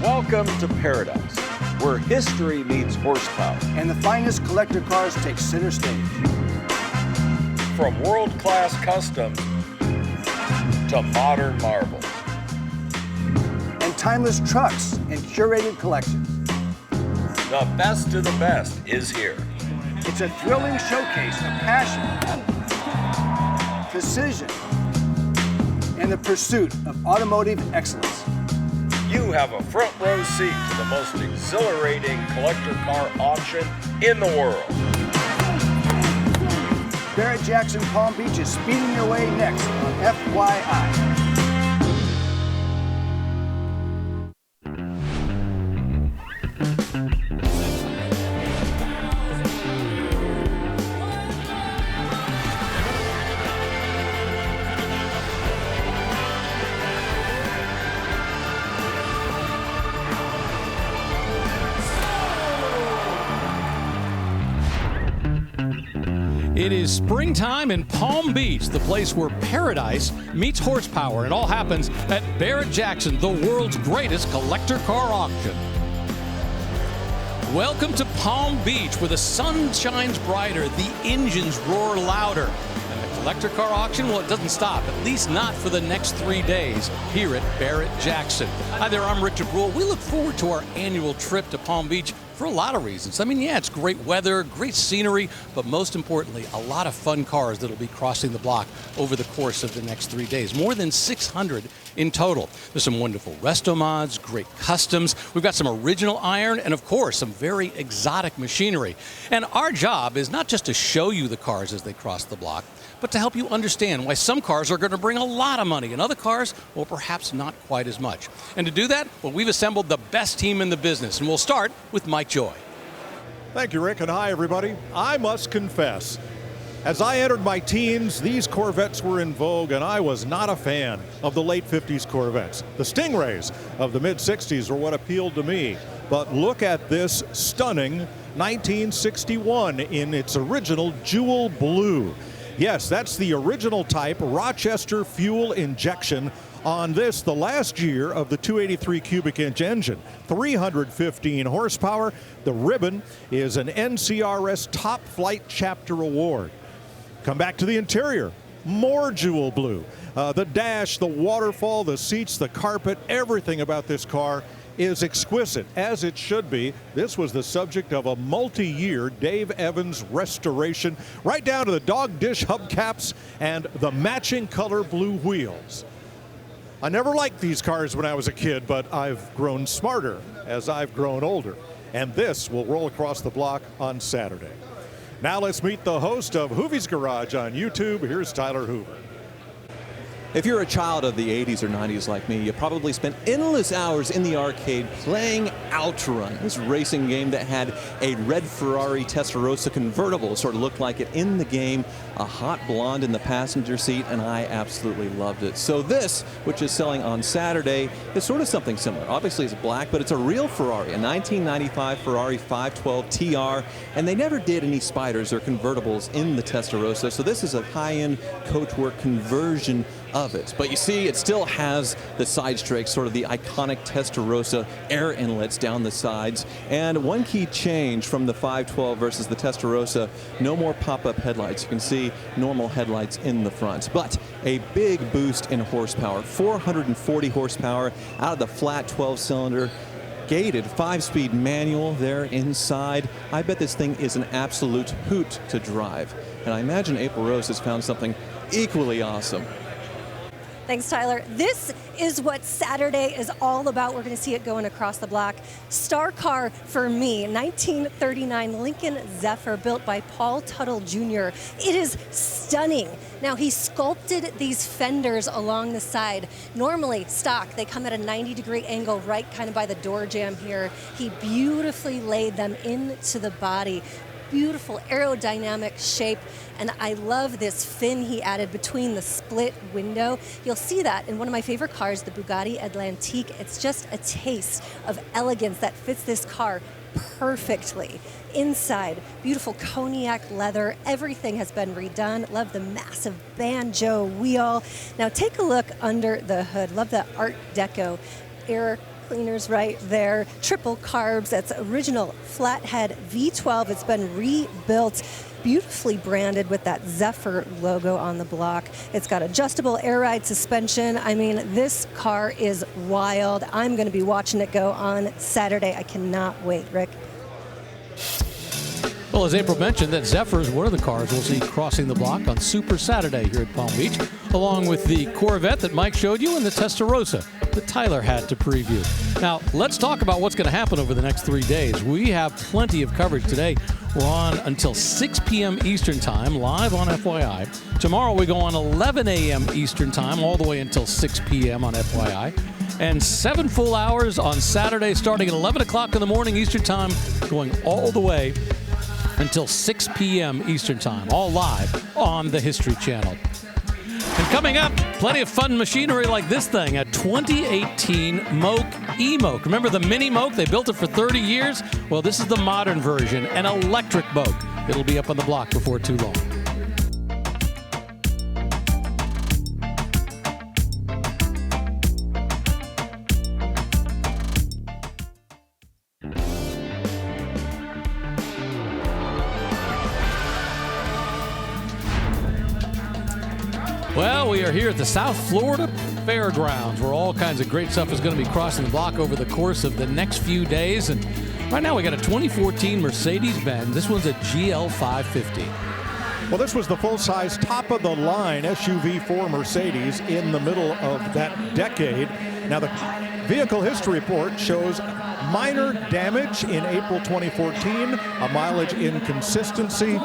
Welcome to paradise, where history meets horsepower. And the finest collector cars take center stage. From world-class customs to modern marvels. And timeless trucks and curated collections. The best of the best is here. It's a thrilling showcase of passion, precision, and the pursuit of automotive excellence. You have a front row seat to the most exhilarating collector car auction in the world. Barrett-Jackson Palm Beach is speeding your way next on FYI. It is springtime in Palm Beach, the place where paradise meets horsepower. It all happens at Barrett-Jackson, the world's greatest collector car auction. Welcome to Palm Beach, where the sun shines brighter, the engines roar louder. And the collector car auction, well, it doesn't stop, at least not for the next 3 days here at Barrett-Jackson. Hi there, I'm Richard Brule. We look forward to our annual trip to Palm Beach for a lot of reasons. I mean, yeah, it's great weather, great scenery, but most importantly, a lot of fun cars that'll be crossing the block over the course of the next 3 days. More than 600 in total. There's some wonderful resto mods, great customs. We've got some original iron and, of course, some very exotic machinery. And our job is not just to show you the cars as they cross the block, but to help you understand why some cars are going to bring a lot of money and other cars, well, perhaps not quite as much. And to do that, well, we've assembled the best team in the business, and we'll start with Mike Joy. Thank you, Rick, and hi, everybody. I must confess, as I entered my teens, these Corvettes were in vogue, and I was not a fan of the late 50s Corvettes. The Stingrays of the mid-60s were what appealed to me. But look at this stunning 1961 in its original jewel blue. Yes, that's the original type Rochester fuel injection on this, the last year of the 283 cubic inch engine, 315 horsepower. The ribbon is an NCRS Top Flight Chapter Award. Come back to the interior, more jewel blue. The dash, the waterfall, the seats, the carpet, everything about this car is exquisite, as it should be. This was the subject of a multi-year Dave Evans restoration, right down to the dog dish hubcaps and the matching color blue wheels. I never liked these cars when I was a kid, but I've grown smarter as I've grown older. And this will roll across the block on Saturday. Now let's meet the host of Hoovie's Garage on YouTube. Here's Tyler Hoover. If you're a child of the 80s or 90s like me, you probably spent endless hours in the arcade playing Outrun, this racing game that had a red Ferrari Testarossa convertible, sort of looked like it in the game, a hot blonde in the passenger seat, and I absolutely loved it. So this, which is selling on Saturday, is sort of something similar. Obviously it's black, but it's a real Ferrari, a 1995 Ferrari 512 TR, and they never did any spiders or convertibles in the Testarossa, so this is a high-end coachwork conversion of it. But you see, it still has the side strakes, sort of the iconic Testarossa air inlets down the sides. And one key change from the 512 versus the Testarossa, no more pop-up headlights. You can see normal headlights in the front. But a big boost in horsepower, 440 horsepower out of the flat 12-cylinder. Gated 5-speed manual there inside. I bet this thing is an absolute hoot to drive. And I imagine April Rose has found something equally awesome. Thanks, Tyler. This is what Saturday is all about. We're going to see it going across the block. Star car for me, 1939 Lincoln Zephyr, built by Paul Tuttle Jr. It is stunning. Now, he sculpted these fenders along the side. Normally, stock, they come at a 90-degree angle right kind of by the door jamb here. He beautifully laid them into the body. Beautiful aerodynamic shape, and I love this fin he added between the split window. You'll see that in one of my favorite cars, the Bugatti Atlantique. It's just a taste of elegance that fits this car perfectly. Inside, beautiful cognac leather. Everything has been redone. Love the massive banjo wheel. Now take a look under the hood. Love the Art Deco air cleaners right there. Triple carbs. That's original flathead V12. It's been rebuilt, beautifully branded with that Zephyr logo on the block. It's got adjustable air ride suspension. I mean, this car is wild. I'm going to be watching it go on Saturday. I cannot wait, Rick. Well, as April mentioned, that Zephyr is one of the cars we'll see crossing the block on Super Saturday here at Palm Beach, along with the Corvette that Mike showed you and the Testarossa that Tyler had to preview. Now, let's talk about what's going to happen over the next 3 days. We have plenty of coverage today. We're on until 6 p.m. Eastern Time, live on FYI. Tomorrow we go on 11 a.m. Eastern Time, all the way until 6 p.m. on FYI. And 7 full hours on Saturday, starting at 11 o'clock in the morning Eastern Time, going all the way until 6 p.m. Eastern Time, all live on the History Channel. And coming up, plenty of fun machinery like this thing, a 2018 Moke E-Moke. Remember the Mini Moke? They built it for 30 years. Well, this is the modern version, an electric Moke. It'll be up on the block before too long. Well, we are here at the South Florida Fairgrounds, where all kinds of great stuff is going to be crossing the block over the course of the next few days. And right now we got a 2014 Mercedes-Benz. This one's a GL 550. Well, this was the full-size, top-of-the-line SUV for Mercedes in the middle of that decade. Now, the vehicle history report shows minor damage in April 2014, a mileage inconsistency.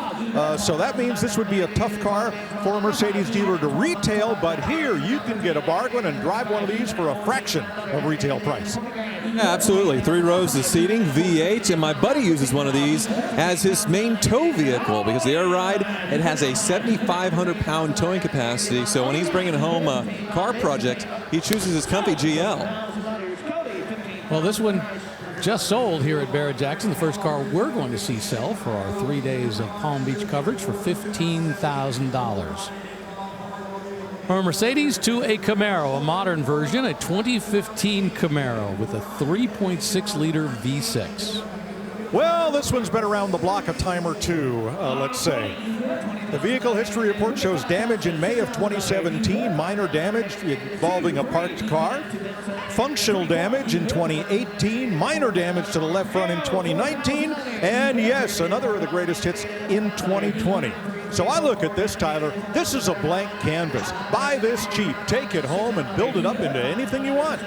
So that means this would be a tough car for a Mercedes dealer to retail, but here you can get a bargain and drive one of these for a fraction of retail price. Yeah, absolutely. 3 rows of seating, V8, and my buddy uses one of these as his main tow vehicle because the Air Ride, it has a 7,500-pound towing capacity. So when he's bringing home a car project, he chooses his comfy GL. Well, this one just sold here at Barrett-Jackson, the first car we're going to see sell for our 3 days of Palm Beach coverage for $15,000. From a Mercedes to a Camaro, a modern version, a 2015 Camaro with a 3.6-liter V6. Well, this one's been around the block a time or two, let's say. The vehicle history report shows damage in May of 2017, minor damage involving a parked car. Functional damage in 2018, minor damage to the left front in 2019, and yes, another of the greatest hits in 2020. So I look at this, Tyler, this is a blank canvas. Buy this cheap, take it home, and build it up into anything you want.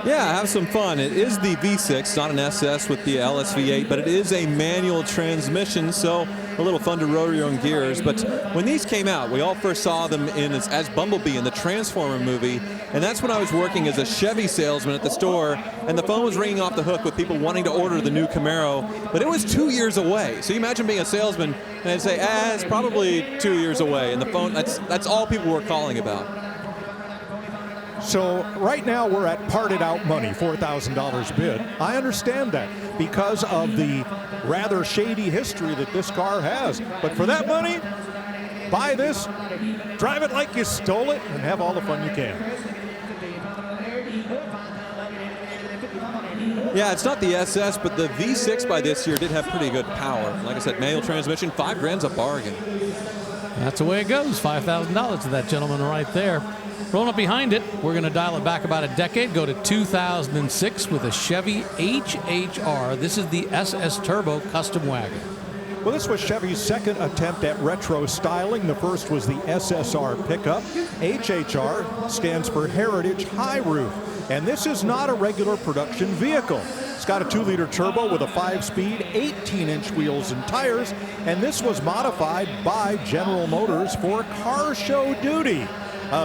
Yeah, have some fun. It is the V6, not an SS with the LS V8, but it is a manual transmission, so a little fun to rotor your own gears. But when these came out, we all first saw them as Bumblebee in the Transformer movie, and that's when I was working as a Chevy salesman at the store, and the phone was ringing off the hook with people wanting to order the new Camaro, but it was 2 years away. So you imagine being a salesman, and they'd say, it's probably 2 years away, and the phone, that's all people were calling about. So right now we're at parted out money, $4,000 bid. I understand that because of the rather shady history that this car has. But for that money, buy this, drive it like you stole it, and have all the fun you can. Yeah, it's not the SS, but the V6 by this year did have pretty good power. Like I said, manual transmission, $5,000's a bargain. That's the way it goes. $5,000 to that gentleman right there. Rolling up behind it, we're going to dial it back about a decade, go to 2006 with a Chevy HHR. This is the SS Turbo Custom Wagon. Well, this was Chevy's second attempt at retro styling. The first was the SSR pickup. HHR stands for Heritage High Roof. And this is not a regular production vehicle. It's got a 2-liter turbo with a 5-speed, 18-inch wheels and tires. And this was modified by General Motors for car show duty.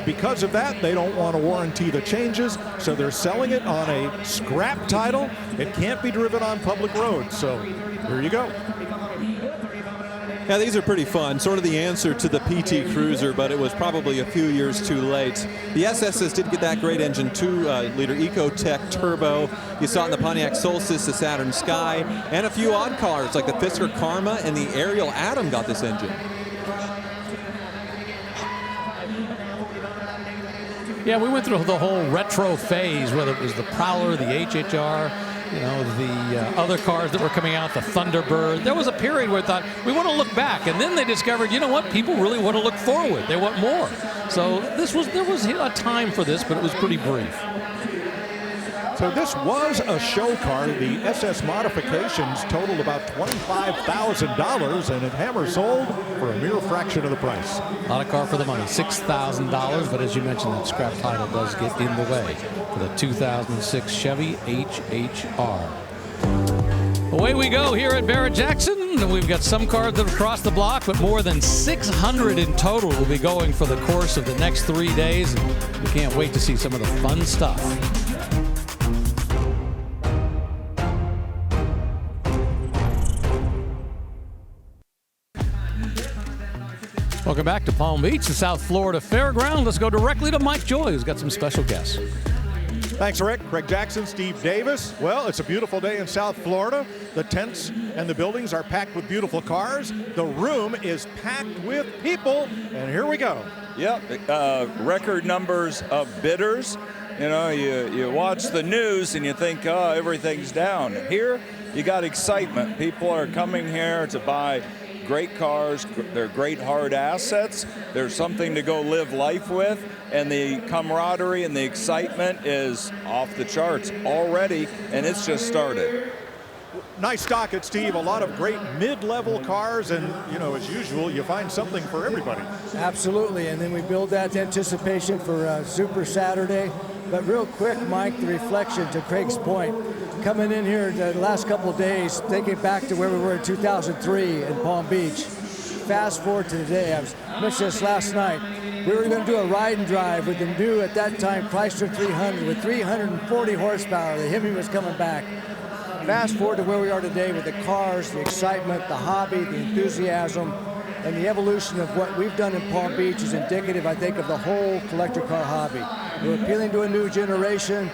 Because of that, they don't want to warranty the changes, so they're selling it on a scrap title. It can't be driven on public roads, so here you go. Yeah, these are pretty fun. Sort of the answer to the PT Cruiser, but it was probably a few years too late. The SSs did get that great engine, 2-liter Ecotec turbo. You saw it in the Pontiac Solstice, the Saturn Sky, and a few odd cars like the Fisker Karma and the Ariel Atom got this engine. Yeah, we went through the whole retro phase, whether it was the Prowler, the HHR, you know, the other cars that were coming out, the Thunderbird. There was a period where I thought, we want to look back. And then they discovered, you know what, people really want to look forward. They want more. So there was a time for this, but it was pretty brief. So this was a show car. The SS modifications totaled about $25,000, and it hammer sold for a mere fraction of the price. Not a car for the money, $6,000, but as you mentioned, that scrap title does get in the way for the 2006 Chevy HHR. Away we go here at Barrett-Jackson. We've got some cars that have crossed the block, but more than 600 in total will be going for the course of the next 3 days. And we can't wait to see some of the fun stuff. Welcome back to Palm Beach, the South Florida Fairground. Let's go directly to Mike Joy, who's got some special guests. Thanks, Rick. Craig Jackson, Steve Davis. Well, it's a beautiful day in South Florida. The tents and the buildings are packed with beautiful cars. The room is packed with people, and here we go. Yep, record numbers of bidders. You know, you watch the news and you think, oh, everything's down. Here, you got excitement. People are coming here to buy great cars. They're great hard assets. There's something to go live life with, and the camaraderie and the excitement is off the charts already, and it's just started. Nice docket, Steve. A lot of great mid-level cars, and, you know, as usual, you find something for everybody. Absolutely, and then we build that anticipation for Super Saturday. But real quick, Mike, the reflection to Craig's point, coming in here the last couple of days, thinking back to where we were in 2003 in Palm Beach. Fast forward to today, I mentioned this last night. We were going to do a ride and drive with the new, at that time, Chrysler 300 with 340 horsepower. The Hemi was coming back. Fast forward to where we are today with the cars, the excitement, the hobby, the enthusiasm, and the evolution of what we've done in Palm Beach is indicative, I think, of the whole collector car hobby. We're appealing to a new generation.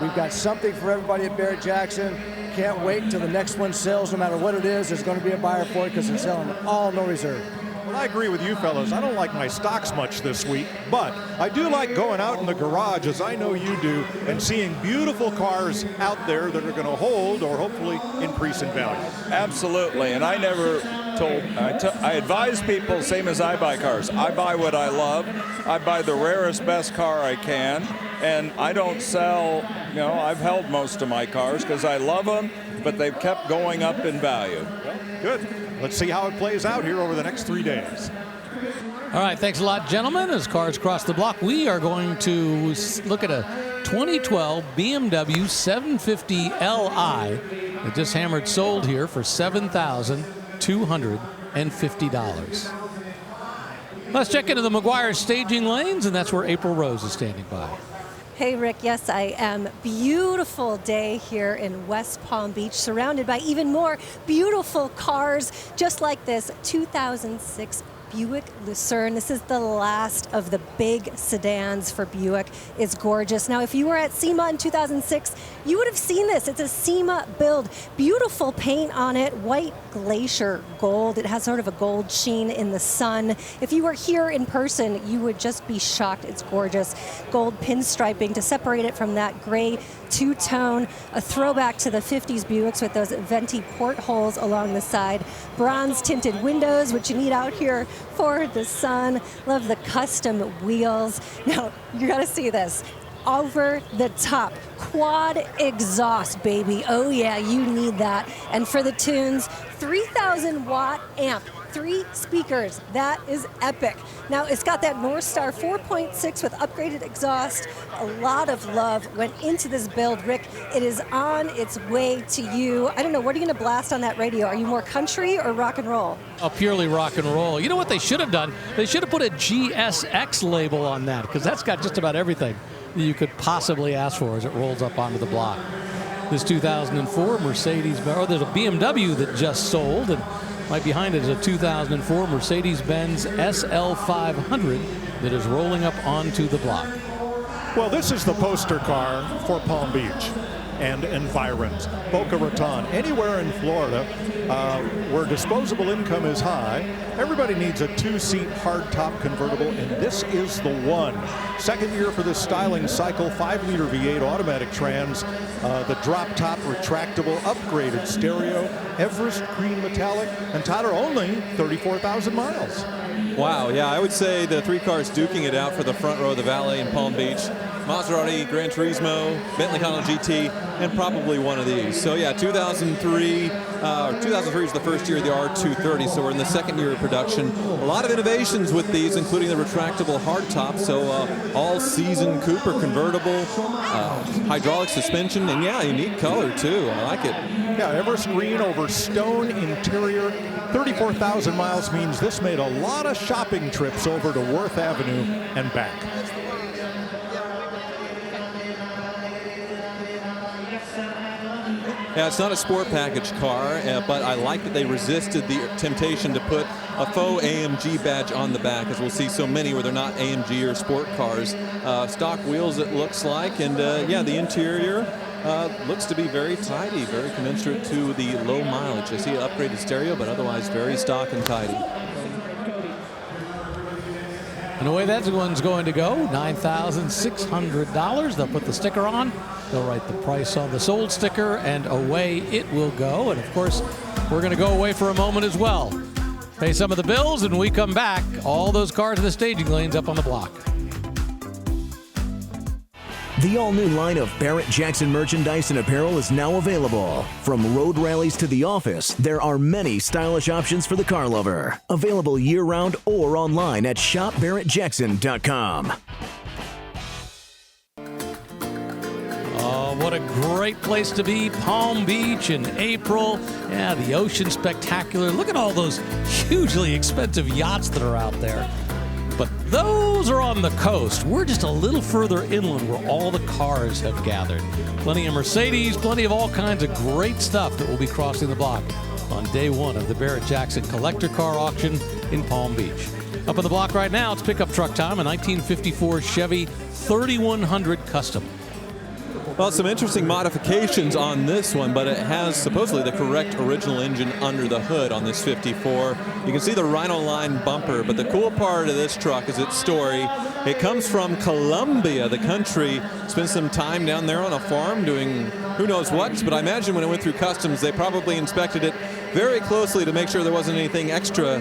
We've got something for everybody at Barrett-Jackson. Can't wait until the next one sells. No matter what it is, there's going to be a buyer for it because they're selling all no reserve. Well, I agree with you fellas. I don't like my stocks much this week, but I do like going out in the garage, as I know you do, and seeing beautiful cars out there that are going to hold or hopefully increase in value. Absolutely, and I never I advise people, same as I buy cars. I buy what I love. I buy the rarest, best car I can, and I don't sell, you know, I've held most of my cars because I love them, but they've kept going up in value. Good. Let's see how it plays out here over the next 3 days. All right, thanks a lot, gentlemen. As cars cross the block, we are going to look at a 2012 BMW 750 Li that just hammered sold here for $7,250. Let's check into the McGuire staging lanes, and that's where April Rose is standing by. Hey, Rick. Yes, I am. Beautiful day here in West Palm Beach, surrounded by even more beautiful cars, just like this 2006 Buick Lucerne. This is the last of the big sedans for Buick. It's gorgeous. Now, if you were at SEMA in 2006, you would have seen this. It's a SEMA build. Beautiful paint on it, white glacier gold. It has sort of a gold sheen in the sun. If you were here in person, you would just be shocked. It's gorgeous. Gold pinstriping to separate it from that gray two-tone, a throwback to the 50s Buicks with those venti portholes along the side. Bronze tinted windows, which you need out here for the sun. Love the custom wheels. Now, you gotta see this. Over the top, quad exhaust, baby. Oh yeah, you need that. And for the tunes, 3,000 watt amp, 3 speakers. That is epic. Now, it's got that Northstar 4.6 with upgraded exhaust. A lot of love went into this build, Rick. It is on its way to you. I don't know, what are you gonna blast on that radio? Are you more country or rock and roll? Oh, purely rock and roll. You know what they should have done? They should have put a GSX label on that, because that's got just about everything that you could possibly ask for as it rolls up onto the block. This 2004 Mercedes, oh, there's a BMW that just sold, and right behind it is a 2004 Mercedes-Benz SL500 that is rolling up onto the block. Well, this is the poster car for Palm Beach. and environs. Boca Raton, anywhere in Florida where disposable income is high, everybody needs a 2-seat hardtop convertible, and this is the one. Second year for this styling cycle, 5-liter V8 automatic trans, the drop-top retractable upgraded stereo, Everest green metallic, and Tyler, only 34,000 miles. Wow, yeah, I would say the 3 cars duking it out for the front row of the Valet in Palm Beach. Maserati, Gran Turismo, Bentley Continental GT, and probably one of these. So yeah, 2003 was the first year of the R230, so we're in the second year of production. A lot of innovations with these, including the retractable hardtop, so all-season Cooper convertible, hydraulic suspension, and yeah, unique color too. I like it. Yeah, Everest green over stone interior. 34,000 miles means this made a lot of shopping trips over to Worth Avenue and back. Yeah, it's not a sport package car, but I like that they resisted the temptation to put a faux AMG badge on the back, as we'll see so many where they're not AMG or sport cars. Stock wheels, it looks like, and yeah, the interior looks to be very tidy, very commensurate to the low mileage. I see an upgraded stereo, but otherwise very stock and tidy. And the way that one's going to go, $9,600. They'll put the sticker on. They'll write the price on the sold sticker, and away it will go. And, of course, we're going to go away for a moment as well. Pay some of the bills, and when we come back, all those cars in the staging lanes up on the block. The all-new line of Barrett-Jackson merchandise and apparel is now available. From road rallies to the office, there are many stylish options for the car lover. Available year-round or online at shopbarrettjackson.com. Oh, what a great place to be. Palm Beach in April. Yeah, the ocean spectacular. Look at all those hugely expensive yachts that are out there. But those are on the coast. We're just a little further inland where all the cars have gathered. Plenty of Mercedes, plenty of all kinds of great stuff that will be crossing the block on day one of the Barrett-Jackson Collector Car Auction in Palm Beach. Up on the block right now, it's pickup truck time, a 1954 Chevy 3100 Custom. Well, some interesting modifications on this one, but it has supposedly the correct original engine under the hood on this 54. You can see the Rhino Line bumper, but the cool part of this truck is its story. It comes from Colombia, the country. Spent some time down there on a farm doing who knows what, but I imagine when it went through customs, they probably inspected it very closely to make sure there wasn't anything extra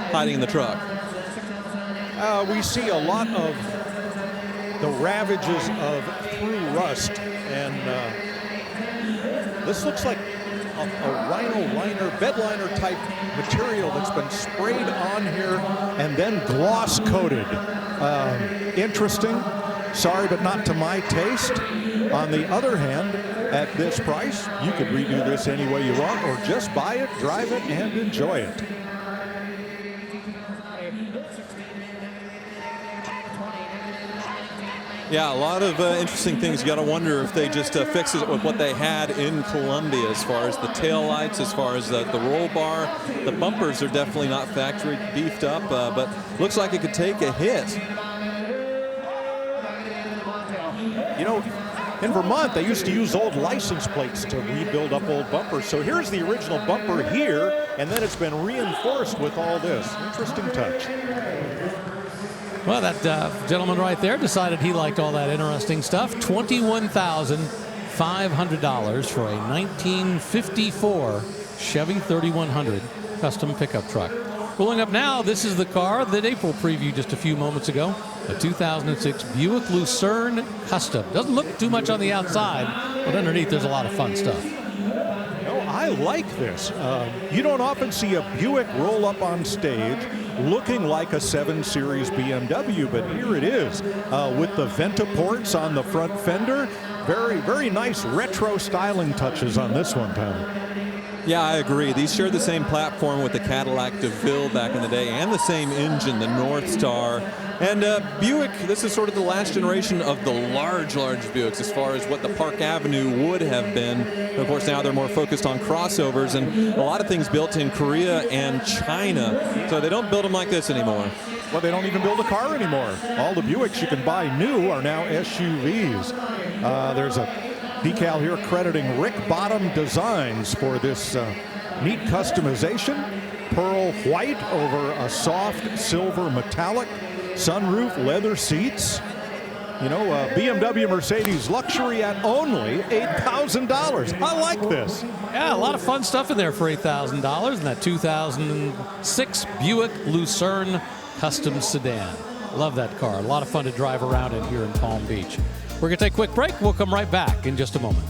hiding in the truck. We see a lot of the ravages of through rust, and this looks like a Rhino liner, bed liner type material that's been sprayed on here and then gloss coated. Interesting. Sorry, but not to my taste. On the other hand, at this price, you could redo this any way you want, or just buy it, drive it, and enjoy it. Yeah, a lot of interesting things. You got to wonder if they just fixed it with what they had in Colombia, as far as the tail lights, as far as the roll bar. The bumpers are definitely not factory beefed up, but looks like it could take a hit. You know, in Vermont, they used to use old license plates to rebuild up old bumpers. So here's the original bumper here, and then it's been reinforced with all this. Interesting touch. Well, that gentleman right there decided he liked all that interesting stuff. $21,500 for a 1954 Chevy 3100 custom pickup truck. Pulling up now, this is the car that April previewed just a few moments ago. A 2006 Buick Lucerne Custom. Doesn't look too much on the outside, but underneath there's a lot of fun stuff. No, I like this. You don't often see a Buick roll up on stage looking like a 7 Series BMW, but here it is with the Ventaports on the front fender. Very, very nice retro styling touches on this one, Tom. Yeah, I agree. These share the same platform with the Cadillac DeVille back in the day, and the same engine, the North Star. And Buick, this is sort of the last generation of the large Buicks as far as what the Park Avenue would have been. Of course, now they're more focused on crossovers, and a lot of things built in Korea and China. So they don't build them like this anymore. Well, they don't even build a car anymore. All the Buicks you can buy new are now SUVs. There's a Decal here crediting Rick Bottom Designs for this neat customization. Pearl white over a soft silver metallic. Sunroof, leather seats. You know, BMW Mercedes luxury at only $8,000. I like this. Yeah, a lot of fun stuff in there for $8,000 in that 2006 Buick Lucerne custom sedan. Love that car. A lot of fun to drive around in here in Palm Beach. We're going to take a quick break. We'll come right back in just a moment.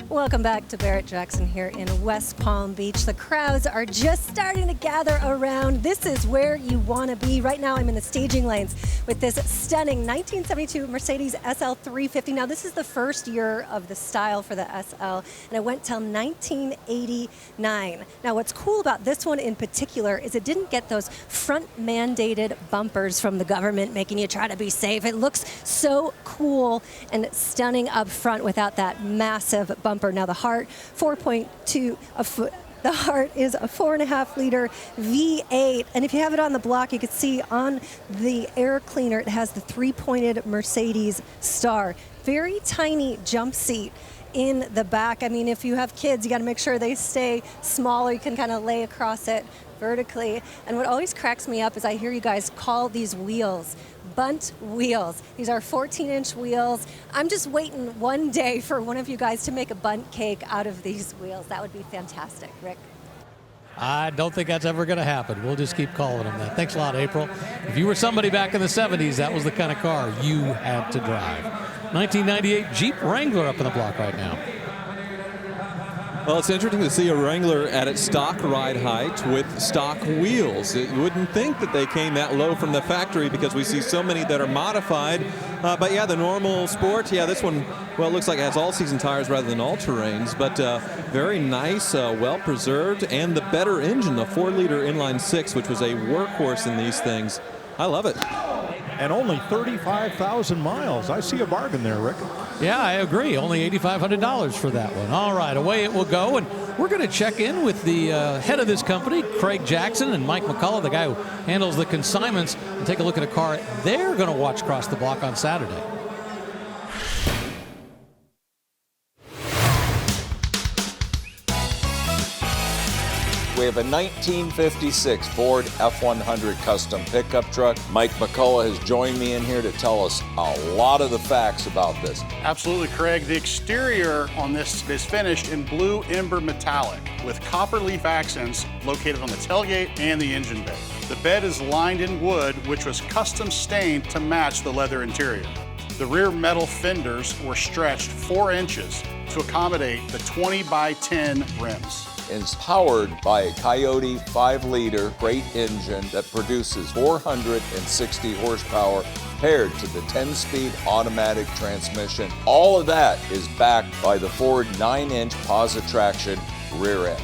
Welcome back to Barrett Jackson here in West Palm Beach. The crowds are just starting to gather around. This is where you want to be. Right now I'm in the staging lanes with this stunning 1972 Mercedes SL 350. Now this is the first year of the style for the SL, and it went till 1989. Now what's cool about this one in particular is it didn't get those front mandated bumpers from the government making you try to be safe. It looks so cool and stunning up front without that massive bumper. Now the Heart, 4.2 a foot. The Heart is a 4.5 liter V8, and if you have it on the block, you can see on the air cleaner it has the 3-pointed Mercedes star. Very tiny jump seat in the back. I mean, if you have kids, you got to make sure they stay smaller. You can kind of lay across it vertically. And what always cracks me up is I hear you guys call these wheels bunt wheels. These are 14-inch wheels. I'm just waiting one day for one of you guys to make a bunt cake out of these wheels. That would be fantastic. Rick? I don't think that's ever going to happen. We'll just keep calling them that. Thanks a lot, April. If you were somebody back in the 70s, that was the kind of car you had to drive. 1998 Jeep Wrangler up in the block right now. Well, it's interesting to see a Wrangler at its stock ride height with stock wheels. You wouldn't think that they came that low from the factory because we see so many that are modified. But yeah, the normal sport, yeah, this one, well, it looks like it has all-season tires rather than all-terrains, but very nice, well-preserved, and the better engine, the 4-liter inline-6, which was a workhorse in these things. I love it. And only 35,000 miles. I see a bargain there, Rick. Yeah, I agree. Only $8,500 for that one. All right, away it will go. And we're going to check in with the head of this company, Craig Jackson, and Mike McCullough, the guy who handles the consignments, and take a look at a car they're going to watch across the block on Saturday. We have a 1956 Ford F100 custom pickup truck. Mike McCullough has joined me in here to tell us a lot of the facts about this. Absolutely, Craig. The exterior on this is finished in blue ember metallic with copper leaf accents located on the tailgate and the engine bay. The bed is lined in wood, which was custom stained to match the leather interior. The rear metal fenders were stretched 4 inches to accommodate the 20 by 10 rims. It's powered by a Coyote 5-liter freight engine that produces 460 horsepower paired to the 10-speed automatic transmission. All of that is backed by the Ford 9-inch Positraction rear end.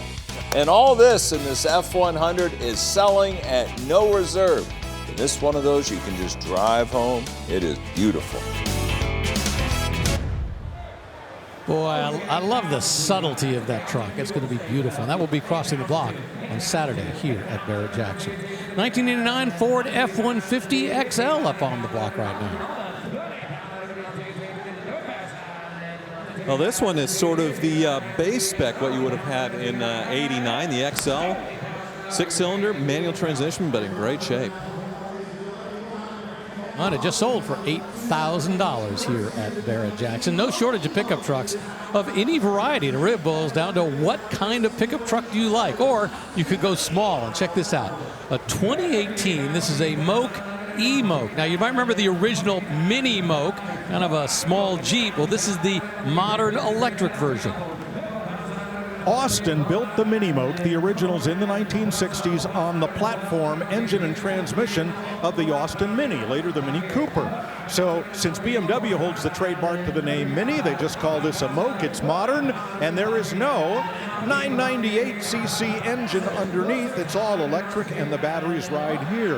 And all this in this F100 is selling at no reserve. And this is one of those you can just drive home. It is beautiful. Boy, I love the subtlety of that truck. It's going to be beautiful. And that will be crossing the block on Saturday here at Barrett Jackson. 1989 Ford F-150 XL up on the block right now. Well, this one is sort of the base spec, what you would have had in 89, the XL. 6-cylinder, manual transmission, but in great shape. And it just sold for $8,000 here at Barrett Jackson. No shortage of pickup trucks of any variety. And it really boils down to what kind of pickup truck do you like? Or you could go small and check this out. A 2018, this is a Moke E-Moke. Now you might remember the original Mini Moke, kind of a small Jeep. Well, this is the modern electric version. Austin built the Mini Moke, the originals in the 1960s, on the platform, engine, and transmission of the Austin Mini, later the Mini Cooper. So since BMW holds the trademark to the name Mini, they just call this a Moke. It's modern, and there is no 998cc engine underneath. It's all electric, and the batteries ride here.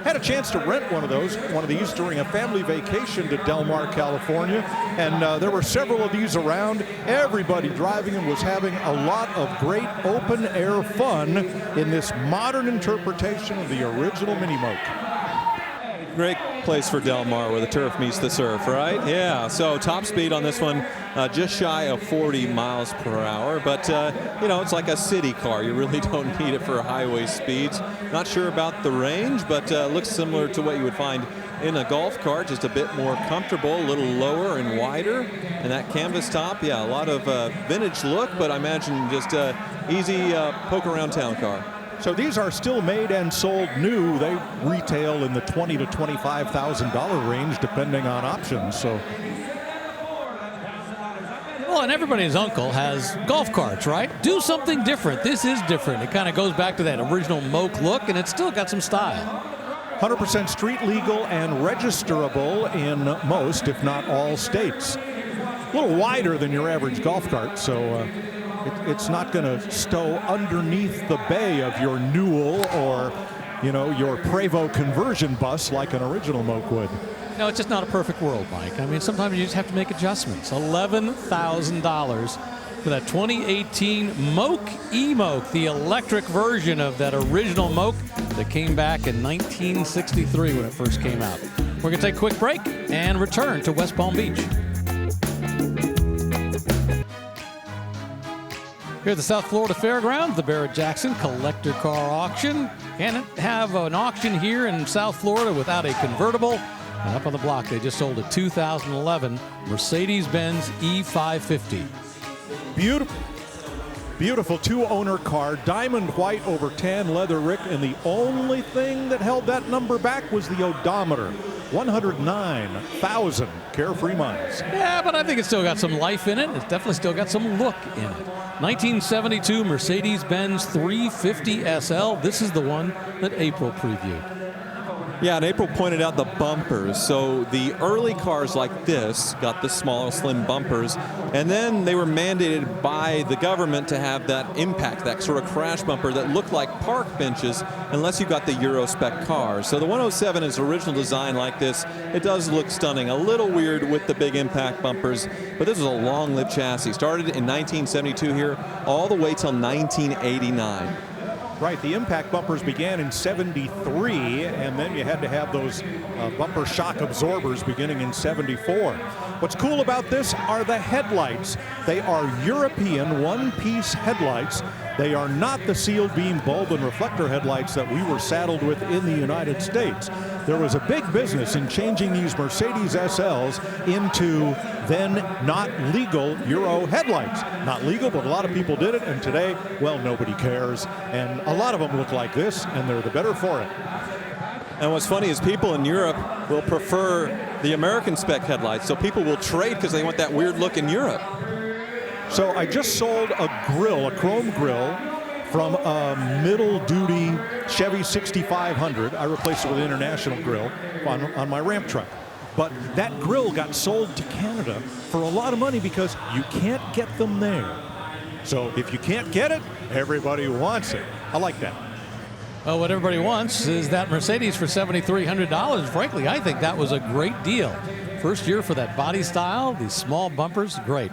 Had a chance to rent one of these during a family vacation to Del Mar, California, and there were several of these around. Everybody driving them was having a lot of great open-air fun in this modern interpretation of the original Mini Moke. Great place for Del Mar where the turf meets the surf, right? Yeah, so top speed on this one, just shy of 40 miles per hour. But, you know, it's like a city car. You really don't need it for highway speeds. Not sure about the range, but looks similar to what you would find in a golf cart, just a bit more comfortable, a little lower and wider. And that canvas top, yeah, a lot of vintage look, but I imagine just easy poke around town car. So these are still made and sold new. They retail in the $20,000 to $25,000 range, depending on options. So, well, and everybody's uncle has golf carts, right? Do something different. This is different. It kind of goes back to that original Moke look, and it's still got some style. 100% street legal and registerable in most, if not all, states. A little wider than your average golf cart, so it's not going to stow underneath the bay of your Newell or, you know, your Prevost conversion bus like an original Moke would. No, it's just not a perfect world, Mike. I mean, sometimes you just have to make adjustments. $11,000 for that 2018 Moke E-Moke, the electric version of that original Moke that came back in 1963 when it first came out. We're going to take a quick break and return to West Palm Beach. Here at the South Florida Fairgrounds, the Barrett-Jackson Collector Car Auction. Can't have an auction here in South Florida without a convertible. And up on the block, they just sold a 2011 Mercedes-Benz E550. Beautiful. Beautiful two-owner car, diamond white over tan leather, Rick, and the only thing that held that number back was the odometer. 109,000 carefree miles. Yeah, but I think it's still got some life in it. It's definitely still got some look in it. 1972 Mercedes-Benz 350 SL. This is the one that April previewed. Yeah, and April pointed out the bumpers. So the early cars like this got the small, slim bumpers, and then they were mandated by the government to have that impact, that sort of crash bumper that looked like park benches unless you got the Euro spec cars. So the 107 is original design like this. It does look stunning, a little weird with the big impact bumpers, but this is a long-lived chassis. Started in 1972 here, all the way till 1989. Right, the impact bumpers began in 73, and then you had to have those bumper shock absorbers beginning in 74. What's cool about this are the headlights. They are European one-piece headlights. They are not the sealed beam bulb and reflector headlights that we were saddled with in the United States. There was a big business in changing these Mercedes SLs into then not legal Euro headlights. Not legal, but a lot of people did it, and today, well, nobody cares. And a lot of them look like this, and they're the better for it. And what's funny is people in Europe will prefer the American spec headlights, so people will trade because they want that weird look in Europe. So I just sold a grill, a chrome grill, from a middle-duty Chevy 6500. I replaced it with an International grill on my ramp truck. But that grill got sold to Canada for a lot of money because you can't get them there. So if you can't get it, everybody wants it. I like that. Well, what everybody wants is that Mercedes for $7,300. Frankly, I think that was a great deal. First year for that body style, these small bumpers, great.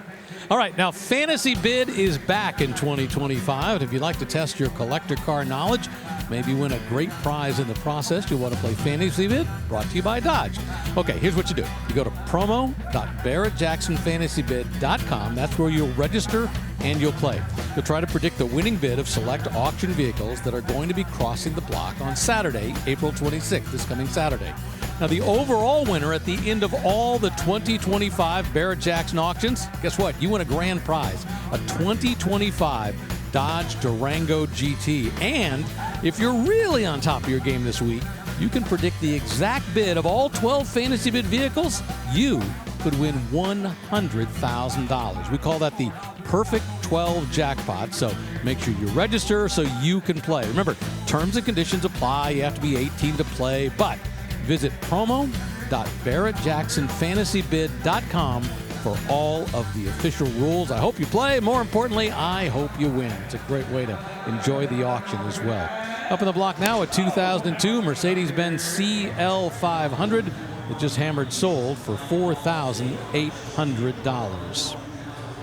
All right, now Fantasy Bid is back in 2025. If you'd like to test your collector car knowledge, maybe win a great prize in the process, you'll want to play Fantasy Bid, brought to you by Dodge. Okay, here's what you do. You go to promo.barrettjacksonfantasybid.com. That's where you'll register and you'll play. You'll try to predict the winning bid of select auction vehicles that are going to be crossing the block on Saturday, April 26th, this coming Saturday. Now, the overall winner at the end of all the 2025 Barrett-Jackson auctions, guess what? You win a grand prize, a 2025 Dodge Durango GT. And if you're really on top of your game this week, you can predict the exact bid of all 12 Fantasy Bid vehicles. You could win $100,000. We call that the Perfect 12 jackpot. So make sure you register so you can play. Remember, terms and conditions apply. You have to be 18 to play, but visit promo shop.barrettjacksonfantasybid.com for all of the official rules. I hope you play. More importantly, I hope you win. It's a great way to enjoy the auction as well. Up in the block now, a 2002 Mercedes-Benz CL500 that just hammered sold for $4,800.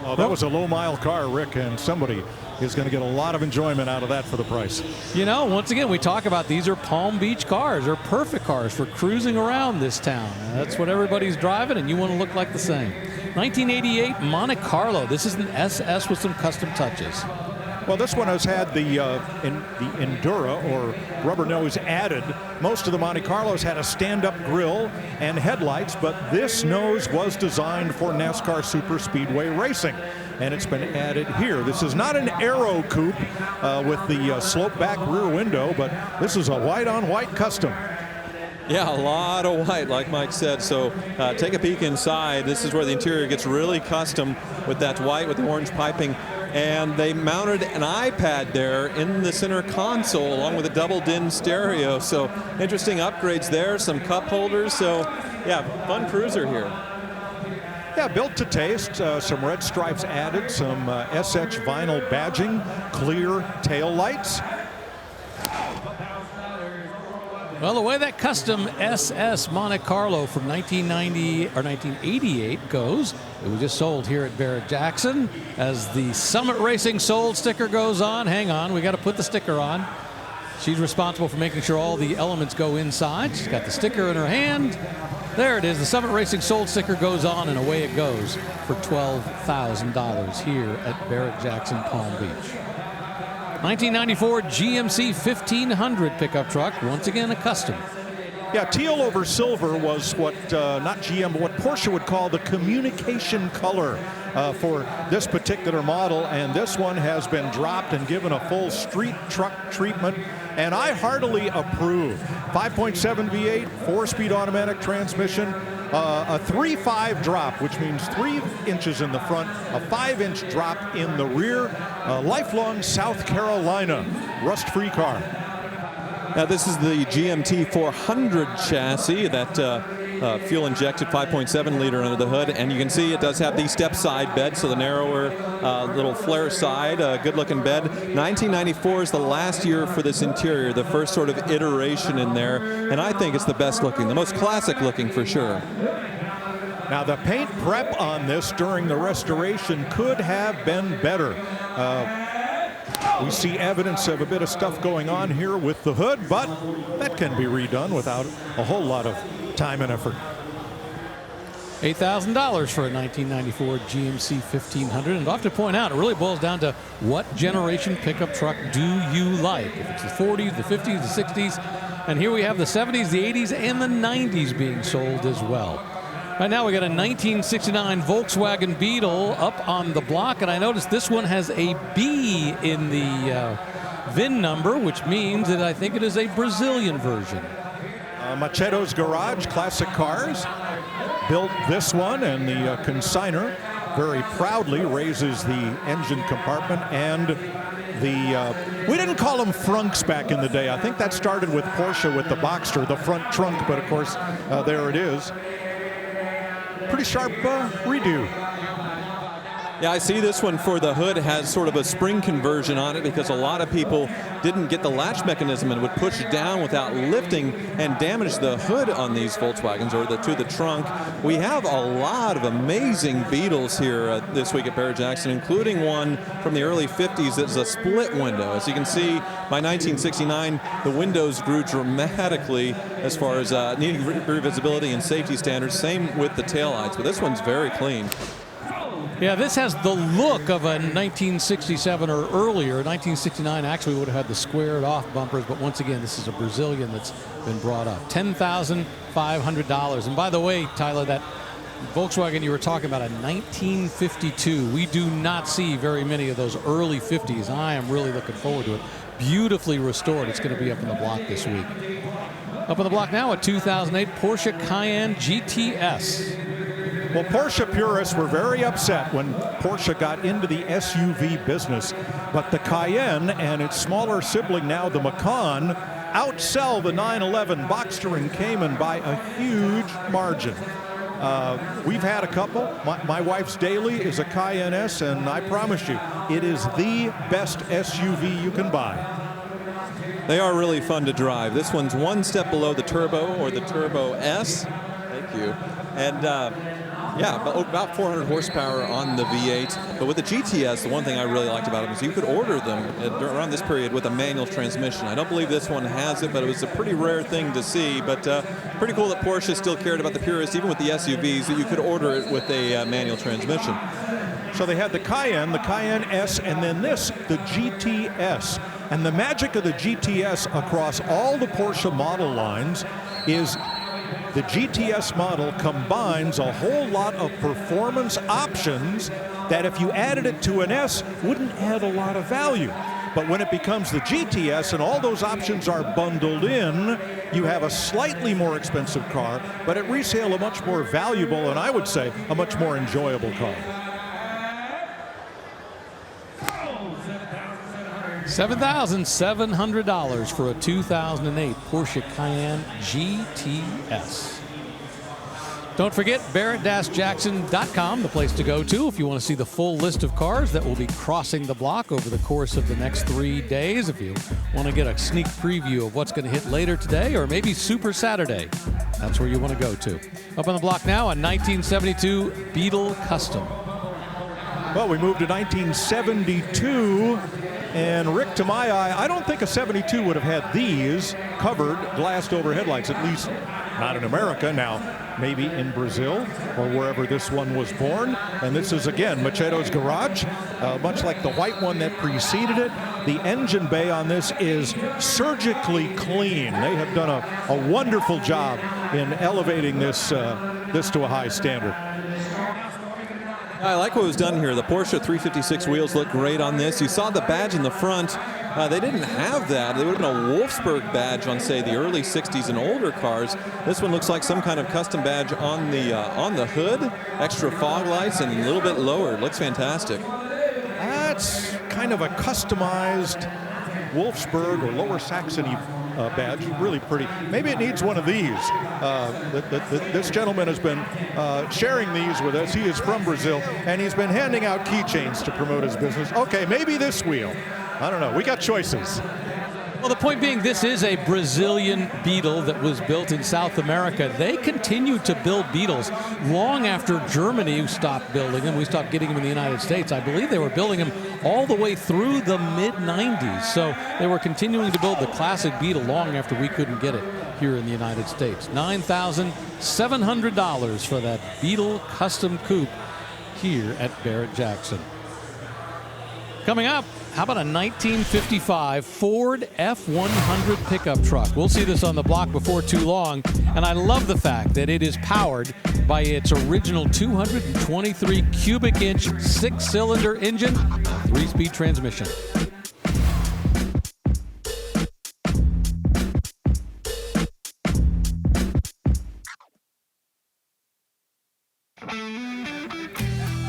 Oh, that was a low-mile car, Rick, and somebody is going to get a lot of enjoyment out of that for the price. You know, once again, we talk about these are Palm Beach cars. They're perfect cars for cruising around this town. That's what everybody's driving, and you want to look like the same. 1988 Monte Carlo. This is an SS with some custom touches. Well, this one has had the Endura or rubber nose added. Most of the Monte Carlos had a stand-up grille and headlights, but this nose was designed for NASCAR Super Speedway racing, and it's been added here. This is not an Aero coupe with the slope-back rear window, but this is a white-on-white custom. Yeah, a lot of white, like Mike said. So take a peek inside. This is where the interior gets really custom with that white with the orange piping. And they mounted an iPad there in the center console along with a double din stereo. So interesting upgrades there, some cup holders. So yeah, fun cruiser here. Yeah, built to taste. Some red stripes added, some SH vinyl badging, clear tail lights. Well, the way that custom SS Monte Carlo from 1990 or 1988 goes, it was just sold here at Barrett-Jackson. As the Summit Racing sold sticker goes on, hang on, we got to put the sticker on. She's responsible for making sure all the elements go inside. She's got the sticker in her hand. There it is. The Summit Racing sold sticker goes on, and away it goes for $12,000 here at Barrett-Jackson Palm Beach. 1994 GMC 1500 pickup truck, once again a custom. Yeah, teal over silver was what, not GM, but what Porsche would call the communication color for this particular model. And this one has been dropped and given a full street truck treatment. And I heartily approve. 5.7 V8, 4-speed automatic transmission, a 3.5 drop, which means 3 inches in the front, a 5-inch drop in the rear, a lifelong South Carolina rust-free car. Now this is the GMT 400 chassis, that fuel-injected 5.7 liter under the hood, and you can see it does have the step side bed, so the narrower little flare side, good-looking bed. 1994 is the last year for this interior, the first sort of iteration in there, and I think it's the best looking, the most classic looking for sure. Now the paint prep on this during the restoration could have been better. We see evidence of a bit of stuff going on here with the hood, but that can be redone without a whole lot of time and effort. $8,000 for a 1994 GMC 1500. And I have to point out, it really boils down to what generation pickup truck do you like? If it's the 40s, the 50s, the 60s, and here we have the 70s, the 80s, and the 90s being sold as well. Right now we got a 1969 Volkswagen Beetle up on the block, and I noticed this one has a B in the VIN number, which means that I think it is a Brazilian version. Machedo's Garage Classic Cars built this one, and the consignor very proudly raises the engine compartment and the, we didn't call them frunks back in the day. I think that started with Porsche with the Boxster, the front trunk, but of course, there it is. Pretty sharp redo. Yeah, I see this one for the hood has sort of a spring conversion on it because a lot of people didn't get the latch mechanism and would push it down without lifting and damage the hood on these Volkswagens or to the trunk. We have a lot of amazing Beetles here this week at Barrett-Jackson, including one from the early 50s that's a split window. As you can see, by 1969, the windows grew dramatically as far as needing rear visibility and safety standards. Same with the taillights, but this one's very clean. Yeah, this has the look of a 1967 or earlier. 1969 actually would have had the squared off bumpers, but once again, this is a Brazilian that's been brought up. $10,500. And by the way, Tyler, that Volkswagen you were talking about, a 1952. We do not see very many of those early 50s. I am really looking forward to it. Beautifully restored. It's going to be up on the block this week. Up on the block now, a 2008 Porsche Cayenne GTS. Well, Porsche purists were very upset when Porsche got into the SUV business, but the Cayenne and its smaller sibling now, the Macan, outsell the 911 Boxster and Cayman by a huge margin. We've had a couple. My wife's daily is a Cayenne S, and I promise you, it is the best SUV you can buy. They are really fun to drive. This one's one step below the Turbo or the Turbo S. Thank you. And yeah, about 400 horsepower on the V8. But with the GTS, the one thing I really liked about them is you could order them around this period with a manual transmission. I don't believe this one has it, but it was a pretty rare thing to see. But pretty cool that Porsche still cared about the purists, even with the SUVs, that you could order it with a manual transmission. So they had the Cayenne S, and then this, the GTS. And the magic of the GTS across all the Porsche model lines is the GTS model combines a whole lot of performance options that if you added it to an S wouldn't add a lot of value. But when it becomes the GTS and all those options are bundled in, you have a slightly more expensive car, but at resale a much more valuable and I would say a much more enjoyable car. $7,700 for a 2008 Porsche Cayenne GTS. Don't forget Barrett-Jackson.com, the place to go to if you want to see the full list of cars that will be crossing the block over the course of the next 3 days. If you want to get a sneak preview of what's going to hit later today or maybe Super Saturday, that's where you want to go to. Up on the block now, a 1972 Beetle Custom. Well, we moved to 1972. And Rick, to my eye, I don't think a 72 would have had these covered glassed over headlights, at least not in America. Now, maybe in Brazil or wherever this one was born. And this is, again, Machedo's garage, much like the white one that preceded it. The engine bay on this is surgically clean. They have done a wonderful job in elevating this to a high standard. I like what was done here. The Porsche 356 wheels look great on this. You saw the badge in the front. They didn't have that. They would have been a Wolfsburg badge on, say, the early 60s and older cars. This one looks like some kind of custom badge on the hood. Extra fog lights and a little bit lower. It looks fantastic. That's kind of a customized Wolfsburg or Lower Saxony badge, really pretty. Maybe it needs one of these. This gentleman has been sharing these with us. He is from Brazil, and he's been handing out keychains to promote his business. Okay, maybe this wheel. I don't know. We got choices. Well, the point being, this is a Brazilian Beetle that was built in South America. They continued to build Beetles long after Germany stopped building them. We stopped getting them in the United States. I believe they were building them all the way through the mid-90s. So they were continuing to build the classic Beetle long after we couldn't get it here in the United States. $9,700 for that Beetle Custom Coupe here at Barrett-Jackson. Coming up, how about a 1955 Ford F-100 pickup truck? We'll see this on the block before too long, and I love the fact that it is powered by its original 223 cubic inch 6-cylinder engine, 3-speed transmission.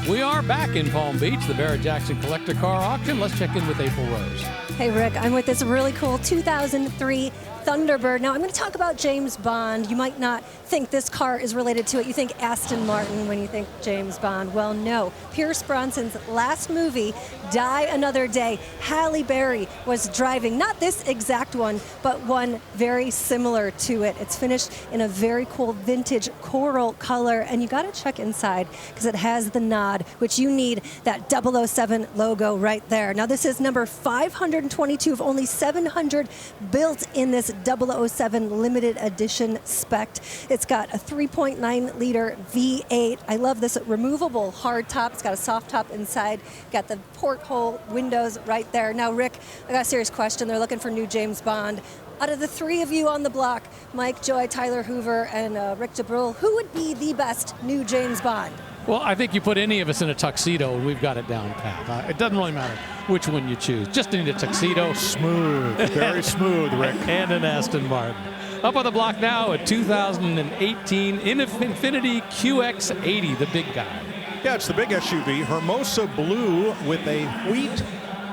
We are back in Palm Beach, the Barrett-Jackson Collector Car Auction. Let's check in with April Rose. Hey, Rick, I'm with this really cool 2003 Thunderbird. Now, I'm going to talk about James Bond. You might not think this car is related to it. You think Aston Martin when you think James Bond. Well, no. Pierce Brosnan's last movie, Die Another Day, Halle Berry was driving, not this exact one, but one very similar to it. It's finished in a very cool vintage coral color, and you got to check inside because it has the nod, which you need that 007 logo right there. Now, this is number 522 of only 700 built in this 007 limited edition spec. It's got a 3.9 liter V8. I love this removable hard top. It's got a soft top inside. Got the porthole windows right there. Now, Rick, I got a serious question. They're looking for new James Bond. Out of the three of you on the block, Mike Joy, Tyler Hoover, and Rick DeBrule, who would be the best new James Bond? Well, I think you put any of us in a tuxedo and we've got it down pat. It doesn't really matter which one you choose. Just need a tuxedo. Smooth, very smooth, Rick. And an Aston Martin. Up on the block now, a 2018 Infiniti QX80, the big guy. Yeah, it's the big SUV, Hermosa blue with a wheat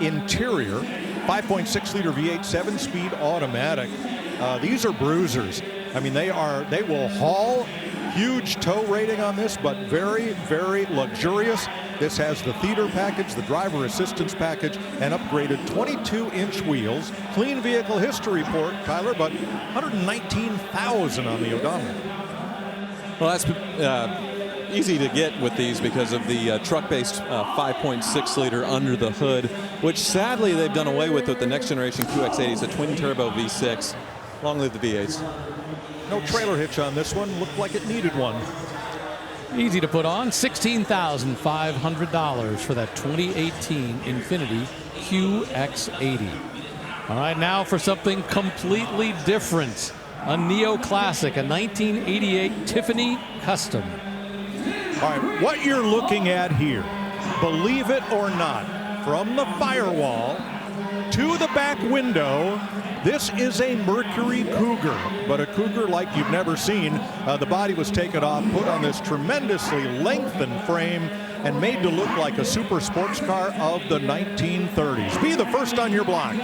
interior, 5.6 liter V8, 7-speed automatic. These are bruisers. I mean, they will haul. Huge tow rating on this, but very, very luxurious. This has the theater package, the driver assistance package, and upgraded 22-inch wheels. Clean vehicle history report, Tyler, but 119,000 on the odometer. Well, that's easy to get with these because of the truck-based 5.6 liter under the hood, which sadly they've done away with the next generation QX80s, a twin-turbo V6. Long live the V8s. No trailer hitch on this one. Looked like it needed one. Easy to put on. $16,500 for that 2018 Infiniti QX80. All right, now for something completely different. A neoclassic, a 1988 Tiffany Custom. All right, what you're looking at here, believe it or not, from the firewall to the back window, this is a Mercury Cougar, but a Cougar like you've never seen. The body was taken off, put on this tremendously lengthened frame, and made to look like a super sports car of the 1930s. Be the first on your block.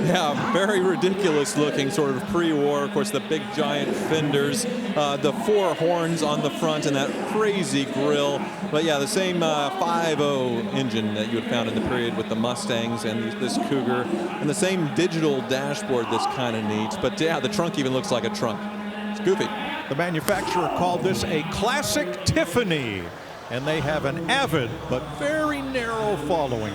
Yeah, very ridiculous looking, sort of pre-war. Of course, the big giant fenders, the 4 horns on the front, and that crazy grille. But yeah, the same 5.0 engine that you had found in the period with the Mustangs and this Cougar, and the same digital dashboard that's kind of neat. But yeah, the trunk even looks like a trunk. It's goofy. The manufacturer called this a classic Tiffany, and they have an avid but very narrow following.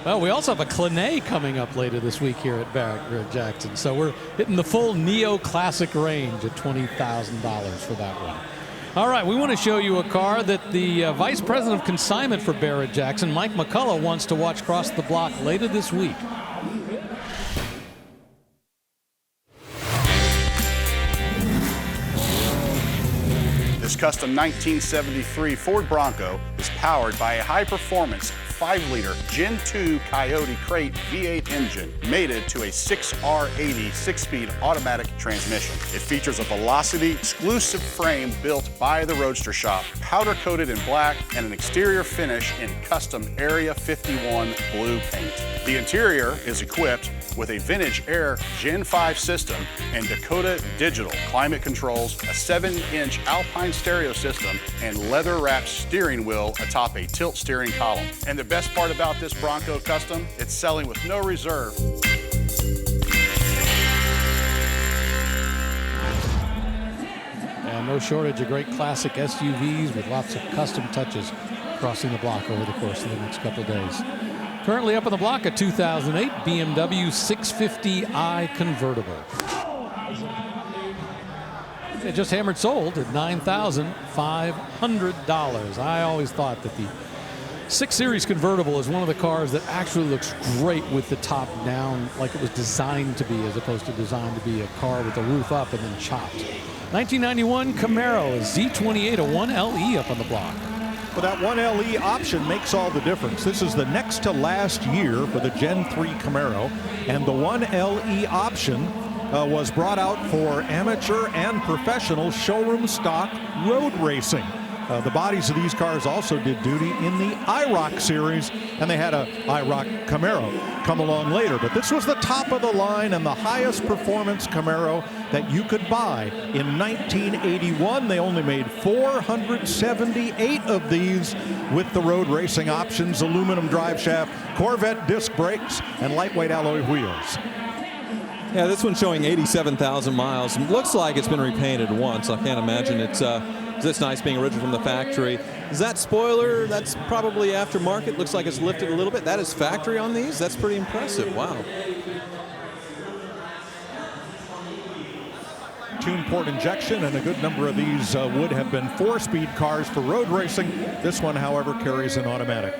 Well, we also have a Clenay coming up later this week here at Barrett-Jackson. So we're hitting the full neoclassic range at $20,000 for that one. All right, we want to show you a car that the Vice President of Consignment for Barrett-Jackson, Mike McCullough, wants to watch cross the block later this week. This custom 1973 Ford Bronco is powered by a high-performance 5-liter Gen 2 Coyote Crate V8 engine mated to a 6R80 6-speed automatic transmission. It features a Velocity exclusive frame built by the Roadster Shop, powder-coated in black, and an exterior finish in custom Area 51 blue paint. The interior is equipped with a Vintage Air Gen 5 system and Dakota Digital climate controls, a 7-inch Alpine stereo system, and leather-wrapped steering wheel atop a tilt steering column. And the best part about this Bronco Custom, it's selling with no reserve. And no shortage of great classic SUVs with lots of custom touches crossing the block over the course of the next couple of days. Currently up on the block, a 2008 BMW 650i convertible. It just hammered sold at $9,500. I always thought that the 6 Series convertible is one of the cars that actually looks great with the top down, like it was designed to be, as opposed to designed to be a car with the roof up and then chopped. 1991 Camaro, a Z28, a 1LE up on the block. Well, that 1LE option makes all the difference. This is the next to last year for the Gen 3 Camaro, and the 1LE option was brought out for amateur and professional showroom stock road racing. The bodies of these cars also did duty in the IROC series, and they had a IROC Camaro come along later. But this was the top of the line and the highest performance Camaro that you could buy. In 1981, they only made 478 of these with the road racing options, aluminum drive shaft, Corvette disc brakes, and lightweight alloy wheels. Yeah, this one's showing 87,000 miles. It looks like it's been repainted once. I can't imagine it's this nice being original from the factory. Is that spoiler? That's probably aftermarket. Looks like it's lifted a little bit. That is factory on these? That's pretty impressive. Wow. Tune port injection, and a good number of these would have been 4-speed cars for road racing. This one, however, carries an automatic.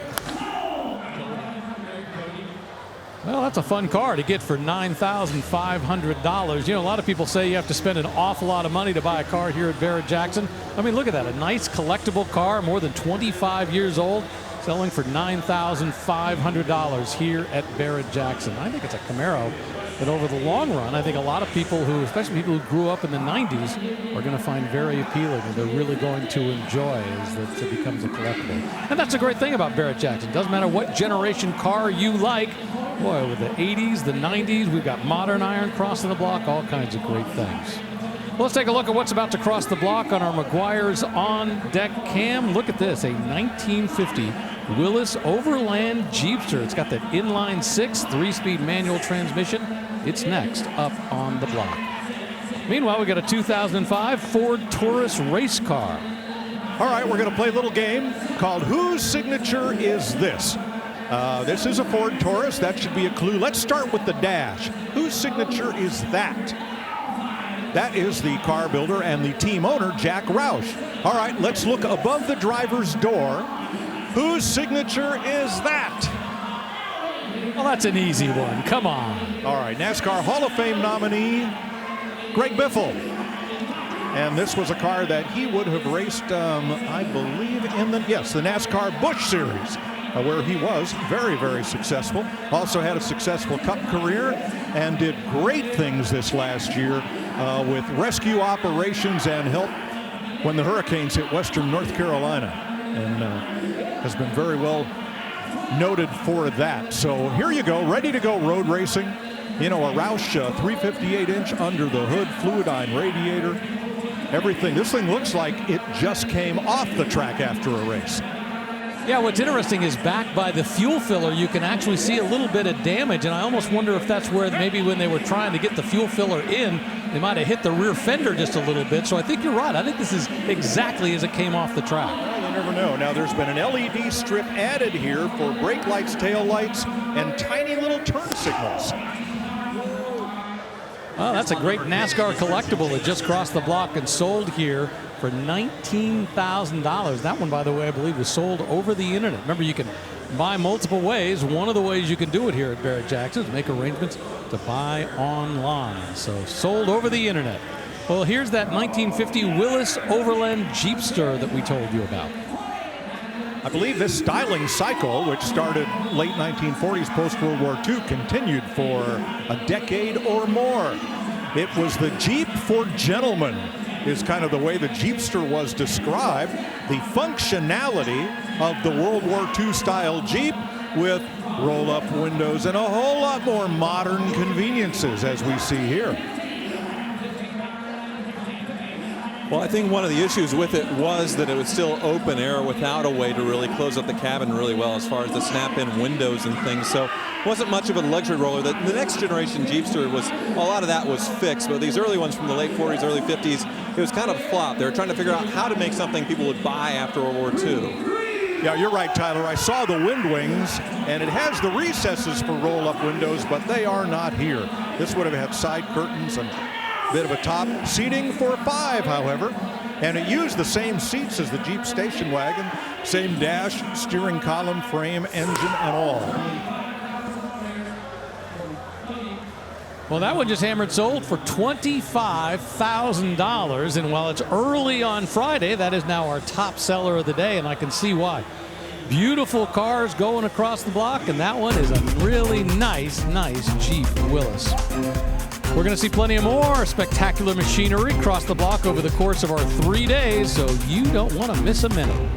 Well, that's a fun car to get for $9,500. You know, a lot of people say you have to spend an awful lot of money to buy a car here at Barrett-Jackson. I mean, look at that, a nice collectible car, more than 25 years old, selling for $9,500 here at Barrett-Jackson. I think it's a Camaro, but over the long run, I think a lot of people who, especially people who grew up in the 90s, are going to find very appealing, and they're really going to enjoy as it becomes a collectible. And that's a great thing about Barrett-Jackson. Doesn't matter what generation car you like, Boy, with the 80s, the 90s, we've got modern iron crossing the block, all kinds of great things. Well, let's take a look at what's about to cross the block on our Meguiar's On Deck cam. Look at this, a 1950 Willis Overland Jeepster. It's got that inline 6 3-speed manual transmission. It's next up on the block. Meanwhile, we got a 2005 Ford Taurus race car. All right, we're going to play a little game called Whose Signature Is This? This is a Ford Taurus. That should be a clue. Let's start with the dash. Whose signature is that? That is the car builder and the team owner, Jack Roush. All right, let's look above the driver's door. Whose signature is that? Well, that's an easy one. Come on. All right, NASCAR Hall of Fame nominee, Greg Biffle. And this was a car that he would have raced, I believe, in the NASCAR Busch Series, where he was very, very successful. Also had a successful Cup career and did great things this last year with rescue operations and help when the hurricanes hit western North Carolina, and has been very well noted for that. So here you go, ready to go road racing. You know, a Roush 358-inch under the hood, Fluidine radiator, everything. This thing looks like it just came off the track after a race. Yeah, what's interesting is back by the fuel filler, you can actually see a little bit of damage, and I almost wonder if that's where maybe when they were trying to get the fuel filler in, they might have hit the rear fender just a little bit. So I think you're right. I think this is exactly as it came off the track. Well, you never know. Now, there's been an LED strip added here for brake lights, tail lights, and tiny little turn signals. Well, that's a great NASCAR collectible that just crossed the block and sold here for $19,000. That one, by the way, I believe was sold over the internet. Remember, you can buy multiple ways. One of the ways you can do it here at Barrett-Jackson is make arrangements to buy online. So sold over the internet. Well, here's that 1950 Willis Overland Jeepster that we told you about. I believe this styling cycle, which started late 1940s post-World War II, continued for a decade or more. It was the Jeep for gentlemen, is kind of the way the Jeepster was described. The functionality of the World War II style Jeep with roll-up windows and a whole lot more modern conveniences, as we see here. Well, I think one of the issues with it was that it was still open air without a way to really close up the cabin really well as far as the snap-in windows and things. So it wasn't much of a luxury roller. The next generation Jeepster was, a lot of that was fixed, but these early ones from the late 40s, early 50s, it was kind of a flop. They were trying to figure out how to make something people would buy after World War II. Yeah, you're right, Tyler. I saw the wind wings, and it has the recesses for roll-up windows, but they are not here. This would have had side curtains and bit of a top. Seating for 5, however, and it used the same seats as the Jeep station wagon, same dash, steering column, frame, engine, and all. Well, that one just hammered sold for $25,000, and while it's early on Friday, that is now our top seller of the day, and I can see why. Beautiful cars going across the block, and that one is a really nice Jeep Willis. We're going to see plenty of more spectacular machinery cross the block over the course of our 3 days, so you don't want to miss a minute.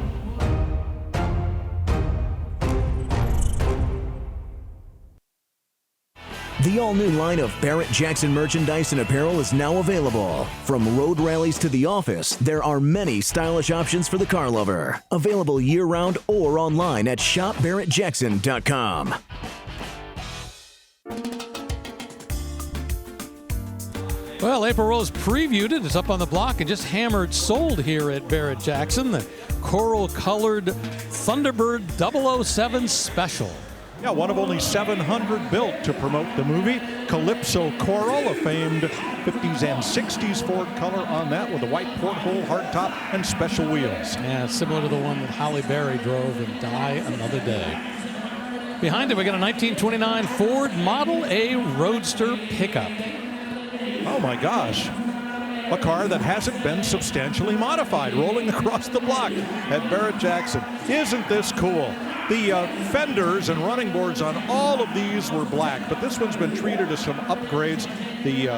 The all-new line of Barrett-Jackson merchandise and apparel is now available. From road rallies to the office, there are many stylish options for the car lover. Available year-round or online at shopbarrettjackson.com. Well, April Rose previewed it. It's up on the block and just hammered sold here at Barrett-Jackson. The coral-colored Thunderbird 007 Special. Yeah, one of only 700 built to promote the movie. Calypso Coral, a famed 50s and 60s Ford color on that with a white porthole hardtop and special wheels. Yeah, similar to the one that Halle Berry drove in Die Another Day. Behind it, we got a 1929 Ford Model A Roadster pickup. Oh my gosh. A car that hasn't been substantially modified, rolling across the block at Barrett-Jackson. Isn't this cool? The fenders and running boards on all of these were black, but this one's been treated to some upgrades. The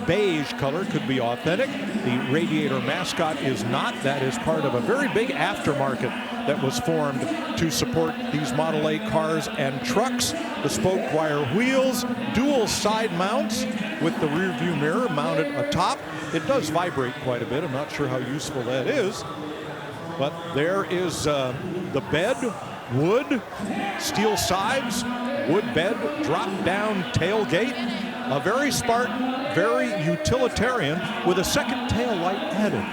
beige color could be authentic. The Radiator mascot is not. That is part of a very big aftermarket that was formed to support these Model A cars and trucks. The spoke wire wheels, dual side mounts with the rear view mirror mounted atop. It does vibrate quite a bit. I'm not sure how useful that is. But there is the bed, wood, steel sides, wood bed, drop down tailgate. A very Spartan, very utilitarian with a second tail light added.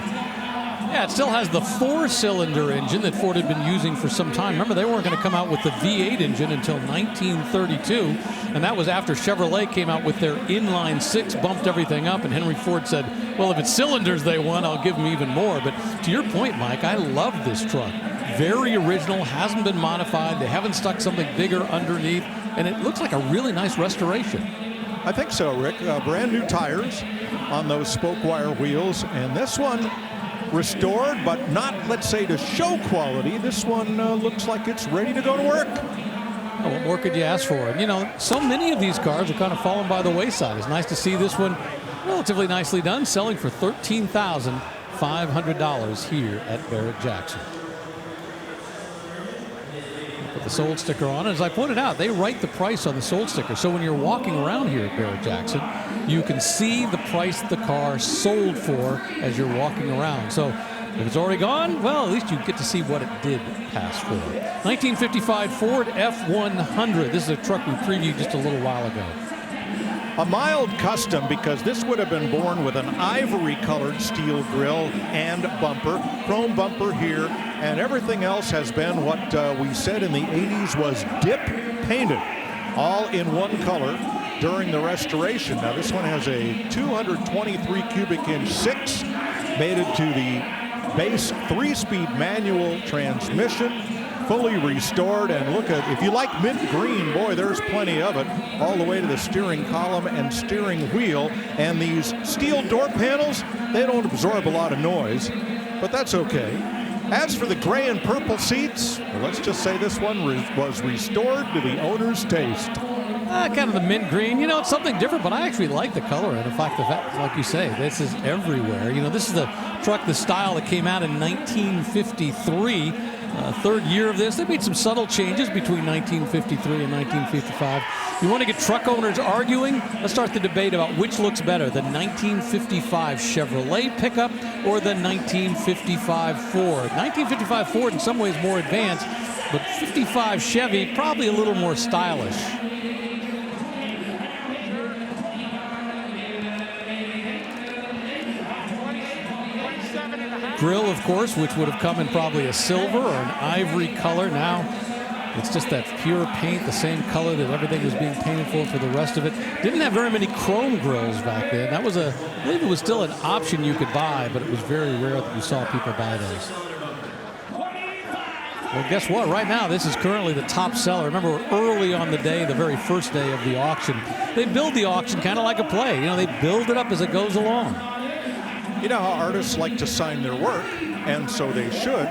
Yeah, it still has the 4-cylinder engine that Ford had been using for some time. Remember, they weren't going to come out with the V8 engine until 1932, and that was after Chevrolet came out with their inline 6, bumped everything up, and Henry Ford said, well, if it's cylinders they want, I'll give them even more. But to your point, Mike, I love this truck. Very original, hasn't been modified. They haven't stuck something bigger underneath, and it looks like a really nice restoration. I think so, Rick. Brand new tires on those spoke wire wheels, and this one restored, but not, let's say, to show quality. This one looks like it's ready to go to work. Oh, what more could you ask for? And, you know, so many of these cars are kind of falling by the wayside. It's nice to see this one relatively nicely done, selling for $13,500 here at Barrett-Jackson. Put the sold sticker on, and as I pointed out, they write the price on the sold sticker. So when you're walking around here at Barrett-Jackson, you can see the price the car sold for as you're walking around. So if it's already gone, well, at least you get to see what it did pass for. 1955 Ford F100. This is a truck we previewed just a little while ago. A mild custom, because this would have been born with an ivory-colored steel grille and bumper, chrome bumper here, and everything else has been what we said in the 80s was dip painted, all in one color during the restoration. Now this one has a 223 cubic inch 6, mated to the base 3-speed manual transmission, fully restored. And look at, if you like mint green, boy, there's plenty of it, all the way to the steering column and steering wheel. And these steel door panels, they don't absorb a lot of noise, but that's okay. As for the gray and purple seats, well, let's just say this one was restored to the owner's taste. Kind of the mint green. You know, it's something different, but I actually like the color. And in fact, like you say, this is everywhere. You know, this is the truck, the style that came out in 1953. Third year of this. They made some subtle changes between 1953 and 1955. You want to get truck owners arguing? Let's start the debate about which looks better, the 1955 Chevrolet pickup or the 1955 Ford. 1955 Ford in some ways more advanced, but 55 Chevy probably a little more stylish. Grill, of course, which would have come in probably a silver or an ivory color. Now it's just that pure paint, the same color that everything was being painted for the rest of it. Didn't have very many chrome grills back then. That was I believe it was still an option you could buy, but it was very rare that you saw people buy those. Well, guess what? Right now, this is currently the top seller. Remember, early on the day, the very first day of the auction, they build the auction kind of like a play. You know, they build it up as it goes along. You know how artists like to sign their work, and so they should.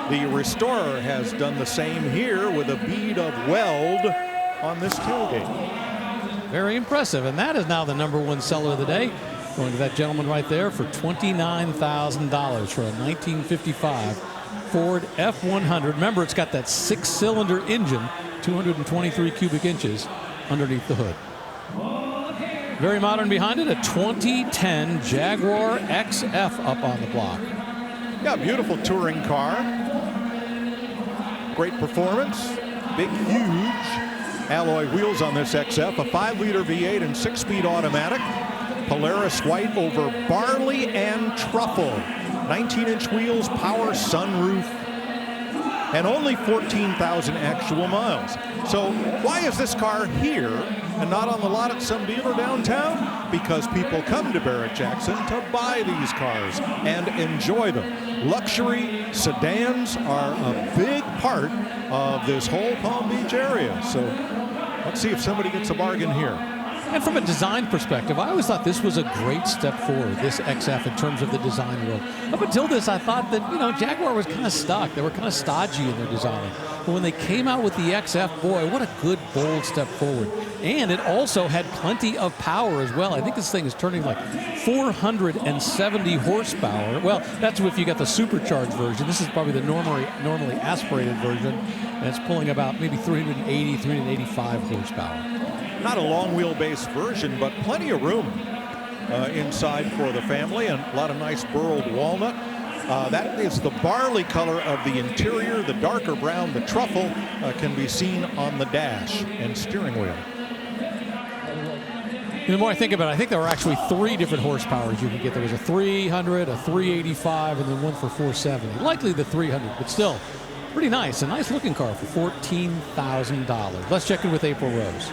The restorer has done the same here with a bead of weld on this tailgate. Very impressive, and that is now the #1 seller of the day. Going to that gentleman right there for $29,000 for a 1955 Ford F100. Remember, it's got that 6-cylinder engine, 223 cubic inches underneath the hood. Very modern behind it, a 2010 Jaguar XF up on the block. Yeah, beautiful touring car. Great performance. Big, huge alloy wheels on this XF. A 5-liter V8 and 6-speed automatic. Polaris white over barley and truffle. 19-inch wheels, power sunroof, and only 14,000 actual miles. So why is this car here and not on the lot at some dealer downtown? Because people come to Barrett-Jackson to buy these cars and enjoy them. Luxury sedans are a big part of this whole Palm Beach area. So let's see if somebody gets a bargain here. And from a design perspective, I always thought this was a great step forward, this XF, in terms of the design world. Up until this, I thought that, Jaguar was kind of stuck. They were kind of stodgy in their design. But when they came out with the XF, boy, what a good, bold step forward. And it also had plenty of power as well. I think this thing is turning like 470 horsepower. Well, that's if you got the supercharged version. This is probably the normally aspirated version. And it's pulling about maybe 380, 385 horsepower. Not a long wheelbase version, but plenty of room inside for the family, and a lot of nice burled walnut. That is the barley color of the interior. The darker brown, the truffle, can be seen on the dash and steering wheel. The more I think about it, I think there were actually 3 different horsepowers you could get. There was a 300, a 385, and then one for 470. Likely the 300, but still pretty nice. A nice looking car for $14,000. Let's check in with April Rose.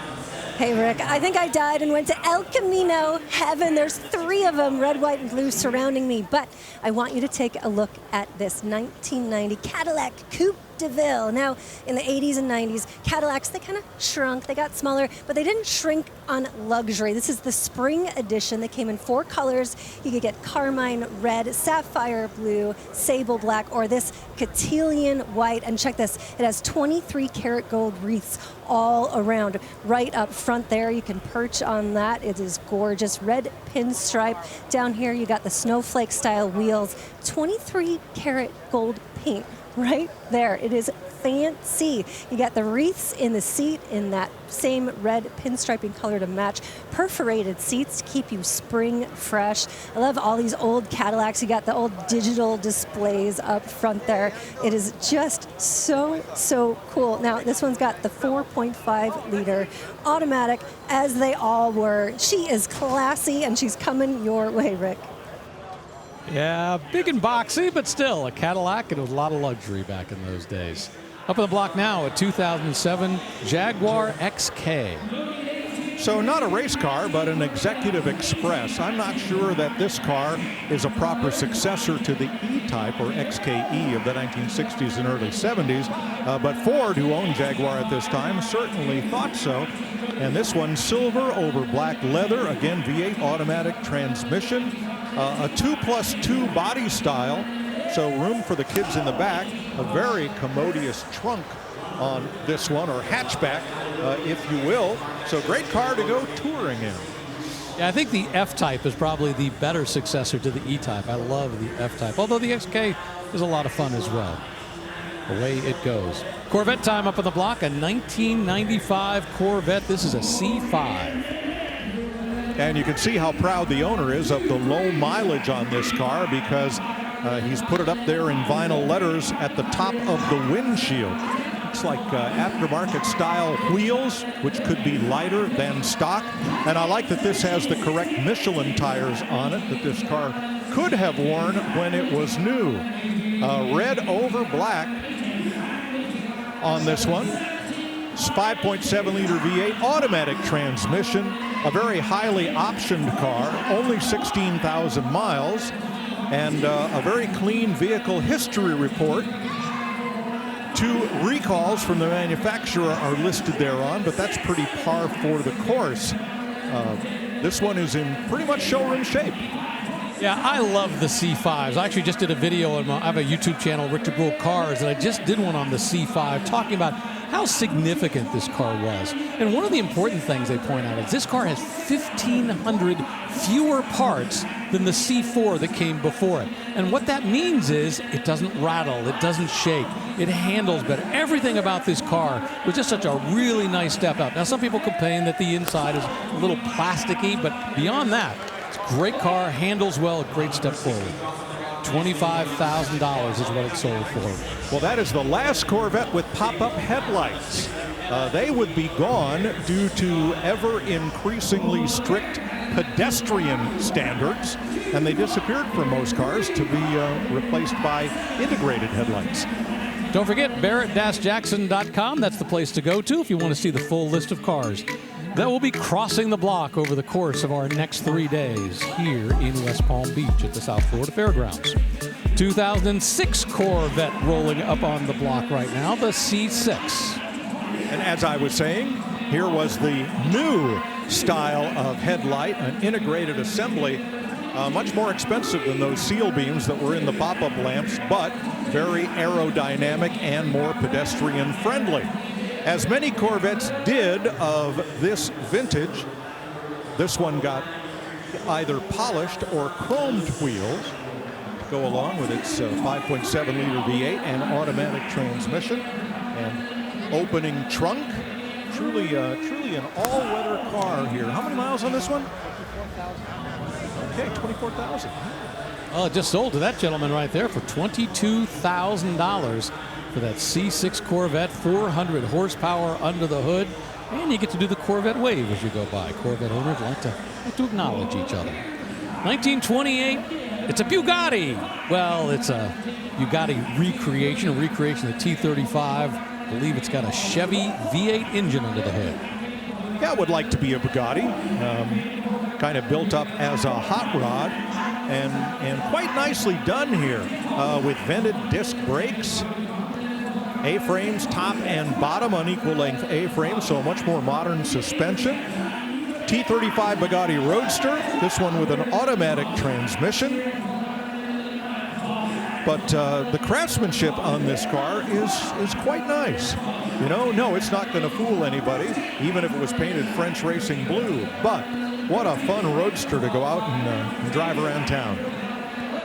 Hey, Rick, I think I died and went to El Camino heaven. There's 3 of them, red, white, and blue, surrounding me. But I want you to take a look at this 1990 Cadillac Coupe de Ville. Now, in the 80s and 90s, Cadillacs, they kind of shrunk. They got smaller, but they didn't shrink on luxury. This is the spring edition. They came in 4 colors. You could get carmine red, sapphire blue, sable black, or this cotillion white. And check this, it has 23 karat gold wreaths all around. Right up front there, you can perch on that. It is gorgeous. Red pinstripe. Down here, you got the snowflake style wheels. 23 karat gold paint right there. It is fancy. You got the wreaths in the seat in that same red pinstriping color to match. Perforated seats to keep you spring fresh. I love all these old Cadillacs. You got the old digital displays up front there. It is just so cool. Now, this one's got the 4.5 liter automatic, as they all were. She is classy, and she's coming your way, Rick. Yeah, big and boxy, but still a Cadillac, and it was a lot of luxury back in those days. Up on the block now, a 2007 Jaguar XK. So not a race car, but an executive express. I'm not sure that this car is a proper successor to the E-Type or XKE of the 1960s and early 70s, but Ford, who owned Jaguar at this time, certainly thought so. And this one, silver over black leather, again V8 automatic transmission, a 2+2 body style, so room for the kids in the back, a very commodious trunk on this one, or hatchback, if you will. So great car to go touring in. Yeah, I think the F-Type is probably the better successor to the E-Type. I love the F-Type, although the XK is a lot of fun as well. Away it goes. Corvette time up on the block, a 1995 Corvette. This is a C5. And you can see how proud the owner is of the low mileage on this car, because he's put it up there in vinyl letters at the top of the windshield. It's like aftermarket style wheels, which could be lighter than stock. And I like that this has the correct Michelin tires on it that this car could have worn when it was new. Red over black on this one. It's 5.7 liter V8 automatic transmission, a very highly optioned car, only 16,000 miles, and a very clean vehicle history report. 2 recalls from the manufacturer are listed thereon, but that's pretty par for the course. This one is in pretty much showroom shape. Yeah, I love the C5s. I actually just did a video on I have a YouTube channel, Richard Gould Cars, and I just did one on the C5 talking about how significant this car was. And one of the important things they point out is this car has 1,500 fewer parts than the C4 that came before it. And what that means is it doesn't rattle, it doesn't shake, it handles better. Everything about this car was just such a really nice step up. Now, some people complain that the inside is a little plasticky, but beyond that, it's a great car, handles well, a great step forward. $25,000 is what it sold for. Well, that is the last Corvette with pop-up headlights. They would be gone due to ever increasingly strict pedestrian standards, and they disappeared from most cars to be replaced by integrated headlights. Don't forget Barrett-Jackson.com. That's the place to go to if you want to see the full list of cars that will be crossing the block over the course of our next 3 days here in West Palm Beach at the South Florida Fairgrounds. 2006 Corvette rolling up on the block right now, the C6. And as I was saying, here was the new style of headlight, an integrated assembly, much more expensive than those seal beams that were in the pop-up lamps, but very aerodynamic and more pedestrian friendly. As many Corvettes did of this vintage, this one got either polished or chromed wheels to go along with its 5.7 liter V8 and automatic transmission and opening trunk. Truly an all-weather car here. How many miles on this one? 24,000. Okay, 24,000. Oh, it just sold to that gentleman right there for $22,000 for that C6 Corvette, 400 horsepower under the hood, and you get to do the Corvette wave as you go by. Corvette owners like to acknowledge each other. 1928, it's a Bugatti. Well, it's a Bugatti recreation of the T35. I believe it's got a Chevy V8 engine under the hood. Yeah, I would like to be a Bugatti. Kind of built up as a hot rod and quite nicely done here with vented disc brakes, A-frames, top and bottom, unequal length A-frames, so a much more modern suspension. T35 Bugatti Roadster, this one with an automatic transmission. But the craftsmanship on this car is quite nice. You know, no, it's not going to fool anybody, even if it was painted French Racing Blue. But what a fun roadster to go out and drive around town.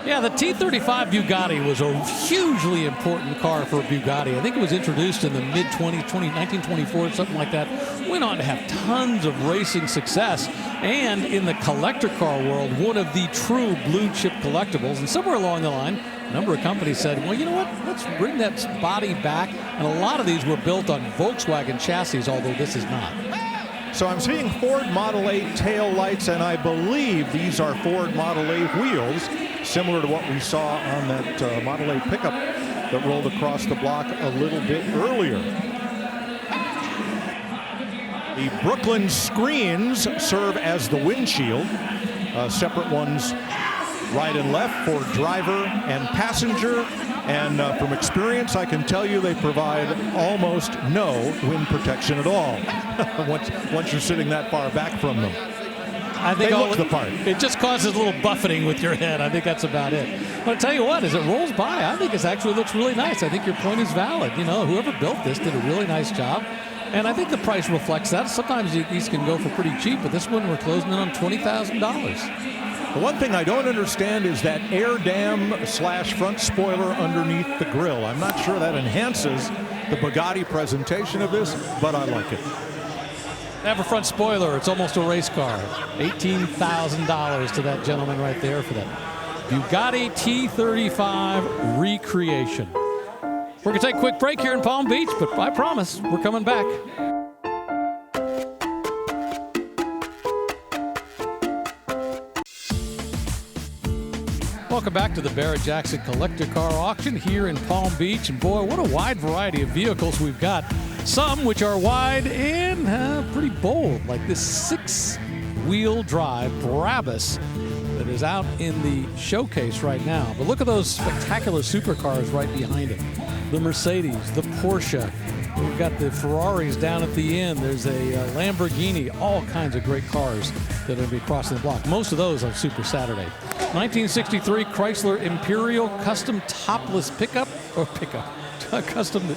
Yeah, the T35 Bugatti was a hugely important car for Bugatti. I think it was introduced in the mid-1924, something like that. Went on to have tons of racing success. And in the collector car world, one of the true blue chip collectibles. And somewhere along the line, a number of companies said, well, you know what, let's bring that body back. And a lot of these were built on Volkswagen chassis, although this is not. So I'm seeing Ford Model A tail lights, and I believe these are Ford Model A wheels, similar to what we saw on that Model A pickup that rolled across the block a little bit earlier. The Brooklyn screens serve as the windshield, separate ones right and left for driver and passenger. And from experience, I can tell you they provide almost no wind protection at all once you're sitting that far back from them. I think they look the part. It just causes a little buffeting with your head. I think that's about it. But I'll tell you what, as it rolls by, I think it actually looks really nice. I think your point is valid. You know, whoever built this did a really nice job. And I think the price reflects that. Sometimes these can go for pretty cheap, but this one we're closing in on $20,000. The one thing I don't understand is that air dam / front spoiler underneath the grille. I'm not sure that enhances the Bugatti presentation of this, but I like it. They have a front spoiler. It's almost a race car. $18,000 to that gentleman right there for that Bugatti T35 recreation. We're going to take a quick break here in Palm Beach, but I promise we're coming back. Welcome back to the Barrett-Jackson Collector Car Auction here in Palm Beach. And boy, what a wide variety of vehicles we've got. Some which are wide and pretty bold, like this 6-wheel drive Brabus that is out in the showcase right now. But look at those spectacular supercars right behind it. The Mercedes, the Porsche. We've got the Ferraris down at the end. There's a Lamborghini, all kinds of great cars that are going to be crossing the block. Most of those on Super Saturday. 1963 Chrysler Imperial custom topless pickup, custom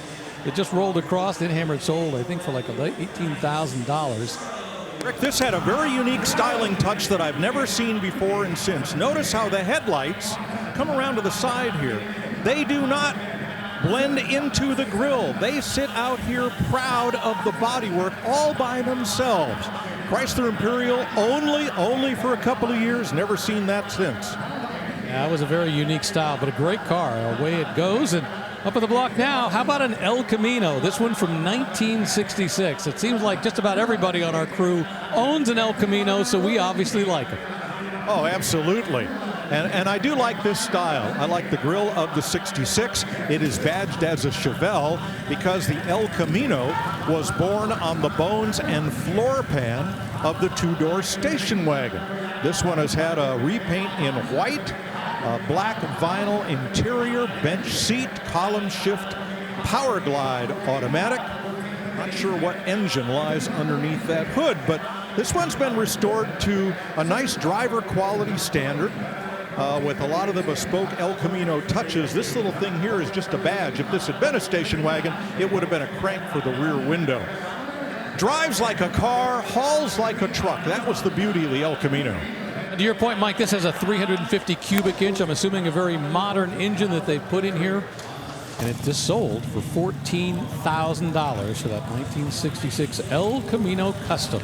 that just rolled across, then hammered sold, I think, for like $18,000. Rick, this had a very unique styling touch that I've never seen before and since. Notice how the headlights come around to the side here. They do not blend into the grille. They sit out here proud of the bodywork all by themselves. Chrysler Imperial only for a couple of years, never seen that since. Yeah, it was a very unique style, but a great car. Away it goes, and up on the block now, how about an El Camino? This one from 1966. It seems like just about everybody on our crew owns an El Camino, so we obviously like it. Oh, absolutely. And I do like this style. I like the grille of the 66. It is badged as a Chevelle because the El Camino was born on the bones and floor pan of the two-door station wagon. This one has had a repaint in white, black vinyl interior, bench seat, column shift, power glide automatic. Not sure what engine lies underneath that hood, but This one's been restored to a nice driver quality standard with a lot of the bespoke El Camino touches. This little thing here is just a badge. If this had been a station wagon, it would have been a crank for the rear window. Drives like a car, hauls like a truck. That was the beauty of the El Camino. To your point, Mike, this has a 350 cubic inch. I'm assuming a very modern engine that they put in here. And it just sold for $14,000 for that 1966 El Camino Custom.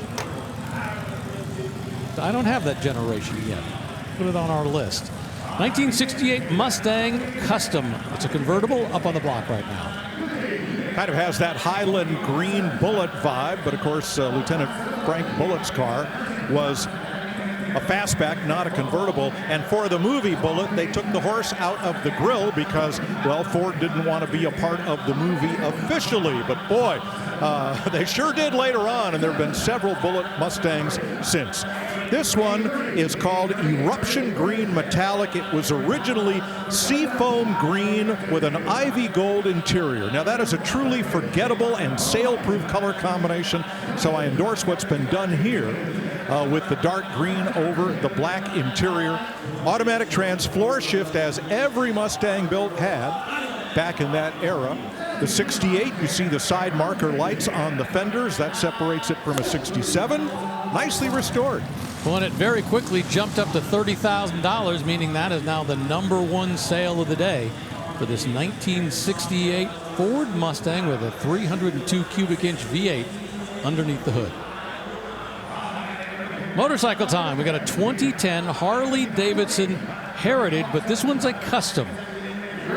I don't have that generation yet. Put it on our list. 1968 Mustang Custom. It's a convertible up on the block right now. Kind of has that Highland green Bullet vibe, but of course Lieutenant Frank Bullitt's car was a fastback, not a convertible. And for the movie Bullitt, they took the horse out of the grill because, well, Ford didn't want to be a part of the movie officially. But boy, they sure did later on, and there have been several Bullitt Mustangs since. This one is called Eruption Green Metallic. It was originally seafoam green with an ivy gold interior. Now that is a truly forgettable and sale-proof color combination, so I endorse what's been done here with the dark green over the black interior. Automatic trans floor shift, as every Mustang built had back in that era. The 68, you see the side marker lights on the fenders. That separates it from a 67. Nicely restored. Well, and it very quickly jumped up to $30,000, meaning that is now the #1 sale of the day for this 1968 Ford Mustang with a 302 cubic inch V8 underneath the hood. Motorcycle time. We got a 2010 Harley Davidson Heritage, but this one's a custom.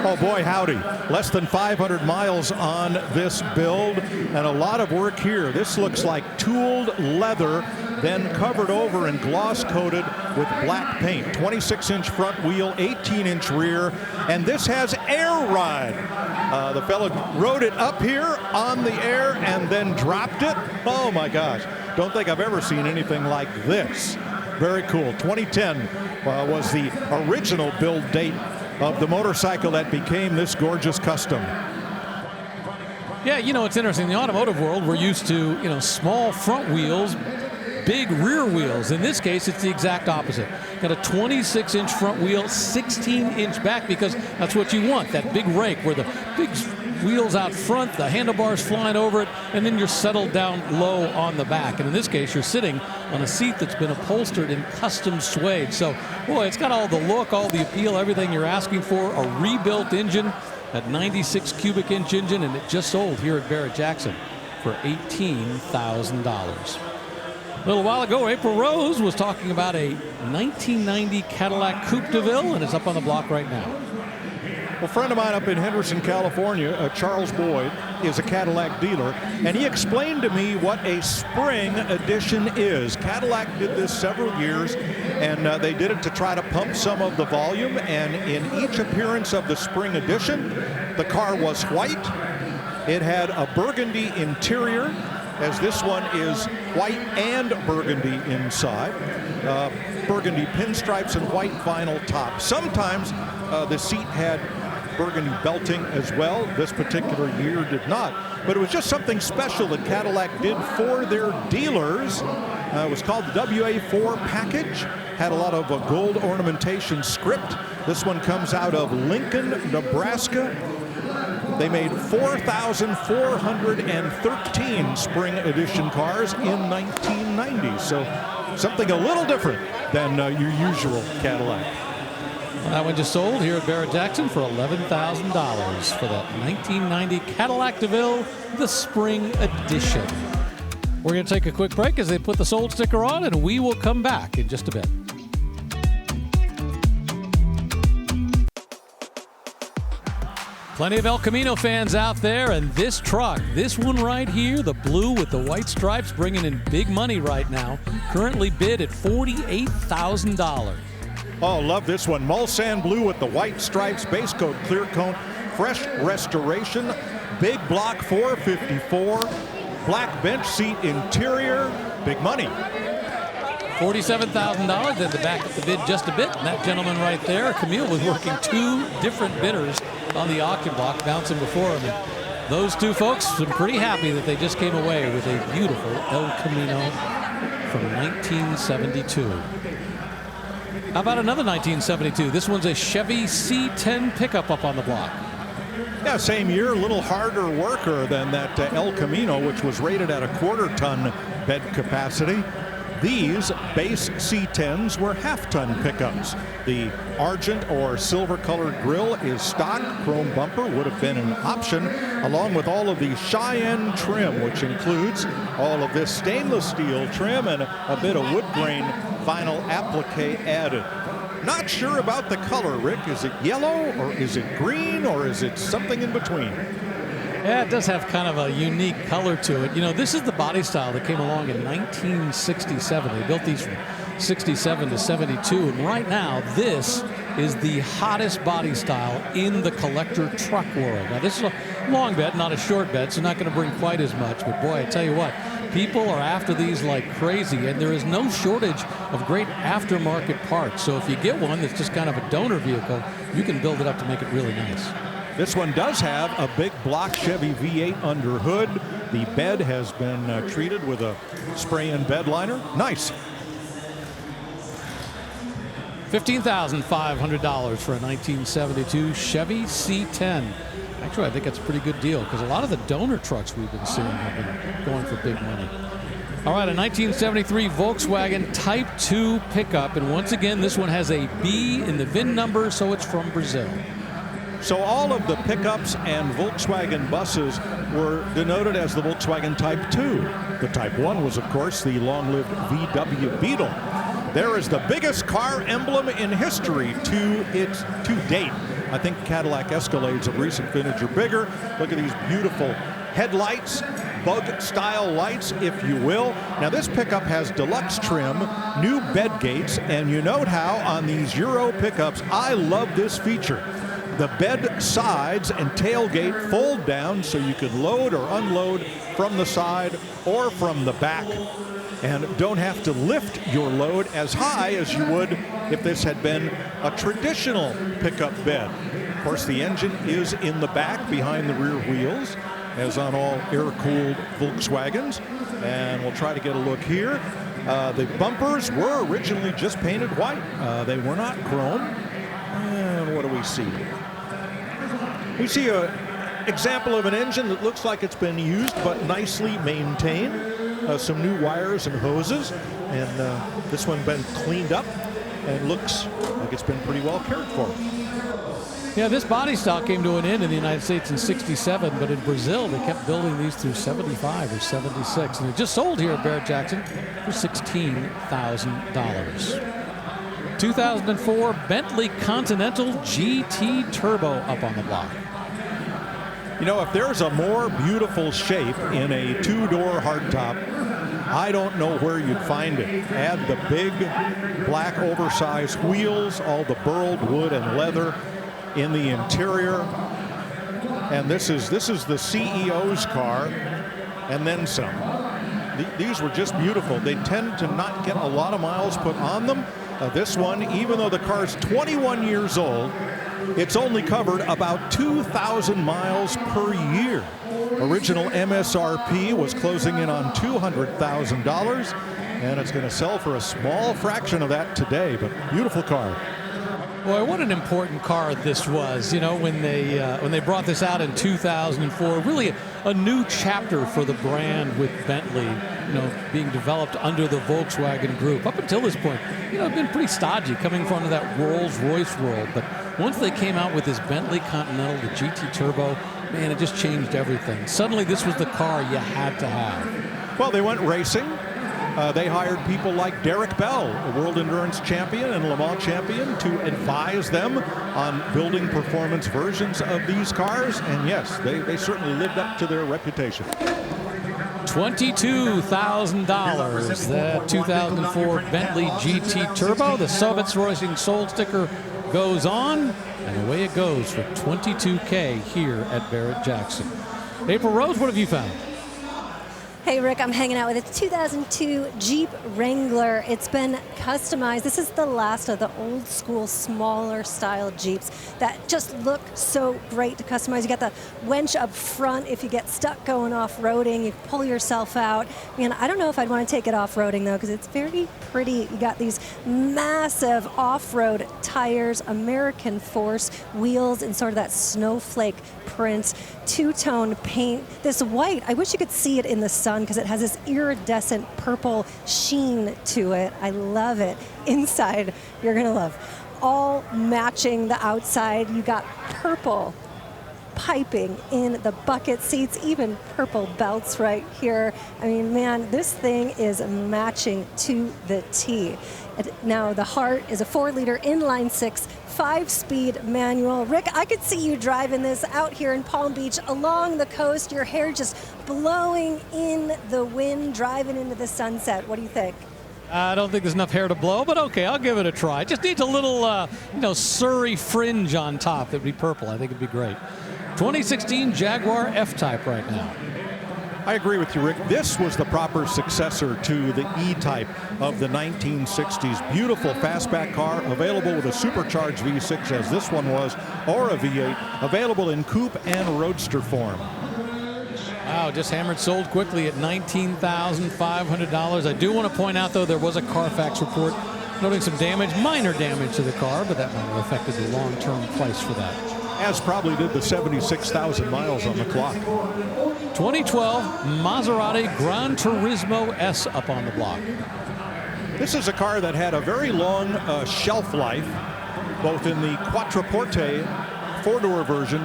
Oh boy, howdy. Less than 500 miles on this build and a lot of work here. This looks like tooled leather, then covered over and gloss coated with black paint. 26-inch front wheel, 18-inch rear, and this has air ride. The fellow rode it up here on the air and then dropped it. Oh my gosh. Don't think I've ever seen anything like this. Very cool. 2010 was the original build date of the motorcycle that became this gorgeous custom. Yeah, you know, it's interesting. In the automotive world, we're used to, you know, small front wheels, big rear wheels. In this case, it's the exact opposite. Got a 26-inch front wheel, 16-inch back, because that's what you want, that big rake where the big wheels out front, the handlebars flying over it, and then you're settled down low on the back. And in this case, you're sitting on a seat that's been upholstered in custom suede. So, boy, it's got all the look, all the appeal, everything you're asking for. A rebuilt engine, that 96 cubic inch engine, and it just sold here at Barrett-Jackson for $18,000. A little while ago, April Rose was talking about a 1990 Cadillac Coupe de Ville, and it's up on the block right now. A friend of mine up in Henderson, California, Charles Boyd, is a Cadillac dealer, and he explained to me what a spring edition is. Cadillac did this several years, and they did it to try to pump some of the volume, and in each appearance of the spring edition, the car was white. It had a burgundy interior, as this one is white and burgundy inside. Burgundy pinstripes and white vinyl top. Sometimes the seat had burgundy belting as well. This particular year did not. But it was just something special that Cadillac did for their dealers. It was called the WA4 package. Had a lot of gold ornamentation script. This one comes out of Lincoln, Nebraska. They made 4,413 spring edition cars in 1990. So something a little different than your usual Cadillac. Well, that one just sold here at Barrett-Jackson for $11,000 for that 1990 Cadillac DeVille, the spring edition. We're going to take a quick break as they put the sold sticker on, and we will come back in just a bit. Plenty of El Camino fans out there, and this truck, this one right here, the blue with the white stripes, bringing in big money right now, currently bid at $48,000. Oh, love this one. Mulsanne blue with the white stripes, base coat, clear coat, fresh restoration, big block 454, black bench seat interior, big money. $47,000, then the back up the bid just a bit. And that gentleman right there, Camille, was working two different bidders on the auction block, bouncing before him. And those two folks were pretty happy that they just came away with a beautiful El Camino from 1972. How about another 1972? This one's a Chevy C10 pickup up on the block. Yeah, same year, a little harder worker than that El Camino, which was rated at a 1/4 ton bed capacity. These base C10s were half-ton pickups. The argent or silver-colored grille is stock. Chrome bumper would have been an option, along with all of the Cheyenne trim, which includes all of this stainless steel trim and a bit of wood grain vinyl applique added. Not sure about the color, Rick. Is it yellow, or is it green, or is it something in between? Yeah, it does have kind of a unique color to it. You know, this is the body style that came along in 1967. They built these from 67 to 72, and right now this is the hottest body style in the collector truck world. Now this is a long bed, not a short bed, so not going to bring quite as much, but boy, I tell you what, people are after these like crazy, and there is no shortage of great aftermarket parts. So if you get one that's just kind of a donor vehicle, you can build it up to make it really nice. This one does have a big block Chevy V8 under hood. The bed has been treated with a spray-in bed liner. Nice. $15,500 for a 1972 Chevy C10. Actually, I think that's a pretty good deal because a lot of the donor trucks we've been seeing have been going for big money. All right, a 1973 Volkswagen Type 2 pickup, and once again, this one has a B in the VIN number, so it's from Brazil. So all of the pickups and Volkswagen buses were denoted as the Volkswagen Type 2. The Type 1 was, of course, the long-lived VW Beetle. There is the biggest car emblem in history to date. I think Cadillac Escalades of recent vintage are bigger. Look at these beautiful headlights, bug-style lights, if you will. Now, this pickup has deluxe trim, new bed gates, and you note how on these Euro pickups, I love this feature. The bed sides and tailgate fold down so you can load or unload from the side or from the back, and don't have to lift your load as high as you would if this had been a traditional pickup bed. Of course, the engine is in the back behind the rear wheels, as on all air-cooled Volkswagens, and we'll try to get a look here. The bumpers were originally just painted white. They were not chrome. And what do we see? We see an example of an engine that looks like it's been used but nicely maintained. Some new wires and hoses, and this one been cleaned up and looks like it's been pretty well cared for. Yeah, this body style came to an end in the United States in '67, but in Brazil they kept building these through '75 or '76, and it just sold here at Barrett-Jackson for $16,000. 2004 Bentley Continental GT Turbo up on the block. You know, if there's a more beautiful shape in a two-door hardtop, I don't know where you'd find it. Add the big black oversized wheels, all the burled wood and leather in the interior, and this is the CEO's car, and then some. These were just beautiful. They tend to not get a lot of miles put on them. This one, even though the car's 21 years old, it's only covered about 2,000 miles per year. Original MSRP was closing in on $200,000, and it's going to sell for a small fraction of that today, but beautiful car. Boy, what an important car this was. You know, when they brought this out in 2004, really a new chapter for the brand with Bentley, you know, being developed under the Volkswagen Group. Up until this point, you know, it's been pretty stodgy coming from that Rolls-Royce world. But once they came out with this Bentley Continental, the GT Turbo, man, it just changed everything. Suddenly, this was the car you had to have. Well, they went racing. They hired people like Derek Bell, a World Endurance champion and Le Mans champion, to advise them on building performance versions of these cars. And yes, they certainly lived up to their reputation. $22,000. That 2004 Bentley GT Turbo. The Summits Racing Sold sticker goes on, and away it goes for $22K here at Barrett-Jackson. April Rose, what have you found? Hey Rick, I'm hanging out with a 2002 Jeep Wrangler. It's been customized. This is the last of the old school, smaller style Jeeps that just look so great to customize. You got the winch up front. If you get stuck going off-roading, you pull yourself out. Man, I don't know if I'd want to take it off-roading though, because it's very pretty. You got these massive off-road tires, American Force wheels, and sort of that snowflake print, two-tone paint. This white, I wish you could see it in the sun because it has this iridescent purple sheen to it. I love it. Inside, you're gonna love. All matching the outside. You got purple piping in the bucket seats, even purple belts right here. I mean, man, this thing is matching to the T. Now, the Heart is a 4-liter inline-6, 5-speed manual. Rick, I could see you driving this out here in Palm Beach along the coast, your hair just blowing in the wind, driving into the sunset. What do you think? I don't think there's enough hair to blow, but okay, I'll give it a try. It just needs a little, Surrey fringe on top that would be purple. I think it'd be great. 2016 Jaguar F-Type right now. I agree with you, Rick. This was the proper successor to the E-Type of the 1960s. Beautiful fastback car, available with a supercharged V6 as this one was, or a V8, available in coupe and roadster form. Wow, just hammered sold quickly at $19,500. I do want to point out, though, there was a Carfax report noting some damage, minor damage to the car, but that might have affected the long-term price for that. As probably did the 76,000 miles on the clock. 2012 Maserati Gran Turismo S up on the block. This is a car that had a very long shelf life, both in the Quattroporte 4-door version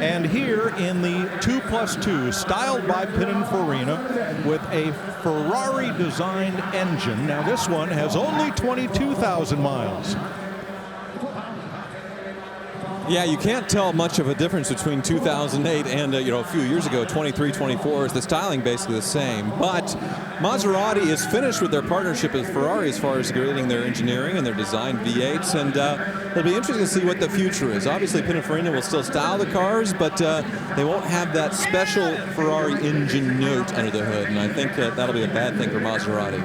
and here in the 2+2, styled by Pininfarina with a Ferrari-designed engine. Now this one has only 22,000 miles. Yeah, you can't tell much of a difference between 2008 and a few years ago, 23, 24. Is the styling basically the same? But Maserati is finished with their partnership with Ferrari as far as grading their engineering and their design V8s, and it'll be interesting to see what the future is. Obviously, Pininfarina will still style the cars, but they won't have that special Ferrari engine note under the hood, and I think that'll be a bad thing for Maserati.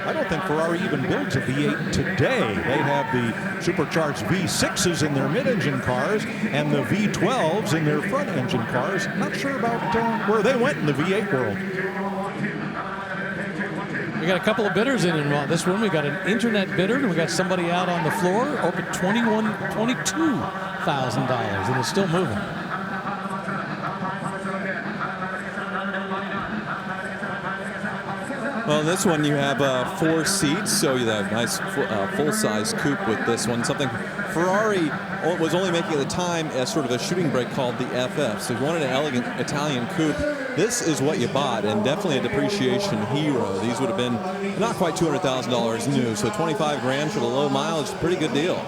I don't think Ferrari even builds a V8 today. They have the supercharged V6s in their mid-engine cars and the V12s in their front-engine cars. Not sure about where they went in the V8 world. We got a couple of bidders in this one. We got an internet bidder, and we got somebody out on the floor over $22,000, and it's still moving. Well, in this one you have 4 seats, so you have a nice full-size coupe with this one. Something Ferrari was only making at the time as sort of a shooting break called the FF. So if you wanted an elegant Italian coupe, this is what you bought, and definitely a depreciation hero. These would have been not quite $200,000 new, so 25 grand for the low mileage, pretty good deal.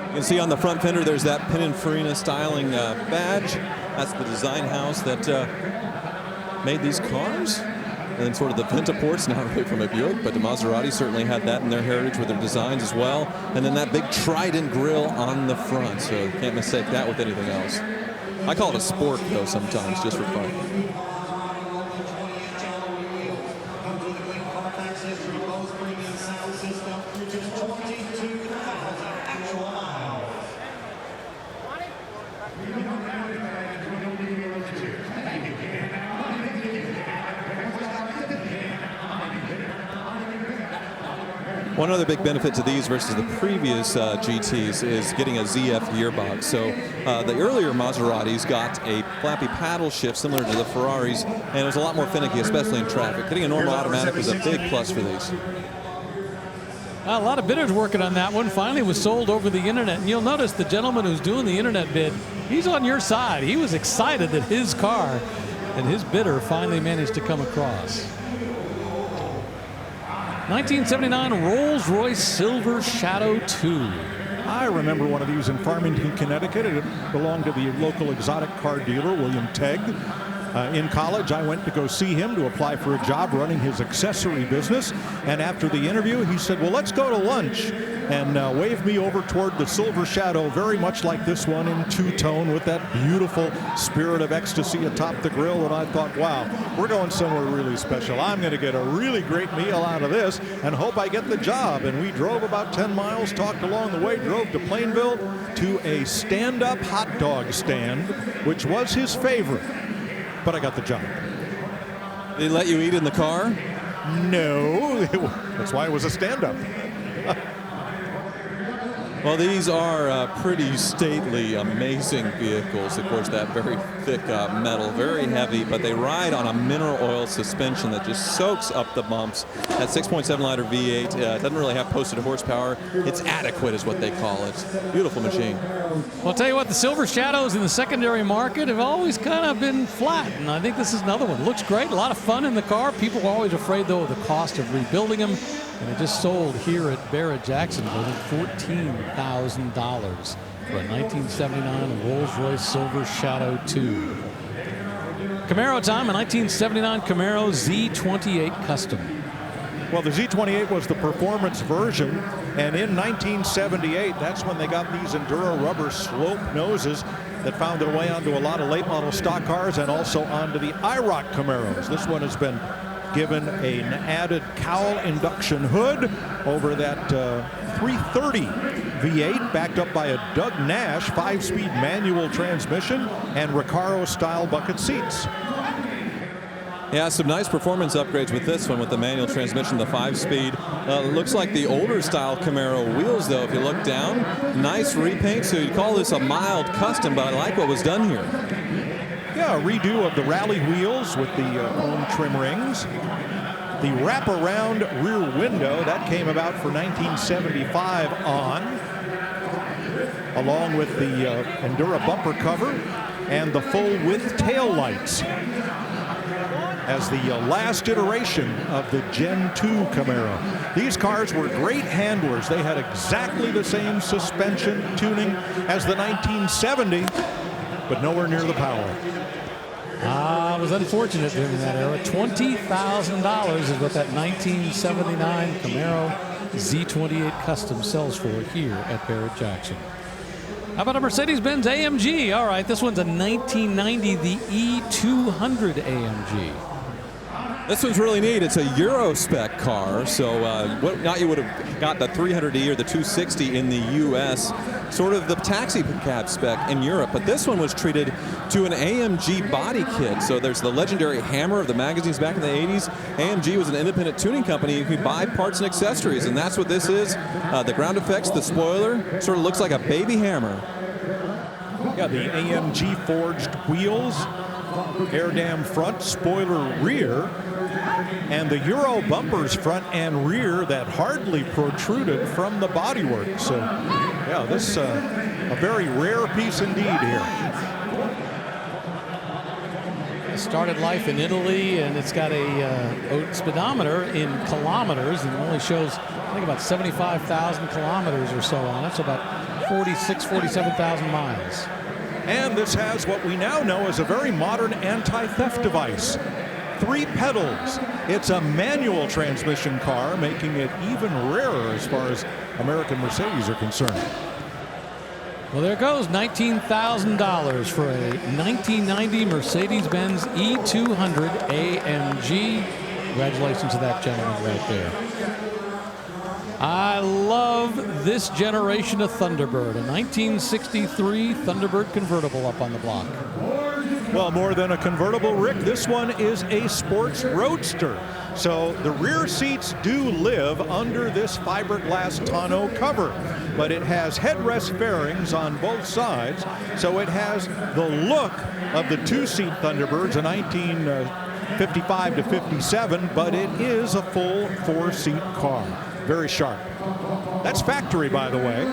You can see on the front fender there's that Pininfarina styling badge. That's the design house that made these cars. And then sort of the Ventaports, not really from a Buick, but the Maserati certainly had that in their heritage with their designs as well. And then that big Trident grille on the front, so you can't mistake that with anything else. I call it a sport, though, sometimes, just for fun. One other big benefit to these versus the previous GTs is getting a ZF gearbox. So the earlier Maseratis got a flappy paddle shift similar to the Ferraris, and it was a lot more finicky, especially in traffic. Getting a normal automatic was a big plus for these. A lot of bidders working on that one. Finally was sold over the internet. And you'll notice the gentleman who's doing the internet bid, he's on your side. He was excited that his car and his bidder finally managed to come across. 1979 Rolls-Royce Silver Shadow 2. I remember one of these in Farmington, Connecticut. It belonged to the local exotic car dealer, William Tegg. In college, I went to go see him to apply for a job running his accessory business. And after the interview, he said, well, let's go to lunch, and waved me over toward the Silver Shadow, very much like this one in two-tone with that beautiful Spirit of Ecstasy atop the grill. And I thought, wow, we're going somewhere really special. I'm going to get a really great meal out of this and hope I get the job. And we drove about 10 miles, talked along the way, drove to Plainville to a stand-up hot dog stand, which was his favorite. But I got the job. They let you eat in the car? No, that's why it was a stand-up. Well, these are pretty stately, amazing vehicles. Of course, that very thick metal, very heavy, but they ride on a mineral oil suspension that just soaks up the bumps. That 6.7-liter V8 doesn't really have posted horsepower. It's adequate is what they call it. Beautiful machine. Well, I'll tell you what, the Silver Shadows in the secondary market have always kind of been flat, and I think this is another one. Looks great, a lot of fun in the car. People were always afraid, though, of the cost of rebuilding them. And it just sold here at Barrett-Jackson for $14,000 for a 1979 Rolls-Royce Silver Shadow 2. Camaro time, a 1979 Camaro Z28 Custom. Well, the Z28 was the performance version, and in 1978, that's when they got these Enduro rubber slope noses that found their way onto a lot of late model stock cars and also onto the IROC Camaros. This one has been given an added cowl induction hood over that 330 V8 backed up by a Doug Nash 5-speed manual transmission and Recaro style bucket seats. Yeah, some nice performance upgrades with this one with the manual transmission, the 5-speed. Looks like the older style Camaro wheels, though, if you look down. Nice repaint, so you'd call this a mild custom, but I like what was done here. Yeah, a redo of the rally wheels with the chrome trim rings. The wraparound rear window, that came about for 1975 on, along with the Endura bumper cover and the full width tail lights as the last iteration of the Gen 2 Camaro. These cars were great handlers. They had exactly the same suspension tuning as the 1970, but nowhere near the power. It was unfortunate during that era. $20,000 is what that 1979 Camaro Z28 Custom sells for here at Barrett-Jackson. How about a Mercedes-Benz AMG? All right, this one's a 1990, the E200 AMG. This one's really neat. It's a Euro spec car, so not you would have got the 300E or the 260 in the U.S., sort of the taxi cab spec in Europe, but this one was treated to an AMG body kit. So there's the legendary Hammer of the magazines back in the 80s. AMG was an independent tuning company. You could buy parts and accessories, and that's what this is. The ground effects, the spoiler, sort of looks like a baby Hammer. Yeah, the AMG forged wheels, air dam front, spoiler rear, and the Euro bumpers front and rear that hardly protruded from the bodywork. So, yeah, this a very rare piece indeed here. It started life in Italy, and it's got a speedometer in kilometers, and only shows, I think, about 75,000 kilometers or so on it, so about 47,000 miles. And this has what we now know as a very modern anti-theft device. 3 pedals. It's a manual transmission car, making it even rarer as far as American Mercedes are concerned. Well, there goes $19,000 for a 1990 Mercedes-Benz E200 AMG. Congratulations to that gentleman right there. I love this generation of Thunderbird, a 1963 Thunderbird convertible up on the block. Well, more than a convertible, Rick, this one is a sports roadster. So the rear seats do live under this fiberglass tonneau cover, but it has headrest fairings on both sides, so it has the look of the 2-seat Thunderbirds in 1955 to 57, but it is a full 4-seat car. Very sharp. That's factory, by the way,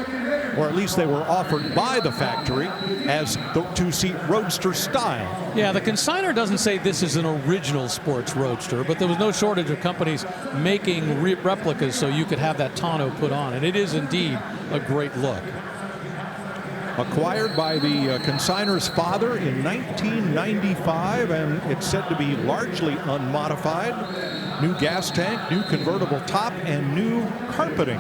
or at least they were offered by the factory as the 2-seat roadster style. Yeah, the consignor doesn't say this is an original sports roadster, but there was no shortage of companies making replicas so you could have that tonneau put on, and it is indeed a great look. acquired by the consignor's father in 1995, and it's said to be largely unmodified. New gas tank, new convertible top, and new carpeting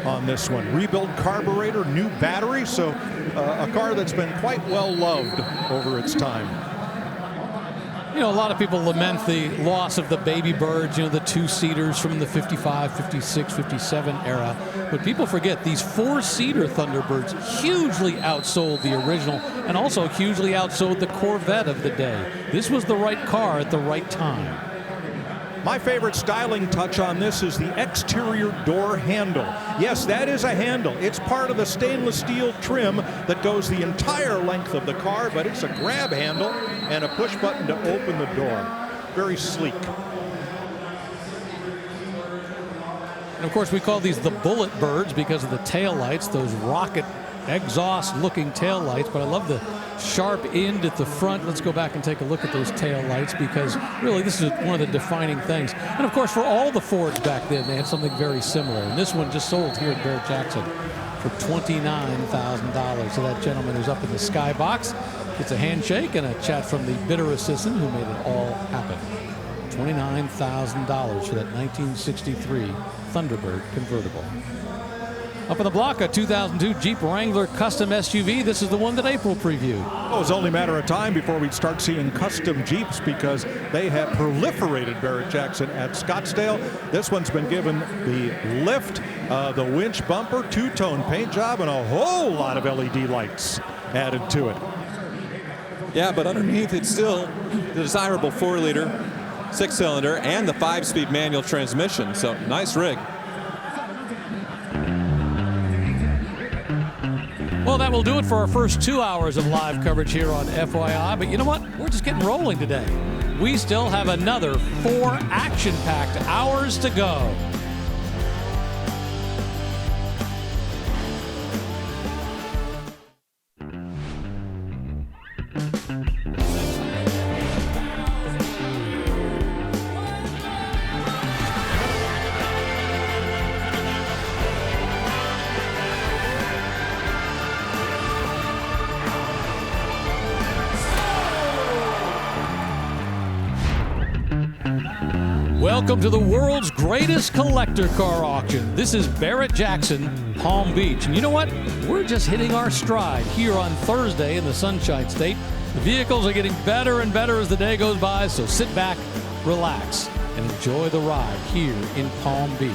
on this one. Rebuilt carburetor, new battery, so a car that's been quite well loved over its time. You know, a lot of people lament the loss of the baby birds, you know, the two-seaters from the 55, 56, 57 era. But people forget these four-seater Thunderbirds hugely outsold the original and also hugely outsold the Corvette of the day. This was the right car at the right time. My favorite styling touch on this is the exterior door handle. Yes, that is a handle. It's part of the stainless steel trim that goes the entire length of the car, but it's a grab handle and a push button to open the door. Very sleek. And of course, we call these the Bullet Birds because of the tail lights, those rocket exhaust looking tail lights, but I love the sharp end at the front. Let's go back and take a look at those tail lights, because really this is one of the defining things. And of course, for all the Fords back then, they had something very similar. And this one just sold here at Barrett-Jackson for $29,000. So that gentleman who's up in the skybox gets a handshake and a chat from the bidder assistant who made it all happen. $29,000 for that 1963 Thunderbird convertible. Up on the block, a 2002 Jeep Wrangler custom SUV. This is the one that April previewed. Oh, it was only a matter of time before we'd start seeing custom Jeeps, because they have proliferated Barrett-Jackson at Scottsdale. This one's been given the lift, the winch bumper, two-tone paint job, and a whole lot of LED lights added to it. Yeah, but underneath it's still the desirable 4-liter, 6-cylinder, and the 5-speed manual transmission. So nice rig. Well, that will do it for our first 2 hours of live coverage here on FYI. But you know what? We're just getting rolling today. We still have another 4 action-packed hours to go. Welcome to the world's greatest collector car auction. This is Barrett-Jackson, Palm Beach. And you know what? We're just hitting our stride here on Thursday in the Sunshine State. The vehicles are getting better and better as the day goes by, so sit back, relax, and enjoy the ride here in Palm Beach.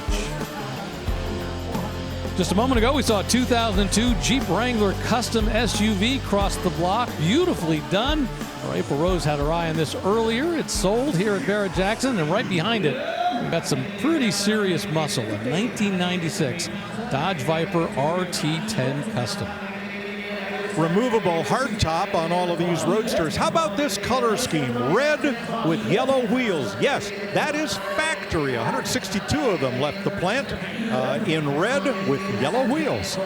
Just a moment ago, we saw a 2002 Jeep Wrangler custom SUV cross the block. Beautifully done. April Rose had her eye on this earlier. It's sold here at Barrett-Jackson, and right behind it, we've got some pretty serious muscle. A 1996 Dodge Viper RT10 Custom. Removable hardtop on all of these Roadsters. How about this color scheme? Red with yellow wheels. Yes, that is factory. 162 of them left the plant in red with yellow wheels.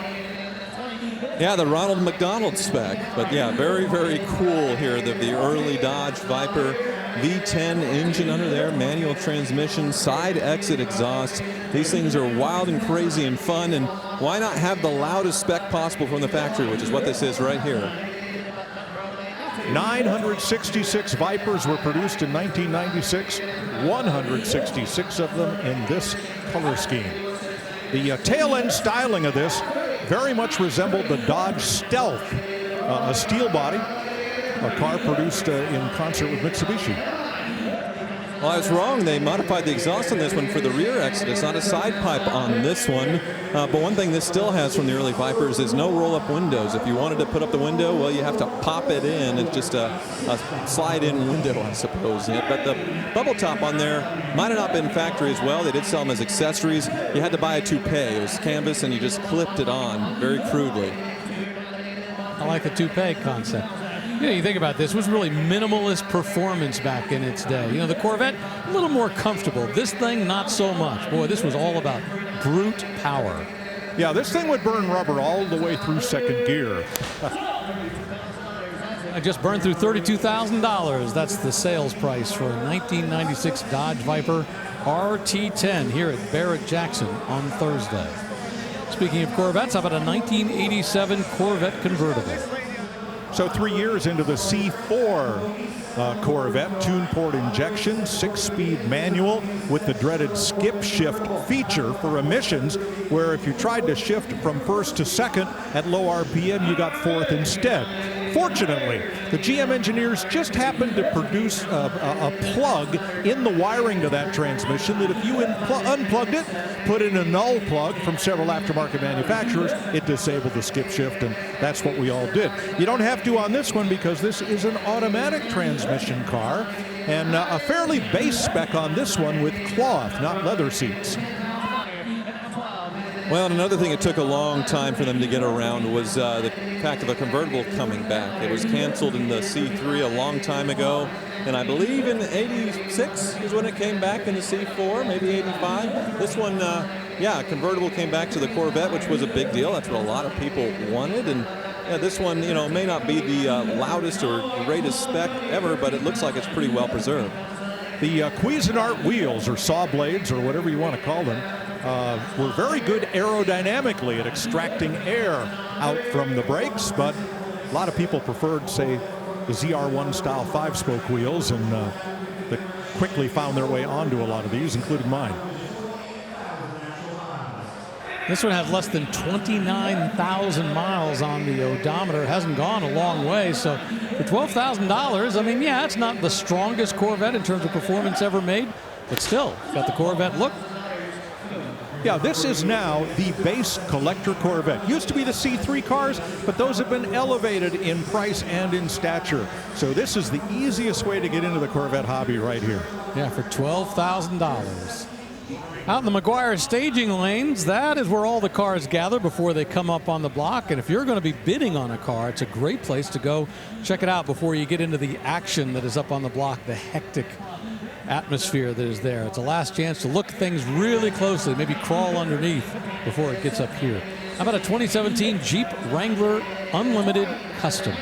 Yeah, the Ronald McDonald spec. But yeah, very, very cool here. The early Dodge Viper V10 engine under there, manual transmission, side exit exhaust. These things are wild and crazy and fun, and why not have the loudest spec possible from the factory, which is what this is right here. 966 Vipers were produced in 1996, 166 of them in this color scheme. The tail end styling of this very much resembled the Dodge Stealth, a steel body, a car produced in concert with Mitsubishi. Well, I was wrong. They modified the exhaust on this one for the rear exit. It's not a side pipe on this one. But one thing this still has from the early Vipers is no roll-up windows. If you wanted to put up the window, well, you have to pop it in. It's just a slide-in window, I suppose. Yeah, but the bubble top on there might have not been factory as well. They did sell them as accessories. You had to buy a toupee. It was canvas, and you just clipped it on very crudely. I like the toupee concept. You know, you think about this, it was really minimalist performance back in its day. You know, the Corvette, a little more comfortable. This thing, not so much. Boy, this was all about brute power. Yeah, this thing would burn rubber all the way through second gear. I just burned through $32,000. That's the sales price for a 1996 Dodge Viper RT10 here at Barrett-Jackson on Thursday. Speaking of Corvettes, how about a 1987 Corvette convertible? So 3 years into the C4 Corvette, tune port injection, 6-speed manual with the dreaded skip shift feature for emissions, where if you tried to shift from first to second at low RPM, you got fourth instead. Fortunately, the GM engineers just happened to produce a plug in the wiring to that transmission that if you unplugged it, put in a null plug from several aftermarket manufacturers, it disabled the skip shift, and that's what we all did. You don't have to on this one because this is an automatic transmission car, and a fairly base spec on this one with cloth, not leather seats. Well, and another thing it took a long time for them to get around was the fact of a convertible coming back. It was canceled in the C3 a long time ago, and I believe in '86 is when it came back in the C4, maybe '85. This one, yeah, a convertible came back to the Corvette, which was a big deal. That's what a lot of people wanted, and yeah, this one, you know, may not be the loudest or greatest spec ever, but it looks like it's pretty well preserved. The Cuisinart wheels, or saw blades, or whatever you want to call them, were very good aerodynamically at extracting air out from the brakes, but a lot of people preferred, say, the ZR1 style 5-spoke wheels, and they quickly found their way onto a lot of these, including mine. This one has less than 29,000 miles on the odometer. It hasn't gone a long way, so for $12,000, I mean, yeah, it's not the strongest Corvette in terms of performance ever made, but still, got the Corvette look. Yeah, this is now the base collector Corvette. Used to be the C3 cars, but those have been elevated in price and in stature. So this is the easiest way to get into the Corvette hobby right here. Yeah, for $12,000. Out in the Maguire staging lanes, that is where all the cars gather before they come up on the block. And if you're going to be bidding on a car, it's a great place to go check it out before you get into the action that is up on the block, the hectic atmosphere that is there. It's a last chance to look at things really closely, maybe crawl underneath before it gets up here. How about a 2017 Jeep Wrangler Unlimited Custom?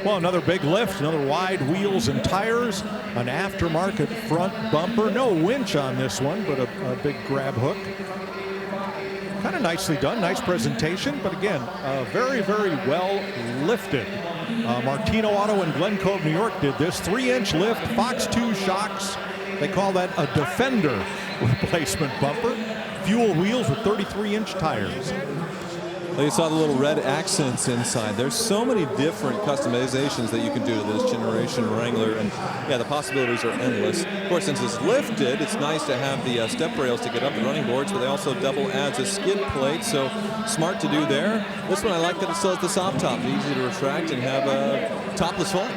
Well, another big lift, another wide wheels and tires, an aftermarket front bumper. No winch on this one, but a big grab hook. Kind of nicely done, nice presentation, but again, very, very well lifted. Martino Auto in Glen Cove, New York did this. 3-inch lift, Fox 2 shocks. They call that a Defender replacement bumper. Fuel wheels with 33-inch tires. Well, you saw the little red accents inside. There's so many different customizations that you can do to this generation Wrangler, and yeah, the possibilities are endless. Of course, since it's lifted, it's nice to have the step rails to get up the running boards, but they also double as a skid plate, so smart to do there. This one, I like that it still has the soft top, easy to retract and have a topless fun.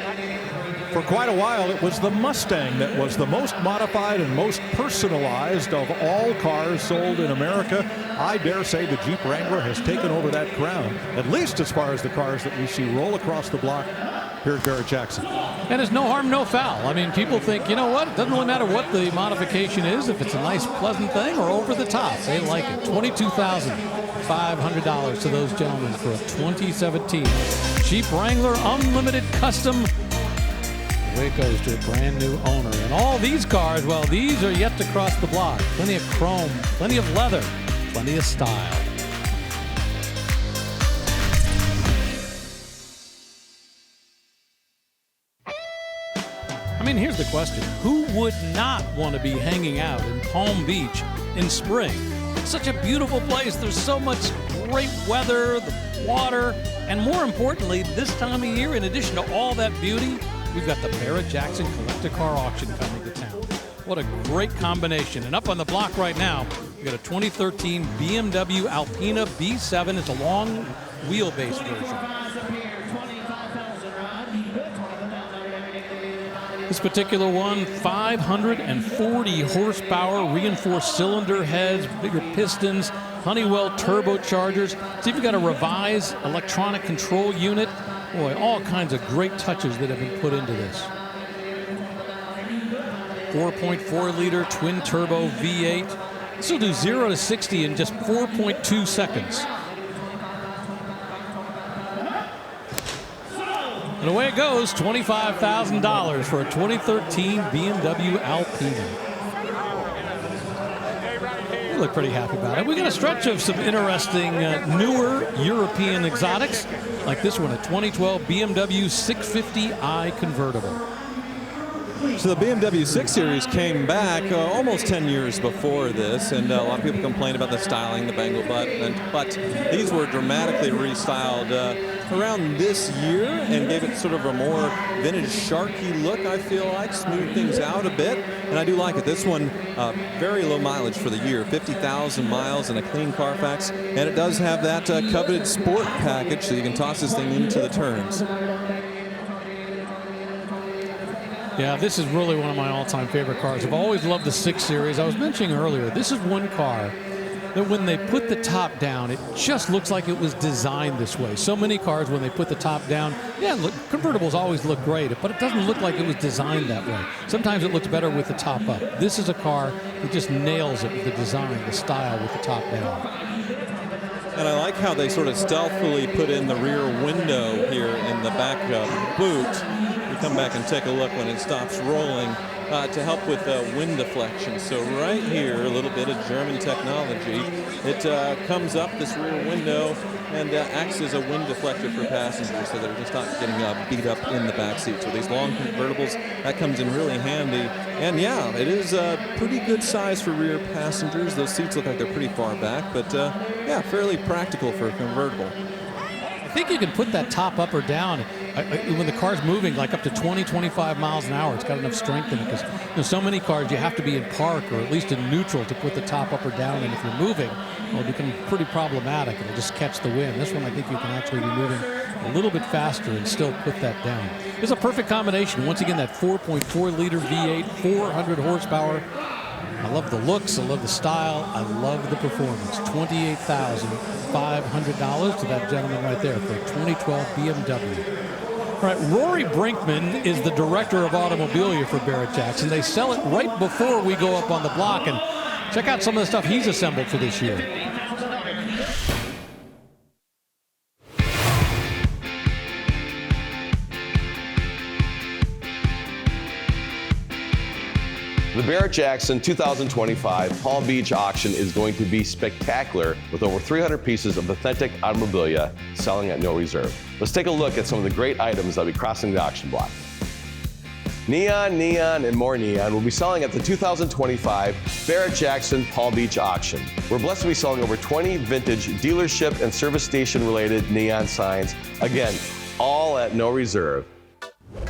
For quite a while, it was the Mustang that was the most modified and most personalized of all cars sold in America. I dare say the Jeep Wrangler has taken over that crown, at least as far as the cars that we see roll across the block here at Barrett-Jackson. And it's no harm, no foul. I mean, people think, you know what, it doesn't really matter what the modification is, if it's a nice, pleasant thing or over the top. They like it. $22,500 to those gentlemen for a 2017 Jeep Wrangler Unlimited Custom. Away it goes to a brand new owner. And all these cars, well, these are yet to cross the block. Plenty of chrome, plenty of leather, plenty of style. I mean, here's the question. Who would not want to be hanging out in Palm Beach in spring? It's such a beautiful place. There's so much great weather, the water, and more importantly, this time of year, in addition to all that beauty, we've got the Barrett-Jackson Collector Car Auction coming to town. What a great combination. And up on the block right now, we've got a 2013 BMW Alpina B7. It's a long wheelbase version. This particular one, 540 horsepower, reinforced cylinder heads, bigger pistons, Honeywell turbochargers. It's even got a revised electronic control unit. Boy, all kinds of great touches that have been put into this. 4.4-liter twin-turbo V8. This will do 0 to 60 in just 4.2 seconds. And away it goes, $25,000 for a 2013 BMW Alpina. look pretty happy about it. We got a stretch of some interesting newer European exotics, like this one, a 2012 BMW 650i convertible. So the BMW 6 Series came back almost 10 years before this, and a lot of people complained about the styling, the bangle button, but these were dramatically restyled around this year and gave it sort of a more vintage Sharky look, I feel like, smoothed things out a bit, and I do like it. This one, very low mileage for the year, 50,000 miles and a clean Carfax, and it does have that coveted sport package, so you can toss this thing into the turns. Yeah, this is really one of my all-time favorite cars. I've always loved the 6 Series. I was mentioning earlier, this is one car that when they put the top down, it just looks like it was designed this way. So many cars, when they put the top down, yeah, look, convertibles always look great, but it doesn't look like it was designed that way. Sometimes it looks better with the top up. This is a car that just nails it with the design, the style with the top down. And I like how they sort of stealthily put in the rear window here in the back boot. Come back and take a look when it stops rolling to help with wind deflection. So right here, a little bit of German technology. It comes up this rear window and acts as a wind deflector for passengers, so they're just not getting beat up in the back seat. So these long convertibles, that comes in really handy. And yeah, it is a pretty good size for rear passengers. Those seats look like they're pretty far back, but yeah, fairly practical for a convertible. I think you can put that top up or down when the car's moving like up to 20, 25 miles an hour. It's got enough strength in it because so many cars you have to be in park or at least in neutral to put the top up or down, and if you're moving, it'll become pretty problematic. It'll just catch the wind. This one, I think you can actually be moving a little bit faster and still put that down. It's a perfect combination. Once again, that 4.4 liter V8, 400 horsepower. I love the looks, I love the style, I love the performance. $28,500 to that gentleman right there for a 2012 BMW. All right, Rory Brinkman is the director of automobilia for Barrett Jackson. They sell it right before we go up on the block, and check out some of the stuff he's assembled for this year. The Barrett Jackson 2025 Palm Beach auction is going to be spectacular with over 300 pieces of authentic automobilia selling at no reserve. Let's take a look at some of the great items that will be crossing the auction block. Neon, neon, and more neon will be selling at the 2025 Barrett Jackson Palm Beach auction. We're blessed to be selling over 20 vintage dealership and service station related neon signs, again, all at no reserve.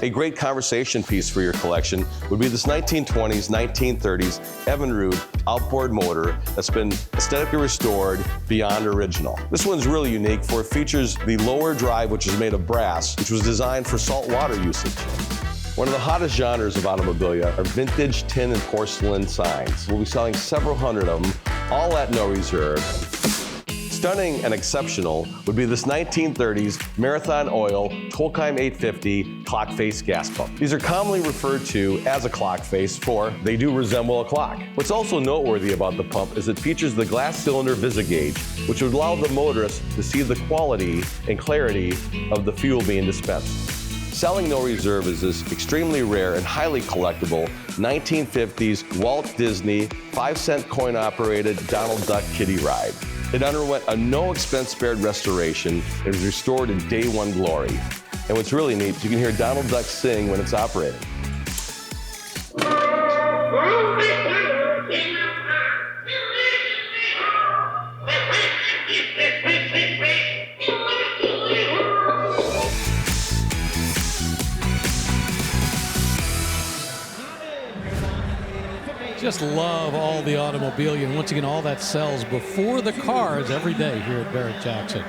A great conversation piece for your collection would be this 1920s, 1930s Evinrude outboard motor that's been aesthetically restored beyond original. This one's really unique for it features the lower drive, which is made of brass, which was designed for salt water usage. One of the hottest genres of automobilia are vintage tin and porcelain signs. We'll be selling several hundred of them, all at no reserve. Stunning and exceptional would be this 1930s Marathon Oil Tolkheim 850 clock face gas pump. These are commonly referred to as a clock face, for they do resemble a clock. What's also noteworthy about the pump is it features the glass cylinder VisiGauge, which would allow the motorist to see the quality and clarity of the fuel being dispensed. Selling no reserve is this extremely rare and highly collectible 1950s Walt Disney 5-cent coin-operated Donald Duck kiddie ride. It underwent a no-expense spared restoration and was restored in day one glory. And what's really neat is you can hear Donald Duck sing when it's operating. Just love all the automobilia, and once again, all that sells before the cars every day here at Barrett Jackson.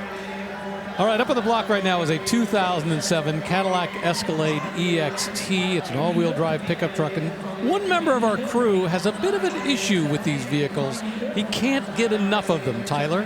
All right, up on the block right now is a 2007 Cadillac Escalade EXT. It's an all-wheel drive pickup truck, and one member of our crew has a bit of an issue with these vehicles. He can't get enough of them, Tyler.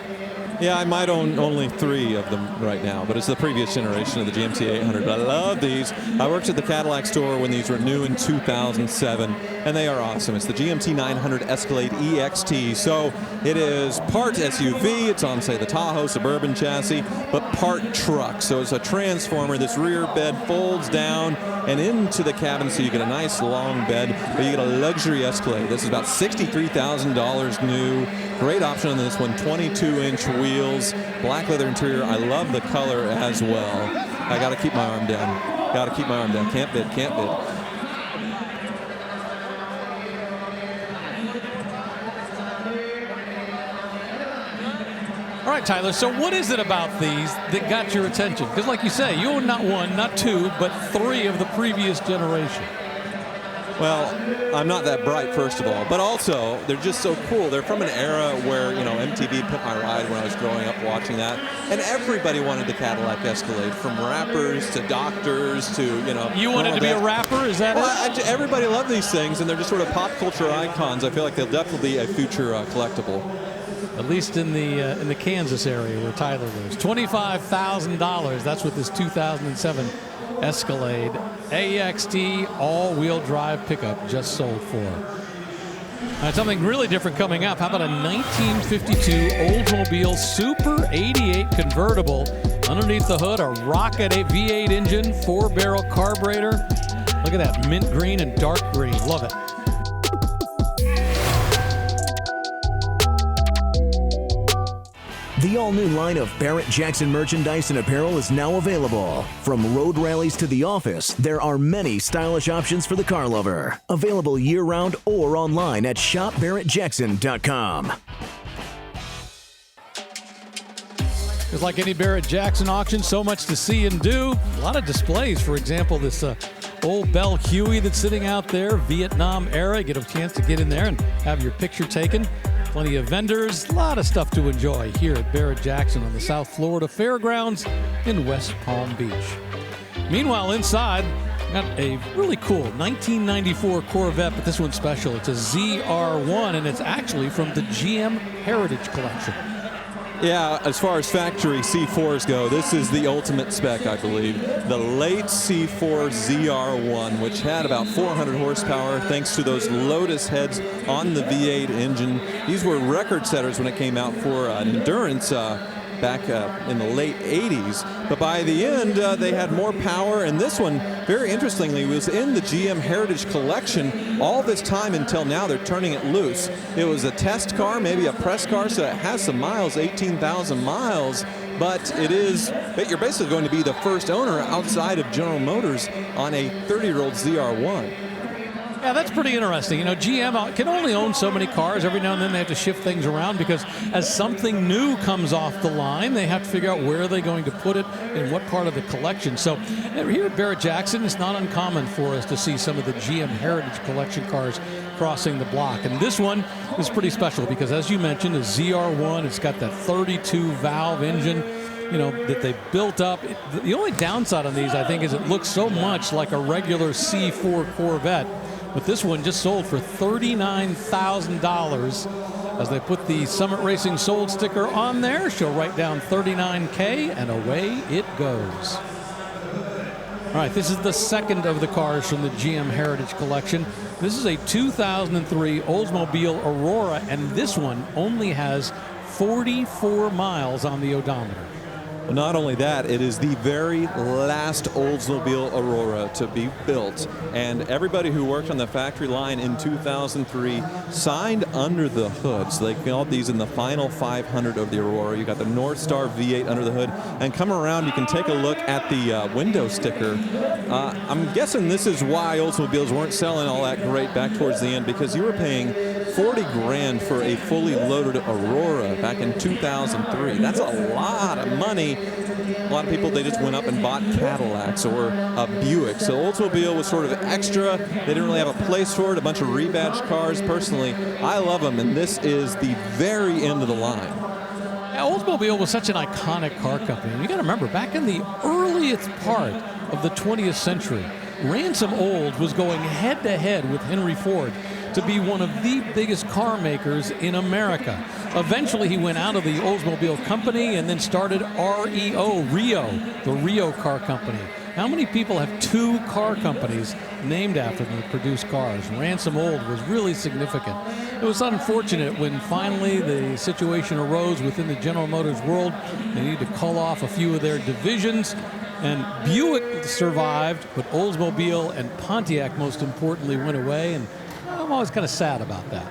Yeah, I might own only 3 of them right now, but it's the previous generation of the GMC 800. But I love these. I worked at the Cadillac store when these were new in 2007, and they are awesome. It's the GMC 900 Escalade EXT. So it is part SUV. It's on, say, the Tahoe Suburban chassis, but part truck. So it's a transformer. This rear bed folds down and into the cabin, so you get a nice long bed, but you get a luxury Escalade. This is about $63,000 new. Great option on this one, 22-inch wheels, black leather interior. I love the color as well. I got to keep my arm down. Got to keep my arm down. Can't bid, can't bid. All right, Tyler, so what is it about these that got your attention? Because like you say, you own not 1, not 2, but 3 of the previous generation. Well, I'm not that bright, first of all, but also they're just so cool. They're from an era where, you know, MTV Pimp My Ride when I was growing up watching that, and everybody wanted the Cadillac Escalade, from rappers to doctors to, you know. You wanted to be a rapper? Is that it? Everybody loved these things, and they're just sort of pop culture icons. I feel like they'll definitely be a future collectible. At least in the Kansas area where Tyler lives. $25,000. That's what this 2007 Escalade AXT all-wheel drive pickup just sold for. Something really different coming up. How about a 1952 Oldsmobile Super 88 convertible? Underneath the hood, a Rocket V8 engine, 4-barrel carburetor. Look at that, mint green and dark green. Love it. The all-new line of Barrett-Jackson merchandise and apparel is now available. From road rallies to the office, there are many stylish options for the car lover. Available year-round or online at shopbarrettjackson.com. Just like any Barrett-Jackson auction, so much to see and do. A lot of displays. For example, this old Bell Huey that's sitting out there, Vietnam era. Get a chance to get in there and have your picture taken. Plenty of vendors, a lot of stuff to enjoy here at Barrett-Jackson on the South Florida Fairgrounds in West Palm Beach. Meanwhile, inside, got a really cool 1994 Corvette, but this one's special. It's a ZR1, and it's actually from the GM Heritage Collection. Yeah, as far as factory C4s go, this is the ultimate spec, I believe. The late C4 ZR1, which had about 400 horsepower thanks to those Lotus heads on the V8 engine. These were record setters when it came out for endurance back in the late 80s. But by the end, they had more power, and this one, very interestingly, was in the GM Heritage Collection all this time until now. They're turning it loose. It was a test car, maybe a press car, so it has some miles, 18,000 miles, but you're basically going to be the first owner outside of General Motors on a 30-year-old ZR1. Yeah, that's pretty interesting. You know, GM can only own so many cars. Every now and then they have to shift things around because as something new comes off the line, they have to figure out where are they going to put it and what part of the collection. So here at Barrett-Jackson, it's not uncommon for us to see some of the GM Heritage Collection cars crossing the block. And this one is pretty special because, as you mentioned, a ZR1, it's got that 32-valve engine, you know, that they built up. The only downside on these, I think, is it looks so much like a regular C4 Corvette. But this one just sold for $39,000 as they put the Summit Racing Sold sticker on there. She'll write down $39K, and away it goes. All right, this is the second of the cars from the GM Heritage Collection. This is a 2003 Oldsmobile Aurora, and this one only has 44 miles on the odometer. Not only that, it is the very last Oldsmobile Aurora to be built, and everybody who worked on the factory line in 2003 signed under the hood. So they called these in the final 500 of the Aurora. You got the North Star V8 under the hood, and come around, you can take a look at the window sticker. I'm guessing this is why Oldsmobiles weren't selling all that great back towards the end, because you were paying 40 grand for a fully loaded Aurora back in 2003. That's a lot of money. A lot of people, they just went up and bought Cadillacs or a Buick. So Oldsmobile was sort of extra. They didn't really have a place for it, a bunch of rebadged cars. Personally, I love them, and this is the very end of the line. Oldsmobile was such an iconic car company. And you got to remember, back in the earliest part of the 20th century, Ransom Olds was going head-to-head with Henry Ford to be one of the biggest car makers in America. Eventually, he went out of the Oldsmobile company and then started Rio, the Rio Car Company. How many people have 2 car companies named after them that produce cars? Ransom Old was really significant. It was unfortunate when finally the situation arose within the General Motors world. They needed to cull off a few of their divisions, and Buick survived, but Oldsmobile and Pontiac, most importantly, went away, and I'm always kind of sad about that.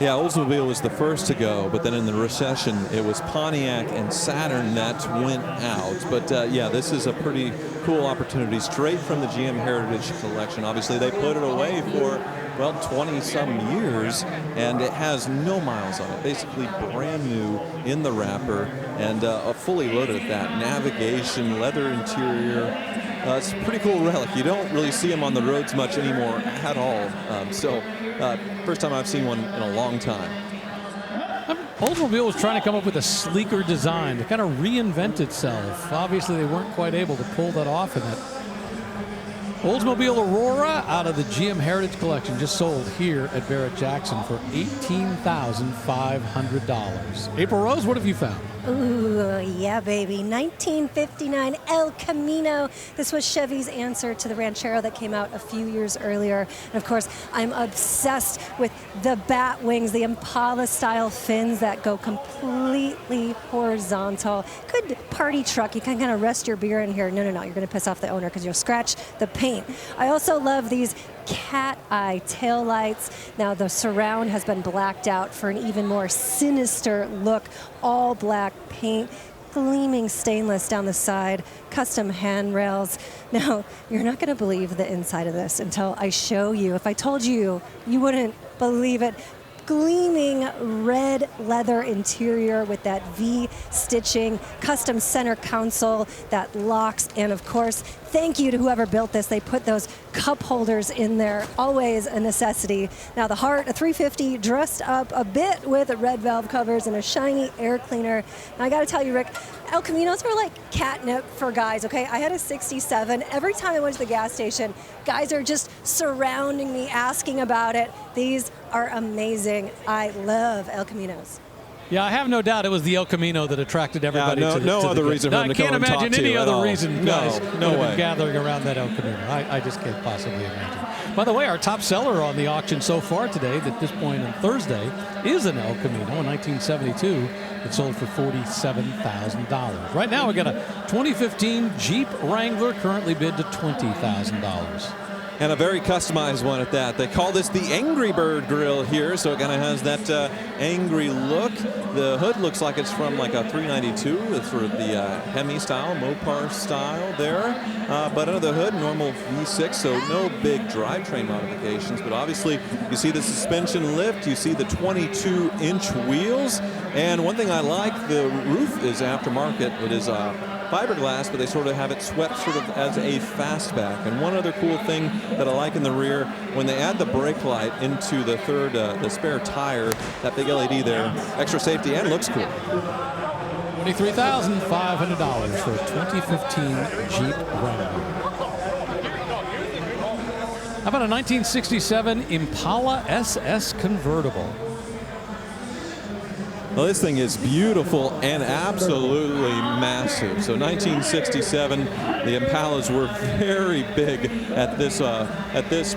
Yeah, Oldsmobile was the first to go, but then in the recession, it was Pontiac and Saturn that went out. But yeah, this is a pretty cool opportunity straight from the GM Heritage Collection. Obviously, they put it away for, well, 20-some years, and it has no miles on it. Basically brand new in the wrapper, and a fully loaded at that. Navigation, leather interior. It's a pretty cool relic. You don't really see them on the roads much anymore at all. First time I've seen one in a long time. Oldsmobile was trying to come up with a sleeker design to kind of reinvent itself. Obviously, they weren't quite able to pull that off in it. Oldsmobile Aurora out of the GM Heritage Collection just sold here at Barrett-Jackson for $18,500. April Rose, what have you found? Ooh, yeah, baby. 1959 El Camino. This was Chevy's answer to the Ranchero that came out a few years earlier. And of course, I'm obsessed with the bat wings, the Impala-style fins that go completely horizontal. Good party truck. You can kind of rest your beer in here. No, you're going to piss off the owner because you'll scratch the paint. I also love these cat eye taillights. Now the surround has been blacked out for an even more sinister look. All black paint, gleaming stainless down the side, custom handrails. Now, you're not going to believe the inside of this until I show you. If I told you, you wouldn't believe it. Gleaming red leather interior with that V stitching, custom center console that locks, and of course, thank you to whoever built this. They put those cup holders in there, always a necessity. Now the heart, a 350 dressed up a bit with red valve covers and a shiny air cleaner. Now I gotta tell you, Rick, El Caminos were like catnip for guys, okay? I had a 67. Every time I went to the gas station, guys are just surrounding me, asking about it. These are amazing. I love El Caminos. Yeah, I have no doubt it was the El Camino that attracted everybody to the no other reason for them to come and talk to you. I can't imagine any other reason guys no would way. have been gathering around that El Camino. I just can't possibly imagine. By the way, our top seller on the auction so far today, at this point on Thursday, is an El Camino in 1972. It sold for $47,000. Right now, we got a 2015 Jeep Wrangler, currently bid to $20,000. And a very customized one at that. They call this the Angry Bird grill here, so it kind of has that angry look. The hood looks like it's from like a 392. It's sort of the Hemi style, Mopar style there. But under the hood, normal V6, so no big drivetrain modifications. But obviously, you see the suspension lift, you see the 22-inch wheels. And one thing I like, the roof is aftermarket. It is fiberglass, but they sort of have it swept sort of as a fastback. And one other cool thing that I like in the rear, when they add the brake light into the third, the spare tire, that big LED there, extra safety and looks cool. $23,500 for a 2015 Jeep Wrangler. How about a 1967 Impala SS convertible? Well, this thing is beautiful and absolutely massive. So 1967, the Impalas were very big at this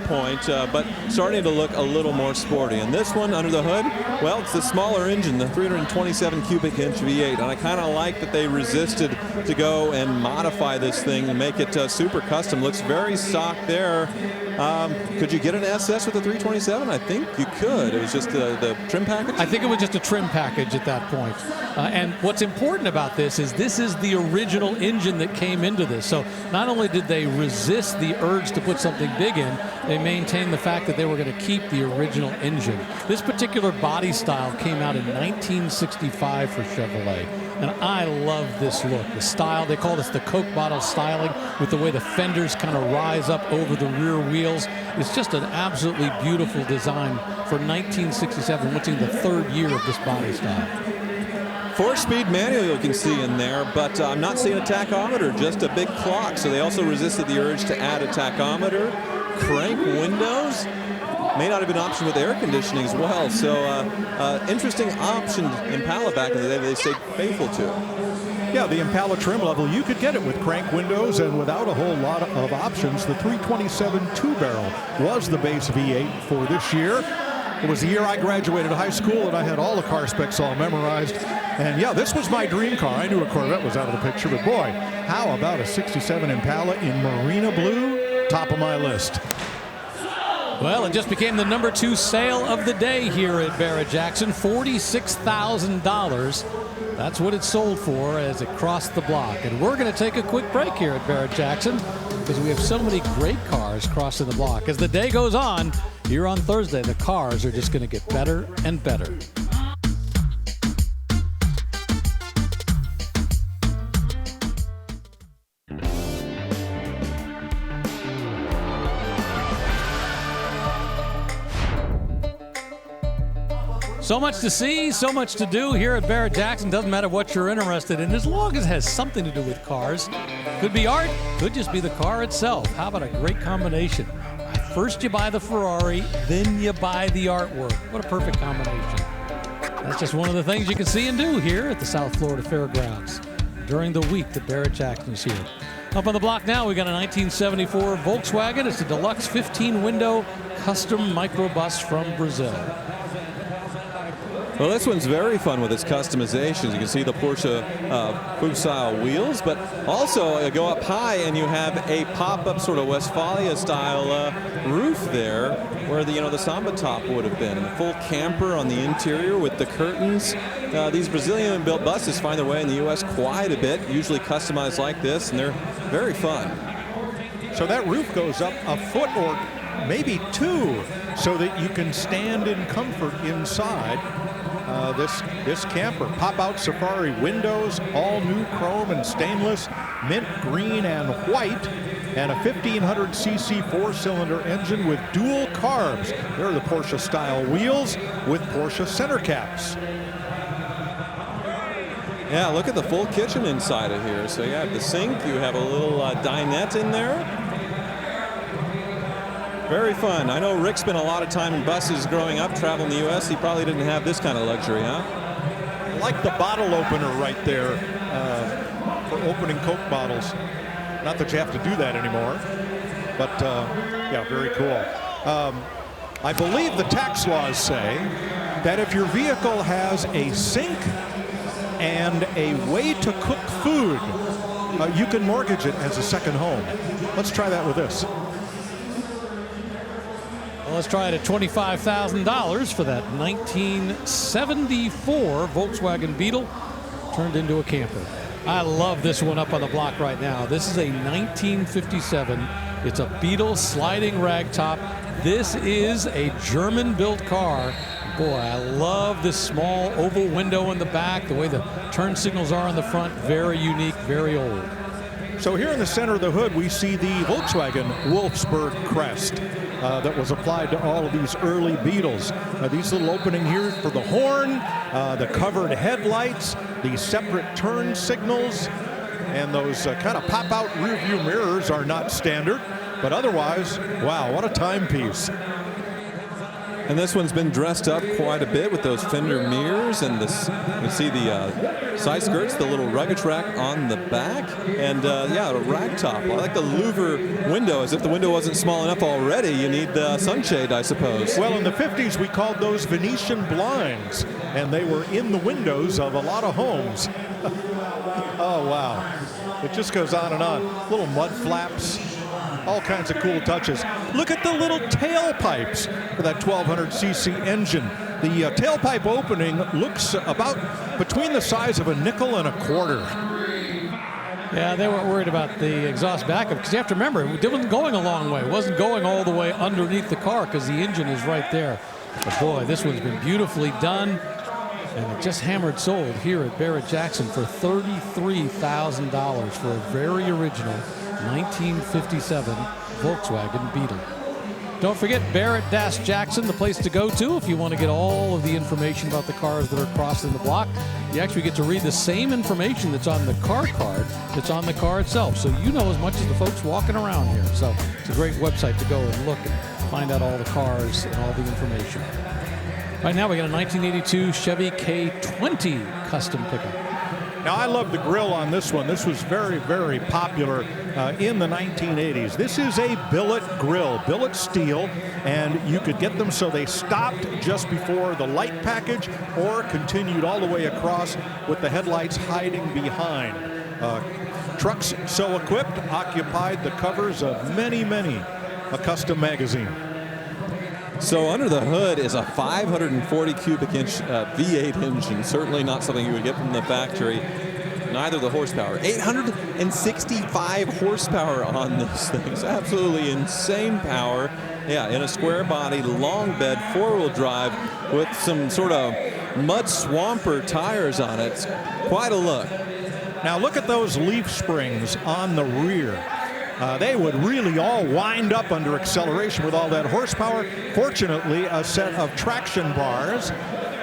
point, but starting to look a little more sporty. And this one under the hood, well, it's the smaller engine, the 327 cubic inch V8. And I kind of like that they resisted to go and modify this thing and make it super custom. Looks very stock there. Could you get an SS with a 327? I think you could. It was just the trim package? I think it was just a trim package at that point. And what's important about this is the original engine that came into this. So not only did they resist the urge to put something big in, they maintained the fact that they were going to keep the original engine. This particular body style came out in 1965 for Chevrolet. And I love this look. The style, they call this the Coke bottle styling, with the way the fenders kind of rise up over the rear wheels. It's just an absolutely beautiful design for 1967, which is the third year of this body style. 4-speed manual you can see in there, but I'm not seeing a tachometer, just a big clock. So they also resisted the urge to add a tachometer. Crank windows. may not have been optioned with air conditioning as well. So interesting option Impala back in the day that they stayed faithful to. Yeah, the Impala trim level, you could get it with crank windows and without a whole lot of options. The 327 two-barrel was the base V8 for this year. It was the year I graduated high school, and I had all the car specs all memorized. And yeah, this was my dream car. I knew a Corvette was out of the picture, but boy, how about a 67 Impala in Marina Blue? Top of my list. Well, it just became the #2 sale of the day here at Barrett-Jackson, $46,000. That's what it sold for as it crossed the block. And we're going to take a quick break here at Barrett-Jackson because we have so many great cars crossing the block. As the day goes on, here on Thursday, the cars are just going to get better and better. So much to see, so much to do here at Barrett-Jackson. Doesn't matter what you're interested in, as long as it has something to do with cars. Could be art, could just be the car itself. How about a great combination? First you buy the Ferrari, then you buy the artwork. What a perfect combination. That's just one of the things you can see and do here at the South Florida Fairgrounds during the week that Barrett-Jackson is here. Up on the block now, we got a 1974 Volkswagen. It's a deluxe 15-window custom microbus from Brazil. Well, this one's very fun with its customizations. You can see the Porsche Coupe-style wheels, but also go up high and you have a pop-up sort of Westfalia-style roof there, where the Samba top would have been. And a full camper on the interior with the curtains. These Brazilian-built buses find their way in the U.S. quite a bit, usually customized like this, and they're very fun. So that roof goes up a foot or maybe two, so that you can stand in comfort inside. This camper. Pop-out Safari windows, all new chrome and stainless, mint green and white, and a 1500cc four-cylinder engine with dual carbs. There are the Porsche-style wheels with Porsche center caps. Yeah, look at the full kitchen inside of here. So you have the sink, you have a little dinette in there. Very fun. I know Rick spent a lot of time in buses growing up, traveling the U.S. He probably didn't have this kind of luxury, huh? I like the bottle opener right there for opening Coke bottles. Not that you have to do that anymore, but yeah, very cool. I believe the tax laws say that if your vehicle has a sink and a way to cook food, you can mortgage it as a second home. Let's try that with this. Well, let's try it at $25,000 for that 1974 Volkswagen Beetle turned into a camper. I love this one up on the block right now. This is a 1957. It's a Beetle sliding ragtop. This is a German-built car. Boy, I love this small oval window in the back, the way the turn signals are on the front. Very unique, very old. So here in the center of the hood, we see the Volkswagen Wolfsburg crest that was applied to all of these early Beetles. These little opening here for the horn, the covered headlights, the separate turn signals, and those kind of pop-out rear-view mirrors are not standard. But otherwise, wow, what a timepiece. And this one's been dressed up quite a bit with those fender mirrors and this. You see the side skirts, the little luggage rack on the back, and yeah, a rag top. I like the louver window. As if the window wasn't small enough already, you need the sunshade, I suppose. Well, in the 50s, we called those Venetian blinds, and they were in the windows of a lot of homes. Oh, wow. It just goes on and on. Little mud flaps. All kinds of cool touches. Look at the little tailpipes for that 1200cc engine. The tailpipe opening looks about between the size of a nickel and a quarter. Yeah, they weren't worried about the exhaust backup because you have to remember, it wasn't going a long way. It wasn't going all the way underneath the car because the engine is right there. But boy, this one's been beautifully done. And it just hammered sold here at Barrett-Jackson for $33,000 for a very original 1957 Volkswagen Beetle. Don't forget Barrett-Jackson, the place to go to if you want to get all of the information about the cars that are crossing the block. You actually get to read the same information that's on the car card that's on the car itself. So you know as much as the folks walking around here. So it's a great website to go and look and find out all the cars and all the information. Right now we got a 1982 Chevy K20 custom pickup. Now, I love the grill on this one. This was very, very popular in the 1980s. This is a billet grill, billet steel, and you could get them so they stopped just before the light package or continued all the way across with the headlights hiding behind. Trucks so equipped occupied the covers of many, many a custom magazine. So under the hood is a 540 cubic inch V8 engine. Certainly not something you would get from the factory. Neither the horsepower. 865 horsepower on this thing. It's absolutely insane power. Yeah, in a square body, long bed, 4-wheel drive with some sort of mud swamper tires on it. It's quite a look. Now look at those leaf springs on the rear. They would really all wind up under acceleration with all that horsepower. Fortunately, a set of traction bars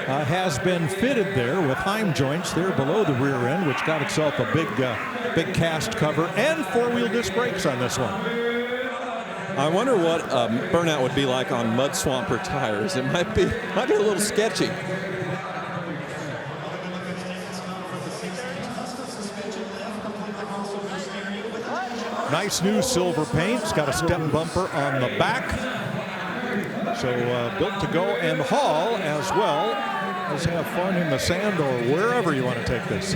has been fitted there with Heim joints there below the rear end, which got itself a big cast cover, and 4-wheel disc brakes on this one. I wonder what burnout would be like on mud swamper tires. It might be a little sketchy. Nice new silver paint. It's got a step bumper on the back. So built to go and haul as well as have fun in the sand or wherever you want to take this.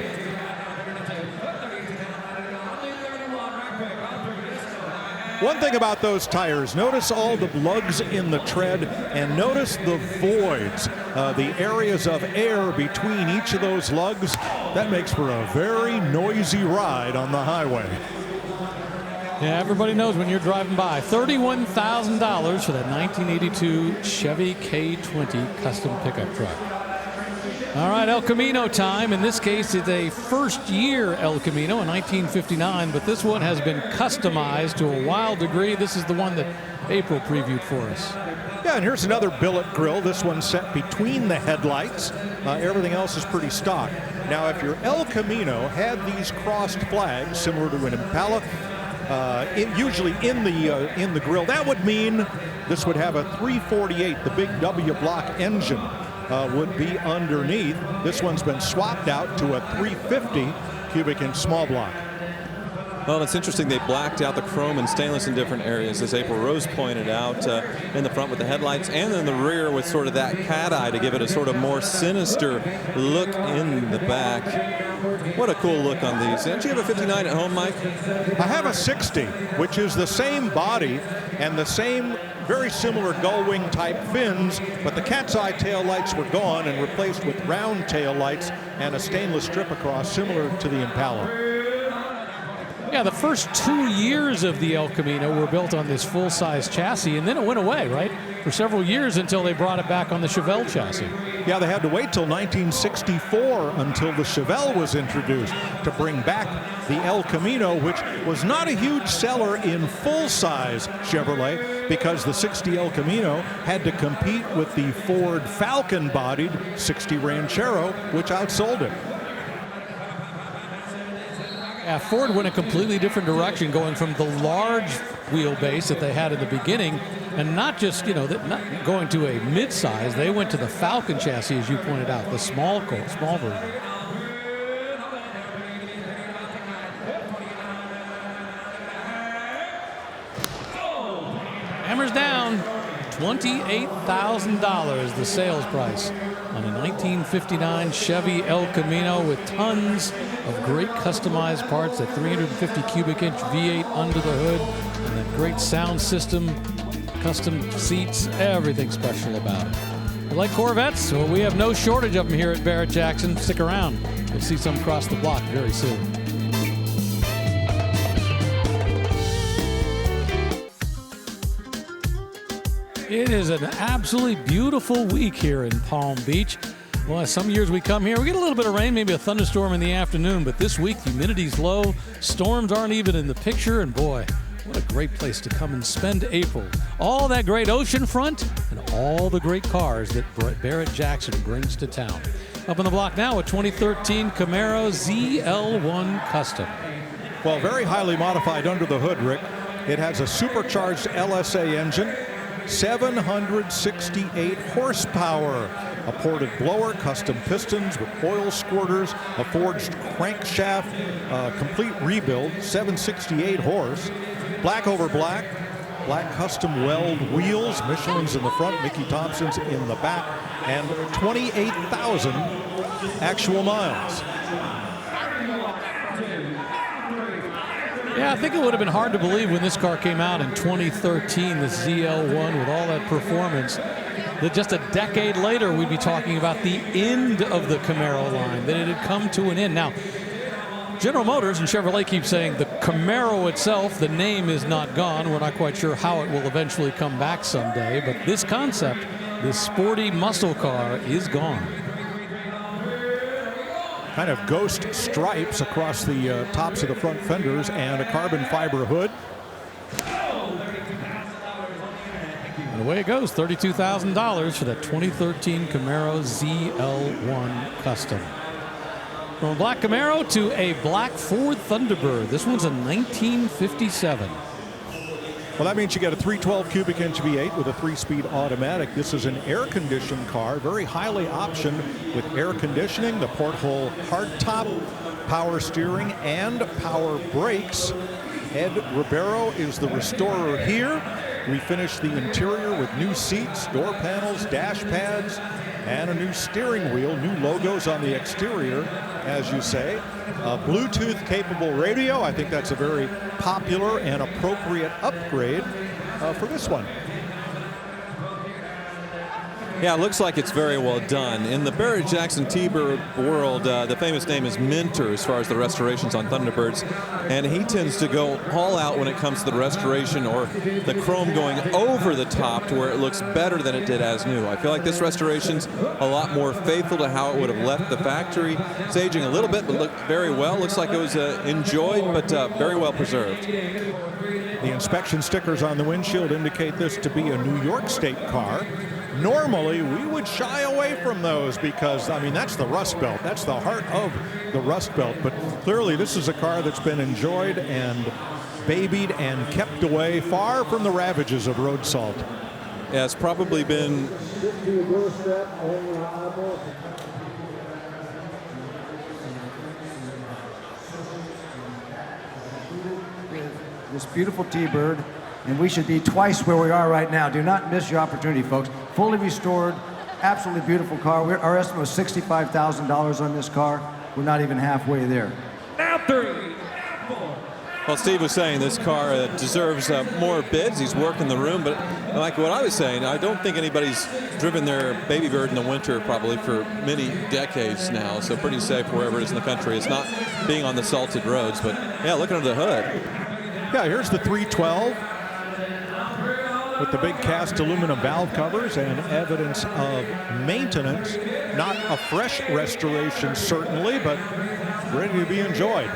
One thing about those tires, notice all the lugs in the tread and notice the voids, the areas of air between each of those lugs. That makes for a very noisy ride on the highway. Yeah, everybody knows when you're driving by. $31,000 for that 1982 Chevy K20 custom pickup truck. All right, El Camino time. In this case, it's a first-year El Camino in 1959, but this one has been customized to a wild degree. This is the one that April previewed for us. Yeah, and here's another billet grill. This one's set between the headlights. Everything else is pretty stock. Now, if your El Camino had these crossed flags, similar to an Impala, usually in the grill, that would mean this would have a 348, the big W block engine would be underneath. This one's been swapped out to a 350 cubic inch small block. Well, it's interesting they blacked out the chrome and stainless in different areas, as April Rose pointed out, in the front with the headlights and in the rear with sort of that cat eye to give it a sort of more sinister look in the back. What a cool look on these. Don't you have a 59 at home, Mike? I have a 60, which is the same body and the same very similar gull wing type fins, but the cat's eye tail lights were gone and replaced with round tail lights and a stainless strip across, similar to the Impala. Yeah, the first 2 years of the El Camino were built on this full-size chassis, and then it went away, right? For several years until they brought it back on the Chevelle chassis. Yeah, they had to wait till 1964 until the Chevelle was introduced to bring back the El Camino, which was not a huge seller in full-size Chevrolet because the 60 El Camino had to compete with the Ford Falcon-bodied 60 Ranchero, which outsold it. Yeah, Ford went a completely different direction, going from the large wheelbase that they had in the beginning, and not just, not going to a mid-size. They went to the Falcon chassis, as you pointed out, the small version. Hammers down, $28,000, the sales price on a 1959 Chevy El Camino with tons of great customized parts, that 350 cubic inch V8 under the hood, and that great sound system, custom seats, everything special about it. You like Corvettes? Well, we have no shortage of them here at Barrett-Jackson. Stick around. You'll see some across the block very soon. It is an absolutely beautiful week here in Palm Beach. Well, some years we come here, we get a little bit of rain, maybe a thunderstorm in the afternoon, but this week humidity's low, storms aren't even in the picture, and boy, what a great place to come and spend April. All that great ocean front and all the great cars that Barrett-Jackson brings to town. Up on the block now, a 2013 Camaro ZL1 Custom. Well, very highly modified under the hood, Rick. It has a supercharged LSA engine, 768 horsepower. A ported blower, custom pistons with oil squirters, a forged crankshaft, complete rebuild, 768 horse. Black over black, black custom weld wheels, Michelin's in the front, Mickey Thompson's in the back, and 28,000 actual miles. Yeah, I think it would have been hard to believe when this car came out in 2013, the ZL1 with all that performance, that just a decade later we'd be talking about the end of the Camaro line, that it had come to an end. Now, General Motors and Chevrolet keep saying the Camaro itself, the name is not gone. We're not quite sure how it will eventually come back someday, but this concept, this sporty muscle car, is gone. Kind of ghost stripes across the tops of the front fenders and a carbon fiber hood. And away it goes, $32,000 for that 2013 Camaro ZL1 Custom. From a black Camaro to a black Ford Thunderbird. This one's a 1957. Well, that means you get a 312 cubic inch V8 with a 3-speed automatic. This is an air-conditioned car, very highly optioned with air conditioning, the porthole hardtop, power steering, and power brakes. Ed Ribeiro is the restorer here. We finished the interior with new seats, door panels, dash pads, and a new steering wheel, new logos on the exterior, as you say. A Bluetooth-capable radio. I think that's a very popular and appropriate upgrade for this one. Yeah, it looks like it's very well done. In the Barrett-Jackson T-Bird world, the famous name is Minter as far as the restorations on Thunderbirds, and he tends to go all out when it comes to the restoration or the chrome going over the top to where it looks better than it did as new. I feel like this restoration's a lot more faithful to how it would have left the factory. It's aging a little bit, but looked very well. Looks like it was enjoyed, but very well preserved. The inspection stickers on the windshield indicate this to be a New York State car. Normally, we would shy away from those because, I mean, that's the Rust Belt. That's the heart of the Rust Belt. But clearly, this is a car that's been enjoyed and babied and kept away far from the ravages of road salt. Yeah, it's probably been... This beautiful T-Bird, and we should be twice where we are right now. Do not miss your opportunity, folks. Fully restored, absolutely beautiful car. Our estimate was $65,000 on this car. We're not even halfway there. Well, Steve was saying this car deserves more bids. He's working the room, but like what I was saying, I don't think anybody's driven their Baby Bird in the winter probably for many decades now, so pretty safe wherever it is in the country. It's not being on the salted roads, but yeah, looking under the hood. Yeah, here's the 312 with the big cast aluminum valve covers and evidence of maintenance. Not a fresh restoration, certainly, but ready to be enjoyed.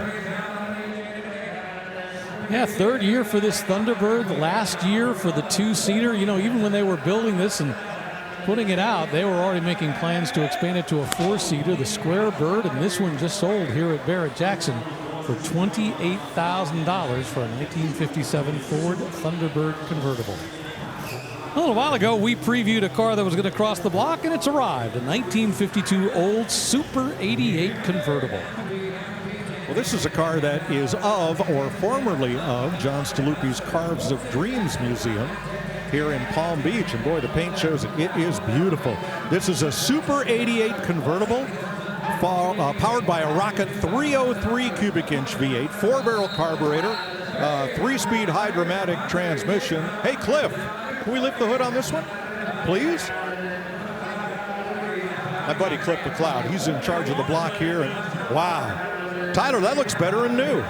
Yeah, third year for this Thunderbird, last year for the two-seater. You know, even when they were building this and putting it out, they were already making plans to expand it to a four-seater, the Square Bird, and this one just sold here at Barrett-Jackson for $28,000 for a 1957 Ford Thunderbird convertible. A little while ago, we previewed a car that was going to cross the block, and it's arrived, a 1952 old Super 88 convertible. Well, this is a car that is of, or formerly of, John Staluppi's Carves of Dreams Museum here in Palm Beach. And boy, the paint shows it. It is beautiful. This is a Super 88 convertible powered by a Rocket 303 cubic inch V8, 4-barrel carburetor, 3-speed hydromatic transmission. Hey, Cliff, can we lift the hood on this one, please? My buddy Cliff McLeod, he's in charge of the block here, and wow. Tyler, that looks better and new.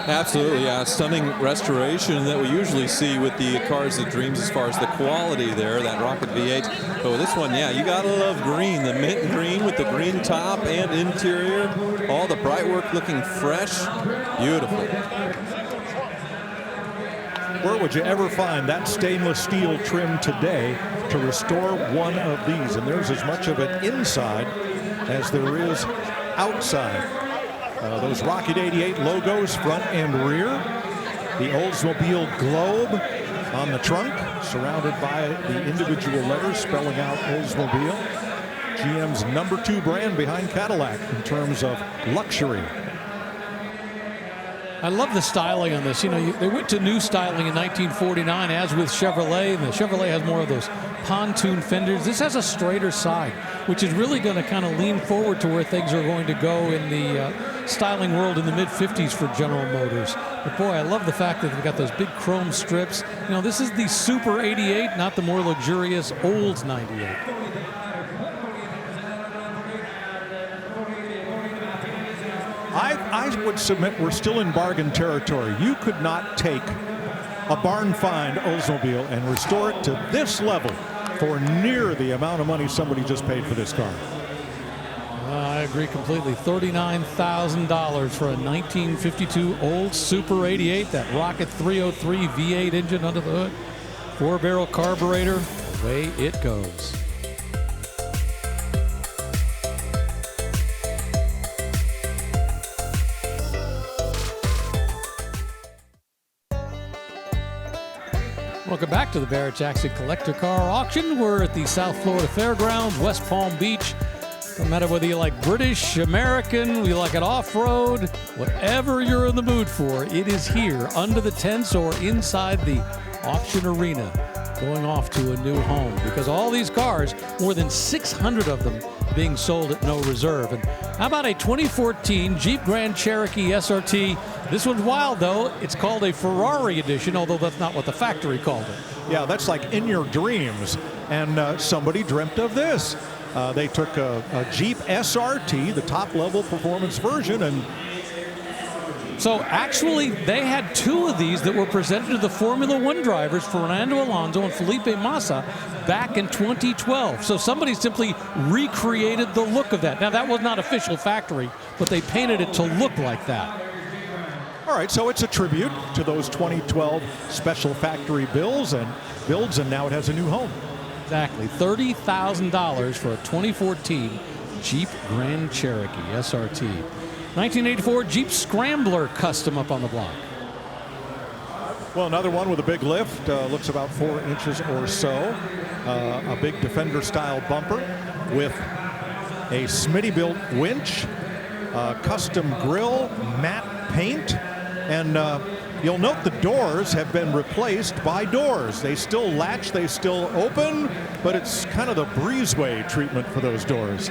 Absolutely, yeah. Stunning restoration that we usually see with the Cars of Dreams as far as the quality there, that Rocket V8. But with this one, yeah, you gotta love green. The mint green with the green top and interior. All the bright work looking fresh. Beautiful. Where would you ever find that stainless steel trim today to restore one of these? And there's as much of it inside as there is outside. Those Rocket 88 logos front and rear. The Oldsmobile Globe on the trunk. surrounded by the individual letters spelling out Oldsmobile. GM's #2 brand behind Cadillac in terms of luxury. I love the styling on this. You know, they went to new styling in 1949, as with Chevrolet. And the Chevrolet has more of those pontoon fenders. This has a straighter side, which is really going to kind of lean forward to where things are going to go in the styling world in the mid-50s for General Motors. But boy, I love the fact that they've got those big chrome strips. You know, this is the Super 88, not the more luxurious Olds 98. I would submit we're still in bargain territory. You could not take a barn find Oldsmobile and restore it to this level for near the amount of money somebody just paid for this car. I agree completely. $39,000 for a 1952 Olds Super 88. That Rocket 303 V8 engine under the hood. 4-barrel carburetor. Away it goes. Welcome back to the Barrett-Jackson Collector Car Auction. We're at the South Florida Fairgrounds, West Palm Beach. No matter whether you like British, American, you like it off-road, whatever you're in the mood for, it is here under the tents or inside the auction arena, going off to a new home. Because all these cars, more than 600 of them, being sold at no reserve. And how about a 2014 Jeep Grand Cherokee SRT? This one's wild, though. It's called a Ferrari edition, although that's not what the factory called it. Yeah, that's like in your dreams. And somebody dreamt of this. They took a Jeep SRT, the top-level performance version, and so actually they had two of these that were presented to the Formula One drivers, Fernando Alonso and Felipe Massa, back in 2012. So somebody simply recreated the look of that. Now, that was not official factory, but they painted it to look like that. All right, so it's a tribute to those 2012 special factory builds, and now it has a new home. Exactly. $30,000 for a 2014 Jeep Grand Cherokee SRT. 1984 Jeep Scrambler custom up on the block. Well, another one with a big lift, looks about 4 inches or so. A big Defender-style bumper with a Smitty-built winch, custom grille, matte paint, and you'll note the doors have been replaced by doors. They still latch, they still open, but it's kind of the breezeway treatment for those doors.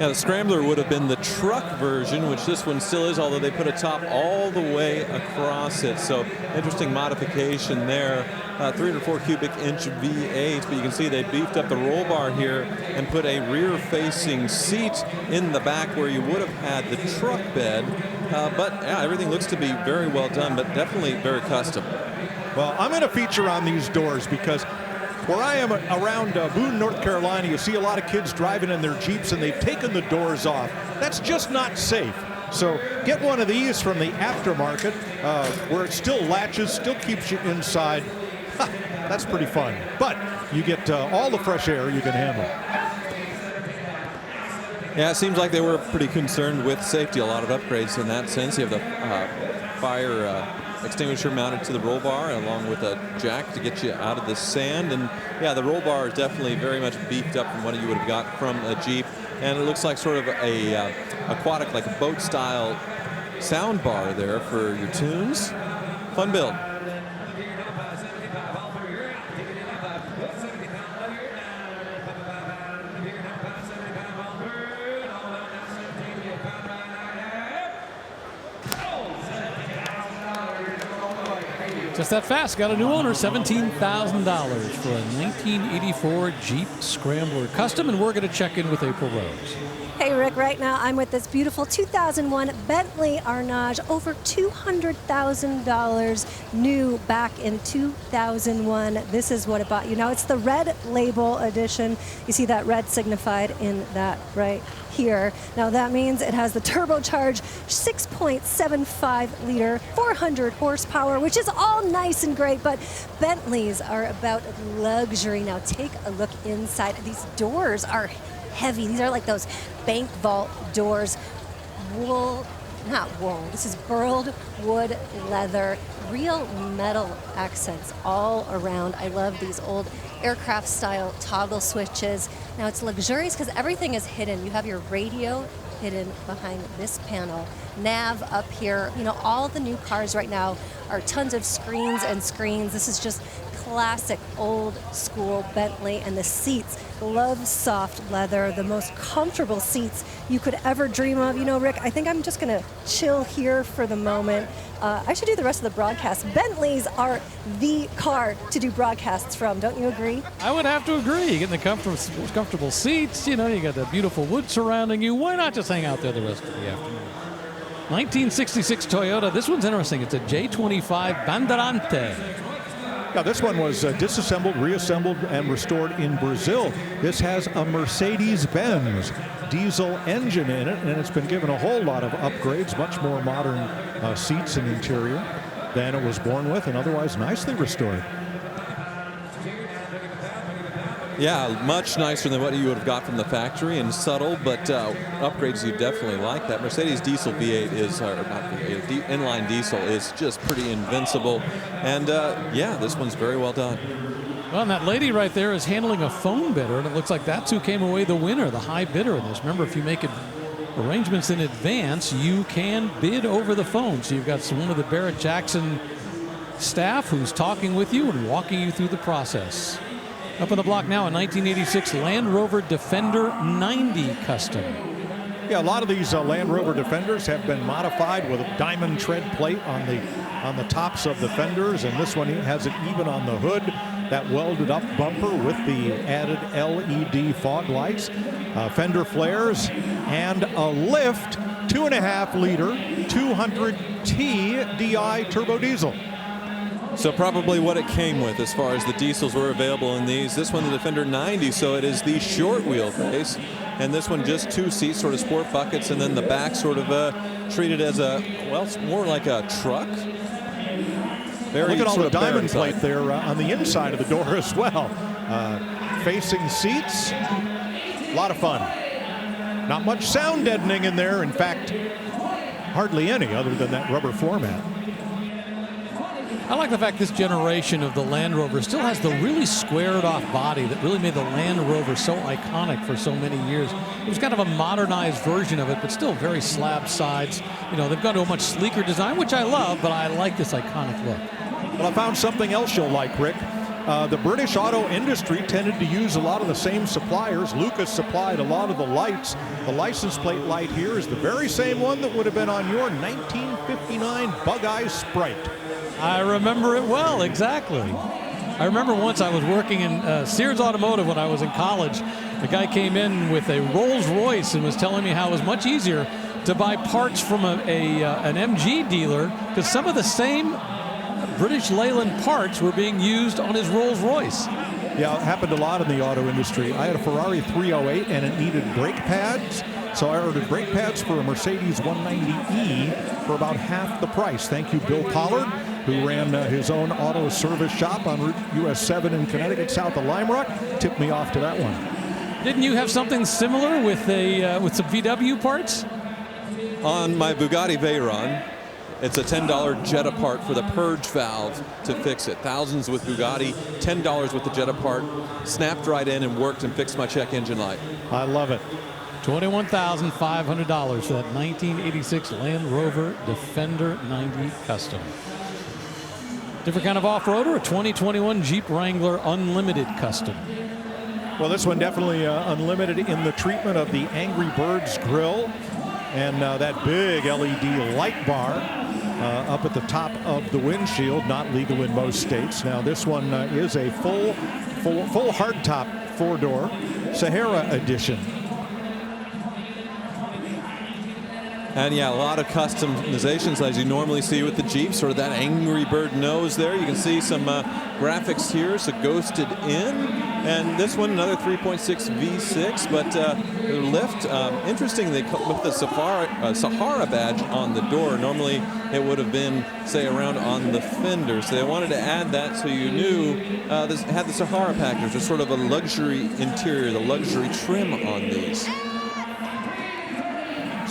Yeah, the Scrambler would have been the truck version, which this one still is, although they put a top all the way across it. So interesting modification there. 304 cubic inch V8, but you can see they beefed up the roll bar here and put a rear-facing seat in the back where you would have had the truck bed. But yeah, everything looks to be very well done, but definitely very custom. Well, I'm going to feature on these doors because where I am around Boone, North Carolina, you see a lot of kids driving in their Jeeps and they've taken the doors off. That's just not safe. So get one of these from the aftermarket where it still latches, still keeps you inside. That's pretty fun. But you get all the fresh air you can handle. Yeah, it seems like they were pretty concerned with safety. A lot of upgrades in that sense. You have the fire extinguisher mounted to the roll bar along with a jack to get you out of the sand. And yeah, the roll bar is definitely very much beefed up from what you would have got from a Jeep. And it looks like sort of a aquatic, like a boat style sound bar there for your tunes. Fun build. Just that fast, got a new owner, $17,000 for a 1984 Jeep Scrambler Custom, and we're going to check in with April Rose. Hey Rick, right now I'm with this beautiful 2001 Bentley Arnage, over $200,000 new back in 2001. This is what it bought you. Now it's the red label edition. You see that red signified in that right here. Now that means it has the turbocharged 6.75 liter, 400 horsepower, which is all nice and great, but Bentleys are about luxury. Now take a look inside. These doors are heavy. These are like those bank vault doors, wool not wool, this is burled wood leather, real metal accents all around. I love these old aircraft style toggle switches. Now it's luxurious because everything is hidden. You have your radio hidden behind this panel, nav up here. You know, all the new cars right now are tons of screens and screens. This is just classic old school Bentley, and the seats, love soft leather, the most comfortable seats you could ever dream of. You know, Rick, I think I'm just gonna chill here for the moment. I should do the rest of the broadcast. Bentleys are the car to do broadcasts from, don't you agree? I would have to agree. You get in the comfortable seats, you know, you got the beautiful wood surrounding you. Why not just hang out there the rest of the afternoon? 1966 Toyota. This one's interesting. It's a J25 Bandeirante. Yeah, this one was disassembled, reassembled, and restored in Brazil. This has a Mercedes-Benz diesel engine in it, and it's been given a whole lot of upgrades, much more modern seats and interior than it was born with, and otherwise nicely restored. Yeah, much nicer than what you would have got from the factory, and subtle, but upgrades you definitely like. That Mercedes diesel V8 is, or not V8, inline diesel is just pretty invincible. And yeah, this one's very well done. Well, and that lady right there is handling a phone bidder, and it looks like that's who came away the winner, the high bidder in this. Remember, if you make arrangements in advance, you can bid over the phone. So you've got one of the Barrett-Jackson staff who's talking with you and walking you through the process. Up on the block now, a 1986 Land Rover Defender 90 Custom. Yeah, a lot of these Land Rover Defenders have been modified with a diamond tread plate on the tops of the fenders, and this one has it even on the hood. That welded up bumper with the added LED fog lights, fender flares, and a lift 2.5 liter 200T DI turbo diesel. So probably what it came with as far as the diesels were available in these. This one, the Defender 90, so it is the short wheelbase. And this one just 2 seats, sort of sport buckets, and then the back sort of treated as a, well, it's more like a truck. Look at all the diamond plate there on the inside of the door as well. Facing seats, a lot of fun. Not much sound deadening in there. In fact, hardly any other than that rubber floor mat. I like the fact this generation of the Land Rover still has the really squared off body that really made the Land Rover so iconic for so many years. It was kind of a modernized version of it, but still very slab sides. You know, they've gone to a much sleeker design, which I love, but I like this iconic look. Well, I found something else you'll like, Rick. The British auto industry tended to use a lot of the same suppliers. Lucas supplied a lot of the lights. The license plate light here is the very same one that would have been on your 1959 Bug-Eye Sprite. I remember it well, exactly. I remember once I was working in Sears Automotive when I was in college. The guy came in with a Rolls Royce and was telling me how it was much easier to buy parts from an MG dealer because some of the same British Leyland parts were being used on his Rolls Royce. Yeah, it happened a lot in the auto industry. I had a Ferrari 308 and it needed brake pads. So I ordered brake pads for a Mercedes 190E for about half the price. Thank you, Bill Pollard, who ran his own auto service shop on Route US 7 in Connecticut, south of Lime Rock. Tipped me off to that one. Didn't you have something similar with some VW parts? On my Bugatti Veyron, it's a $10 Jetta part for the purge valve to fix it. Thousands with Bugatti, $10 with the Jetta part. Snapped right in and worked and fixed my check engine light. I love it. $21,500 for that 1986 Land Rover Defender 90 Custom. Different kind of off-roader, a 2021 Jeep Wrangler Unlimited Custom. Well, this one definitely unlimited in the treatment of the Angry Birds grill and that big LED light bar up at the top of the windshield, not legal in most states. Now, this one is a full hardtop 4-door Sahara edition. And yeah, a lot of customizations as you normally see with the Jeep, sort of that Angry Bird nose there. You can see some graphics here, so ghosted in. And this one, another 3.6 V6, but the lift, interesting, they put the Sahara badge on the door. Normally it would have been, say, around on the fender. So they wanted to add that so you knew this had the Sahara package. There's sort of a luxury interior, the luxury trim on these.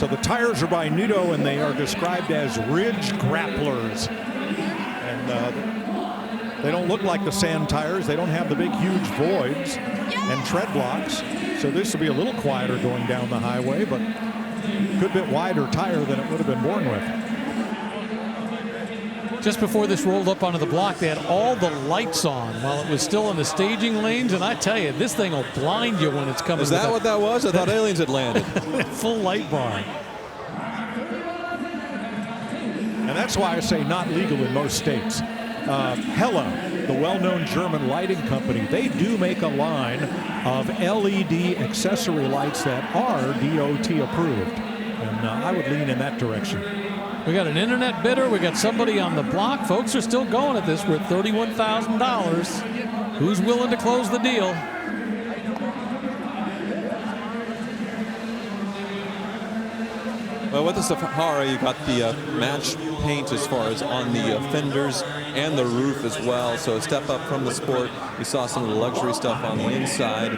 So the tires are by Nitto, and they are described as Ridge Grapplers. And they don't look like the sand tires. They don't have the big, huge voids and tread blocks. So this will be a little quieter going down the highway, but a good bit wider tire than it would have been born with. Just before this rolled up onto the block, they had all the lights on while it was still in the staging lanes. And I tell you, this thing will blind you when it's coming. Is that what that was? I thought aliens had landed. Full light bar. And that's why I say not legal in most states. Hella, the well-known German lighting company, they do make a line of LED accessory lights that are DOT approved. And I would lean in that direction. We got an internet bidder. We got somebody on the block. Folks are still going at this. We're at $31,000. Who's willing to close the deal? Well, with the Sahara, you got the match paint as far as on the fenders and the roof as well. So a step up from the Sport. You saw some of the luxury stuff on the inside.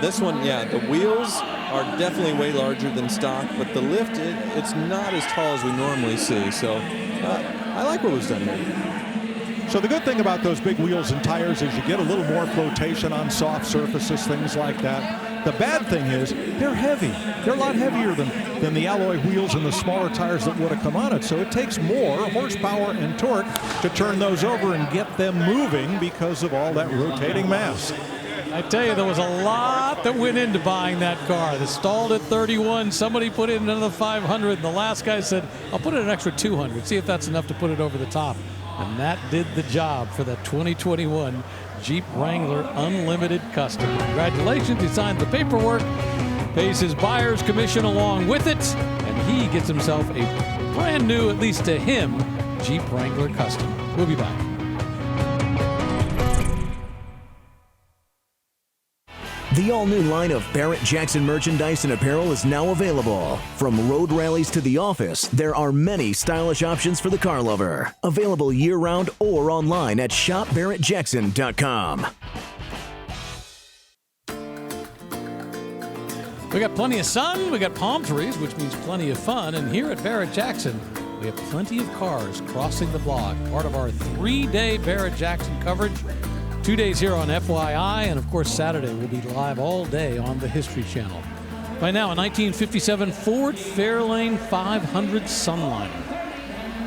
This one, yeah, the wheels are definitely way larger than stock, but the lift, it's not as tall as we normally see. So I like what was done here. So the good thing about those big wheels and tires is you get a little more flotation on soft surfaces, things like that. The bad thing is they're heavy. They're a lot heavier than the alloy wheels and the smaller tires that would have come on it. So it takes more horsepower and torque to turn those over and get them moving because of all that rotating mass. I tell you, there was a lot that went into buying that car. They stalled at 31. Somebody put in another 500. And the last guy said, I'll put in an extra 200. See if that's enough to put it over the top. And that did the job for that 2021 Jeep Wrangler Unlimited Custom. Congratulations, he signed the paperwork, pays his buyer's commission along with it, and he gets himself a brand new, at least to him, Jeep Wrangler Custom. We'll be back. The all-new line of Barrett-Jackson merchandise and apparel is now available. From road rallies to the office, there are many stylish options for the car lover. Available year-round or online at shopbarrettjackson.com. We got plenty of sun, we got palm trees, which means plenty of fun, and here at Barrett-Jackson, we have plenty of cars crossing the block, part of our 3-day Barrett-Jackson coverage. 2 days here on FYI, and of course Saturday we'll be live all day on the History Channel. By now, a 1957 Ford Fairlane 500 Sunliner.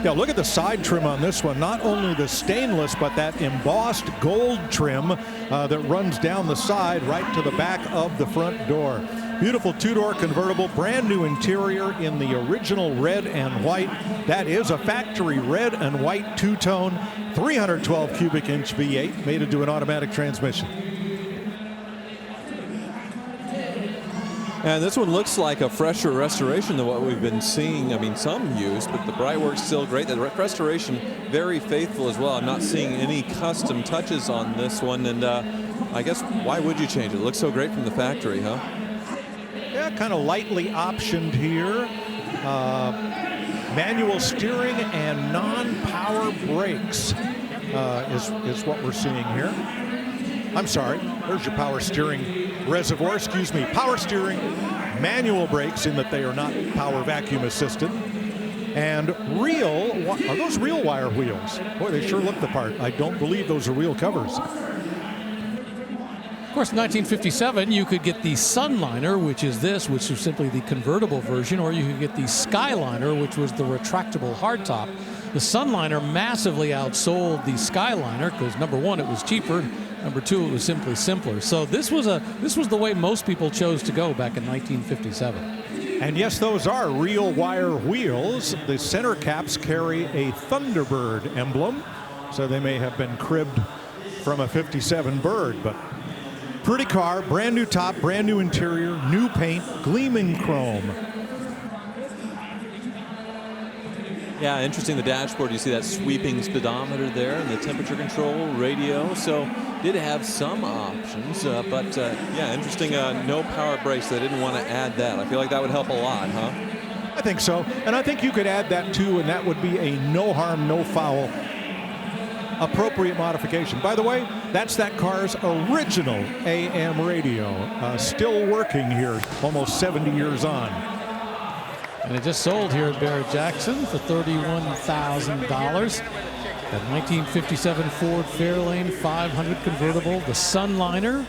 Yeah, look at the side trim on this one. Not only the stainless, but that embossed gold trim that runs down the side right to the back of the front door. Beautiful two-door convertible, brand new interior in the original red and white. That is a factory red and white two-tone, 312 cubic inch V8 made into an automatic transmission. And this one looks like a fresher restoration than what we've been seeing. I mean, some use, but the Brightwork's still great. The restoration, very faithful as well. I'm not seeing any custom touches on this one, and I guess why would you change it? It looks so great from the factory, huh? Yeah, kind of lightly optioned here. Manual steering and non-power brakes is what we're seeing here. I'm sorry, there's your power steering reservoir, excuse me. Power steering, manual brakes in that they are not power vacuum assisted. And are those real wire wheels? Boy, they sure look the part. I don't believe those are wheel covers. Of course, in 1957, you could get the Sunliner, which is simply the convertible version, or you could get the Skyliner, which was the retractable hardtop. The Sunliner massively outsold the Skyliner because, number one, it was cheaper. Number two, it was simply simpler. So this was the way most people chose to go back in 1957. And yes, those are real wire wheels. The center caps carry a Thunderbird emblem, so they may have been cribbed from a 57 Bird, but pretty car, brand new top, brand new interior, new paint, gleaming chrome. Yeah, interesting, the dashboard, you see that sweeping speedometer there and the temperature control radio. So did have some options, but yeah, interesting, no power brakes. They didn't want to add that. I feel like that would help a lot, huh? I think so, and I think you could add that too, and that would be a no harm, no foul appropriate modification. By the way, that's that car's original AM radio, still working here almost 70 years on. And it just sold here at Barrett-Jackson for $31,000. That 1957 Ford Fairlane 500 convertible, the Sunliner,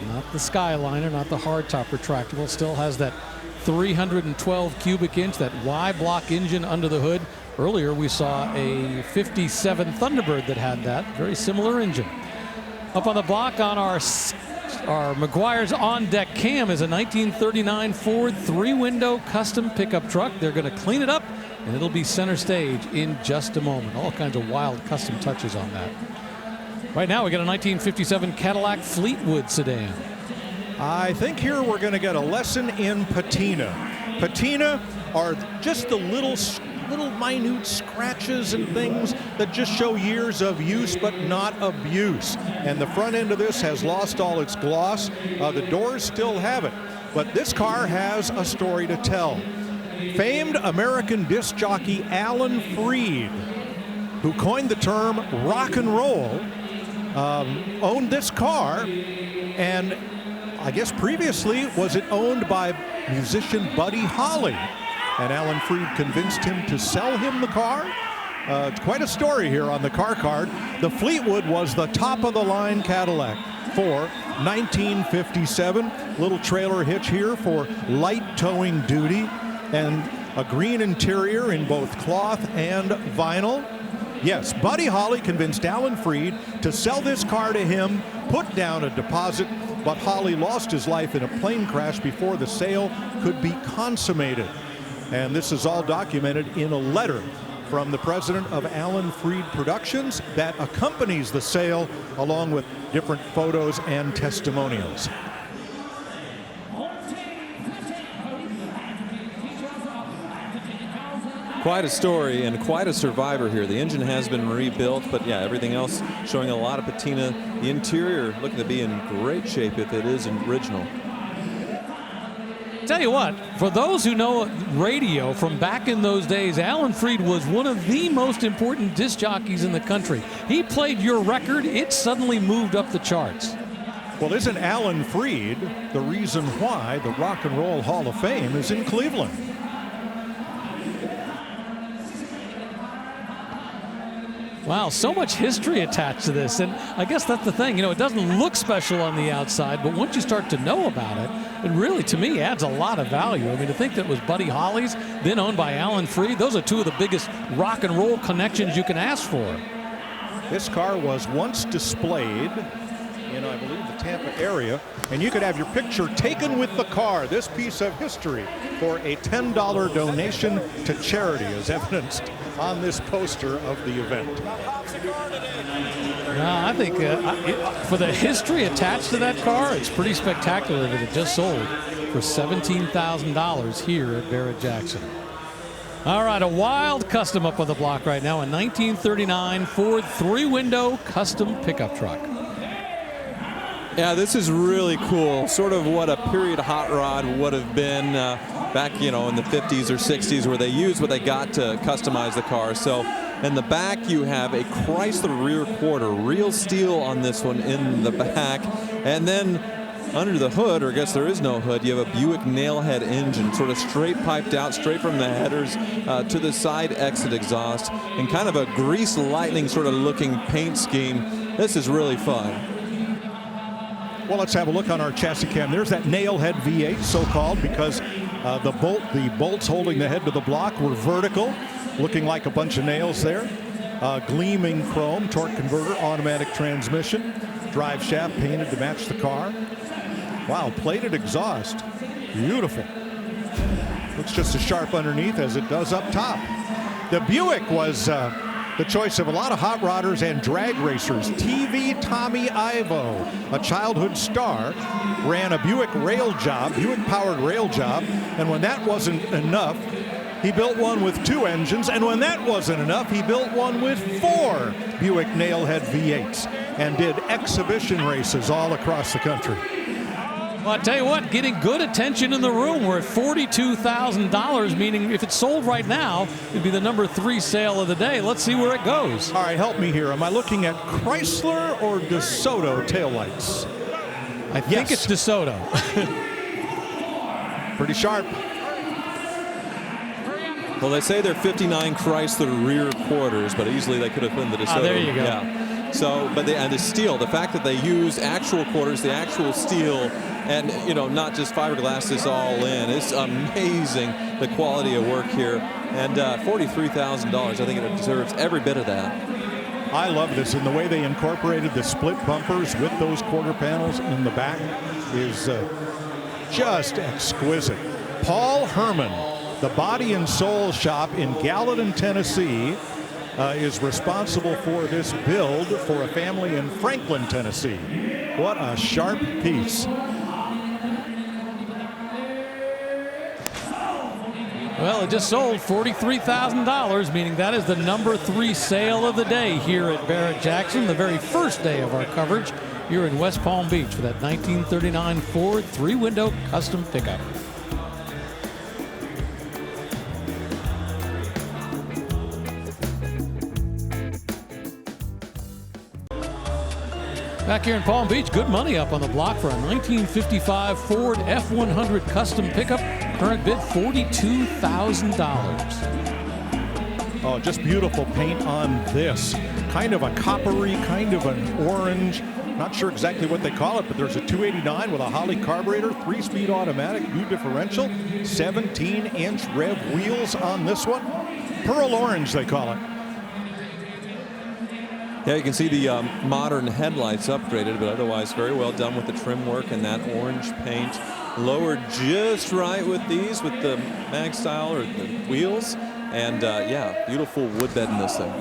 not the Skyliner, not the hardtop retractable, still has that 312 cubic inch, that Y-block engine under the hood. Earlier we saw a 57 Thunderbird that had that, very similar engine. Up on the block on our Meguiar's on deck cam is a 1939 Ford 3-window custom pickup truck. They're going to clean it up and it'll be center stage in just a moment. All kinds of wild custom touches on that. Right now we got a 1957 Cadillac Fleetwood sedan. I think here we're going to get a lesson in patina. Patina are just the little minute scratches and things that just show years of use but not abuse. And the front end of this has lost all its gloss. The doors still have it. But this car has a story to tell. Famed American disc jockey Alan Freed, who coined the term rock and roll, owned this car, and I guess previously was it owned by musician Buddy Holly, and Alan Freed convinced him to sell him the car. It's quite a story here on the car card. The Fleetwood was the top of the line Cadillac for 1957. Little trailer hitch here for light towing duty, and a green interior in both cloth and vinyl. Yes, Buddy Holly convinced Alan Freed to sell this car to him, put down a deposit, but Holly lost his life in a plane crash before the sale could be consummated. And this is all documented in a letter from the president of Alan Freed Productions that accompanies the sale, along with different photos and testimonials. Quite a story and quite a survivor here. The engine has been rebuilt, but yeah, everything else showing a lot of patina. The interior looking to be in great shape if it is original. Tell you what, for those who know radio from back in those days, Alan Freed was one of the most important disc jockeys in the country. He played your record, it suddenly moved up the charts. Well, isn't Alan Freed the reason why the Rock and Roll Hall of Fame is in Cleveland? Wow, so much history attached to this, and I guess that's the thing. You know, it doesn't look special on the outside, but once you start to know about it, it really, to me, adds a lot of value. I mean, to think that it was Buddy Holly's, then owned by Alan Freed, those are two of the biggest rock and roll connections you can ask for. This car was once displayed in, I believe, the Tampa area, and you could have your picture taken with the car, this piece of history, for a $10 donation to charity, as evidenced on this poster of the event. I think for the history attached to that car, it's pretty spectacular that it just sold for $17,000 here at Barrett-Jackson. All right, a wild custom up on the block right now, a 1939 Ford 3-window custom pickup truck. Yeah, this is really cool. Sort of what a period hot rod would have been back, you know, in the 50s or 60s, where they used what they got to customize the car. So in the back, you have a Chrysler rear quarter, real steel on this one in the back. And then under the hood, or I guess there is no hood, you have a Buick Nailhead engine, sort of straight piped out, straight from the headers to the side exit exhaust, and kind of a grease lightning sort of looking paint scheme. This is really fun. Well, let's have a look on our chassis cam. There's that Nailhead V8, so-called, because the bolts holding the head to the block were vertical, looking like a bunch of nails there. Gleaming chrome, torque converter, automatic transmission, drive shaft painted to match the car. Wow, plated exhaust, beautiful. Looks just as sharp underneath as it does up top. The Buick was the choice of a lot of hot rodders and drag racers. TV Tommy Ivo, a childhood star, ran a Buick rail job, Buick-powered rail job, and when that wasn't enough, he built one with 2 engines, and when that wasn't enough, he built one with 4 Buick Nailhead V8s and did exhibition races all across the country. Well, I tell you what, getting good attention in the room. We're at $42,000, meaning if it's sold right now, it'd be the number 3 sale of the day. Let's see where it goes. All right, help me here. Am I looking at Chrysler or DeSoto taillights? I think it's DeSoto. Pretty sharp. Well, they say they're 59 Chrysler rear quarters, but easily they could have been the DeSoto. There you go. Yeah. So, but and the steel, the fact that they use actual quarters, the actual steel, and not just fiberglass is all in. It's amazing the quality of work here, and $43,000. I think it deserves every bit of that. I love this, and the way they incorporated the split bumpers with those quarter panels in the back is just exquisite. Paul Herman, the Body and Soul Shop in Gallatin, Tennessee, is responsible for this build for a family in Franklin, Tennessee. What a sharp piece. Well, it just sold $43,000, meaning that is the number 3 sale of the day here at Barrett-Jackson, the very first day of our coverage here in West Palm Beach for that 1939 Ford 3-window custom pickup. Back here in Palm Beach, good money up on the block for a 1955 Ford F100 custom pickup. Current bid $42,000. Oh, just beautiful paint on this. Kind of a coppery, kind of an orange. Not sure exactly what they call it, but there's a 289 with a Holley carburetor, 3-speed automatic, new differential, 17-inch rev wheels on this one. Pearl orange, they call it. Yeah, you can see the modern headlights upgraded, but otherwise very well done with the trim work and that orange paint. Lowered just right with these, with the mag style or the wheels. And yeah, beautiful wood bed in this thing.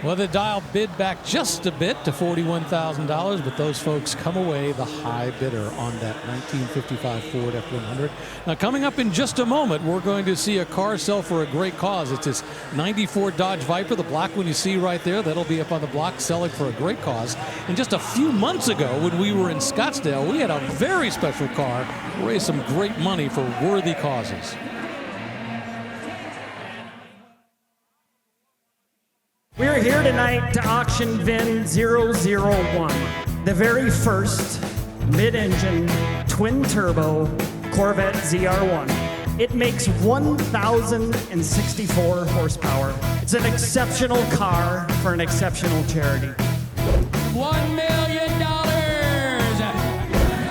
Well, the dial bid back just a bit to $41,000, but those folks come away the high bidder on that 1955 Ford F100. Now, coming up in just a moment, we're going to see a car sell for a great cause. It's this 94 Dodge Viper, the black one you see right there. That'll be up on the block selling for a great cause. And just a few months ago, when we were in Scottsdale, we had a very special car raise some great money for worthy causes. We're here tonight to auction VIN 001, the very first mid-engine twin-turbo Corvette ZR1. It makes 1,064 horsepower. It's an exceptional car for an exceptional charity. $1 million!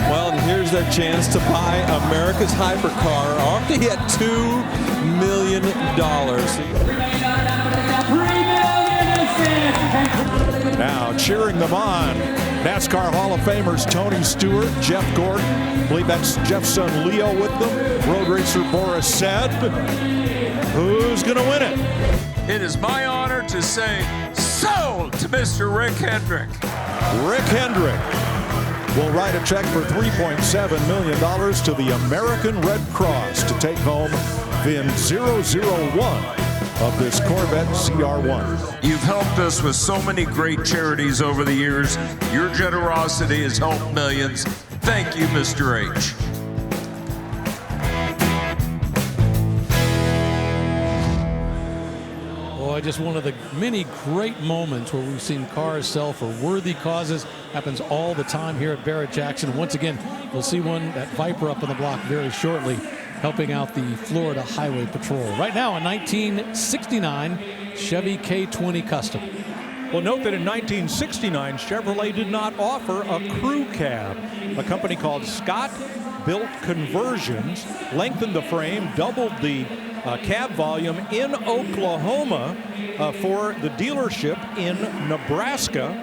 Well, and here's their chance to buy America's hypercar, already at $2 million. Now cheering them on, NASCAR Hall of Famers Tony Stewart, Jeff Gordon. I believe that's Jeff's son Leo with them. Road racer Boris Said. Who's going to win it? It is my honor to say sold to Mr. Rick Hendrick. Rick Hendrick will write a check for $3.7 million to the American Red Cross to take home VIN 001 of this Corvette ZR1. You've helped us with so many great charities over the years. Your generosity has helped millions. Thank you, Mr. H. Boy, just one of the many great moments where we've seen cars sell for worthy causes. Happens all the time here at Barrett-Jackson. Once again, we'll see that Viper up on the block very shortly, helping out the Florida Highway Patrol. Right now, a 1969 Chevy K20 Custom. Well, note that in 1969, Chevrolet did not offer a crew cab. A company called Scott Built Conversions lengthened the frame, doubled the cab volume in Oklahoma for the dealership in Nebraska.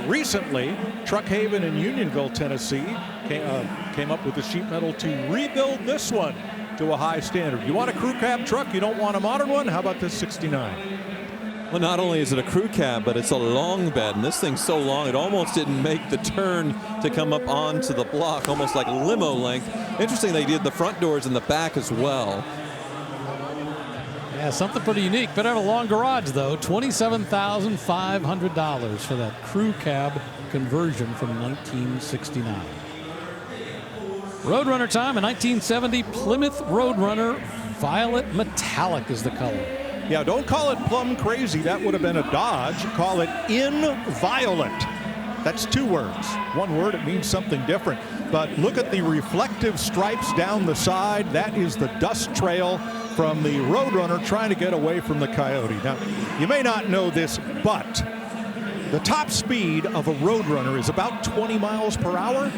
Recently, Truck Haven in Unionville, Tennessee, came up with the sheet metal to rebuild this one to a high standard. You want a crew cab truck? You don't want a modern one? How about this 69? Well, not only is it a crew cab, but it's a long bed, and this thing's so long it almost didn't make the turn to come up onto the block, almost like limo length. Interesting, they did the front doors in the back as well. Yeah, something pretty unique. Better have a long garage, though. $27,500 for that crew cab conversion from 1969. Roadrunner time in 1970. Plymouth Roadrunner Violet Metallic is the color. Yeah, don't call it plum crazy. That would have been a Dodge. Call it Inviolate. That's two words. One word, it means something different. But look at the reflective stripes down the side. That is the dust trail from the Roadrunner trying to get away from the Coyote. Now, you may not know this, but the top speed of a Roadrunner is about 20 miles per hour.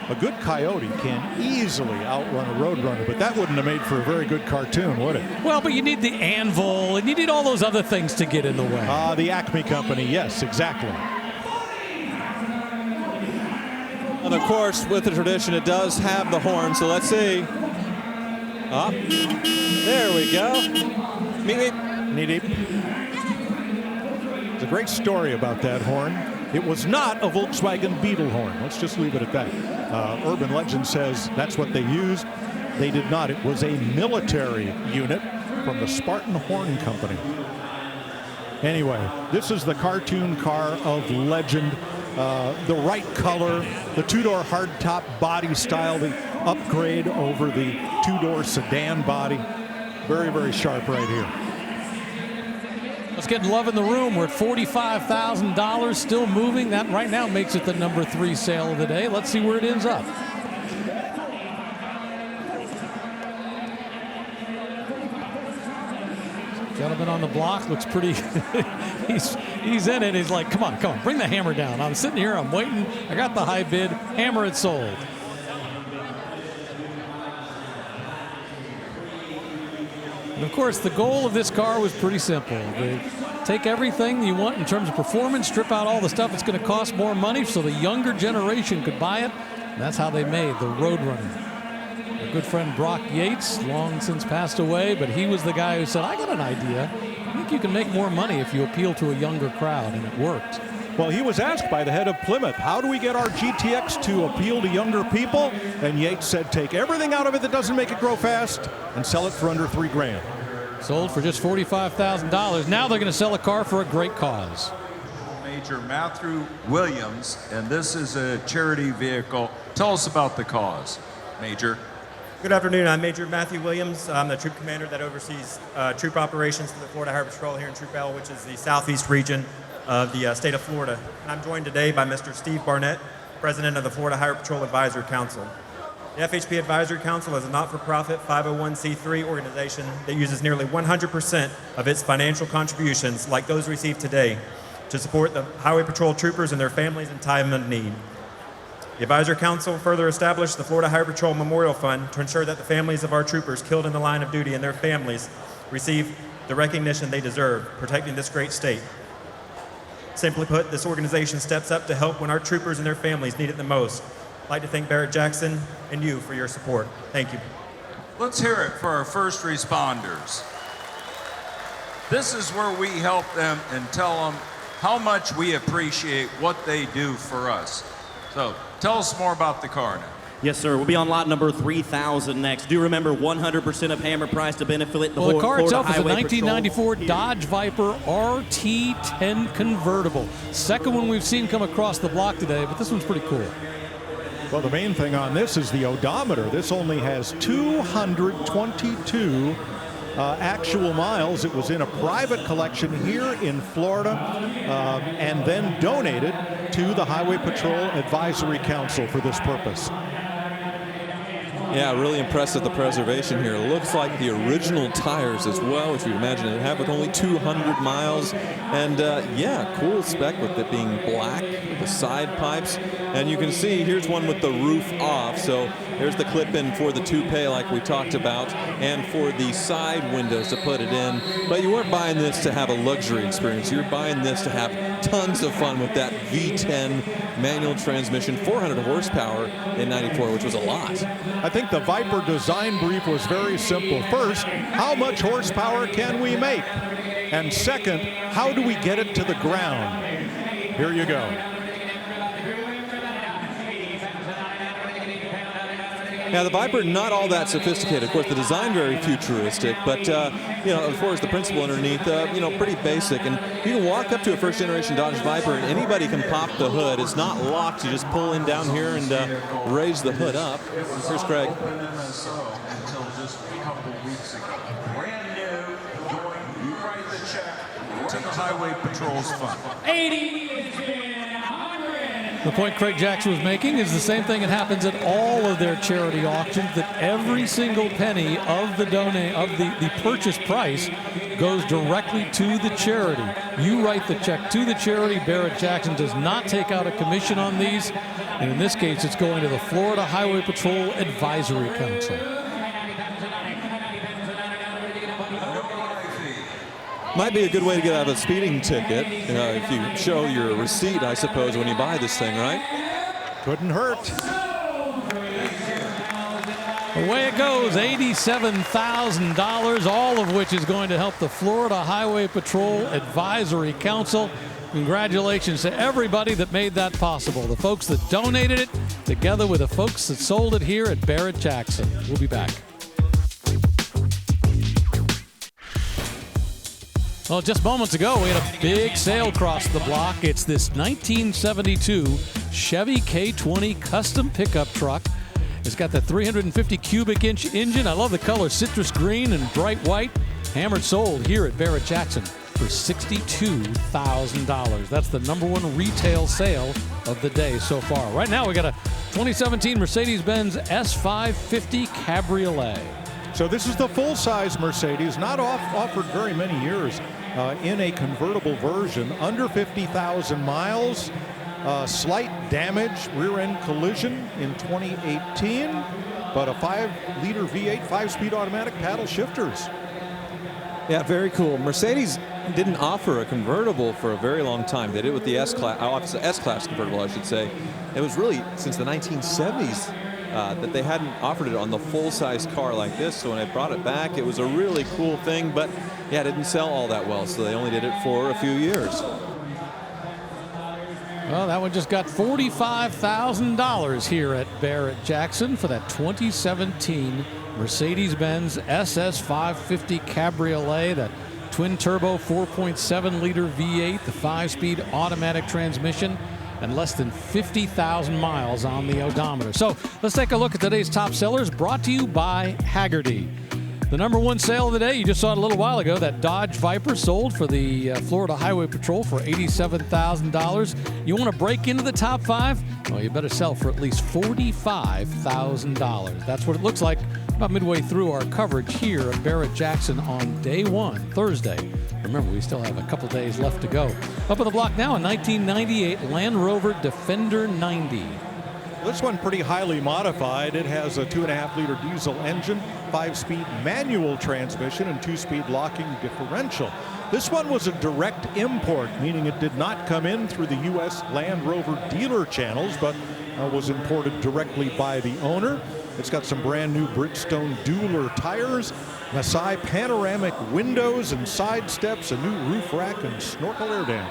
A good Coyote can easily outrun a Roadrunner, but that wouldn't have made for a very good cartoon, would it? Well, but you need the anvil, and you need all those other things to get in the way. The Acme Company, yes, exactly. And of course, with the tradition, it does have the horn, so let's see. There we go. Meep, meep. Neat. There's a great story about that horn. It was not a Volkswagen Beetle horn. Let's just leave it at that. Urban legend says that's what they used. They did not. It was a military unit from the Spartan Horn Company. Anyway, this is the cartoon car of legend. The right color, the two-door hardtop body style, the upgrade over the two-door sedan body. Very, very sharp right here. Let's get love in the room. We're at $45,000, still moving. That right now makes it the number 3 sale of the day. Let's see where it ends up. Gentleman on the block looks pretty. he's in it. He's like, come on, bring the hammer down. I'm sitting here, I'm waiting. I got the high bid. Hammer it sold. And of course, the goal of this car was pretty simple. They take everything you want in terms of performance, strip out all the stuff that's going to cost more money so the younger generation could buy it. And that's how they made the Roadrunner. Our good friend Brock Yates, long since passed away, but he was the guy who said, I got an idea. I think you can make more money if you appeal to a younger crowd, and it worked. Well, he was asked by the head of Plymouth, how do we get our GTX to appeal to younger people? And Yates said, take everything out of it that doesn't make it grow fast and sell it for under $3 grand. Sold for just $45,000. Now they're going to sell a car for a great cause. Major Matthew Williams, and this is a charity vehicle. Tell us about the cause, Major. Good afternoon. I'm Major Matthew Williams. I'm the troop commander that oversees troop operations for the Florida Highway Patrol here in Troop L, which is the southeast region of the state of Florida. And I'm joined today by Mr. Steve Barnett, president of the Florida Highway Patrol Advisory Council. The FHP Advisory Council is a not-for-profit 501c3 organization that uses nearly 100% of its financial contributions, like those received today, to support the Highway Patrol troopers and their families in time of need. The Advisory Council further established the Florida Highway Patrol Memorial Fund to ensure that the families of our troopers killed in the line of duty and their families receive the recognition they deserve, protecting this great state. Simply put, this organization steps up to help when our troopers and their families need it the most. I'd like to thank Barrett Jackson and you for your support. Thank you. Let's hear it for our first responders. This is where we help them and tell them how much we appreciate what they do for us. So tell us more about the car now. Yes, sir. We'll be on lot number 3,000 next. Do remember 100% of hammer price to benefit the Well, the car Florida itself is a Highway 1994 Patrol. Dodge Viper RT10 convertible. Second one we've seen come across the block today, but this one's pretty cool. Well, the main thing on this is the odometer. This only has 222 actual miles. It was in a private collection here in Florida and then donated to the Highway Patrol Advisory Council for this purpose. Yeah, really impressed with the preservation here. It looks like the original tires as well, which you'd imagine it'd have with only 200 miles. And yeah, cool spec with it being black, with the side pipes. And you can see here's one with the roof off. So there's the clip-in for the toupee like we talked about, and for the side windows to put it in. But you weren't buying this to have a luxury experience. You're buying this to have tons of fun with that V10 manual transmission, 400 horsepower in '94, which was a lot. I think the Viper design brief was very simple. First, how much horsepower can we make? And second, how do we get it to the ground? Here you go. Yeah, the Viper, not all that sophisticated. Of course, the design very futuristic, but you know, as far as the principle underneath, you know, pretty basic. And you can walk up to a first-generation Dodge Viper, and anybody can pop the hood. It's not locked. You just pull in down here and raise the hood up. Here's Craig. Until just a couple weeks ago. Brand new, going, you write the check to the Highway Patrol's fund. 80. The point Craig Jackson was making is the same thing that happens at all of their charity auctions, that every single penny of the purchase price goes directly to the charity. You write the check to the charity. Barrett-Jackson does not take out a commission on these. And in this case, it's going to the Florida Highway Patrol Advisory Council. Might be a good way to get out of a speeding ticket if you show your receipt, I suppose, when you buy this thing, right? Couldn't hurt. Away it goes, $87,000, all of which is going to help the Florida Highway Patrol Advisory Council. Congratulations to everybody that made that possible. The folks that donated it, together with the folks that sold it here at Barrett-Jackson. We'll be back. Well, just moments ago, we had a big sale across the block. It's this 1972 Chevy K20 custom pickup truck. It's got the 350 cubic inch engine. I love the color, citrus green and bright white. Hammered sold here at Barrett-Jackson for $62,000. That's the #1 retail sale of the day so far. Right now, we got a 2017 Mercedes-Benz S550 Cabriolet. So this is the full-size Mercedes, not offered very many years in a convertible version, under 50,000 miles. Slight damage, rear-end collision in 2018, but a 5-liter V8, 5-speed automatic paddle shifters. Yeah, very cool. Mercedes didn't offer a convertible for a very long time. They did it with the S-Class convertible, I should say. It was really since the 1970s that they hadn't offered it on the full-size car like this. So when they brought it back, it was a really cool thing, but yeah, it didn't sell all that well, so they only did it for a few years. Well, that one just got $45,000 here at Barrett-Jackson for that 2017 Mercedes-Benz SS550 Cabriolet, that twin-turbo 4.7-liter V8, the 5-speed automatic transmission, and less than 50,000 miles on the odometer. So let's take a look at today's top sellers, brought to you by Hagerty. The #1 sale of the day, you just saw it a little while ago, that Dodge Viper sold for the Florida Highway Patrol for $87,000. You want to break into the top 5? Well, you better sell for at least $45,000. That's what it looks like about midway through our coverage here at Barrett-Jackson on day 1, Thursday. Remember, we still have a couple days left to go. Up on the block now, a 1998 Land Rover Defender 90. This one pretty highly modified. It has a 2.5-liter diesel engine, 5-speed manual transmission, and 2-speed locking differential. This one was a direct import, meaning it did not come in through the U.S. Land Rover dealer channels, but was imported directly by the owner. It's got some brand new Bridgestone Dueler tires, Masai panoramic windows and side steps, a new roof rack, and snorkel air dam.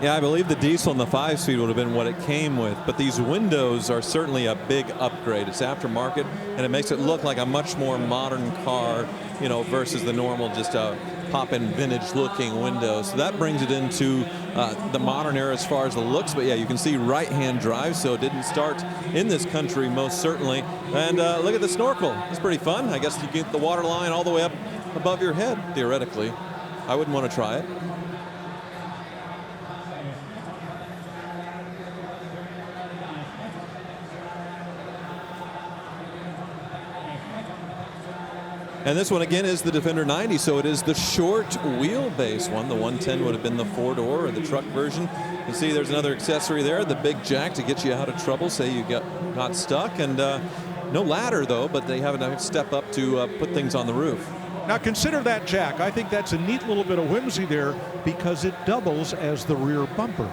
Yeah, I believe the diesel and the 5-speed would have been what it came with, but these windows are certainly a big upgrade. It's aftermarket, and it makes it look like a much more modern car, you know, versus the normal just pop-in vintage-looking windows. So that brings it into the modern era as far as the looks. But yeah, you can see right-hand drive, so it didn't start in this country most certainly. And look at the snorkel. It's pretty fun. I guess you get the water line all the way up above your head, theoretically. I wouldn't want to try it. And this one again is the Defender 90, so it is the short wheelbase one. The 110 would have been the 4-door or the truck version. You see there's another accessory there, the big jack to get you out of trouble, say you got stuck. And no ladder though, but they have a step up to put things on the roof. Now consider that jack. I think that's a neat little bit of whimsy there because it doubles as the rear bumper.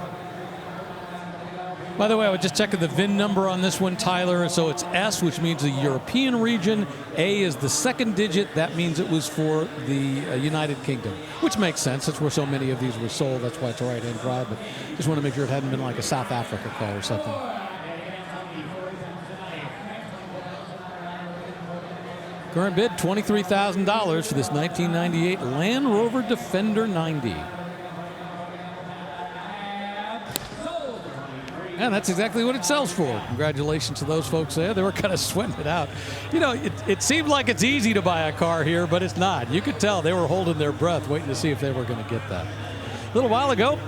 By the way, I was just checking the VIN number on this one, Tyler. So it's S, which means the European region. A is the second digit. That means it was for the United Kingdom, which makes sense. That's where so many of these were sold. That's why it's a right-hand drive. But just want to make sure it hadn't been like a South Africa car or something. Current bid, $23,000 for this 1998 Land Rover Defender 90. And that's exactly what it sells for. Congratulations to those folks there. They were kind of sweating it out. You know, it seemed like it's easy to buy a car here, but it's not. You could tell they were holding their breath, waiting to see if they were going to get that. A little while ago,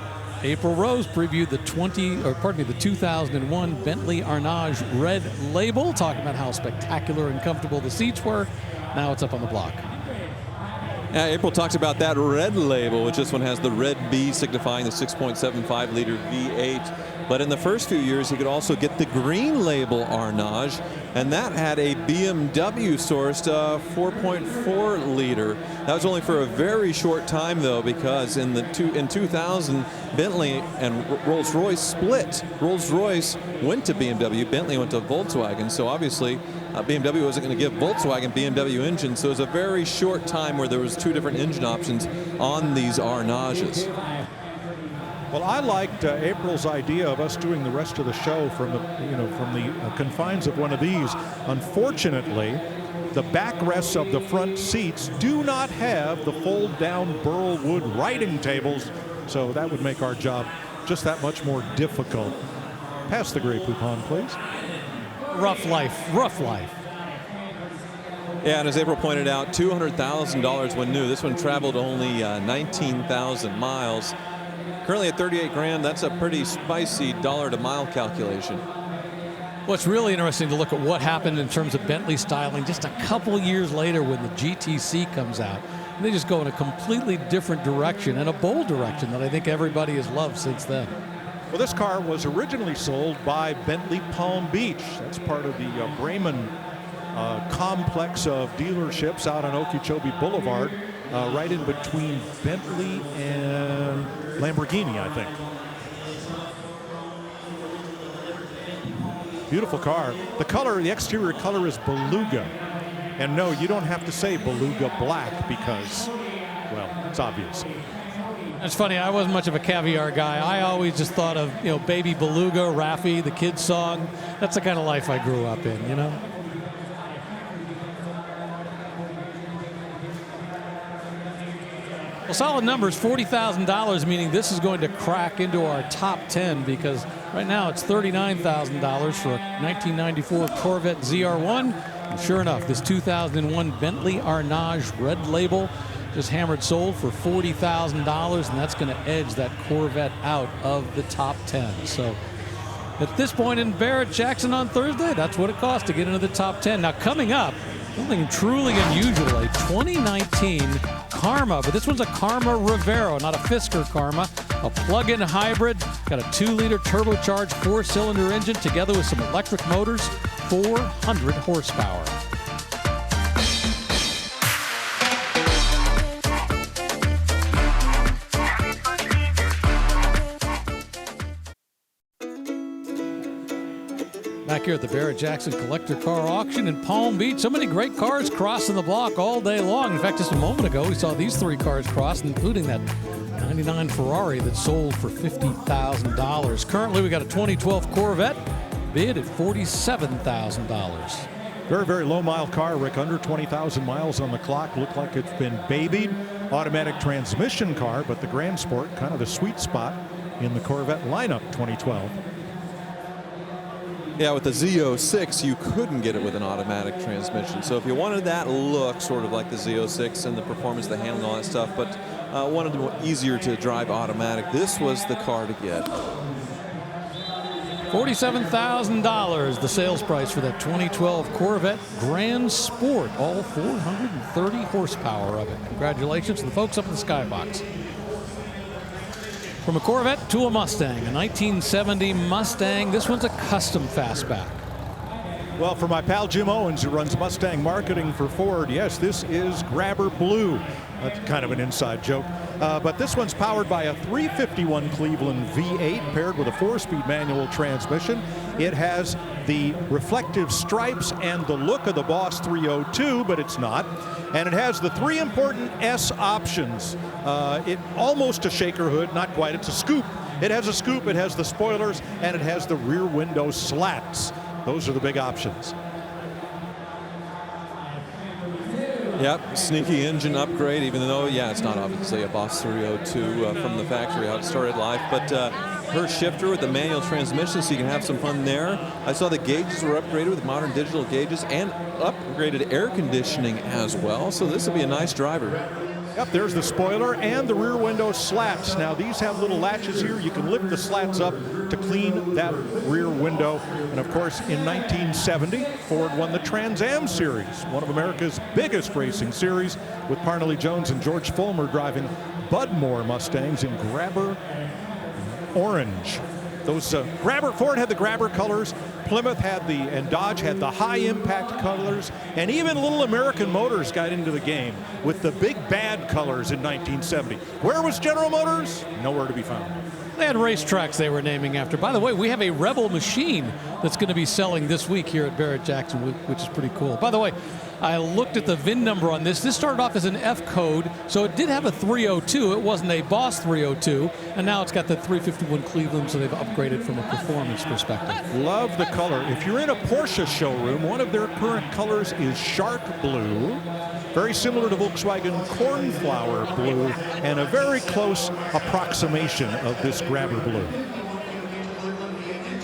April Rose previewed the 2001 Bentley Arnage Red Label, talking about how spectacular and comfortable the seats were. Now it's up on the block. Yeah, April talks about that red label, which this one has the red B signifying the 6.75 liter V8. But in the first few years, he could also get the green label Arnage, and that had a BMW sourced 4.4 liter. That was only for a very short time, though, because in 2000, Bentley and Rolls-Royce split. Rolls-Royce went to BMW, Bentley went to Volkswagen, so obviously BMW wasn't going to give Volkswagen BMW engines, so it was a very short time where there was two different engine options on these Arnages. Well, I liked April's idea of us doing the rest of the show from the confines of one of these. Unfortunately, the backrests of the front seats do not have the fold-down burl wood writing tables, so that would make our job just that much more difficult. Pass the Grey Poupon, please. Rough life, rough life. Yeah, and as April pointed out, $200,000 when new. This one traveled only 19,000 miles. Currently at 38 grand, that's a pretty spicy dollar to mile calculation. Well, it's really interesting to look at what happened in terms of Bentley styling just a couple years later when the GTC comes out. And they just go in a completely different direction, and a bold direction that I think everybody has loved since then. Well, this car was originally sold by Bentley Palm Beach. That's part of the Bremen complex of dealerships out on Okeechobee Boulevard, right in between Bentley and Lamborghini, I think. Beautiful car. The color, the exterior color is beluga. And no, you don't have to say beluga black because, well, it's obvious. It's funny, I wasn't much of a caviar guy. I always just thought of, Baby Beluga, Raffi, the kids' song. That's the kind of life I grew up in, Well, solid numbers, $40,000, meaning this is going to crack into our top 10 because right now it's $39,000 for a 1994 Corvette ZR1. And sure enough, this 2001 Bentley Arnage Red Label just hammered sold for $40,000, and that's going to edge that Corvette out of the top 10. So at this point in Barrett-Jackson on Thursday, that's what it costs to get into the top 10. Now coming up, something truly unusual, a 2019 Karma, but this one's a Karma Revero, not a Fisker Karma, a plug-in hybrid, got a 2-liter turbocharged 4-cylinder engine together with some electric motors, 400 horsepower. Back here at the Barrett-Jackson Collector Car Auction in Palm Beach. So many great cars crossing the block all day long. In fact, just a moment ago, we saw these 3 cars cross, including that 99 Ferrari that sold for $50,000. Currently, we got a 2012 Corvette bid at $47,000. Very, very low mile car, Rick, under 20,000 miles on the clock. Looked like it's been babied. Automatic transmission car, but the Grand Sport, kind of the sweet spot in the Corvette lineup 2012. Yeah, with the Z06, you couldn't get it with an automatic transmission. So if you wanted that look, sort of like the Z06 and the performance, the handling, all that stuff, but wanted it easier to drive automatic, this was the car to get. $47,000, the sales price for that 2012 Corvette Grand Sport, all 430 horsepower of it. Congratulations to the folks up in the Skybox. From a Corvette to a Mustang, a 1970 Mustang. This one's a custom fastback. Well, for my pal Jim Owens, who runs Mustang marketing for Ford, yes, this is Grabber Blue. That's kind of an inside joke. But this one's powered by a 351 Cleveland V8 paired with a 4-speed manual transmission. It has the reflective stripes and the look of the Boss 302, but it's not. And it has the 3 important S options. It almost a shaker hood, not quite. It's a scoop. It has a scoop, it has the spoilers, and it has the rear window slats. Those are the big options. Yep, sneaky engine upgrade, even though, yeah, it's not obviously a Boss 302 from the factory how it started life, but her shifter with the manual transmission, so you can have some fun there. I saw the gauges were upgraded with modern digital gauges and upgraded air conditioning as well, so this will be a nice driver. Yep, there's the spoiler and the rear window slats. Now these have little latches here. You can lift the slats up to clean that rear window. And of course, in 1970, Ford won the Trans Am Series, one of America's biggest racing series, with Parnelly Jones and George Fulmer driving Budmore Mustangs in Grabber orange. Those Ford had the Grabber colors. Plymouth had and Dodge had the high impact colors, and even Little American Motors got into the game with the big bad colors in 1970. Where was General Motors? Nowhere to be found. They had racetracks they were naming after. By the way, we have a Rebel machine that's going to be selling this week here at Barrett-Jackson, which is pretty cool. By the way, I looked at the VIN number on this. This started off as an F code, so it did have a 302. It wasn't a Boss 302, and now it's got the 351 Cleveland, so they've upgraded from a performance perspective. Love the color. If you're in a Porsche showroom, one of their current colors is Shark Blue, very similar to Volkswagen Cornflower Blue, and a very close approximation of this Grabber Blue.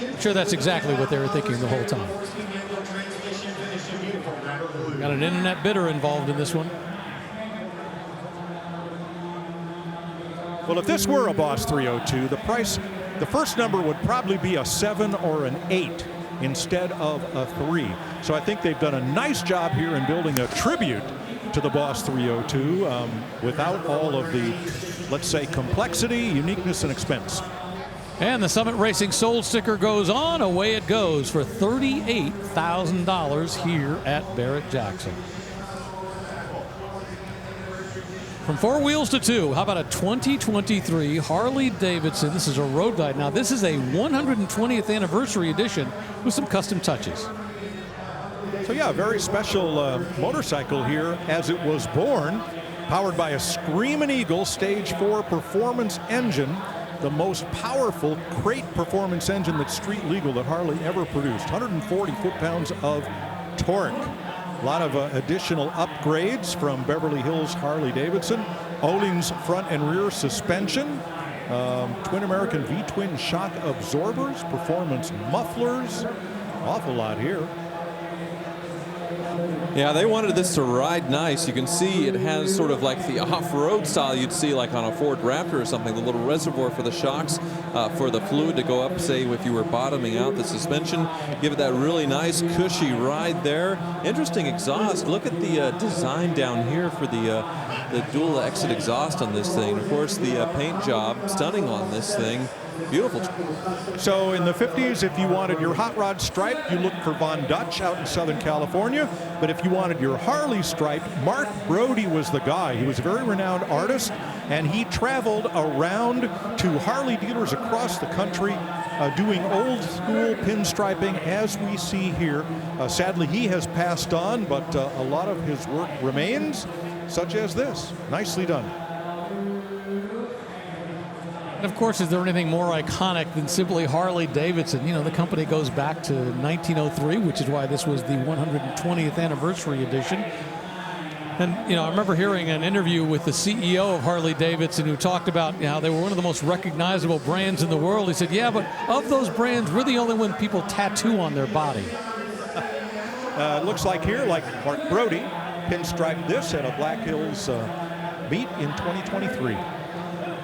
I'm sure that's exactly what they were thinking the whole time. Got an internet bidder involved in this one. Well, if this were a Boss 302, the first number would probably be a 7 or an 8 instead of a 3. So I think they've done a nice job here in building a tribute to the Boss 302 without all of the, let's say, complexity, uniqueness, and expense. And the Summit Racing sold sticker goes on. Away it goes for $38,000 here at Barrett-Jackson. From 4 wheels to 2, how about a 2023 Harley-Davidson? This is a road glide. Now, this is a 120th anniversary edition with some custom touches. So yeah, a very special motorcycle here as it was born, powered by a Screamin' Eagle Stage 4 performance engine, the most powerful crate performance engine that's street legal that Harley ever produced. 140 foot-pounds of torque. A lot of additional upgrades from Beverly Hills Harley-Davidson. Öhlins front and rear suspension. Twin American V-twin shock absorbers. Performance mufflers. Awful lot here. Yeah, they wanted this to ride nice. You can see it has sort of like the off-road style you'd see like on a Ford Raptor or something, the little reservoir for the shocks, for the fluid to go up, say, if you were bottoming out the suspension. Give it that really nice, cushy ride there. Interesting exhaust. Look at the design down here for the dual exit exhaust on this thing. Of course, the paint job, stunning on this thing. Beautiful. So in the 50s, if you wanted your hot rod stripe, you looked for Von Dutch out in Southern California. But if you wanted your Harley stripe, Mark Brody was the guy. He was a very renowned artist, and he traveled around to Harley dealers across the country doing old school pinstriping as we see here. Sadly, he has passed on, but a lot of his work remains, such as this. Nicely done. And of course, is there anything more iconic than simply Harley-Davidson? You know, the company goes back to 1903, which is why this was the 120th anniversary edition. And, you know, I remember hearing an interview with the CEO of Harley-Davidson who talked about how they were one of the most recognizable brands in the world. He said, yeah, but of those brands, we're the only one people tattoo on their body. It looks like here, like Mark Brody pinstriped this at a Black Hills meet in 2023.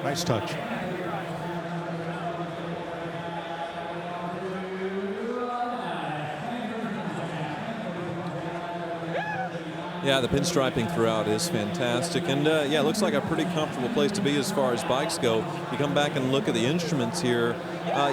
Nice touch. Yeah, the pinstriping throughout is fantastic. And yeah, it looks like a pretty comfortable place to be as far as bikes go. You come back and look at the instruments here.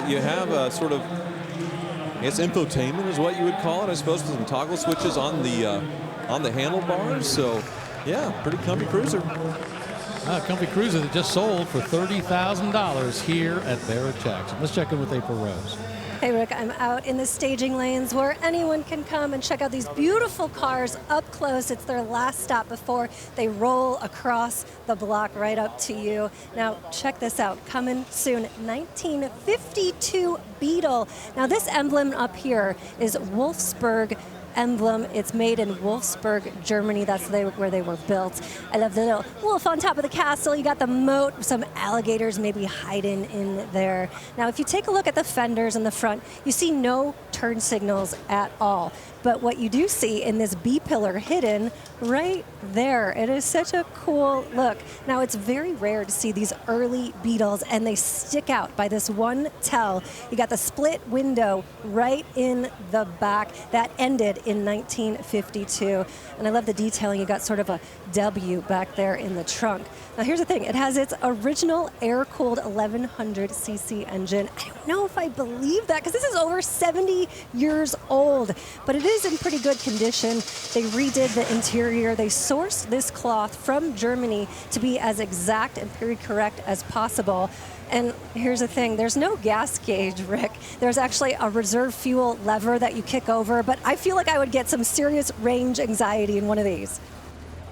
You have a sort of, I guess, infotainment is what you would call it, I suppose, with some toggle switches on the handlebars. So, yeah, pretty comfy cruiser. A comfy cruiser that just sold for $30,000 here at Barrett-Jackson. Let's check in with April Rose. Hey Rick, I'm out in the staging lanes where anyone can come and check out these beautiful cars up close. It's their last stop before they roll across the block right up to you. Now check this out, coming soon, 1952 Beetle. Now this emblem up here is Wolfsburg emblem. It's made in Wolfsburg, Germany. That's where they were built. I love the little wolf on top of the castle. You got the moat, some alligators maybe hiding in there. Now, if you take a look at the fenders in the front, you see no turn signals at all. But what you do see in this B-pillar hidden right there, it is such a cool look. Now, it's very rare to see these early Beetles, and they stick out by this one tell. You got the split window right in the back. That ended in 1952. And I love the detailing. You got sort of a W back there in the trunk. Now, here's the thing. It has its original air-cooled 1100cc engine. I don't know if I believe that, because this is over 70 years old, but it is in pretty good condition. They redid the interior. They sourced this cloth from Germany to be as exact and period correct as possible. And here's the thing, there's no gas gauge, Rick. There's actually a reserve fuel lever that you kick over, but I feel like I would get some serious range anxiety in one of these.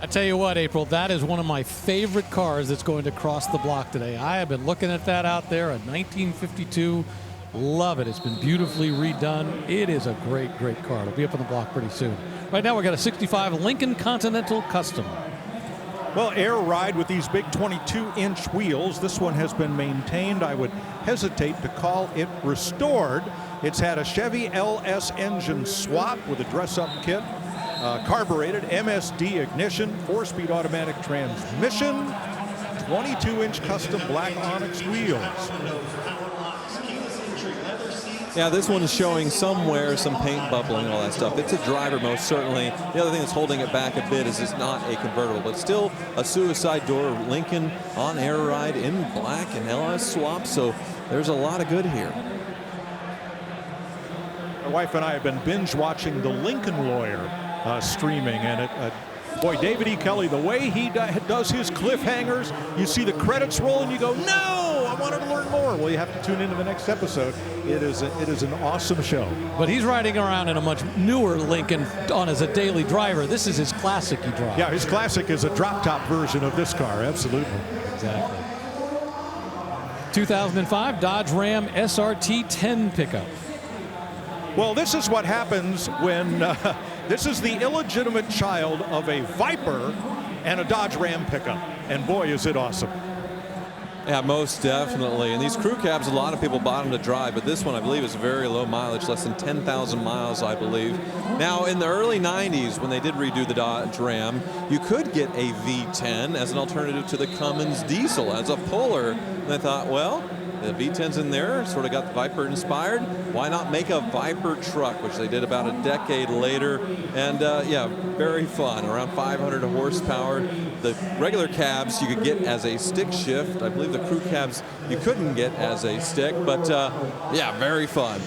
I tell you what, April, that is one of my favorite cars that's going to cross the block today. I have been looking at that out there, a 1952. Love it. It's been beautifully redone. It is a great, great car. It'll be up on the block pretty soon. Right now, we've got a 65 Lincoln Continental Custom. Well, air ride with these big 22-inch wheels. This one has been maintained. I would hesitate to call it restored. It's had a Chevy LS engine swap with a dress-up kit, carbureted MSD ignition, 4-speed automatic transmission, 22-inch custom black onyx wheels. Yeah, this one is showing somewhere some paint bubbling and all that stuff. It's a driver, most certainly. The other thing that's holding it back a bit is it's not a convertible, but still a suicide door Lincoln on air ride in black and LS swap, so there's a lot of good here. My wife and I have been binge watching The Lincoln Lawyer streaming, and boy, David E. Kelly, the way he does his cliffhangers, you see the credits roll and you go, no, I wanted to learn more. Well, you have to tune into the next episode. It is an awesome show. But he's riding around in a much newer Lincoln on as a daily driver. This is his classic he drives. Yeah, his classic is a drop-top version of this car, absolutely. Exactly. 2005 Dodge Ram SRT 10 pickup. Well, this is what happens when this is the illegitimate child of a Viper and a Dodge Ram pickup. And boy, is it awesome. Yeah, most definitely. And these crew cabs, a lot of people bought them to drive, but this one, I believe, is very low mileage, less than 10,000 miles, I believe. Now, in the early 90s, when they did redo the Dodge Ram, you could get a V10 as an alternative to the Cummins diesel as a puller. And I thought, well, the V10's in there, sort of got the Viper inspired. Why not make a Viper truck, which they did about a decade later. And yeah, very fun, around 500 horsepower. The regular cabs you could get as a stick shift. I believe the crew cabs you couldn't get as a stick, but yeah, very fun.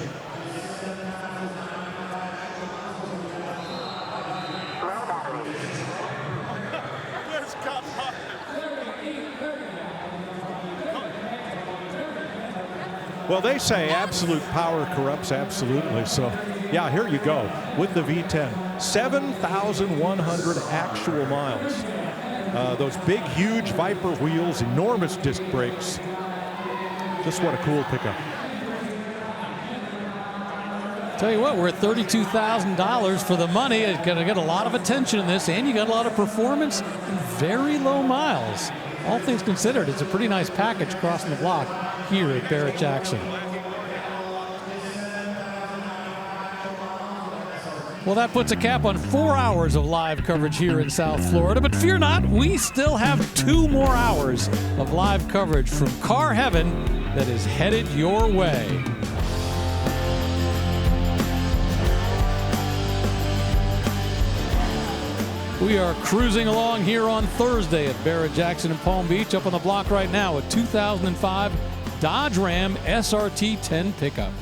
Well, they say absolute power corrupts absolutely. So, yeah, here you go with the V10. 7,100 actual miles. Those big, huge Viper wheels, enormous disc brakes. Just what a cool pickup. Tell you what, we're at $32,000 for the money. It's going to get a lot of attention in this, and you got a lot of performance and very low miles. All things considered, it's a pretty nice package crossing the block here at Barrett-Jackson. Well, that puts a cap on 4 hours of live coverage here in South Florida. But fear not, we still have 2 more hours of live coverage from car heaven that is headed your way. We are cruising along here on Thursday at Barrett-Jackson in Palm Beach. Up on the block right now, a 2005 Dodge Ram SRT 10 pickup.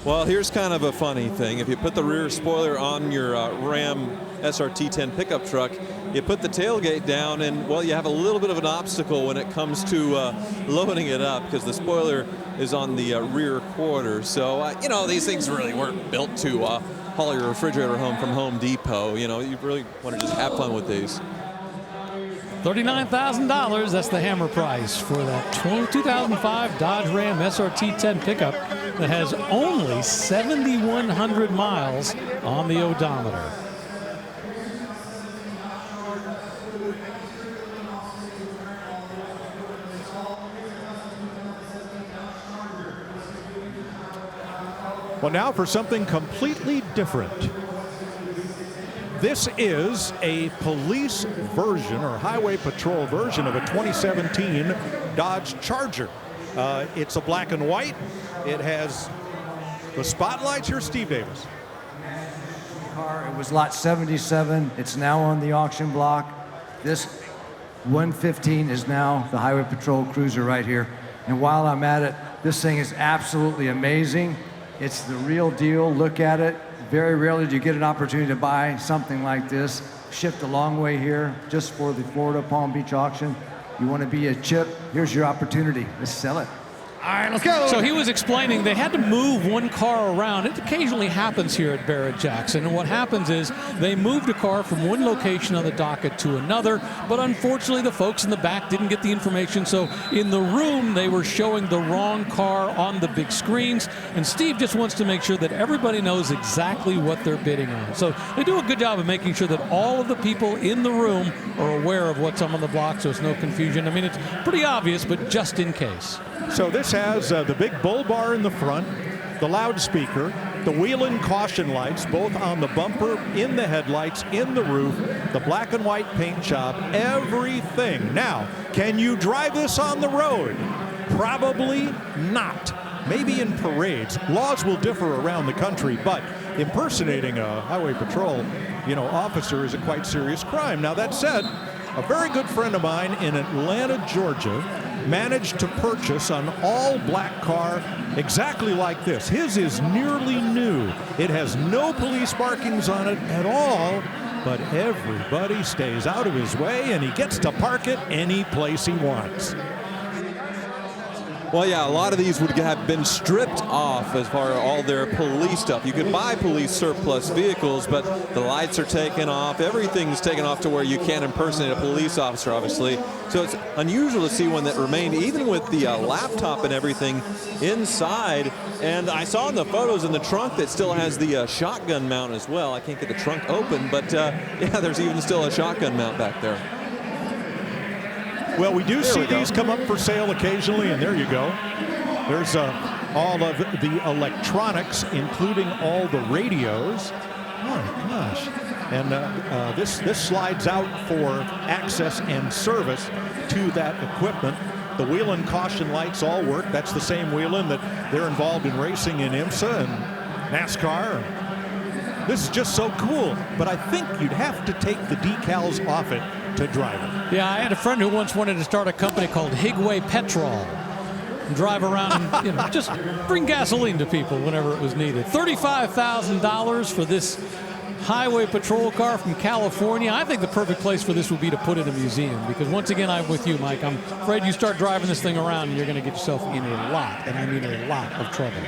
Well, here's kind of a funny thing. If you put the rear spoiler on your Ram SRT 10 pickup truck, you put the tailgate down and, well, you have a little bit of an obstacle when it comes to loading it up because the spoiler is on the rear quarter. So, you know, these things really weren't built to haul your refrigerator home from Home Depot. You know, you really want to just have fun with these. $39,000, that's the hammer price for that 2005 Dodge Ram SRT 10 pickup that has only 7,100 miles on the odometer. Well, now for something completely different. This is a police version or highway patrol version of a 2017 Dodge Charger. It's a black and white. It has the spotlights. Here's Steve Davis. Car, it was lot 77. It's now on the auction block. This 115 is now the highway patrol cruiser right here. And while I'm at it, this thing is absolutely amazing. It's the real deal. Look at it. Very rarely do you get an opportunity to buy something like this. Shipped a long way here just for the Florida Palm Beach auction. You want to be a chip? Here's your opportunity. Let's sell it. All right, let's go. So he was explaining they had to move one car around. It occasionally happens here at Barrett-Jackson. And what happens is they moved a car from one location on the docket to another. But unfortunately, the folks in the back didn't get the information. So in the room, they were showing the wrong car on the big screens. And Steve just wants to make sure that everybody knows exactly what they're bidding on. So they do a good job of making sure that all of the people in the room are aware of what's on the block so it's no confusion. I mean, it's pretty obvious, but just in case. So this has the big bull bar in the front, the loudspeaker, the Whelen caution lights, both on the bumper, in the headlights, in the roof, the black and white paint job, everything. Now, can you drive this on the road? Probably not. Maybe in parades. Laws will differ around the country, but impersonating a highway patrol, officer is a quite serious crime. Now, that said, a very good friend of mine in Atlanta, Georgia, managed to purchase an all-black car exactly like this. His is nearly new. It has no police markings on it at all, but everybody stays out of his way, and he gets to park it any place he wants. Well, yeah, a lot of these would have been stripped off as far as all their police stuff. You could buy police surplus vehicles, but the lights are taken off. Everything's taken off to where you can't impersonate a police officer, obviously. So it's unusual to see one that remained, even with the laptop and everything inside. And I saw in the photos in the trunk that still has the shotgun mount as well. I can't get the trunk open, but yeah, there's even still a shotgun mount back there. Well, we do see these come up for sale occasionally, and there you go. There's all of the electronics, including all the radios. Oh, my gosh. And this slides out for access and service to that equipment. The Whelen caution lights all work. That's the same Whelen that they're involved in racing in IMSA and NASCAR. This is just so cool, but I think you'd have to take the decals off it to drive it. Yeah, I had a friend who once wanted to start a company called Higway Petrol and drive around and just bring gasoline to people whenever it was needed. $35,000 for this highway patrol car from California. I think the perfect place for this would be to put in a museum, because once again, I'm with you, Mike. I'm afraid you start driving this thing around and you're going to get yourself in a lot, and I mean a lot of trouble.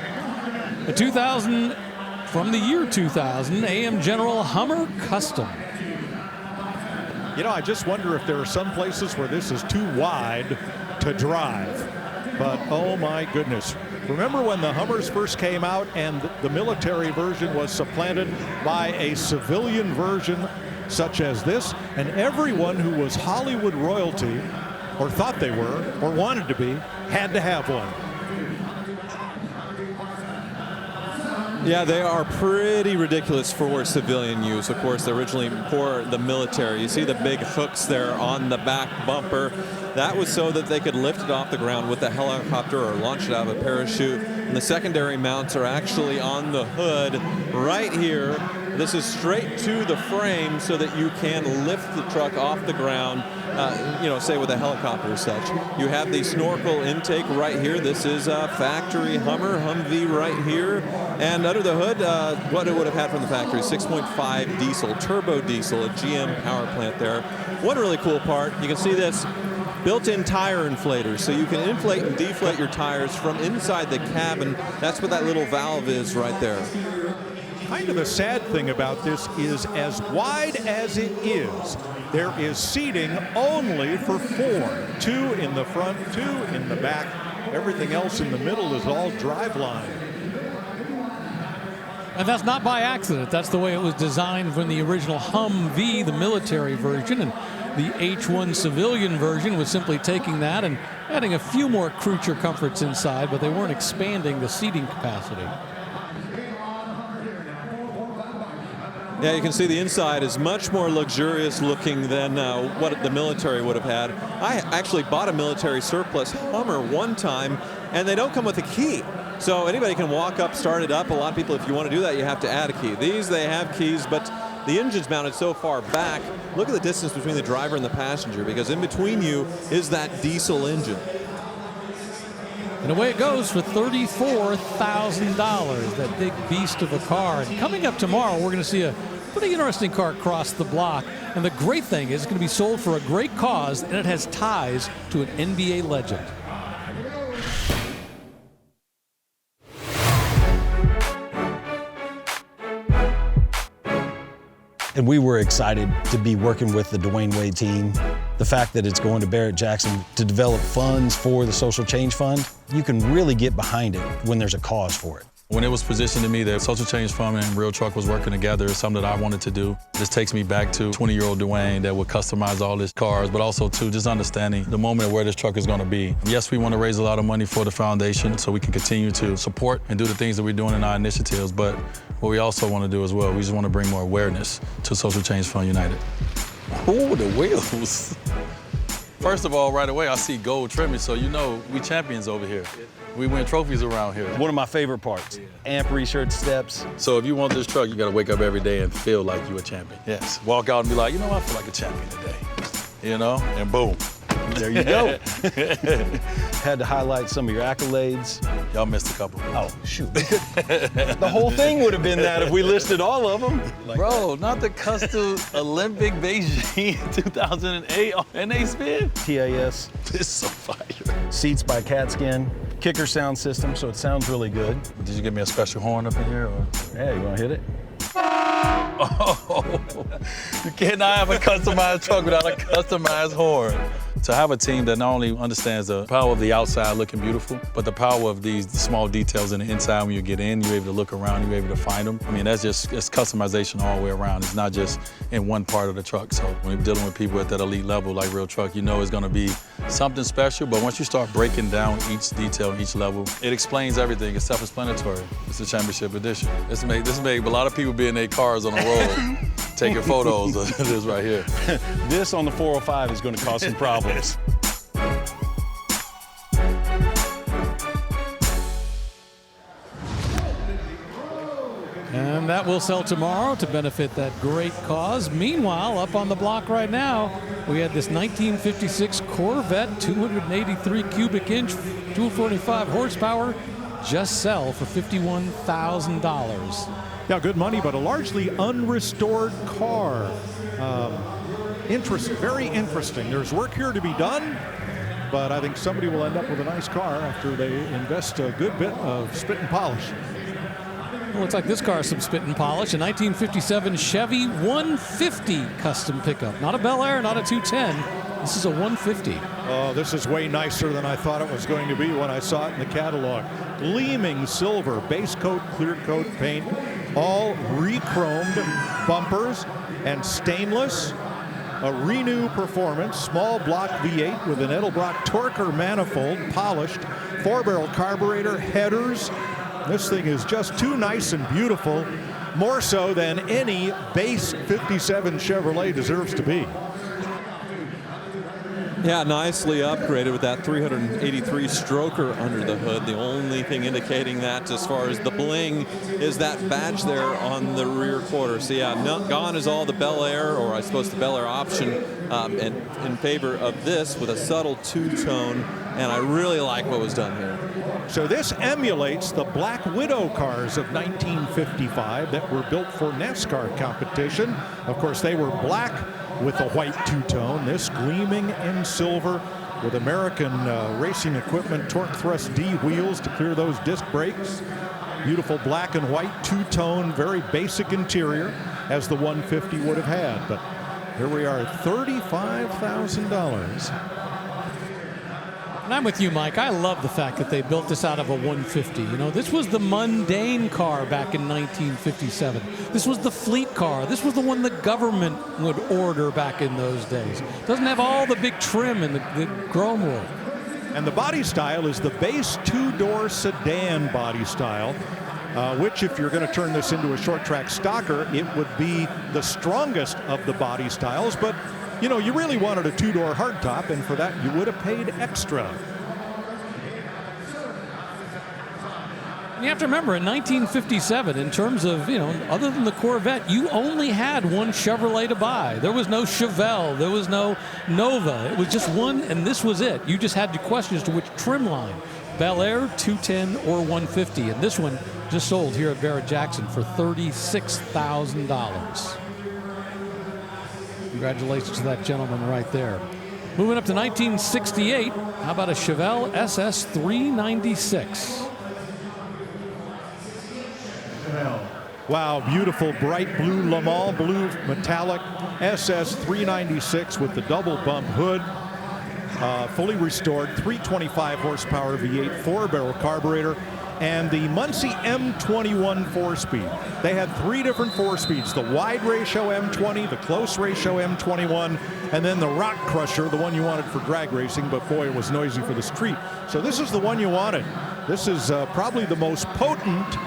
From the year 2000, AM General Hummer Custom. I just wonder if there are some places where this is too wide to drive. But, oh my goodness. Remember when the Hummers first came out and the military version was supplanted by a civilian version such as this? And everyone who was Hollywood royalty, or thought they were, or wanted to be, had to have one. Yeah, they are pretty ridiculous for civilian use. Of course, they're originally for the military. You see the big hooks there on the back bumper. That was so that they could lift it off the ground with a helicopter or launch it out of a parachute. And the secondary mounts are actually on the hood right here. This is straight to the frame so that you can lift the truck off the ground, say with a helicopter or such. You have the snorkel intake right here. This is a factory Humvee right here. And under the hood, what it would have had from the factory, 6.5 diesel, turbo diesel, a GM power plant there. One really cool part, you can see this built-in tire inflators, so you can inflate and deflate your tires from inside the cabin. That's what that little valve is right there. Kind of the sad thing about this is, as wide as it is, there is seating only for 4. 2 in the front, 2 in the back. Everything else in the middle is all driveline. And that's not by accident. That's the way it was designed when the original Humvee, the military version, and the H1 civilian version was simply taking that and adding a few more creature comforts inside, but they weren't expanding the seating capacity. Yeah, you can see the inside is much more luxurious looking than what the military would have had. I actually bought a military surplus Hummer one time, and they don't come with a key. So anybody can walk up, start it up. A lot of people, if you want to do that, you have to add a key. These, they have keys, but the engine's mounted so far back. Look at the distance between the driver and the passenger, because in between you is that diesel engine. And away it goes for $34,000, that big beast of a car. And coming up tomorrow, we're going to see a pretty interesting car cross the block. And the great thing is it's going to be sold for a great cause, and it has ties to an NBA legend. And we were excited to be working with the Dwayne Wade team. The fact that it's going to Barrett-Jackson to develop funds for the Social Change Fund, you can really get behind it when there's a cause for it. When it was positioned to me that Social Change Fund and Real Truck was working together, it's something that I wanted to do. This takes me back to 20-year-old Dwayne that would customize all his cars, but also too just understanding the moment of where this truck is going to be. Yes, we want to raise a lot of money for the foundation so we can continue to support and do the things that we're doing in our initiatives, but what we also want to do as well, we just want to bring more awareness to Social Change Fund United. Ooh, the wheels. First of all, right away, I see gold trimming, so you know we champions over here. We win trophies around here. One of my favorite parts, amp research steps. So if you want this truck, you got to wake up every day and feel like you're a champion. Yes, walk out and be like, you know, I feel like a champion today, you know, and boom. There you go. Had to highlight some of your accolades. Y'all missed a couple. Oh, shoot. The whole thing would have been that if we listed all of them. Bro, not the custom Olympic Beijing 2008 NA spin. TAS. This is so fire. Seats by Catskin. Kicker sound system, so it sounds really good. Did you give me a special horn up in here? Or? Yeah, you want to hit it? Oh, you cannot have a customized truck without a customized horn. To have a team that not only understands the power of the outside looking beautiful, but the power of these small details in the inside when you get in, you're able to look around, you're able to find them. I mean, it's customization all the way around. It's not just in one part of the truck. So when you're dealing with people at that elite level like Real Truck, you know it's gonna be something special, but once you start breaking down each detail, each level, it explains everything. It's self-explanatory. It's the championship edition. This made a lot of people be in their cars on the road taking photos of this right here. This on the 405 is gonna cause some problems. And that will sell tomorrow to benefit that great cause. Meanwhile, up on the block right now, we had this 1956 Corvette, 283 cubic inch, 245 horsepower, just sell for $51,000. Yeah, good money, but a largely unrestored car. Very interesting. There's work here to be done, but I think somebody will end up with a nice car after they invest a good bit of spit and polish. It looks like this car has some spit and polish. A 1957 Chevy 150 custom pickup. Not a Bel Air, not a 210. This is a 150. Oh, this is way nicer than I thought it was going to be when I saw it in the catalog. Gleaming silver, base coat, clear coat paint, all re-chromed bumpers and stainless. A Renew Performance, small block V8 with an Edelbrock Torker manifold, polished, 4-barrel carburetor, headers. This thing is just too nice and beautiful, more so than any base 57 Chevrolet deserves to be. Yeah, nicely upgraded with that 383 stroker under the hood. The only thing indicating that as far as the bling is that badge there on the rear quarter. So yeah, gone is all the Bel Air, or I suppose the Bel Air option, and in favor of this with a subtle two-tone, and I really like what was done here. So this emulates the Black Widow cars of 1955 that were built for NASCAR competition. Of course, they were black with a white two-tone. This gleaming in silver with American racing equipment torque thrust D wheels to clear those disc brakes. Beautiful black and white two-tone, very basic interior as the 150 would have had. But here we are at $35,000. And I'm with you, Mike. I love the fact that they built this out of a 150. You know, this was the mundane car back in 1957. This was the fleet car. This was the one the government would order back in those days. Doesn't have all the big trim and the chrome work. And the body style is the base two-door sedan body style. which if you're going to turn this into a short track stocker, it would be the strongest of the body styles. But, you know, you really wanted a two-door hardtop, and for that you would have paid extra. You have to remember, in 1957, in terms of, you know, other than the Corvette, you only had one Chevrolet to buy. There was no Chevelle. There was no Nova. It was just one, and this was it. You just had to question as to which trim line, Bel Air, 210, or 150. And this one just sold here at Barrett-Jackson for $36,000. Congratulations to that gentleman right there. Moving up to 1968, how about a Chevelle SS 396? Wow, beautiful bright blue Le Mans blue metallic SS 396 with the double bump hood, fully restored, 325 horsepower V8 4-barrel carburetor, and the Muncie M21 4-speed. They had 3 different 4-speeds, the wide ratio M20, the close ratio M21, and then the Rock Crusher, the one you wanted for drag racing, but boy, it was noisy for the street. So this is the one you wanted. This is probably the most potent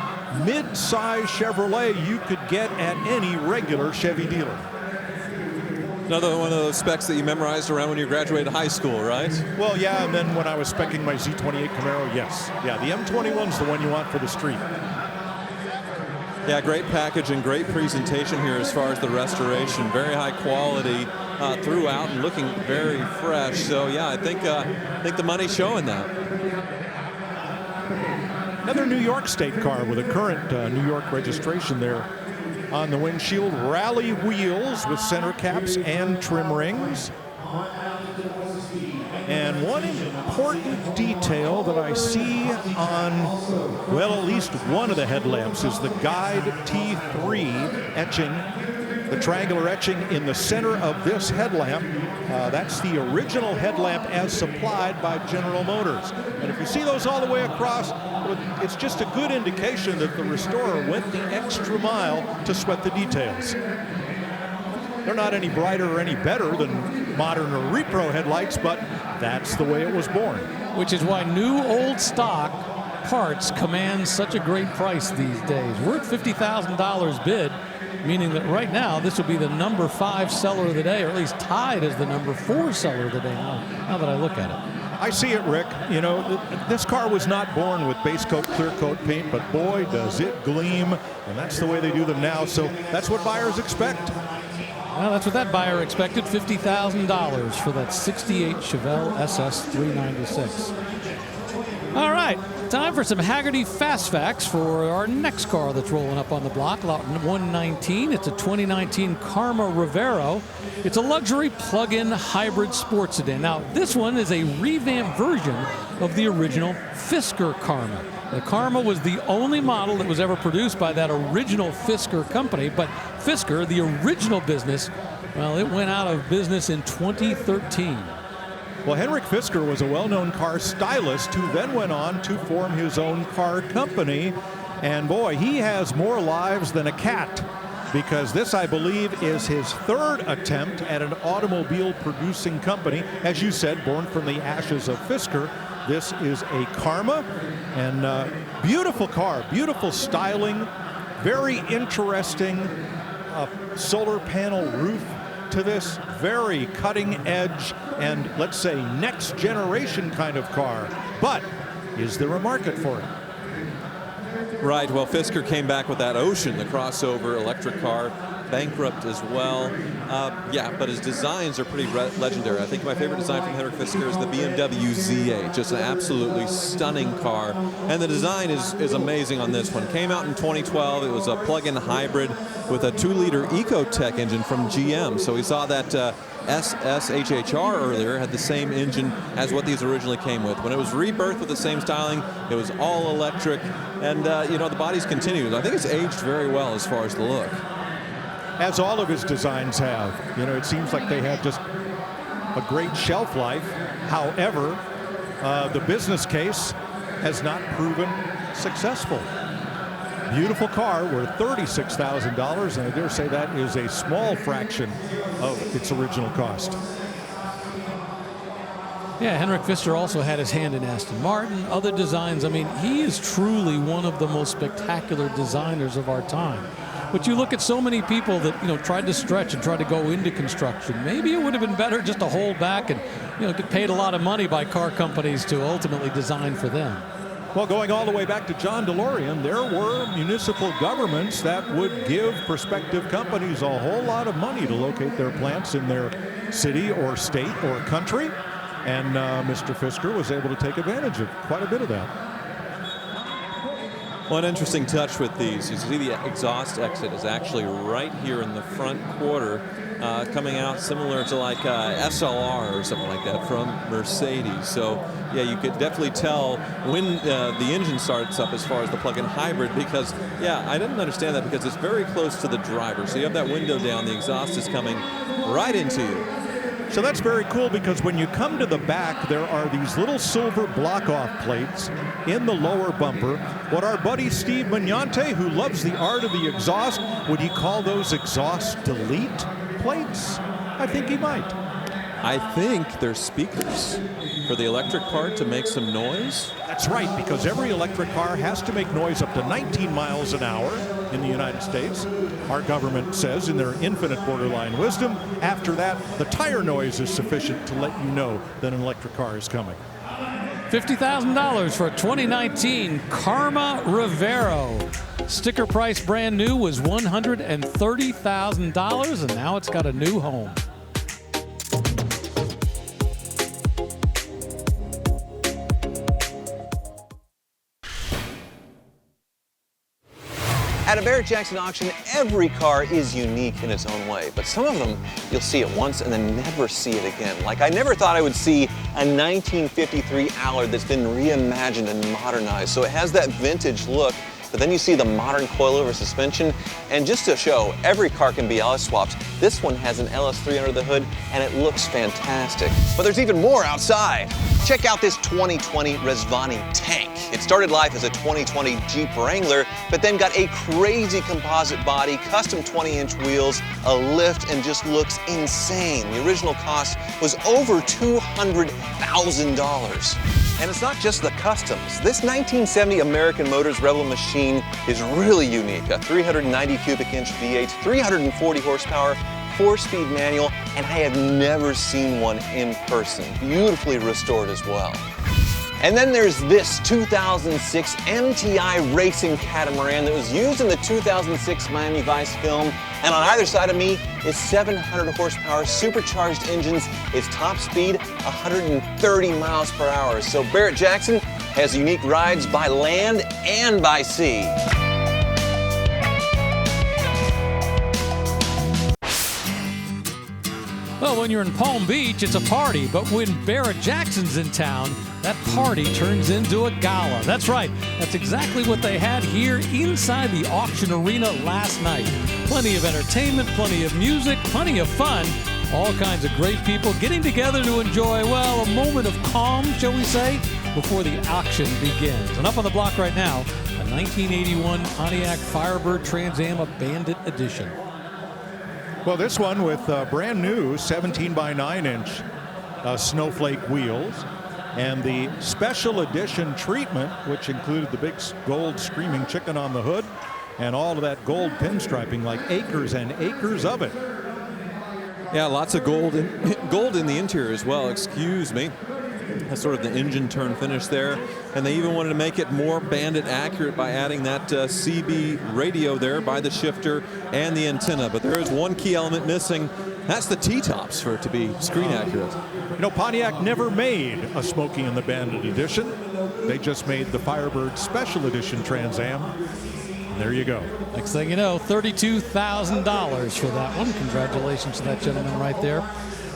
mid-size Chevrolet you could get at any regular Chevy dealer. Another one of those specs that you memorized around when you graduated high school, right? Well, yeah, and then when I was speccing my Z28 Camaro, yes. Yeah, the M21's the one you want for the street. Yeah, great package and great presentation here as far as the restoration. Very high quality throughout and looking very fresh. So, yeah, I think the money's showing that. Another New York State car with a current New York registration there on the windshield. Rally wheels with center caps and trim rings. And one important detail that I see on, well, at least one of the headlamps is the Guide T3 etching, the triangular etching in the center of this headlamp. That's the original headlamp as supplied by General Motors. And if you see those all the way across, it's just a good indication that the restorer went the extra mile to sweat the details. They're not any brighter or any better than modern or repro headlights, but that's the way it was born. Which is why new old stock parts command such a great price these days. We're at $50,000 bid, meaning that right now this will be the number 5 seller of the day, or at least tied as the number 4 seller of the day now that I look at it. I see it, Rick. You know, this car was not born with base coat, clear coat paint, but boy, does it gleam. And that's the way they do them now. So that's what buyers expect. Well, that's what that buyer expected, $50,000 for that 68 Chevelle SS 396. All right, time for some Hagerty Fast Facts for our next car that's rolling up on the block, lot 119. It's a 2019 Karma Revero. It's a luxury plug-in hybrid sports sedan. Now, this one is a revamped version of the original Fisker Karma. The Karma was the only model that was ever produced by that original Fisker company, but Fisker, the original business, well, it went out of business in 2013. Well, Henrik Fisker was a well-known car stylist who then went on to form his own car company. And boy, he has more lives than a cat, because this, I believe, is his 3rd attempt at an automobile producing company. As you said, born from the ashes of Fisker. This is a Karma, and beautiful car, beautiful styling, very interesting solar panel roof to this, very cutting edge and, let's say, next generation kind of car. But is there a market for it? Right, well, Fisker came back with that Ocean, the crossover electric car, bankrupt as well. Yeah, but his designs are pretty legendary. I think my favorite design from Henrik Fisker is the BMW Z8, just an absolutely stunning car. And the design is amazing on this one. Came out in 2012. It was a plug-in hybrid with a 2-liter Ecotec engine from GM. So we saw that SSHHR earlier had the same engine as what these originally came with. When it was rebirthed with the same styling, it was all electric, and you know, the body's continued. I think it's aged very well as far as the look. As all of his designs have. You know, it seems like they have just a great shelf life. However, the business case has not proven successful. Beautiful car worth $36,000, and I dare say that is a small fraction of its original cost. Yeah, Henrik Pfister also had his hand in Aston Martin, other designs. I mean, he is truly one of the most spectacular designers of our time. But you look at so many people that, you know, tried to stretch and try to go into construction. Maybe it would have been better just to hold back and, you know, get paid a lot of money by car companies to ultimately design for them. Well, going all the way back to John DeLorean, there were municipal governments that would give prospective companies a whole lot of money to locate their plants in their city or state or country. And Mr. Pfister was able to take advantage of quite a bit of that. One interesting touch with these, you see the exhaust exit is actually right here in the front quarter, coming out similar to like SLR or something like that from Mercedes. So yeah, you could definitely tell when the engine starts up as far as the plug-in hybrid, because yeah, I didn't understand that because it's very close to the driver. So you have that window down, the exhaust is coming right into you. So that's very cool, because when you come to the back, there are these little silver block-off plates in the lower bumper. What our buddy Steve Magnante, who loves the art of the exhaust, would he call those exhaust delete plates? I think he might. I think they're speakers for the electric part to make some noise. That's right, because every electric car has to make noise up to 19 miles an hour in the United States. Our government says in their infinite borderline wisdom, after that, the tire noise is sufficient to let you know that an electric car is coming. $50,000 for a 2019 Karma Rivero. Sticker price brand new was $130,000, and now it's got a new home. At a Barrett-Jackson auction, every car is unique in its own way, but some of them you'll see it once and then never see it again. Like, I never thought I would see a 1953 Allard that's been reimagined and modernized, so it has that vintage look, but then you see the modern coilover suspension, and just to show, every car can be LS swapped. This one has an LS3 under the hood, and it looks fantastic. But there's even more outside. Check out this 2020 Rezvani tank. It started life as a 2020 Jeep Wrangler, but then got a crazy composite body, custom 20-inch wheels, a lift, and just looks insane. The original cost was over $200,000. And it's not just the customs. This 1970 American Motors Rebel machine is really unique. A 390 cubic inch V8, 340 horsepower, 4-speed manual, and I have never seen one in person. Beautifully restored as well. And then there's this 2006 MTI Racing Catamaran that was used in the 2006 Miami Vice film. And on either side of me is 700 horsepower supercharged engines. Its top speed, 130 miles per hour. So Barrett-Jackson has unique rides by land and by sea. Well, when you're in Palm Beach, it's a party, but when Barrett-Jackson's in town, that party turns into a gala. That's right. That's exactly what they had here inside the auction arena last night. Plenty of entertainment, plenty of music, plenty of fun. All kinds of great people getting together to enjoy, well, a moment of calm, shall we say, before the auction begins. And up on the block right now, a 1981 Pontiac Firebird Trans Am, a Bandit Edition. Well, this one with brand new 17 by 9-inch snowflake wheels, and the special edition treatment, which included the big gold screaming chicken on the hood and all of that gold pinstriping, like acres and acres of it. Yeah, lots of gold in the interior as well, excuse me. That's sort of the engine turn finish there. And they even wanted to make it more Bandit accurate by adding that CB radio there by the shifter and the antenna. But there is one key element missing. That's the T-tops for it to be screen accurate. You know, Pontiac never made a Smokey and the Bandit edition. They just made the Firebird Special Edition Trans Am. And there you go. Next thing you know, $32,000 for that one. Congratulations to that gentleman right there.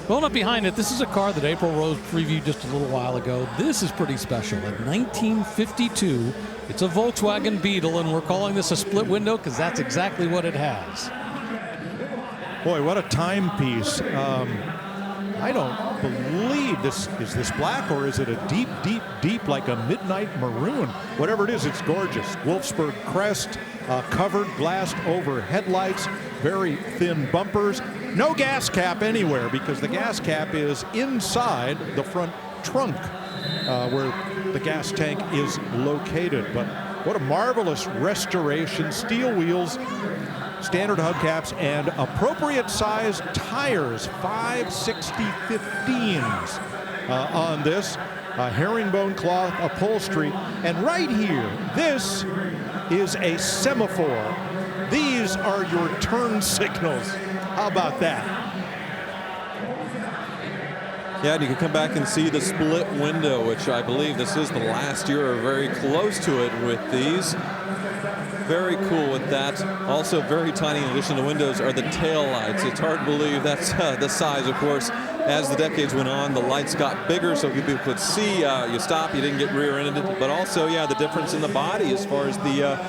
Going up behind it, this is a car that April Rose previewed just a little while ago. This is pretty special. In 1952, it's a Volkswagen Beetle, and we're calling this a split window because that's exactly what it has. Boy, what a timepiece. I don't believe this. Is this black, or is it a deep, deep, deep, like a midnight maroon? Whatever it is, it's gorgeous. Wolfsburg crest, covered glass over headlights, very thin bumpers. No gas cap anywhere, because the gas cap is inside the front trunk where the gas tank is located. But what a marvelous restoration. Steel wheels, standard hubcaps, and appropriate size tires, 560/15s on this. Herringbone cloth upholstery. And right here, this is a semaphore. These are your turn signals. How about that? Yeah, and you can come back and see the split window, which I believe this is the last year or very close to it with these. Very cool with that. Also very tiny, in addition to windows, are the tail lights. It's hard to believe that's the size, of course. As the decades went on, the lights got bigger so people could see. You stop, you didn't get rear-ended. But also, yeah, the difference in the body as far as the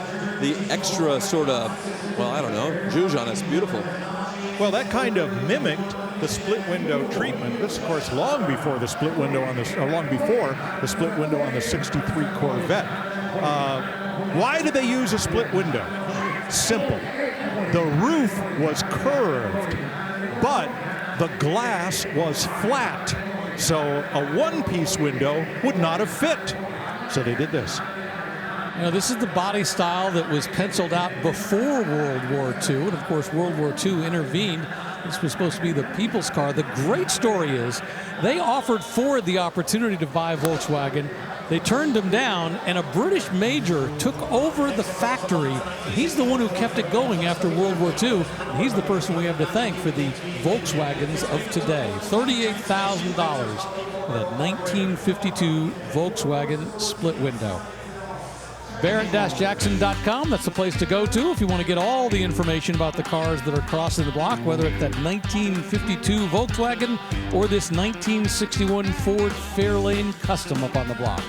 extra sort of, well, I don't know, zhuzh on it's beautiful. Well, that kind of mimicked the split window treatment. This, of course, long before the split window on the 63 Corvette. Why did they use a split window? Simple. The roof was curved, but the glass was flat. So a one-piece window would not have fit. So they did this. You know, this is the body style that was penciled out before World War II. And of course, World War II intervened. This was supposed to be the people's car. The great story is they offered Ford the opportunity to buy Volkswagen. They turned them down, and a British major took over the factory. He's the one who kept it going after World War II. And he's the person we have to thank for the Volkswagens of today. $38,000 for that 1952 Volkswagen split window. Barrett-Jackson.com, that's the place to go to if you want to get all the information about the cars that are crossing the block, whether it's that 1952 Volkswagen or this 1961 Ford Fairlane Custom up on the block.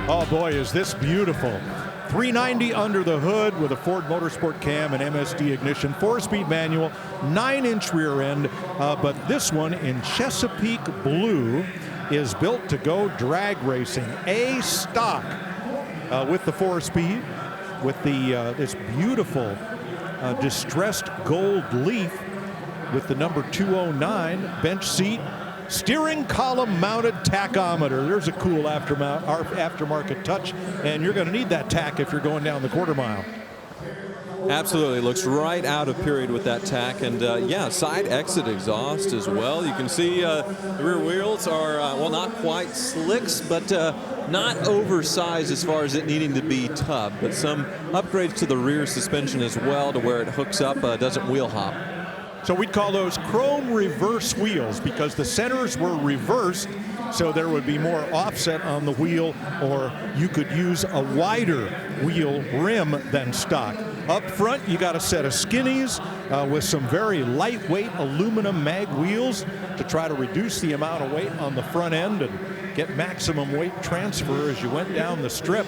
Oh boy, is this beautiful. 390 under the hood with a Ford Motorsport cam and MSD ignition, 4-speed manual, 9-inch rear end, but this one in Chesapeake blue is built to go drag racing. A stock. With the 4-speed, with the this beautiful distressed gold leaf with the number 209 bench seat, steering column mounted tachometer. There's a cool aftermarket touch, and you're going to need that tack if you're going down the quarter mile. Absolutely, looks right out of period with that tack, and yeah, side exit exhaust as well. You can see the rear wheels are, well, not quite slicks, but not oversized as far as it needing to be tub, but some upgrades to the rear suspension as well to where it hooks up, doesn't wheel hop. So we'd call those chrome reverse wheels because the centers were reversed, so there would be more offset on the wheel, or you could use a wider wheel rim than stock. Up front, you got a set of skinnies with some very lightweight aluminum mag wheels to try to reduce the amount of weight on the front end and get maximum weight transfer as you went down the strip.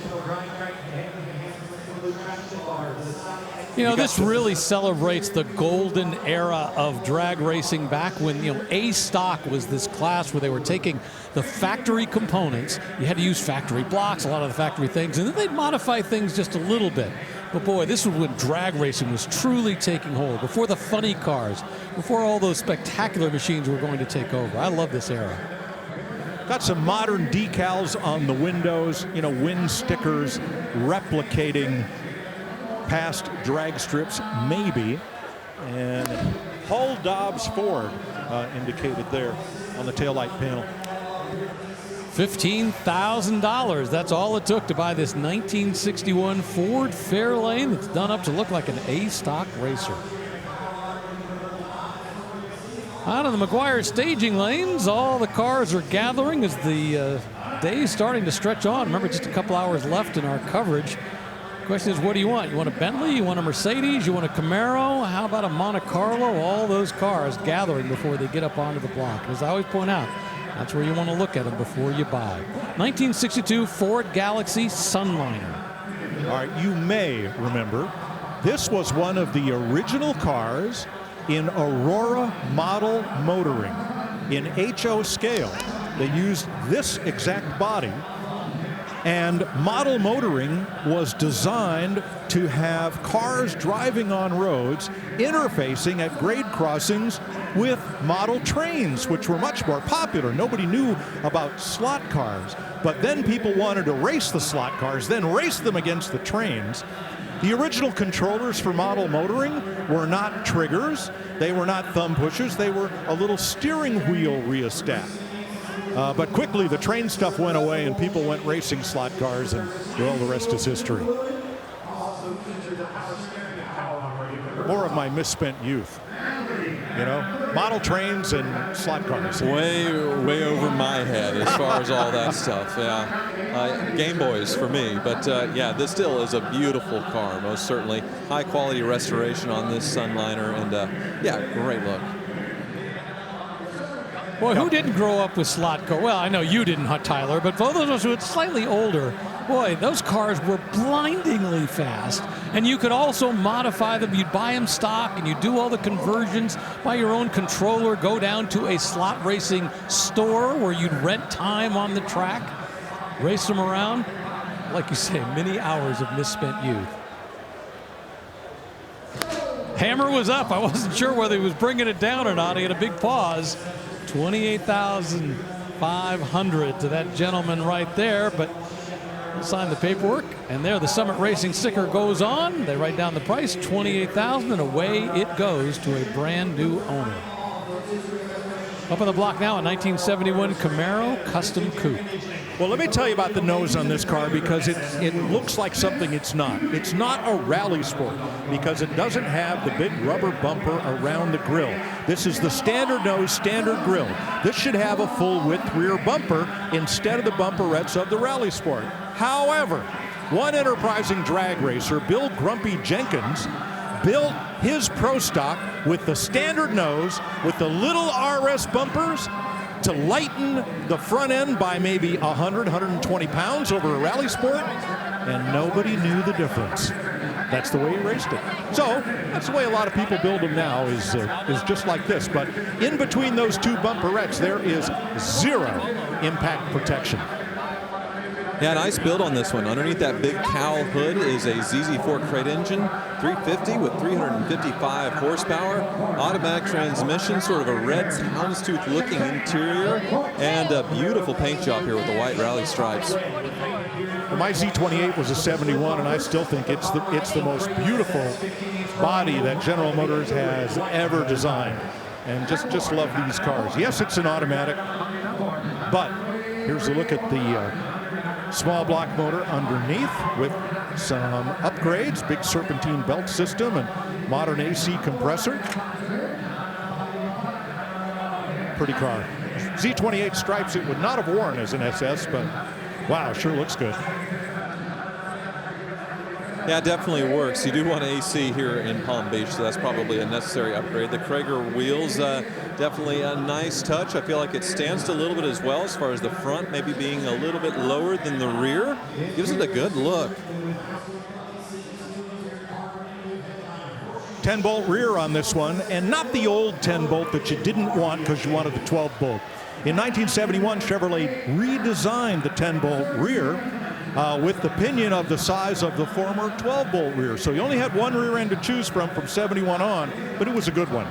You know, this really celebrates the golden era of drag racing back when, you know, A stock was this class where they were taking the factory components. You had to use factory blocks, a lot of the factory things, and then they'd modify things just a little bit. But boy, this was when drag racing was truly taking hold, before the funny cars, before all those spectacular machines were going to take over. I love this era. Got some modern decals on the windows, you know, wind stickers replicating past drag strips, maybe. And Hull Dobbs Ford indicated there on the taillight panel. $15,000. That's all it took to buy this 1961 Ford Fairlane that's done up to look like an A-stock racer. Out of the McGuire staging lanes, all the cars are gathering as the day is starting to stretch on. Remember, just a couple hours left in our coverage. The question is, what do you want? You want a Bentley? You want a Mercedes? You want a Camaro? How about a Monte Carlo? All those cars gathering before they get up onto the block. As I always point out, that's where you want to look at them before you buy. 1962 Ford Galaxy Sunliner. All right, you may remember, this was one of the original cars in Aurora model motoring. In HO scale, they used this exact body And model motoring was designed to have cars driving on roads interfacing at grade crossings with model trains, which were much more popular. Nobody knew about slot cars, but then people wanted to race the slot cars, then race them against the trains. The original controllers for model motoring were not triggers, they were not thumb pushers, they were a little steering wheel rheostat. But quickly the train stuff went away and people went racing slot cars, and well, the rest is history. More of my misspent youth. You know, model trains and slot cars. Way over my head as far as all that stuff, yeah. Game Boys for me, but yeah, this still is a beautiful car, most certainly. High quality restoration on this Sunliner, and yeah, great look. Boy, who didn't grow up with slot car? Well, I know you didn't, Tyler, but for those of us who are slightly older, boy, those cars were blindingly fast. And you could also modify them. You'd buy them stock, and you'd do all the conversions by your own controller, go down to a slot racing store where you'd rent time on the track, race them around. Like you say, many hours of misspent youth. Hammer was up. I wasn't sure whether he was bringing it down or not. He had a big pause. 28,500 to that gentleman right there, but we'll sign the paperwork, and there the Summit Racing sticker goes on. They write down the price, $28,000, and away it goes to a brand new owner. Up on the block now, a 1971 Camaro Custom Coupe. Well, let me tell you about the nose on this car, because it looks like something it's not. It's not a rally sport because it doesn't have the big rubber bumper around the grille. This is the standard nose, standard grille. This should have a full width rear bumper instead of the bumperettes of the rally sport. However, one enterprising drag racer, Bill Grumpy Jenkins, built his Pro Stock with the standard nose with the little RS bumpers to lighten the front end by maybe 100, 120 pounds over a rally sport, and nobody knew the difference. That's the way he raced it. So that's the way a lot of people build them now, is just like this. But in between those two bumperettes, there is zero impact protection. Yeah, nice build on this one. Underneath that big cowl hood is a ZZ4 crate engine, 350 with 355 horsepower, automatic transmission, sort of a red houndstooth looking interior, and a beautiful paint job here with the white rally stripes. Well, my Z28 was a 71, and I still think it's the most beautiful body that General Motors has ever designed. And just love these cars. Yes, it's an automatic, but here's a look at the small block motor underneath with some upgrades, big serpentine belt system and modern AC compressor. Pretty car. Z28 stripes it would not have worn as an SS, but wow, sure looks good. Yeah, it definitely works. You do want AC here in Palm Beach, so that's probably a necessary upgrade. The Krager wheels, definitely a nice touch. I feel like it stands a little bit as well as far as the front, maybe being a little bit lower than the rear. Gives it a good look. 10-bolt rear on this one, and not the old 10-bolt that you didn't want because you wanted the 12-bolt. In 1971, Chevrolet redesigned the 10-bolt rear with the pinion of the size of the former 12-bolt rear. So you only had one rear end to choose from 71 on, but it was a good one.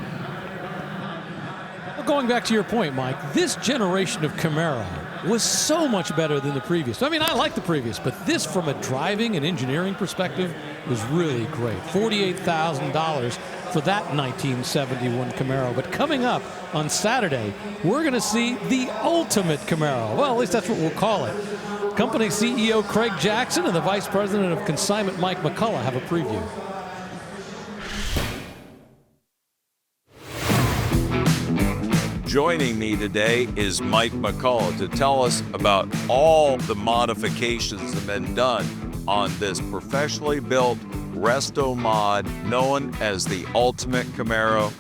Well, going back to your point, Mike, this generation of Camaro was so much better than the previous. I mean, I like the previous, but this from a driving and engineering perspective was really great. $48,000 for that 1971 Camaro. But coming up on Saturday, we're going to see the ultimate Camaro. Well, at least that's what we'll call it. Company CEO Craig Jackson and the Vice President of Consignment Mike McCullough have a preview. Joining me today is Mike McCullough to tell us about all the modifications that have been done on this professionally built resto mod known as the Ultimate Camaro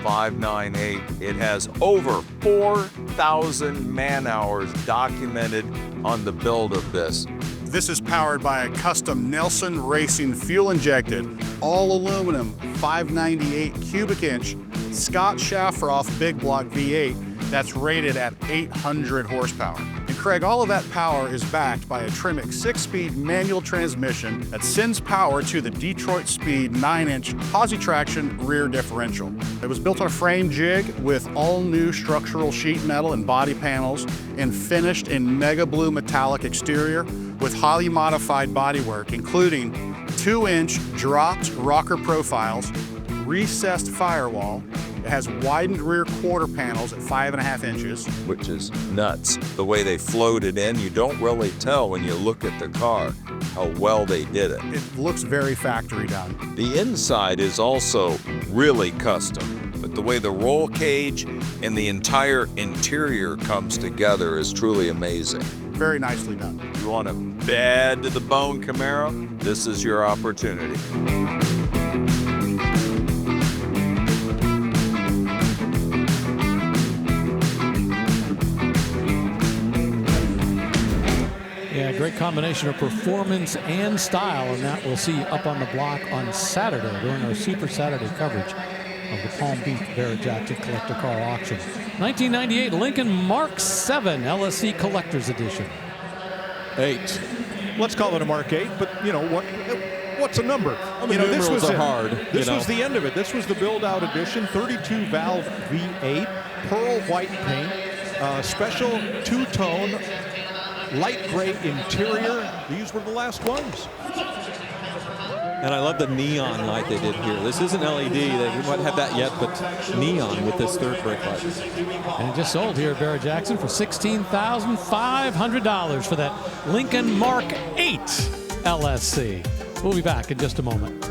598. It has over 4,000 man-hours documented on the build of this. This is powered by a custom Nelson Racing fuel-injected, all-aluminum 598 cubic inch Scott Shafroth big block V8 that's rated at 800 horsepower. And Craig, all of that power is backed by a Tremec 6-speed manual transmission that sends power to the Detroit Speed 9-inch posi-traction rear differential. It was built on a frame jig with all new structural sheet metal and body panels and finished in mega blue metallic exterior with highly modified bodywork, including 2-inch dropped rocker profiles, recessed firewall. It has widened rear quarter panels at 5.5 inches. Which is nuts. The way they floated in, you don't really tell when you look at the car how well they did it. It looks very factory done. The inside is also really custom, but the way the roll cage and the entire interior comes together is truly amazing. Very nicely done. You want a bad to the bone Camaro? This is your opportunity. Yeah, great combination of performance and style, and that we'll see up on the block on Saturday during our Super Saturday coverage of the Palm Beach Barrett-Jackson Collector Car Auction. 1998 Lincoln Mark 7 LSC Collector's Edition. 8. Let's call it a Mark 8, but you know what's a number? I mean, this was hard. This was the end of it. This was the build-out edition, 32 valve V8, pearl white paint, special two-tone light gray interior. These were the last ones. And I love the neon light they did here. This isn't LED, they might have that yet, but neon with this third brake light. And it just sold here at Barrett-Jackson for $16,500 for that Lincoln Mark 8 LSC. We'll be back in just a moment.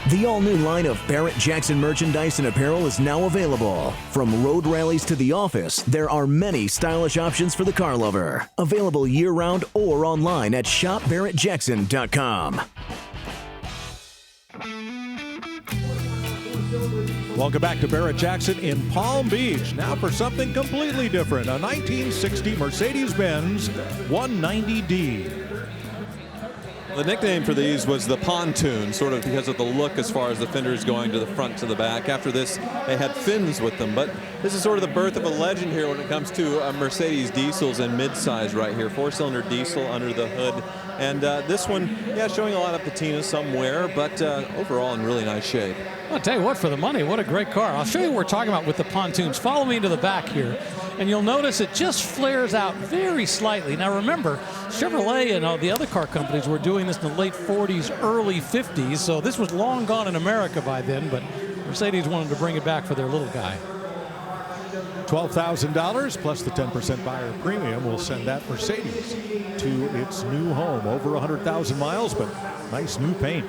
The all-new line of Barrett-Jackson merchandise and apparel is now available. From road rallies to the office, there are many stylish options for the car lover. Available year-round or online at shopbarrettjackson.com. Welcome back to Barrett-Jackson in Palm Beach. Now for something completely different, a 1960 Mercedes-Benz 190D. The nickname for these was the Pontoon, sort of because of the look as far as the fenders going to the front to the back. After this, they had fins with them, but this is sort of the birth of a legend here when it comes to Mercedes diesels and midsize right here. 4-cylinder diesel under the hood. And this one, yeah, showing a lot of patina somewhere, but overall in really nice shape. I'll tell you what, for the money, what a great car. I'll show you what we're talking about with the pontoons. Follow me to the back here, and you'll notice it just flares out very slightly. Now remember, Chevrolet and all the other car companies were doing this in the late 40s, early 50s, so this was long gone in America by then, but Mercedes wanted to bring it back for their little guy. $12,000 plus the 10% buyer premium will send that Mercedes to its new home. Over 100,000 miles, but nice new paint.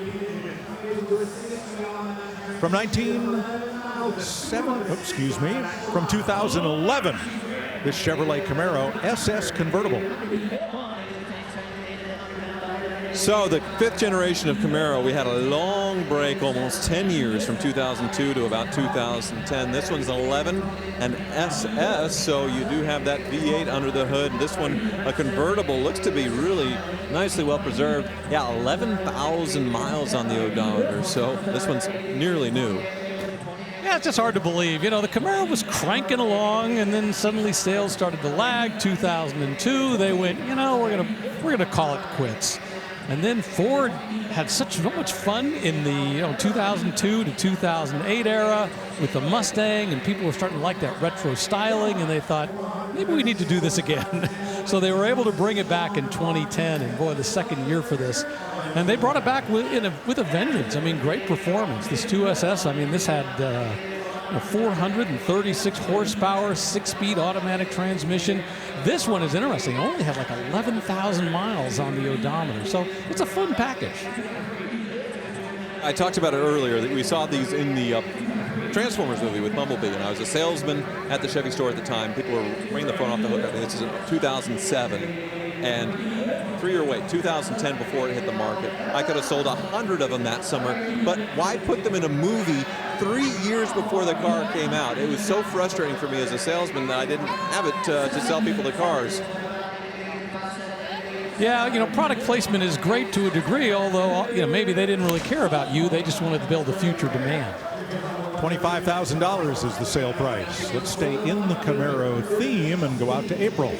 From 2011, this Chevrolet Camaro SS convertible. So the 5th generation of Camaro, we had a long break, almost 10 years from 2002 to about 2010. This one's 11, an SS, so you do have that V8 under the hood. This one, a convertible, looks to be really nicely well preserved. Yeah, 11,000 miles on the odometer, so this one's nearly new. Yeah, it's just hard to believe. You know, the Camaro was cranking along, and then suddenly sales started to lag. 2002, they went, you know, we're gonna call it quits. And then Ford had so much fun in the 2002 to 2008 era with the Mustang, and people were starting to like that retro styling, and they thought, maybe we need to do this again. So they were able to bring it back in 2010, and boy, the second year for this. And they brought it back with a vengeance. I mean, great performance. This 2SS, I mean, this had 436 horsepower, 6-speed automatic transmission. This one is interesting. It only had like 11,000 miles on the odometer, so it's a fun package. I talked about it earlier that we saw these in the Transformers movie with Bumblebee, and I was a salesman at the Chevy store at the time. People were bringing the phone off the hook. I think this is in 2007, and 3-year wait, 2010 before it hit the market. I could have sold 100 of them that summer, but why put them in a movie 3 years before the car came out? It was so frustrating for me as a salesman that I didn't have it to sell people the cars. Yeah, you know, product placement is great to a degree, although, you know, maybe they didn't really care about you. They just wanted to build a future demand. $25,000 is the sale price. Let's stay in the Camaro theme and go out to April.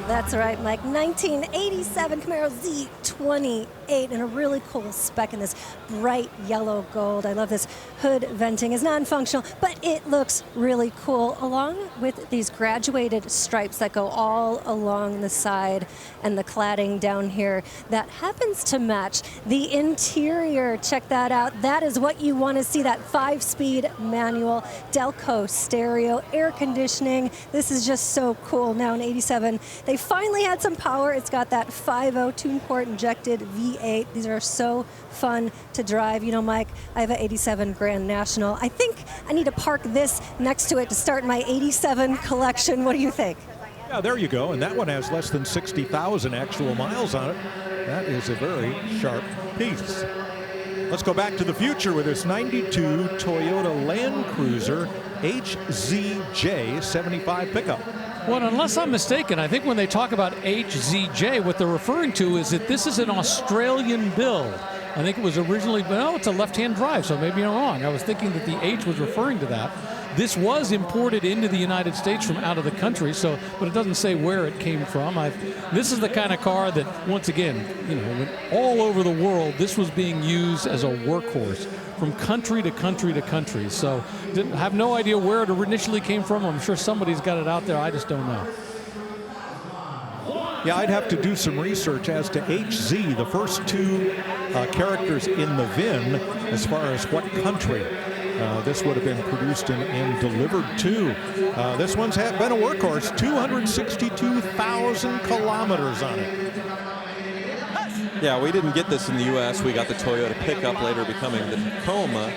That's right, Mike. 1987 Camaro Z28 and a really cool spec in this bright yellow gold. I love this hood venting. It's non-functional, but it looks really cool, along with these graduated stripes that go all along the side and the cladding down here that happens to match the interior. Check that out. That is what you want to see, that 5-speed manual, Delco stereo, air conditioning. This is just so cool. Now in 87, they finally had some power. It's got that 5.0 2-port injected V8. These are so fun to drive. You know, Mike, I have an 87 Grand National. I think I need to park this next to it to start my 87 collection. What do you think? Yeah, there you go. And that one has less than 60,000 actual miles on it. That is a very sharp piece. Let's go back to the future with this 92 Toyota Land Cruiser HZJ 75 pickup. Well, unless I'm mistaken, I think when they talk about HZJ, what they're referring to is that this is an Australian build. I think it was originally, well, it's a left-hand drive, so maybe I'm wrong. I was thinking that the H was referring to that. This was imported into the United States from out of the country, so, but it doesn't say where it came from. This is the kind of car that, once again, you know, all over the world, this was being used as a workhorse from country to country to country. So, have no idea where it initially came from. I'm sure somebody's got it out there. I just don't know. Yeah, I'd have to do some research as to HZ, the first two characters in the VIN, as far as what country this would have been produced and delivered to. This one's been a workhorse, 262,000 kilometers on it. Yeah, we didn't get this in the U.S. We got the Toyota pickup, later becoming the Tacoma.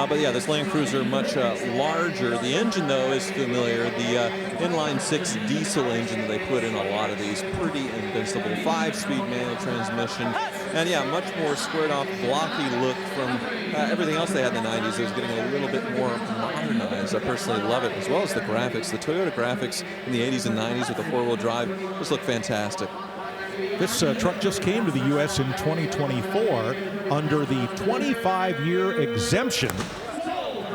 But yeah, this Land Cruiser much larger. The engine, though, is familiar. The inline-6 diesel engine that they put in a lot of these. Pretty invincible. 5-speed manual transmission. And yeah, much more squared-off, blocky look from everything else they had in the 90s. It was getting a little bit more modernized. I personally love it, as well as the graphics. The Toyota graphics in the 80s and 90s with the 4-wheel drive just look fantastic. This truck just came to the U.S. in 2024 under the 25-year exemption,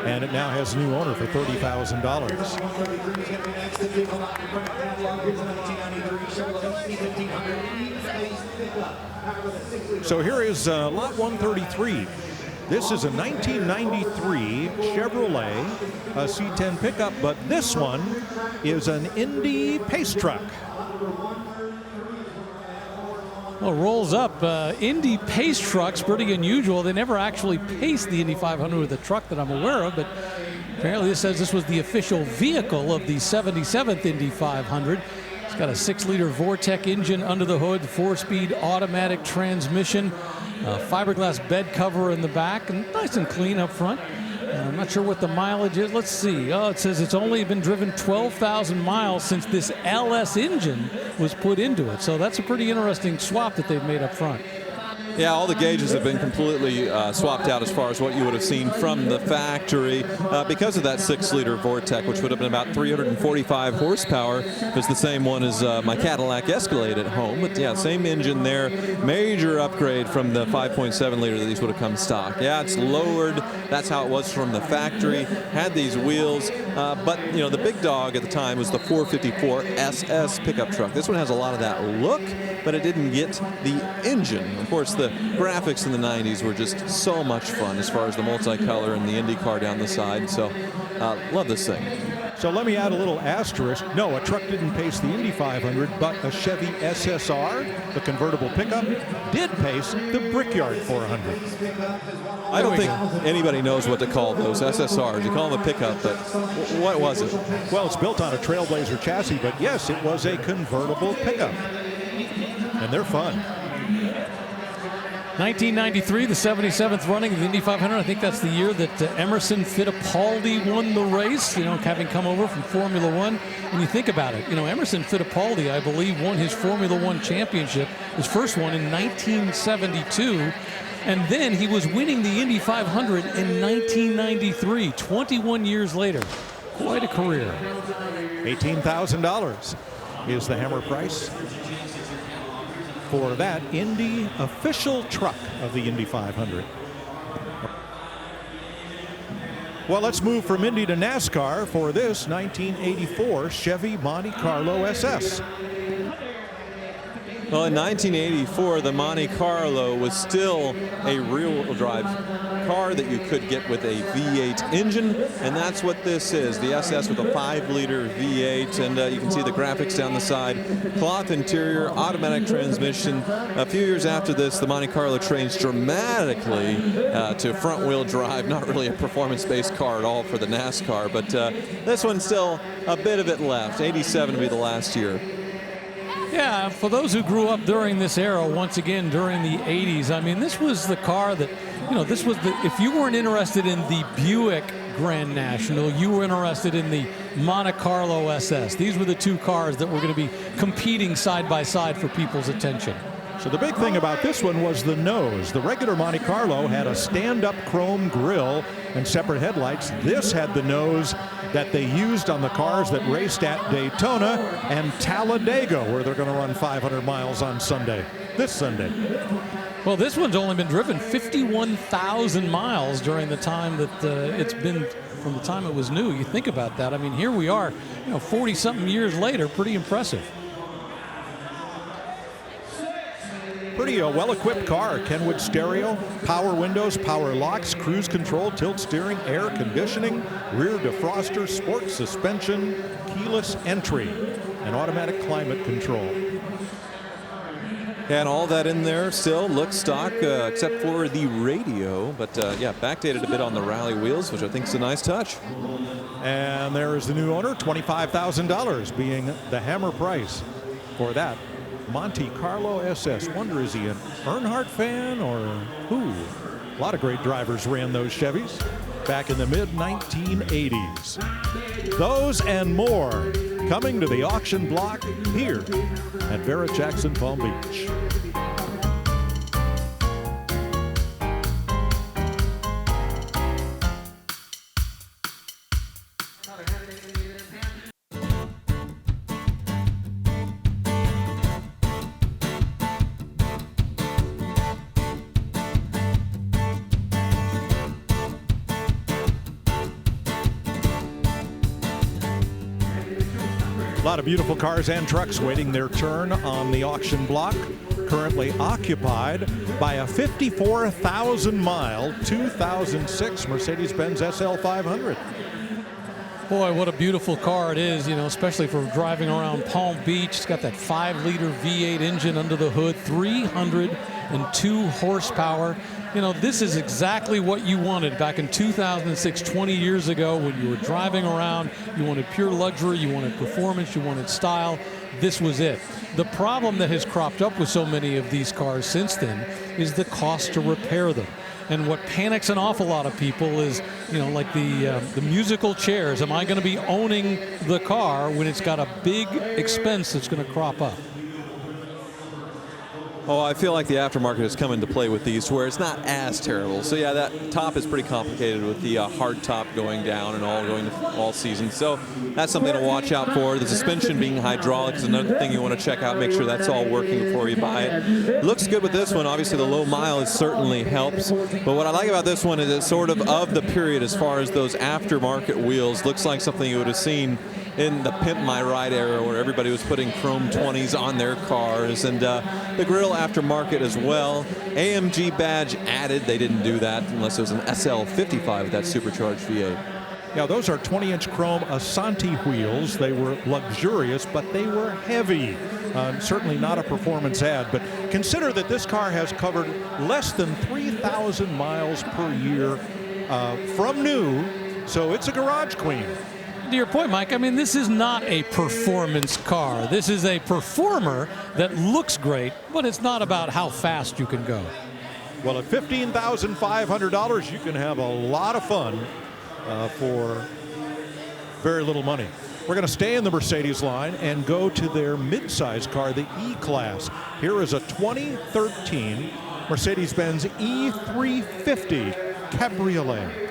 and it now has a new owner for $30,000. So here is lot 133. This is a 1993 Chevrolet C10 pickup, but this one is an Indy Pace truck. Well, rolls up. Indy Pace trucks, pretty unusual. They never actually paced the Indy 500 with a truck that I'm aware of, but apparently this says this was the official vehicle of the 77th Indy 500. It's got a 6-liter Vortec engine under the hood, 4-speed automatic transmission, fiberglass bed cover in the back, and nice and clean up front. I'm not sure what the mileage is. Let's see. Oh, it says it's only been driven 12,000 miles since this LS engine was put into it. So that's a pretty interesting swap that they've made up front. Yeah, all the gauges have been completely swapped out as far as what you would have seen from the factory because of that 6-liter Vortec, which would have been about 345 horsepower. It's the same one as my Cadillac Escalade at home. But yeah, same engine there. Major upgrade from the 5.7-liter that these would have come stock. Yeah, it's lowered. That's how it was from the factory. Had these wheels. But, you know, the big dog at the time was the 454 SS pickup truck. This one has a lot of that look, but it didn't get the engine. Of course, the graphics in the 90s were just so much fun as far as the multicolor and the Indy car down the side. So, love this thing. So let me add a little asterisk. No, a truck didn't pace the Indy 500, but a Chevy SSR, the convertible pickup, did pace the Brickyard 400. I don't think anybody knows what to call those SSRs. You call them a pickup, but what was it? Well, it's built on a Trailblazer chassis, but yes, it was a convertible pickup. And they're fun. 1993, the 77th running of the Indy 500. I think that's the year that Emerson Fittipaldi won the race, you know, having come over from Formula One. When you think about it, you know, Emerson Fittipaldi, I believe, won his Formula One championship, his first one in 1972. And then he was winning the Indy 500 in 1993, 21 years later. Quite a career. $18,000 is the hammer price for that Indy official truck of the Indy 500. Well, let's move from Indy to NASCAR for this 1984 Chevy Monte Carlo SS. Well, in 1984, the Monte Carlo was still a rear-wheel drive car that you could get with a V8 engine, and that's what this is, the SS with a 5-liter V8, and you can see the graphics down the side. Cloth interior, automatic transmission. A few years after this, the Monte Carlo changed dramatically to front-wheel drive, not really a performance-based car at all for the NASCAR, but this one's still a bit of it left. 87 to be the last year. Yeah, for those who grew up during this era, once again, during the 80s, I mean, this was the car that, this was the, if you weren't interested in the Buick Grand National, you were interested in the Monte Carlo SS. These were the two cars that were going to be competing side by side for people's attention. So the big thing about this one was the nose. The regular Monte Carlo had a stand-up chrome grille and separate headlights. This had the nose that they used on the cars that raced at Daytona and Talladega, where they're going to run 500 miles on this Sunday. Well, this one's only been driven 51,000 miles during the time that it's been, from the time it was new. You think about that. I mean, here we are, 40-something years later. Pretty impressive. Pretty well-equipped car. Kenwood stereo, power windows, power locks, cruise control, tilt steering, air conditioning, rear defroster, sport suspension, keyless entry, and automatic climate control. And all that in there still looks stock, except for the radio. But yeah, backdated a bit on the rally wheels, which I think is a nice touch. And there is the new owner, $25,000 being the hammer price for that Monte Carlo SS. Wonder, is he an Earnhardt fan or who? A lot of great drivers ran those Chevys back in the mid-1980s. Those and more coming to the auction block here at Barrett-Jackson Palm Beach. A lot of beautiful cars and trucks waiting their turn on the auction block, currently occupied by a 54,000-mile 2006 Mercedes-Benz SL 500. Boy, what a beautiful car it is, especially for driving around Palm Beach. It's got that 5-liter V8 engine under the hood, 302 horsepower. This is exactly what you wanted back in 2006, 20 years ago, when you were driving around. You wanted pure luxury, you wanted performance, you wanted style. This was it. The problem that has cropped up with so many of these cars since then is the cost to repair them. And what panics an awful lot of people is, like the musical chairs. Am I going to be owning the car when it's got a big expense that's going to crop up? Oh, I feel like the aftermarket has come into play with these, where it's not as terrible. So yeah, that top is pretty complicated with the hard top going down and all going to all season. So that's something to watch out for. The suspension being hydraulic is another thing you want to check out. Make sure that's all working before you buy it. Looks good with this one. Obviously, the low mileage certainly helps. But what I like about this one is it's sort of the period as far as those aftermarket wheels. Looks like something you would have seen in the Pimp My Ride era, where everybody was putting chrome 20s on their cars, and the grille aftermarket as well. AMG badge added. They didn't do that unless it was an SL55 with that supercharged V8. Yeah, those are 20-inch chrome Asante wheels. They were luxurious, but they were heavy. Certainly not a performance ad, but consider that this car has covered less than 3,000 miles per year from new, so it's a garage queen. To your point, Mike, I mean, this is not a performance car. This is a performer that looks great, but it's not about how fast you can go. Well, at $15,500, you can have a lot of fun for very little money. We're going to stay in the Mercedes line and go to their midsize car, the E-Class. Here is a 2013 Mercedes-Benz E350 Cabriolet.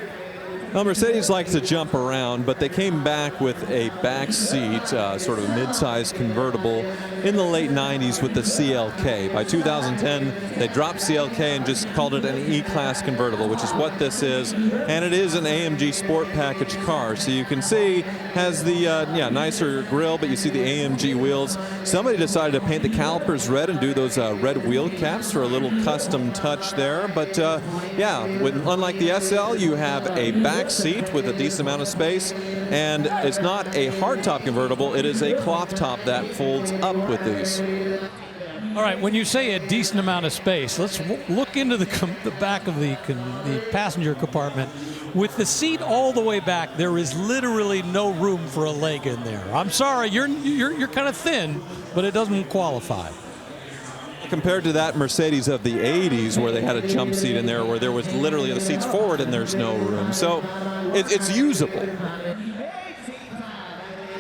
Well, Mercedes likes to jump around, but they came back with a back seat, sort of a mid-sized convertible in the late 90s with the CLK. By 2010, they dropped CLK and just called it an E-Class convertible, which is what this is. And it is an AMG Sport Package car. So you can see, has the nicer grille, but you see the AMG wheels. Somebody decided to paint the calipers red and do those red wheel caps for a little custom touch there. But unlike the SL, you have a back seat with a decent amount of space, and it's not a hardtop convertible, it is a cloth top that folds up with these. All right, when you say a decent amount of space, let's look into the back of the passenger compartment. With the seat all the way back, there is literally no room for a leg in there. I'm sorry, you're kind of thin, but it doesn't qualify. Compared to that Mercedes of the 80s where they had a jump seat in there where there was literally the seats forward and there's no room. So it's usable.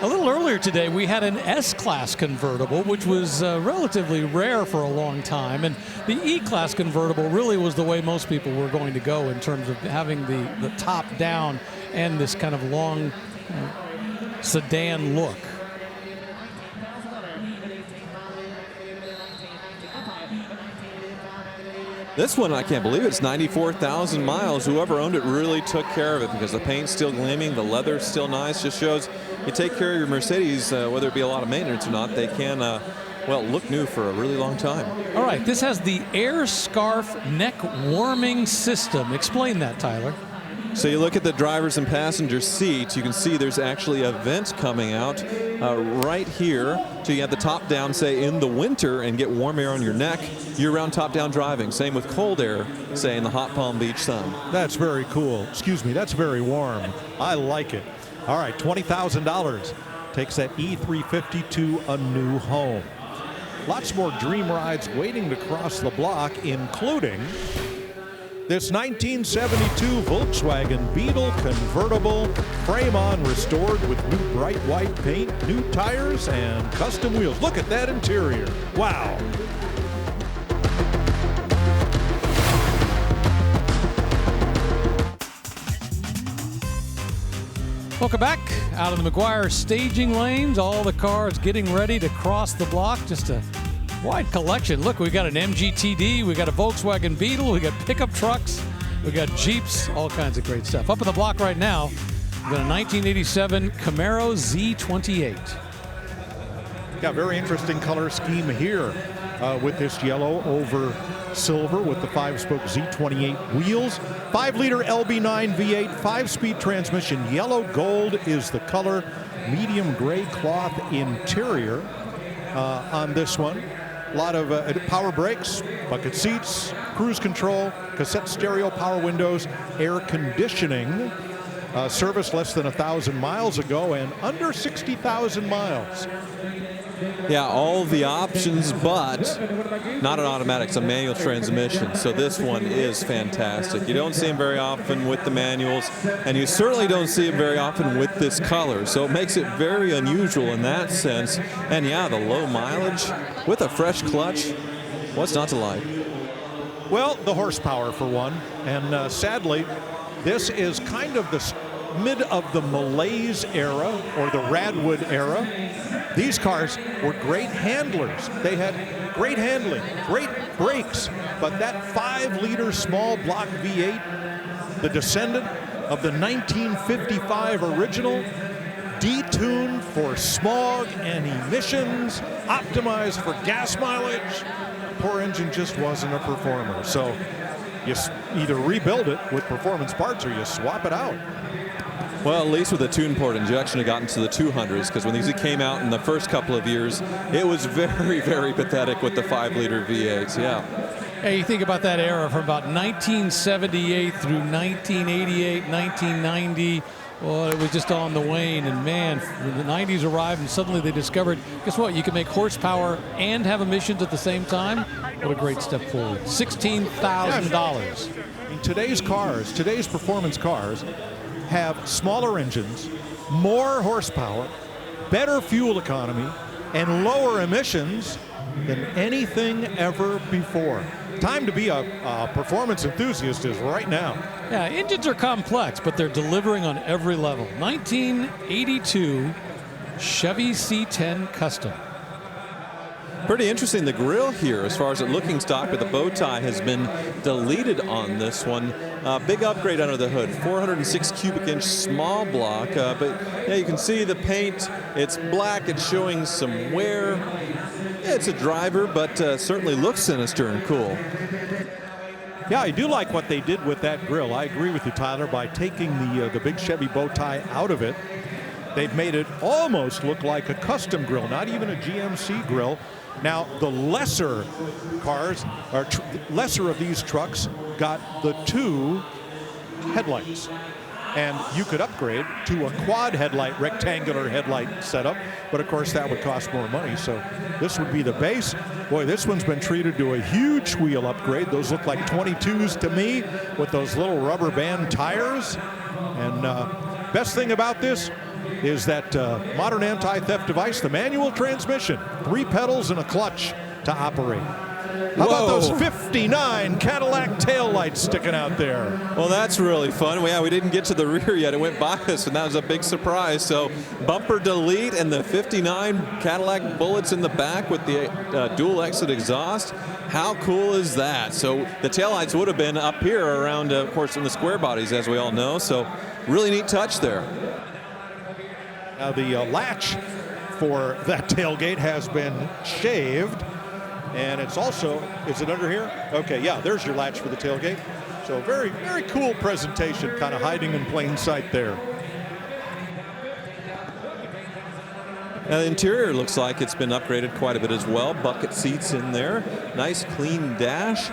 A little earlier today, we had an S-Class convertible, which was relatively rare for a long time. And the E-Class convertible really was the way most people were going to go in terms of having the top down and this kind of long sedan look. This one, I can't believe it's 94,000 miles. Whoever owned it really took care of it because the paint's still gleaming, the leather's still nice. Just shows you take care of your Mercedes, whether it be a lot of maintenance or not, they can, look new for a really long time. All right, this has the Air Scarf neck warming system. Explain that, Tyler. So you look at the driver's and passenger seat, you can see there's actually a vent coming out right here. So you have the top down, say, in the winter and get warm air on your neck. Year-round top-down driving. Same with cold air, say, in the hot Palm Beach sun. That's very cool. Excuse me, that's very warm. I like it. All right, $20,000 takes that E350 to a new home. Lots more dream rides waiting to cross the block, including this 1972 Volkswagen Beetle convertible, frame on restored with new bright white paint, new tires, and custom wheels. Look at that interior. Wow. Welcome back out of the McGuire staging lanes. All the cars getting ready to cross the block. Just a wide collection. Look, we got an MGTD, we got a Volkswagen Beetle, we got pickup trucks, we got Jeeps, all kinds of great stuff. Up in the block right now, we got a 1987 Camaro Z28. Got a very interesting color scheme here with this yellow over silver with the 5-spoke Z28 wheels. 5-liter LB9 V8, 5-speed transmission. Yellow gold is the color. Medium gray cloth interior on this one. A lot of power brakes, bucket seats, cruise control, cassette stereo, power windows, air conditioning. Service less than 1,000 miles ago and under 60,000 miles. Yeah, all the options, but not an automatic. It's a manual transmission, so this one is fantastic. You don't see them very often with the manuals, and you certainly don't see them very often with this color, so it makes it very unusual in that sense. And yeah, the low mileage with a fresh clutch, what's not to like? Well, the horsepower for one, and sadly, this is kind of the mid of the Malaise era or the Radwood era. These cars were great handlers. They had great handling, great brakes, but that 5-liter small block V8, the descendant of the 1955 original, detuned for smog and emissions, optimized for gas mileage. Poor engine just wasn't a performer. So you either rebuild it with performance parts or you swap it out. Well, at least with the tune port injection, it got into the 200s, because when these came out in the first couple of years, it was very, very pathetic with the 5-liter V8s, yeah. Hey, you think about that era from about 1978 through 1988, 1990. Well, it was just on the wane, and man, when the 90s arrived and suddenly they discovered, guess what, you can make horsepower and have emissions at the same time. What a great step forward. $16,000. Today's cars, today's performance cars, have smaller engines, more horsepower, better fuel economy, and lower emissions than anything ever before. time to be a performance enthusiast is right now. Yeah, engines are complex, but they're delivering on every level. 1982 Chevy C10 Custom. Pretty interesting, the grille here as far as it looking stock, but the bow tie has been deleted on this one. Big upgrade under the hood, 406 cubic inch small block, but yeah, you can see the paint, it's black, it's showing some wear. Yeah, it's a driver, but certainly looks sinister and cool. Yeah, I do like what they did with that grille. I agree with you, Tyler, by taking the big Chevy bow tie out of it. They've made it almost look like a custom grill, not even a GMC grill. Now, the lesser cars, or lesser of these trucks, got the 2 headlights. And you could upgrade to a quad headlight, rectangular headlight setup, but of course that would cost more money. So this would be the base. Boy, this one's been treated to a huge wheel upgrade. Those look like 22s to me with those little rubber band tires. And best thing about this is that modern anti-theft device, the manual transmission, 3 pedals and a clutch to operate. How about those 59 Cadillac taillights sticking out there? Well, that's really fun. Yeah, we didn't get to the rear yet. It went by us, and that was a big surprise. So bumper delete and the 59 Cadillac bullets in the back with the dual exit exhaust. How cool is that? So the taillights would have been up here around, of course, in the square bodies, as we all know. So really neat touch there. Now the latch for that tailgate has been shaved. And it's also, is it under here? Okay, yeah, there's your latch for the tailgate. So very, very cool presentation, kind of hiding in plain sight there. Now the interior looks like it's been upgraded quite a bit as well. Bucket seats in there. Nice clean dash.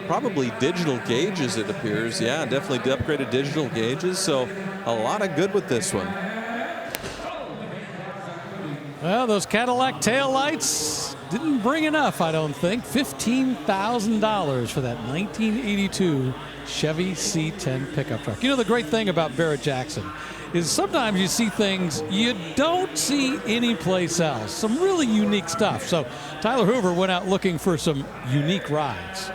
Probably digital gauges, it appears. Yeah, definitely upgraded digital gauges. So a lot of good with this one. Well, those Cadillac taillights didn't bring enough, I don't think. $15,000 for that 1982 Chevy C10 pickup truck. You know, the great thing about Barrett-Jackson is sometimes you see things you don't see anyplace else. Some really unique stuff. So Tyler Hoover went out looking for some unique rides.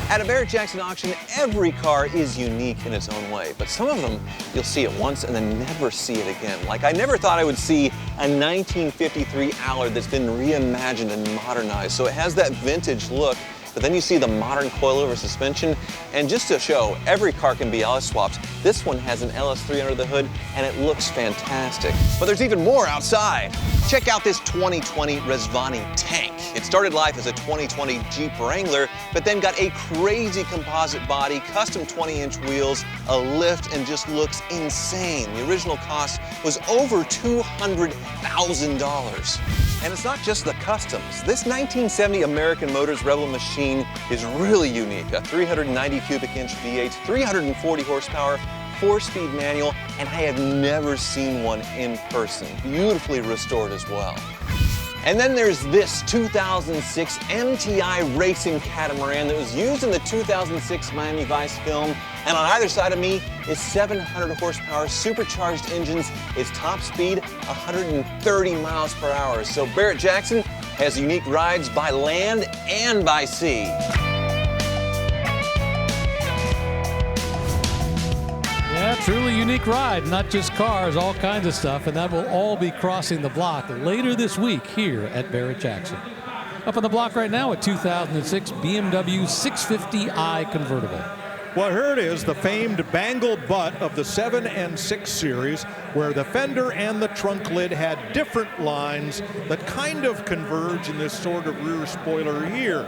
At a Barrett-Jackson auction, every car is unique in its own way, but some of them you'll see it once and then never see it again. Like I never thought I would see a 1953 Allard that's been reimagined and modernized, so it has that vintage look, but then you see the modern coilover suspension, and just to show, every car can be LS swapped. This one has an LS3 under the hood, and it looks fantastic. But there's even more outside. Check out this 2020 Rezvani tank. It started life as a 2020 Jeep Wrangler, but then got a crazy composite body, custom 20-inch wheels, a lift, and just looks insane. The original cost was over $200,000. And it's not just the customs. This 1970 American Motors Rebel machine is really unique. A 390 cubic inch V8, 340 horsepower, 4-speed manual, and I have never seen one in person. Beautifully restored as well. And then there's this 2006 MTI Racing Catamaran that was used in the 2006 Miami Vice film. And on either side of me is 700 horsepower supercharged engines. Its top speed, 130 miles per hour. So Barrett-Jackson has unique rides by land and by sea. Yeah, truly unique ride, not just cars, all kinds of stuff, and that will all be crossing the block later this week here at Barrett-Jackson. Up on the block right now, a 2006 BMW 650i convertible. Well, here it is, the famed bangled butt of the 7 and 6 series, where the fender and the trunk lid had different lines that kind of converge in this sort of rear spoiler here.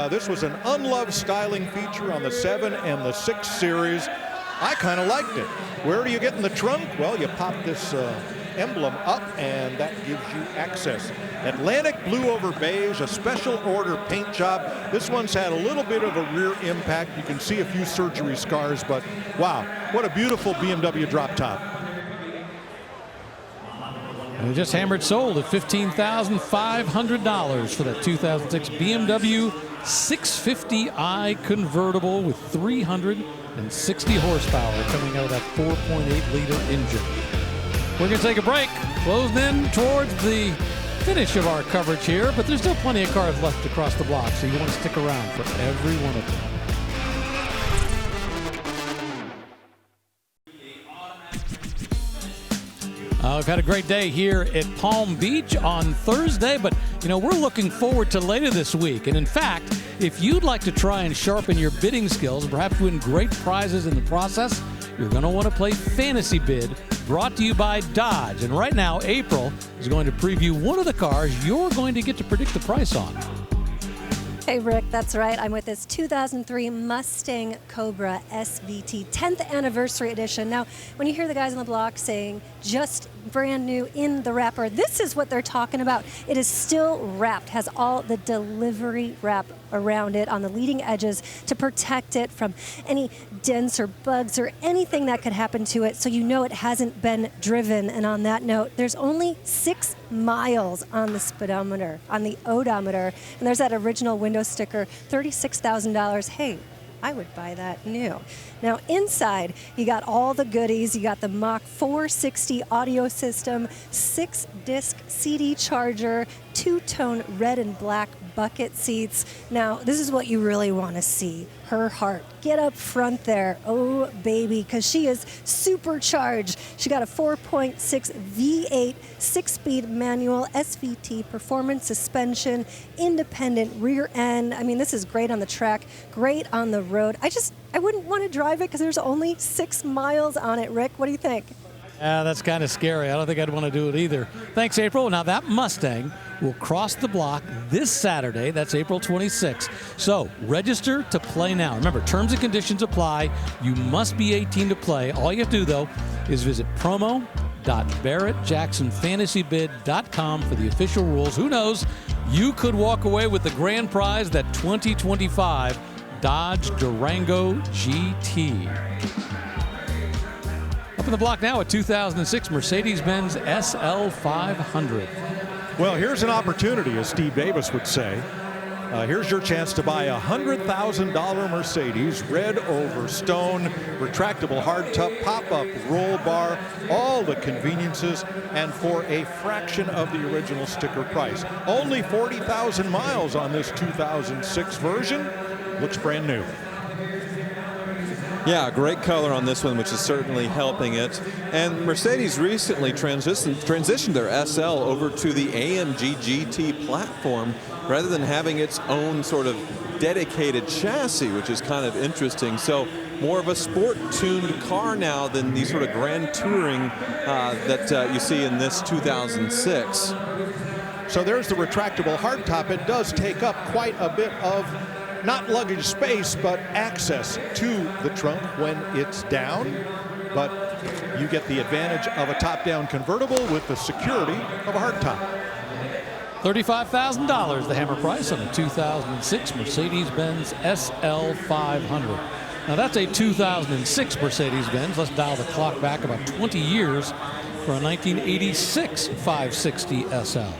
This was an unloved styling feature on the 7 and the 6 series. I kind of liked it. Where do you get in the trunk? Well, you pop this emblem up and that gives you access. Atlantic blue over beige, a special order paint job. This one's had a little bit of a rear impact. You can see a few surgery scars, but wow, what a beautiful BMW drop top. And we just hammered sold at $15,500 for that 2006 BMW 650i convertible with 360 horsepower coming out of that 4.8 liter engine. We're going to take a break. Closing in towards the finish of our coverage here, but there's still plenty of cars left across the block, so you want to stick around for every one of them. We've had a great day here at Palm Beach on Thursday, but we're looking forward to later this week. And in fact, if you'd like to try and sharpen your bidding skills and perhaps win great prizes in the process, you're going to want to play Fantasy Bid, brought to you by Dodge. And right now, April is going to preview one of the cars you're going to get to predict the price on. Hey, Rick, that's right. I'm with this 2003 Mustang Cobra SVT 10th Anniversary Edition. Now, when you hear the guys on the block saying just brand new in the wrapper, this is what they're talking about. It is still wrapped, has all the delivery wrap around it on the leading edges to protect it from any dents or bugs or anything that could happen to it, so you know it hasn't been driven. And on that note, there's only 6 miles on the speedometer, on the odometer, and there's that original window sticker, $36,000. Hey, I would buy that new. Now inside, you got all the goodies. You got the Mach 460 audio system, 6-disc CD charger, 2-tone red and black bucket seats. Now, this is what you really want to see. Her heart. Get up front there. Oh, baby, because she is supercharged. She got a 4.6 V8 6-speed manual SVT performance suspension, independent rear end. I mean, this is great on the track, great on the road. I wouldn't want to drive it because there's only 6 miles on it. Rick, what do you think? Yeah, that's kind of scary. I don't think I'd want to do it either. Thanks, April. Now, that Mustang will cross the block this Saturday. That's April 26th. So register to play now. Remember, terms and conditions apply. You must be 18 to play. All you have to do, though, is visit promo.barrettjacksonfantasybid.com for the official rules. Who knows? You could walk away with the grand prize, that 2025 Dodge Durango GT. Up in the block now, a 2006 Mercedes-Benz SL 500. Well, here's an opportunity, as Steve Davis would say. Here's your chance to buy a $100,000 Mercedes, red over stone, retractable hardtop, pop-up roll bar, all the conveniences, and for a fraction of the original sticker price. Only 40,000 miles on this 2006 version. Looks brand new. Yeah, great color on this one, which is certainly helping it. And Mercedes recently transitioned their SL over to the AMG GT platform rather than having its own sort of dedicated chassis, which is kind of interesting. So more of a sport-tuned car now than the sort of grand touring that you see in this 2006. So there's the retractable hardtop. It does take up quite a bit of not luggage space, but access to the trunk when it's down. But you get the advantage of a top-down convertible with the security of a hardtop. $35,000, the hammer price on a 2006 Mercedes-Benz SL 500. Now that's a 2006 Mercedes-Benz. Let's dial the clock back about 20 years for a 1986 560 SL.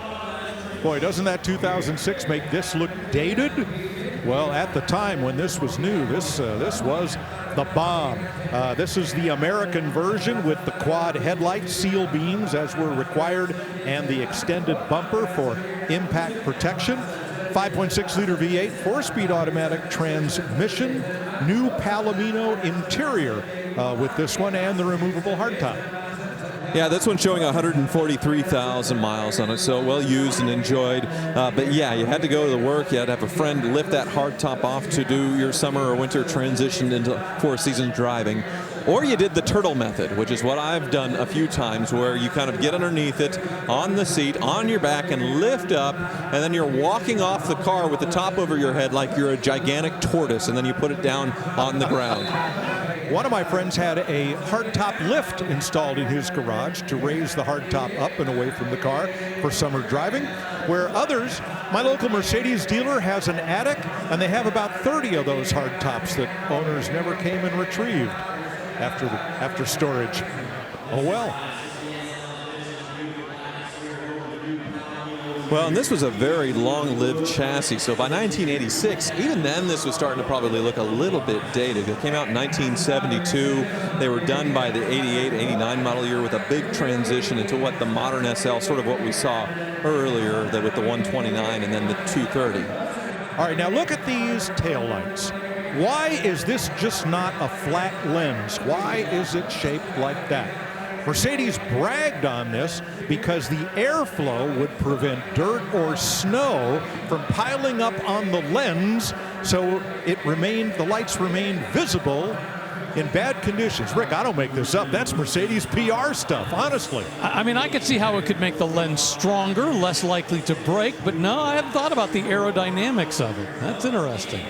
Boy, doesn't that 2006 make this look dated? Well, at the time when this was new, this was the bomb. This is the American version with the quad headlight, seal beams as were required, and the extended bumper for impact protection. 5.6-liter V8, 4-speed automatic transmission, new Palomino interior with this one, and the removable hardtop. Yeah, this one's showing 143,000 miles on it, so well used and enjoyed. But yeah, you had to go to the work. You had to have a friend lift that hardtop off to do your summer or winter transition into 4 seasons driving. Or you did the turtle method, which is what I've done a few times, where you kind of get underneath it, on the seat, on your back, and lift up, and then you're walking off the car with the top over your head like you're a gigantic tortoise, and then you put it down on the ground. One of my friends had a hardtop lift installed in his garage to raise the hardtop up and away from the car for summer driving, where others, my local Mercedes dealer has an attic, and they have about 30 of those hardtops that owners never came and retrieved after storage. Oh well. Well, and this was a very long-lived chassis, so by 1986, even then this was starting to probably look a little bit dated. It came out in 1972, They were done by the 88, 89 model year with a big transition into what the modern SL, sort of what we saw earlier with the 129 and then the 230. All right, now look at these taillights. Why is this just not a flat lens? Why is it shaped like that? Mercedes bragged on this because the airflow would prevent dirt or snow from piling up on the lens, so the lights remained visible in bad conditions. Rick, I don't make this up. That's Mercedes PR stuff, honestly. I mean, I could see how it could make the lens stronger, less likely to break, but no, I hadn't thought about the aerodynamics of it. That's interesting.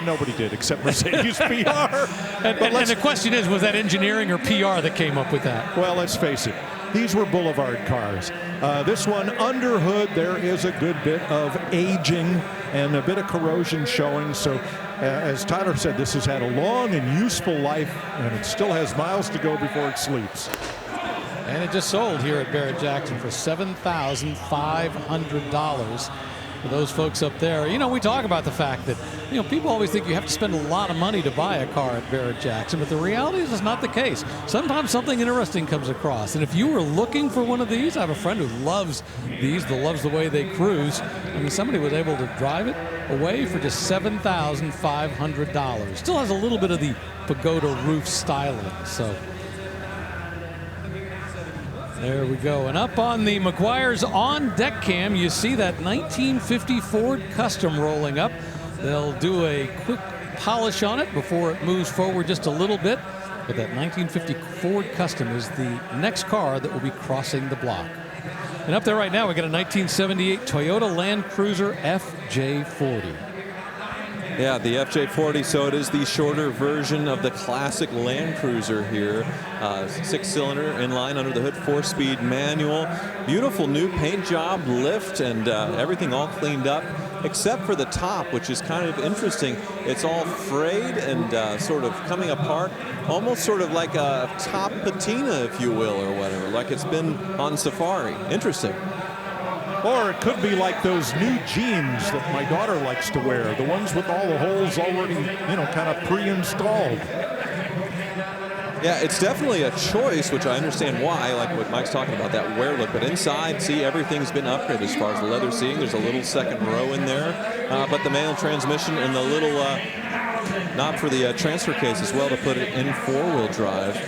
Nobody did except Mercedes PR. And the question is, was that engineering or PR that came up with that? Well, let's face it. These were boulevard cars. This one, under hood, there is a good bit of aging and a bit of corrosion showing. So, as Tyler said, this has had a long and useful life, and it still has miles to go before it sleeps. And it just sold here at Barrett-Jackson for $7,500. For those folks up there. You know, we talk about the fact that, you know, people always think you have to spend a lot of money to buy a car at Barrett-Jackson, but the reality is it's not the case. Sometimes something interesting comes across, and if you were looking for one of these, I have a friend who loves these, loves the way they cruise. I mean, somebody was able to drive it away for just $7,500. Still has a little bit of the pagoda roof styling, so. There we go. And up on the Meguiar's on deck cam, you see that 1950 Ford Custom rolling up. They'll do a quick polish on it before it moves forward just a little bit. But that 1950 Ford Custom is the next car that will be crossing the block. And up there right now, we got a 1978 Toyota Land Cruiser FJ40. Yeah, the FJ40, so it is the shorter version of the classic Land Cruiser here. 6-cylinder inline under the hood, 4-speed manual. Beautiful new paint job, lift, and everything all cleaned up, except for the top, which is kind of interesting. It's all frayed and sort of coming apart, almost sort of like a top patina, if you will, or whatever, like it's been on safari. Interesting. Or it could be like those new jeans that my daughter likes to wear, the ones with all the holes already, you know, kind of pre-installed. Yeah, it's definitely a choice, which I understand why, like what Mike's talking about, that wear look. But inside, see, everything's been upgraded as far as the leather seating. There's a little second row in there, but the manual transmission and the little knob for the transfer case as well to put it in 4-wheel drive.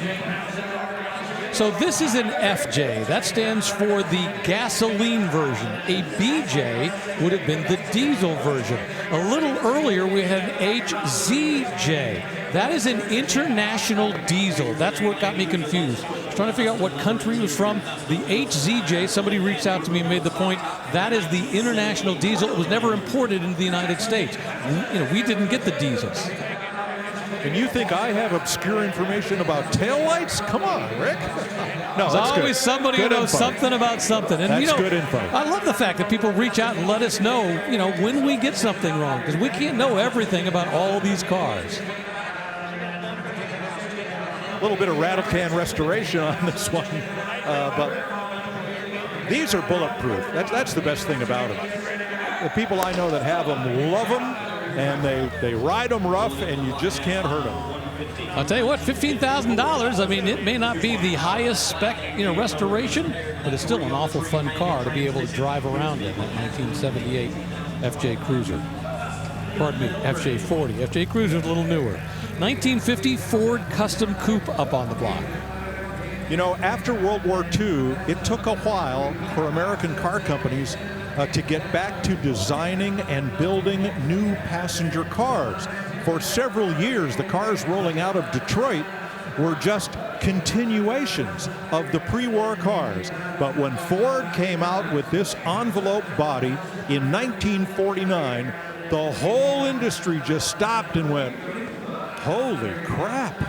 So this is an FJ. That stands for the gasoline version. A BJ would have been the diesel version. A little earlier, we had an HZJ. That is an international diesel. That's what got me confused. I was trying to figure out what country it was from. The HZJ, somebody reached out to me and made the point, that is the international diesel. It was never imported into the United States. You know, we didn't get the diesels. And you think I have obscure information about taillights? Come on, Rick. No, there's always somebody who knows something about something. And that's, you know, good info. I love the fact that people reach out and let us know, you know, when we get something wrong, because we can't know everything about all these cars. A little bit of rattle can restoration on this one, but these are bulletproof. That's the best thing about them. The people I know that have them love them, and they ride them rough, and you just can't hurt them. I'll tell you what, $15,000. I mean, it may not be the highest spec, you know, restoration, but it's still an awful fun car to be able to drive around in. That 1978 FJ Cruiser. Pardon me, FJ40. FJ Cruiser is a little newer. 1950 Ford Custom Coupe up on the block. You know, after World War II, it took a while for American car companies to get back to designing and building new passenger cars. For several years, the cars rolling out of Detroit were just continuations of the pre-war cars. But when Ford came out with this envelope body in 1949, the whole industry just stopped and went, holy crap.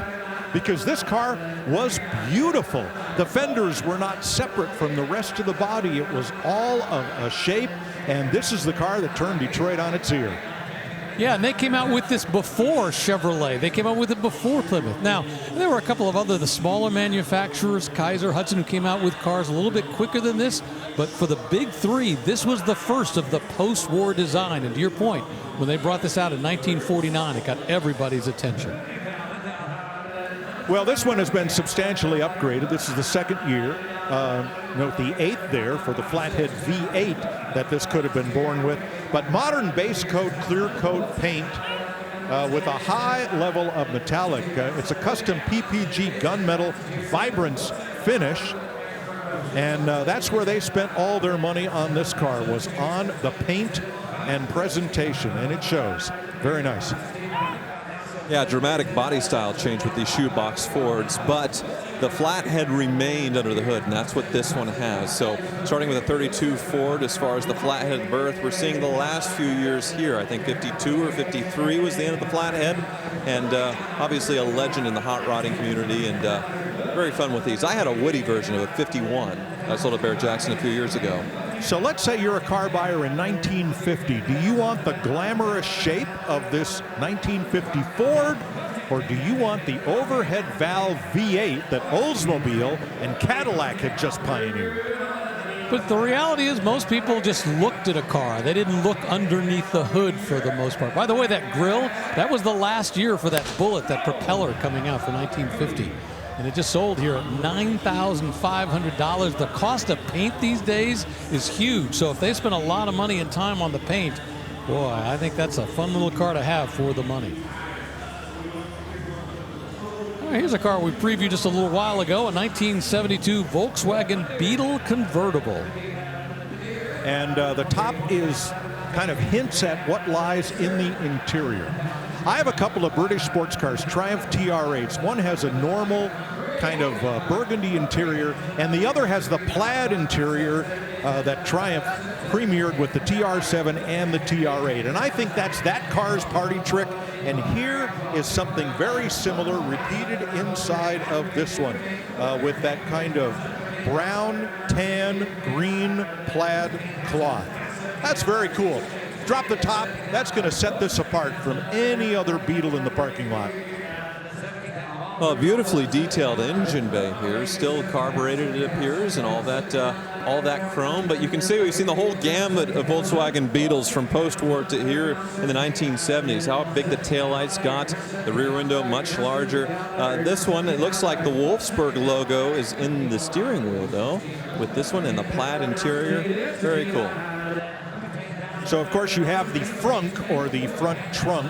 Because this car was beautiful. The fenders were not separate from the rest of the body. It was all of a shape, and this is the car that turned Detroit on its ear. Yeah, and they came out with this before Chevrolet. They came out with it before Plymouth. Now, there were a couple of the smaller manufacturers, Kaiser, Hudson, who came out with cars a little bit quicker than this. But for the big three, this was the first of the post-war design. And to your point, when they brought this out in 1949, it got everybody's attention. Well, this one has been substantially upgraded. This is the second year. Note the 8th there for the Flathead V8 that this could have been born with. But modern base coat, clear coat paint with a high level of metallic. It's a custom PPG gunmetal vibrance finish. And that's where they spent all their money on this car, was on the paint and presentation, and it shows. Very nice. Yeah, dramatic body style change with these shoebox Fords, but the flathead remained under the hood, and that's what this one has. So starting with a 32 Ford as far as the flathead berth, we're seeing the last few years here. I think 52 or 53 was the end of the flathead, and obviously a legend in the hot rodding community, and very fun with these. I had a Woody version of a 51. I sold at Barrett-Jackson a few years ago. So let's say you're a car buyer in 1950. Do you want the glamorous shape of this 1950 Ford, or do you want the overhead valve V8 that Oldsmobile and Cadillac had just pioneered? But the reality is most people just looked at a car. They didn't look underneath the hood for the most part. By the way, that grill, that was the last year for that Bullet, that propeller coming out for 1950. And it just sold here at $9,500. The cost of paint these days is huge. So if they spend a lot of money and time on the paint, boy, I think that's a fun little car to have for the money. All right, here's a car we previewed just a little while ago, a 1972 Volkswagen Beetle convertible. And the top is kind of hints at what lies in the interior. I have a couple of British sports cars, Triumph TR8s. One has a normal kind of burgundy interior, and the other has the plaid interior that Triumph premiered with the TR7 and the TR8. And I think that's that car's party trick. And here is something very similar repeated inside of this one with that kind of brown, tan, green plaid cloth. That's very cool. Drop the top. That's going to set this apart from any other Beetle in the parking lot. Well, beautifully detailed engine bay here, still carbureted it appears, and all that chrome. But you can see we've seen the whole gamut of Volkswagen Beetles from post-war to here in the 1970s. How big the taillights got, the rear window much larger. This one, it looks like the Wolfsburg logo is in the steering wheel though, with this one and the plaid interior. Very cool. So of course you have the frunk, or the front trunk,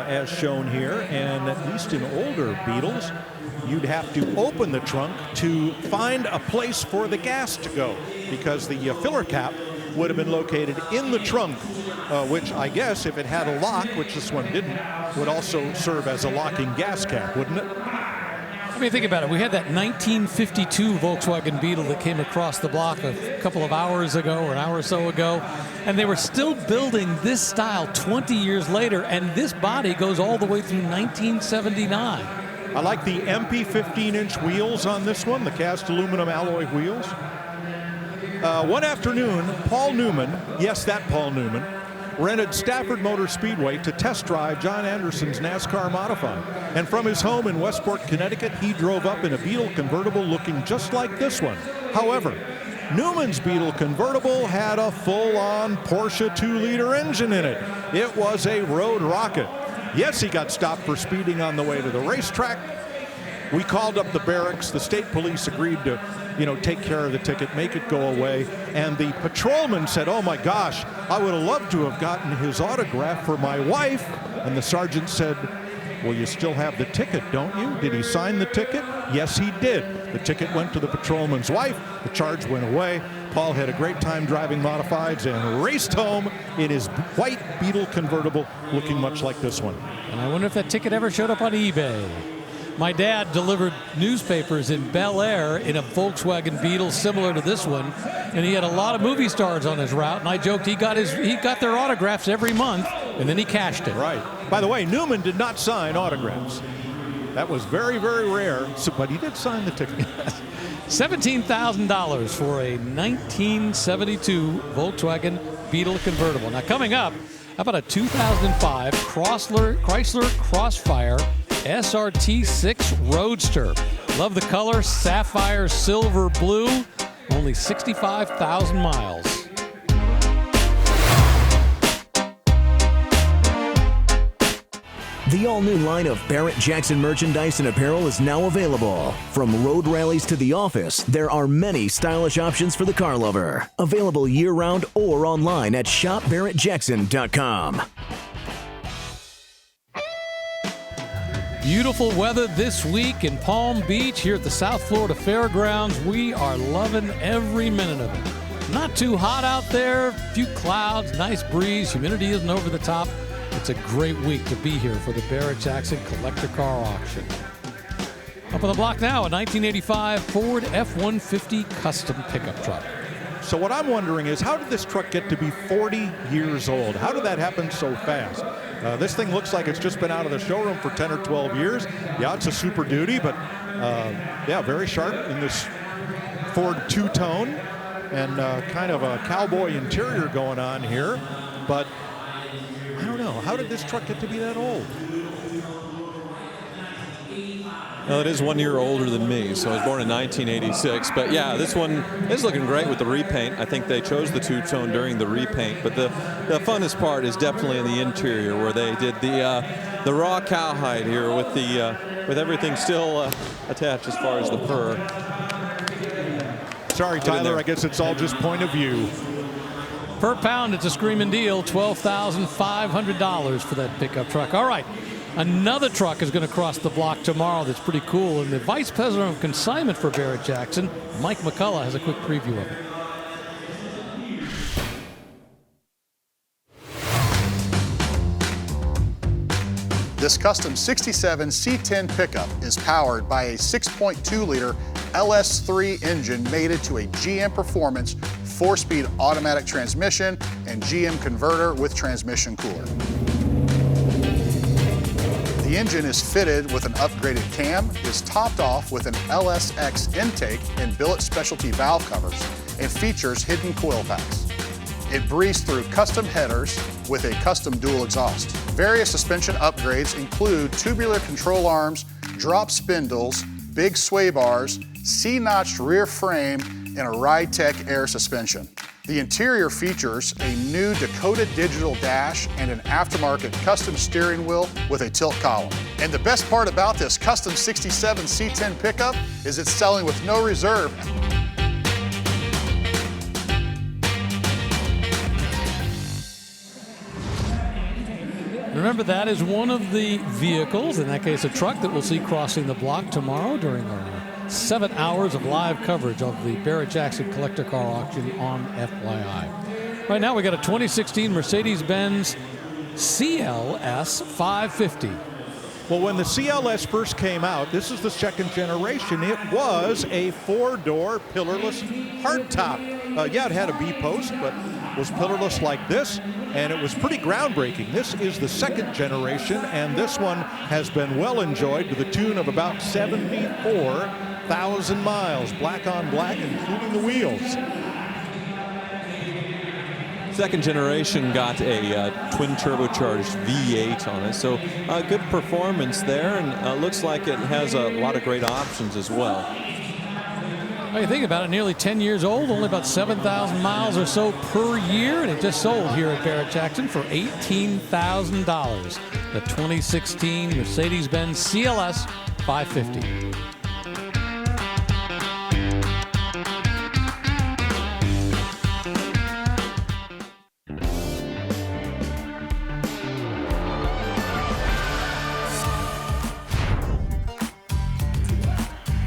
as shown here, and at least in older Beetles, you'd have to open the trunk to find a place for the gas to go, because the filler cap would have been located in the trunk, which I guess if it had a lock, which this one didn't, would also serve as a locking gas cap, wouldn't it? I mean, think about it. We had that 1952 Volkswagen Beetle that came across the block a couple of hours ago, or an hour or so ago, and they were still building this style 20 years later, and this body goes all the way through 1979. I like the MP 15-inch wheels on this one, the cast aluminum alloy wheels. One afternoon, Paul Newman, yes, that Paul Newman, rented Stafford Motor Speedway to test drive John Anderson's NASCAR Modified. And from his home in Westport, Connecticut, he drove up in a Beetle convertible looking just like this one. However, Newman's Beetle convertible had a full-on Porsche 2-liter engine in it. It was a road rocket. Yes, he got stopped for speeding on the way to the racetrack. We called up the barracks. The state police agreed to, take care of the ticket, make it go away. And the patrolman said, "Oh my gosh, I would have loved to have gotten his autograph for my wife." And the sergeant said, "Well, you still have the ticket, don't you? Did he sign the ticket?" Yes, he did. The ticket went to the patrolman's wife. The charge went away. Paul had a great time driving modifieds and raced home in his white Beetle convertible looking much like this one. And I wonder if that ticket ever showed up on eBay. My dad delivered newspapers in Bel Air in a Volkswagen Beetle similar to this one, and he had a lot of movie stars on his route, and I joked he got their autographs every month, and then he cashed it. Right. By the way, Newman did not sign autographs. That was very, very rare, but he did sign the ticket. $17,000 for a 1972 Volkswagen Beetle convertible. Now coming up, how about a 2005 Chrysler Crossfire SRT6 Roadster. Love the color, sapphire silver blue, only 65,000 miles. The all-new line of Barrett-Jackson merchandise and apparel is now available. From road rallies to the office, there are many stylish options for the car lover. Available year-round or online at shopbarrettjackson.com. Beautiful weather this week in Palm Beach here at the South Florida Fairgrounds. We are loving every minute of it. Not too hot out there, a few clouds, nice breeze, humidity isn't over the top. It's a great week to be here for the Barrett-Jackson Collector Car Auction. Up on the block now, a 1985 Ford F-150 custom pickup truck. So what I'm wondering is, how did this truck get to be 40 years old? How did that happen so fast? This thing looks like it's just been out of the showroom for 10 or 12 years. Yeah, it's a Super Duty, but yeah, very sharp in this Ford two-tone and kind of a cowboy interior going on here. But I don't know, how did this truck get to be that old? Well, it is 1 year older than me, so I was born in 1986. But yeah, this one is looking great with the repaint. I think they chose the two-tone during the repaint. But the funnest part is definitely in the interior, where they did the raw cowhide here with everything still attached as far as the fur. Sorry, Tyler, I guess it's all just point of view. Per pound, it's a screaming deal, $12,500 for that pickup truck. All right. Another truck is going to cross the block tomorrow that's pretty cool. And the Vice President of Consignment for Barrett-Jackson, Mike McCullough, has a quick preview of it. This custom 67 C10 pickup is powered by a 6.2-liter LS3 engine mated to a GM Performance 4-speed automatic transmission and GM converter with transmission cooler. The engine is fitted with an upgraded cam, is topped off with an LSX intake and billet specialty valve covers, and features hidden coil packs. It breezed through custom headers with a custom dual exhaust. Various suspension upgrades include tubular control arms, drop spindles, big sway bars, C-notched rear frame, and a Ride-Tech air suspension. The interior features a new Dakota digital dash and an aftermarket custom steering wheel with a tilt column. And the best part about this custom 67 C10 pickup is it's selling with no reserve. Remember, that is one of the vehicles, in that case a truck, that we'll see crossing the block tomorrow during our 7 hours of live coverage of the Barrett-Jackson Collector Car Auction on FYI. Right now we got a 2016 Mercedes-Benz CLS 550. Well, when the CLS first came out, this is the second generation. It was a 4-door pillarless hardtop. Yeah, it had a B-post, but was pillarless like this, and it was pretty groundbreaking. This is the second generation, and this one has been well enjoyed to the tune of about 74,000 miles, black on black, including the wheels. Second generation got a twin turbocharged V8 on it, so good performance there, and looks like it has a lot of great options as well. Well, you think about it, nearly 10 years old, only about 7,000 miles or so per year, and it just sold here at Barrett-Jackson for $18,000. The 2016 Mercedes-Benz CLS 550.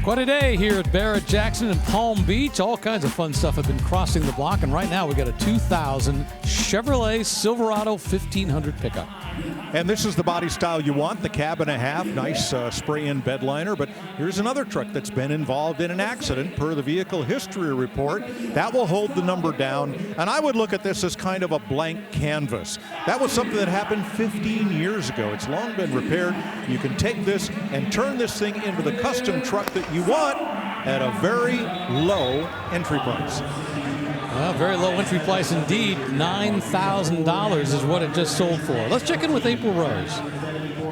Quite a day here at Barrett-Jackson and Palm Beach. All kinds of fun stuff have been crossing the block, and right now we got a 2000 Chevrolet Silverado 1500 pickup. And this is the body style you want, the cab and a half, nice spray-in bed liner. But here's another truck that's been involved in an accident per the vehicle history report. That will hold the number down. And I would look at this as kind of a blank canvas. That was something that happened 15 years ago. It's long been repaired. You can take this and turn this thing into the custom truck that you want at a very low entry price. Well, very low entry price indeed. $9,000 is what it just sold for. Let's check in with April Rose.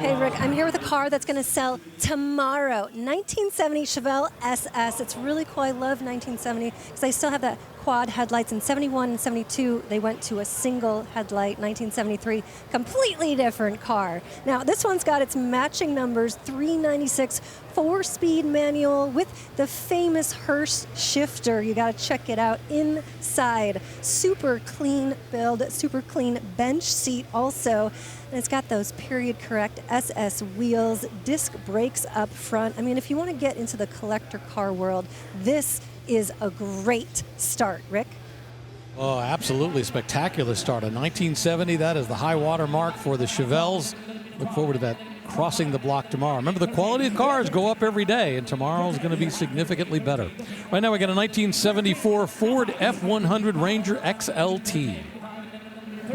Hey, Rick, I'm here with a car that's going to sell tomorrow. 1970 Chevelle SS. It's really cool. I love 1970 because I still have that quad headlights. In 71 and 72, they went to a single headlight. 1973, completely different car. Now, this one's got its matching numbers, 396, 4-speed manual with the famous Hurst shifter. You got to check it out inside. Super clean build, super clean bench seat also. And it's got those period correct SS wheels, disc brakes up front. I mean, if you want to get into the collector car world, this is a great start, Rick. Oh, absolutely spectacular start. In 1970, that is the high water mark for the Chevelles. Look forward to that crossing the block tomorrow. Remember, the quality of cars go up every day, and tomorrow is going to be significantly better. Right now, we got a 1974 Ford F100 Ranger XLT.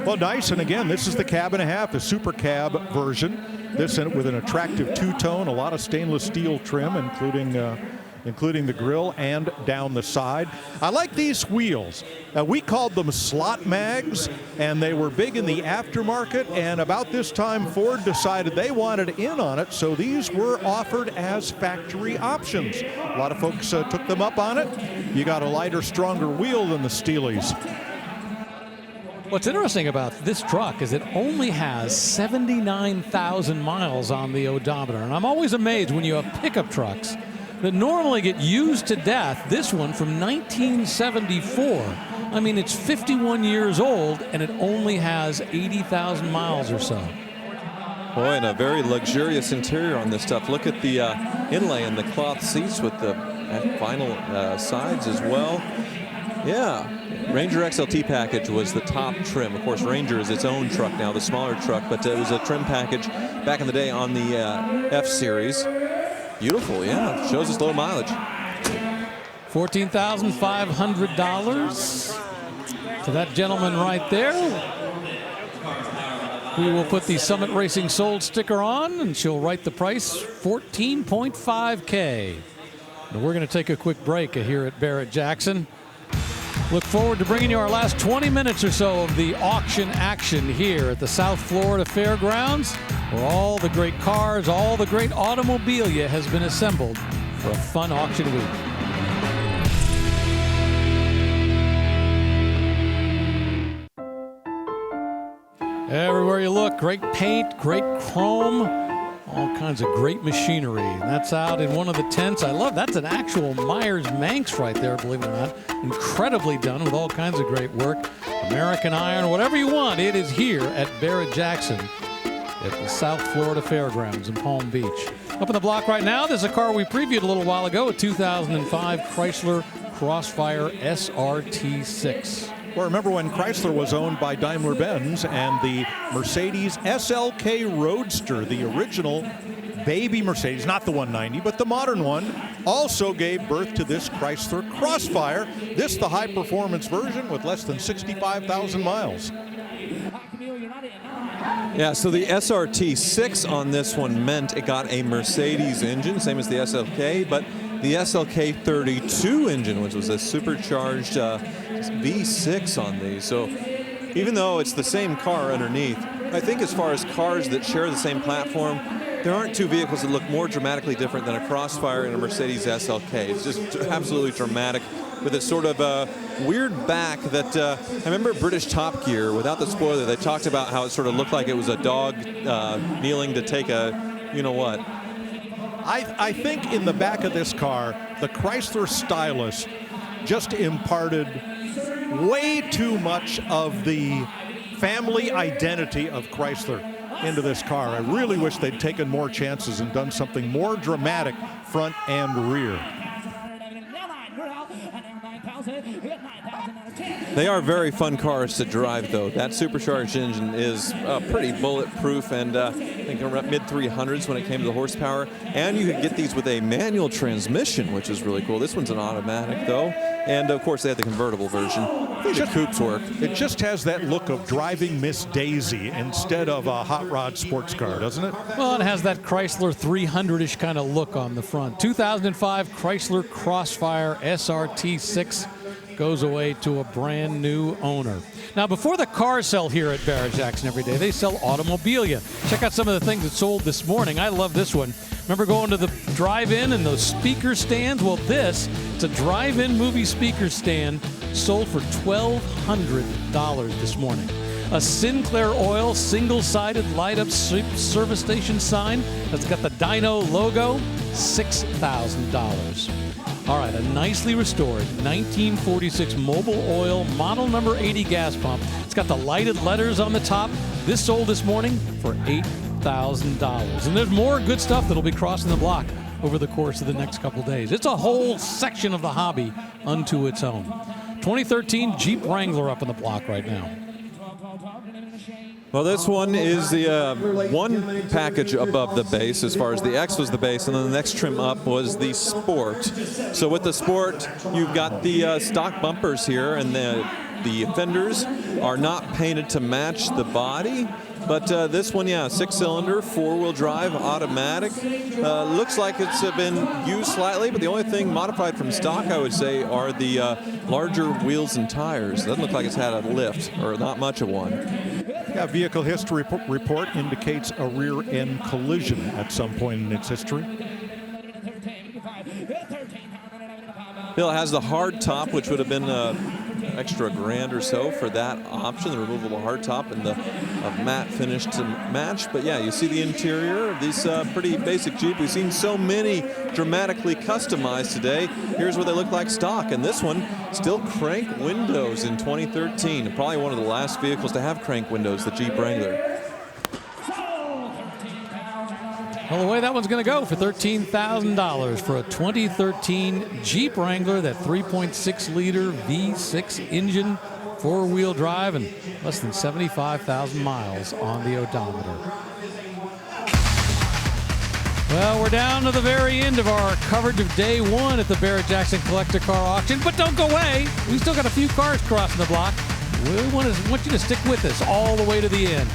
Well, nice, and again, this is the cab and a half, the super cab version. This with an attractive two-tone, a lot of stainless steel trim, including the grille and down the side. I like these wheels. We called them slot mags, and they were big in the aftermarket, and about this time Ford decided they wanted in on it, so these were offered as factory options. A lot of folks took them up on it. You got a lighter, stronger wheel than the Steelies. What's interesting about this truck is it only has 79,000 miles on the odometer, and I'm always amazed when you have pickup trucks that normally get used to death. This one from 1974. I mean, it's 51 years old, and it only has 80,000 miles or so. Boy, and a very luxurious interior on this stuff. Look at the inlay and the cloth seats with the vinyl sides as well. Yeah, Ranger XLT package was the top trim. Of course, Ranger is its own truck now, the smaller truck, but it was a trim package back in the day on the F-Series. Beautiful, yeah. Shows us low mileage. $14,500 to that gentleman right there. We will put the Summit Racing Sold sticker on, and she'll write the price, $14.5K. And we're going to take a quick break here at Barrett-Jackson. Look forward to bringing you our last 20 minutes or so of the auction action here at the South Florida Fairgrounds, where all the great cars, all the great automobilia has been assembled for a fun auction week. Everywhere you look, great paint, great chrome, all kinds of great machinery. And that's out in one of the tents. I love that's an actual Myers Manx right there, believe it or not. Incredibly done with all kinds of great work. American Iron, whatever you want, it is here at Barrett-Jackson at the South Florida Fairgrounds in Palm Beach. Up in the block right now, there's a car we previewed a little while ago, a 2005 Chrysler Crossfire SRT6. Well, remember when Chrysler was owned by Daimler-Benz, and the Mercedes SLK Roadster, the original baby Mercedes, not the 190, but the modern one, also gave birth to this Chrysler Crossfire. This, the high-performance version with less than 65,000 miles. Yeah, so the SRT6 on this one meant it got a Mercedes engine, same as the SLK, but the SLK 32 engine, which was a supercharged V6 on these. So even though it's the same car underneath, I think as far as cars that share the same platform, there aren't two vehicles that look more dramatically different than a Crossfire and a Mercedes SLK. It's just absolutely dramatic with this sort of weird back that I remember British Top Gear, without the spoiler, they talked about how it sort of looked like it was a dog kneeling to take a you-know-what. I think in the back of this car, the Chrysler stylus just imparted way too much of the family identity of Chrysler into this car. I really wish they'd taken more chances and done something more dramatic front and rear. They are very fun cars to drive, though. That supercharged engine is pretty bulletproof, and I think around mid-300s when it came to the horsepower. And you could get these with a manual transmission, which is really cool. This one's an automatic, though. And, of course, they have the convertible version. The coupes work. It just has that look of driving Miss Daisy instead of a hot rod sports car, doesn't it? Well, it has that Chrysler 300-ish kind of look on the front. 2005 Chrysler Crossfire SRT6 goes away to a brand new owner. Now, before the cars sell here at Barrett-Jackson every day, they sell automobilia. Check out some of the things that sold this morning. I love this one. Remember going to the drive-in and those speaker stands? Well, it's a drive-in movie speaker stand sold for $1,200 this morning. A Sinclair Oil single-sided light-up service station sign that's got the Dyno logo, $6,000. All right, a nicely restored 1946 Mobil Oil model number 80 gas pump. It's got the lighted letters on the top. This sold this morning for $8,000. And there's more good stuff that'll be crossing the block over the course of the next couple days. It's a whole section of the hobby unto its own. 2013 Jeep Wrangler up on the block right now. Well, this one is the one package above the base as far as the X was the base, and then the next trim up was the Sport. So with the Sport, you've got the stock bumpers here, and the fenders are not painted to match the body. But this one, yeah, 6-cylinder, 4-wheel drive, automatic. Looks like it's been used slightly, but the only thing modified from stock, I would say, are the larger wheels and tires. Doesn't look like it's had a lift, or not much of one. Yeah, vehicle history report indicates a rear-end collision at some point in its history. Bill, it has the hard top, which would have been extra $1,000 or so for that option, the removable hard top and the matte finish to match. But yeah, you see the interior of these pretty basic Jeep. We've seen so many dramatically customized today. Here's what they look like stock, and this one still crank windows in 2013. Probably one of the last vehicles to have crank windows, the Jeep Wrangler. Well, the way that one's going to go for $13,000 for a 2013 Jeep Wrangler, that 3.6-liter V6 engine, 4-wheel drive, and less than 75,000 miles on the odometer. Well, we're down to the very end of our coverage of day one at the Barrett-Jackson Collector Car Auction, but don't go away. We still got a few cars crossing the block. We want you to stick with us all the way to the end.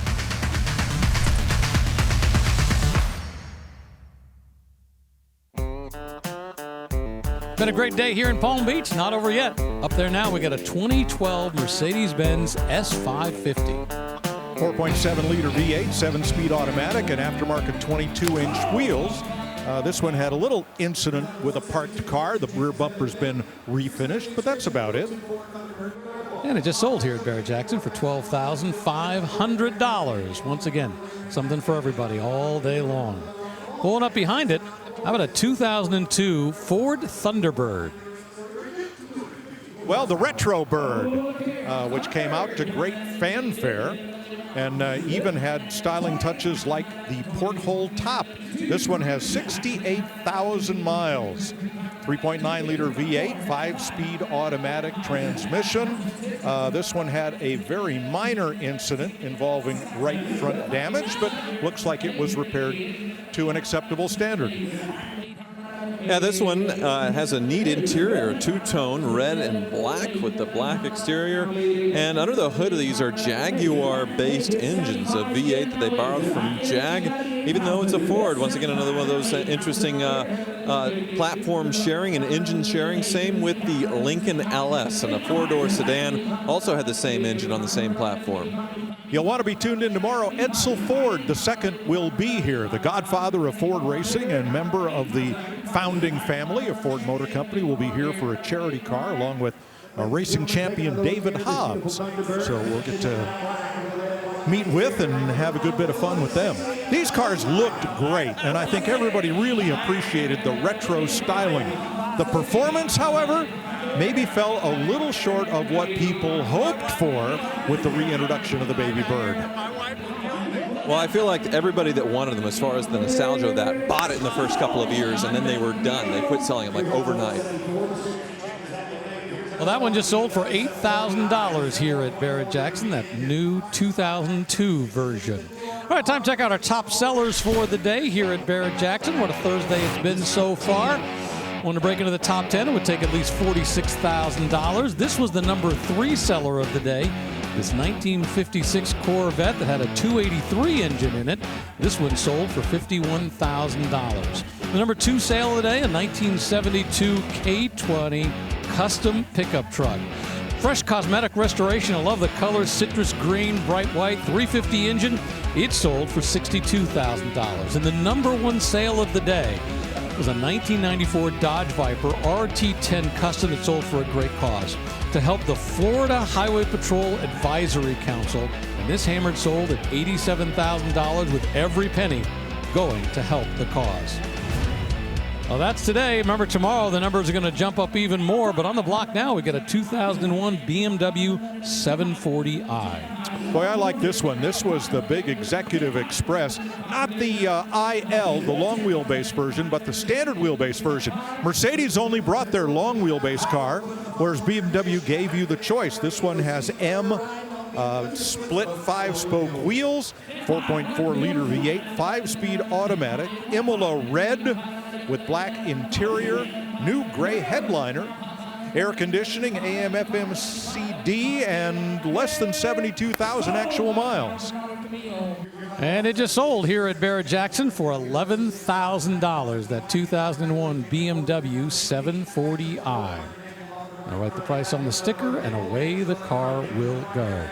Been a great day here in Palm Beach. Not over yet. Up there now, we got a 2012 Mercedes-Benz S550. 4.7-liter V8, 7-speed automatic, and aftermarket 22-inch wheels. This one had a little incident with a parked car. The rear bumper's been refinished, but that's about it. And it just sold here at Barrett-Jackson for $12,500. Once again, something for everybody all day long. Pulling up behind it, how about a 2002 Ford Thunderbird? Well, the Retro Bird, which came out to great fanfare and even had styling touches like the porthole top. This one has 68,000 miles. 3.9-liter V8, 5-speed automatic transmission. This one had a very minor incident involving right front damage, but looks like it was repaired to an acceptable standard. Yeah, this one has a neat interior, two-tone, red and black with the black exterior. And under the hood of these are Jaguar-based engines, a V8 that they borrowed from Jag, even though it's a Ford. Once again, another one of those interesting platform sharing and engine sharing. Same with the Lincoln LS, and a four-door sedan also had the same engine on the same platform. You'll want to be tuned in tomorrow. Edsel Ford II will be here, the godfather of Ford racing and member of the founding family of Ford Motor Company, will be here for a charity car along with racing champion David Hobbs. So we'll get to meet with and have a good bit of fun with them. These cars looked great, and I think everybody really appreciated the retro styling. The performance, however, maybe fell a little short of what people hoped for with the reintroduction of the Baby Bird. Well, I feel like everybody that wanted them, as far as the nostalgia of that, bought it in the first couple of years, and then they were done. They quit selling them like overnight. Well, that one just sold for $8,000 here at Barrett-Jackson, that new 2002 version. All right, time to check out our top sellers for the day here at Barrett-Jackson. What a Thursday it's been so far. Want to break into the top 10, it would take at least $46,000. This was the number 3 seller of the day. This 1956 Corvette that had a 283 engine in it. This one sold for $51,000. The number 2 sale of the day, a 1972 K20 custom pickup truck. Fresh cosmetic restoration. I love the colors, citrus green, bright white, 350 engine. It sold for $62,000. And the number 1 sale of the day, was a 1994 Dodge Viper RT10 Custom that sold for a great cause, to help the Florida Highway Patrol Advisory Council. And this Hammered sold at $87,000, with every penny going to help the cause. Well, that's today. Remember, tomorrow the numbers are going to jump up even more. But on the block now, we get a 2001 BMW 740i. Boy, I like this one. This was the big Executive Express, not the IL, the long wheelbase version, but the standard wheelbase version. Mercedes only brought their long wheelbase car, whereas BMW gave you the choice. This one has split 5-spoke wheels, 4.4-liter V8, 5-speed automatic, Imola red with black interior, new gray headliner, air conditioning, AM, FM, CD, and less than 72,000 actual miles. And it just sold here at Barrett-Jackson for $11,000, that 2001 BMW 740i. I'll write the price on the sticker, and away the car will go.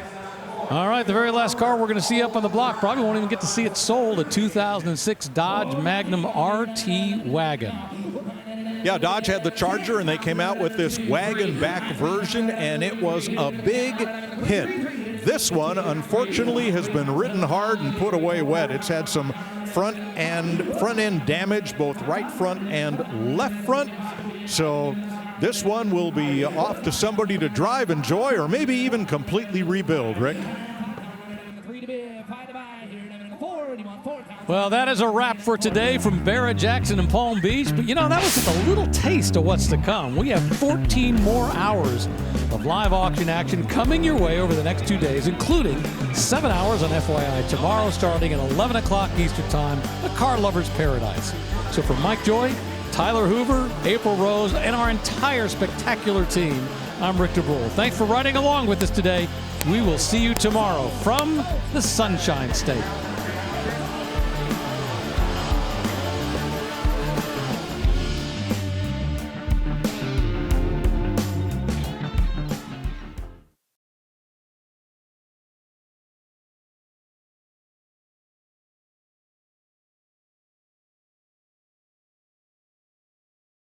All right, the very last car we're going to see up on the block, probably won't even get to see it sold, a 2006 Dodge Magnum RT wagon. Yeah, Dodge had the Charger, and they came out with this wagon back version, and it was a big hit. This one, unfortunately, has been ridden hard and put away wet. It's had some front end damage, both right front and left front. So this one will be off to somebody to drive, enjoy, or maybe even completely rebuild, Rick. Well, that is a wrap for today from Barrett-Jackson and Palm Beach. But, you know, that was just a little taste of what's to come. We have 14 more hours of live auction action coming your way over the next 2 days, including 7 hours on FYI tomorrow starting at 11 o'clock Eastern Time, a car lover's paradise. So for Mike Joy, Tyler Hoover, April Rose, and our entire spectacular team, I'm Rick DeBrule. Thanks for riding along with us today. We will see you tomorrow from the Sunshine State.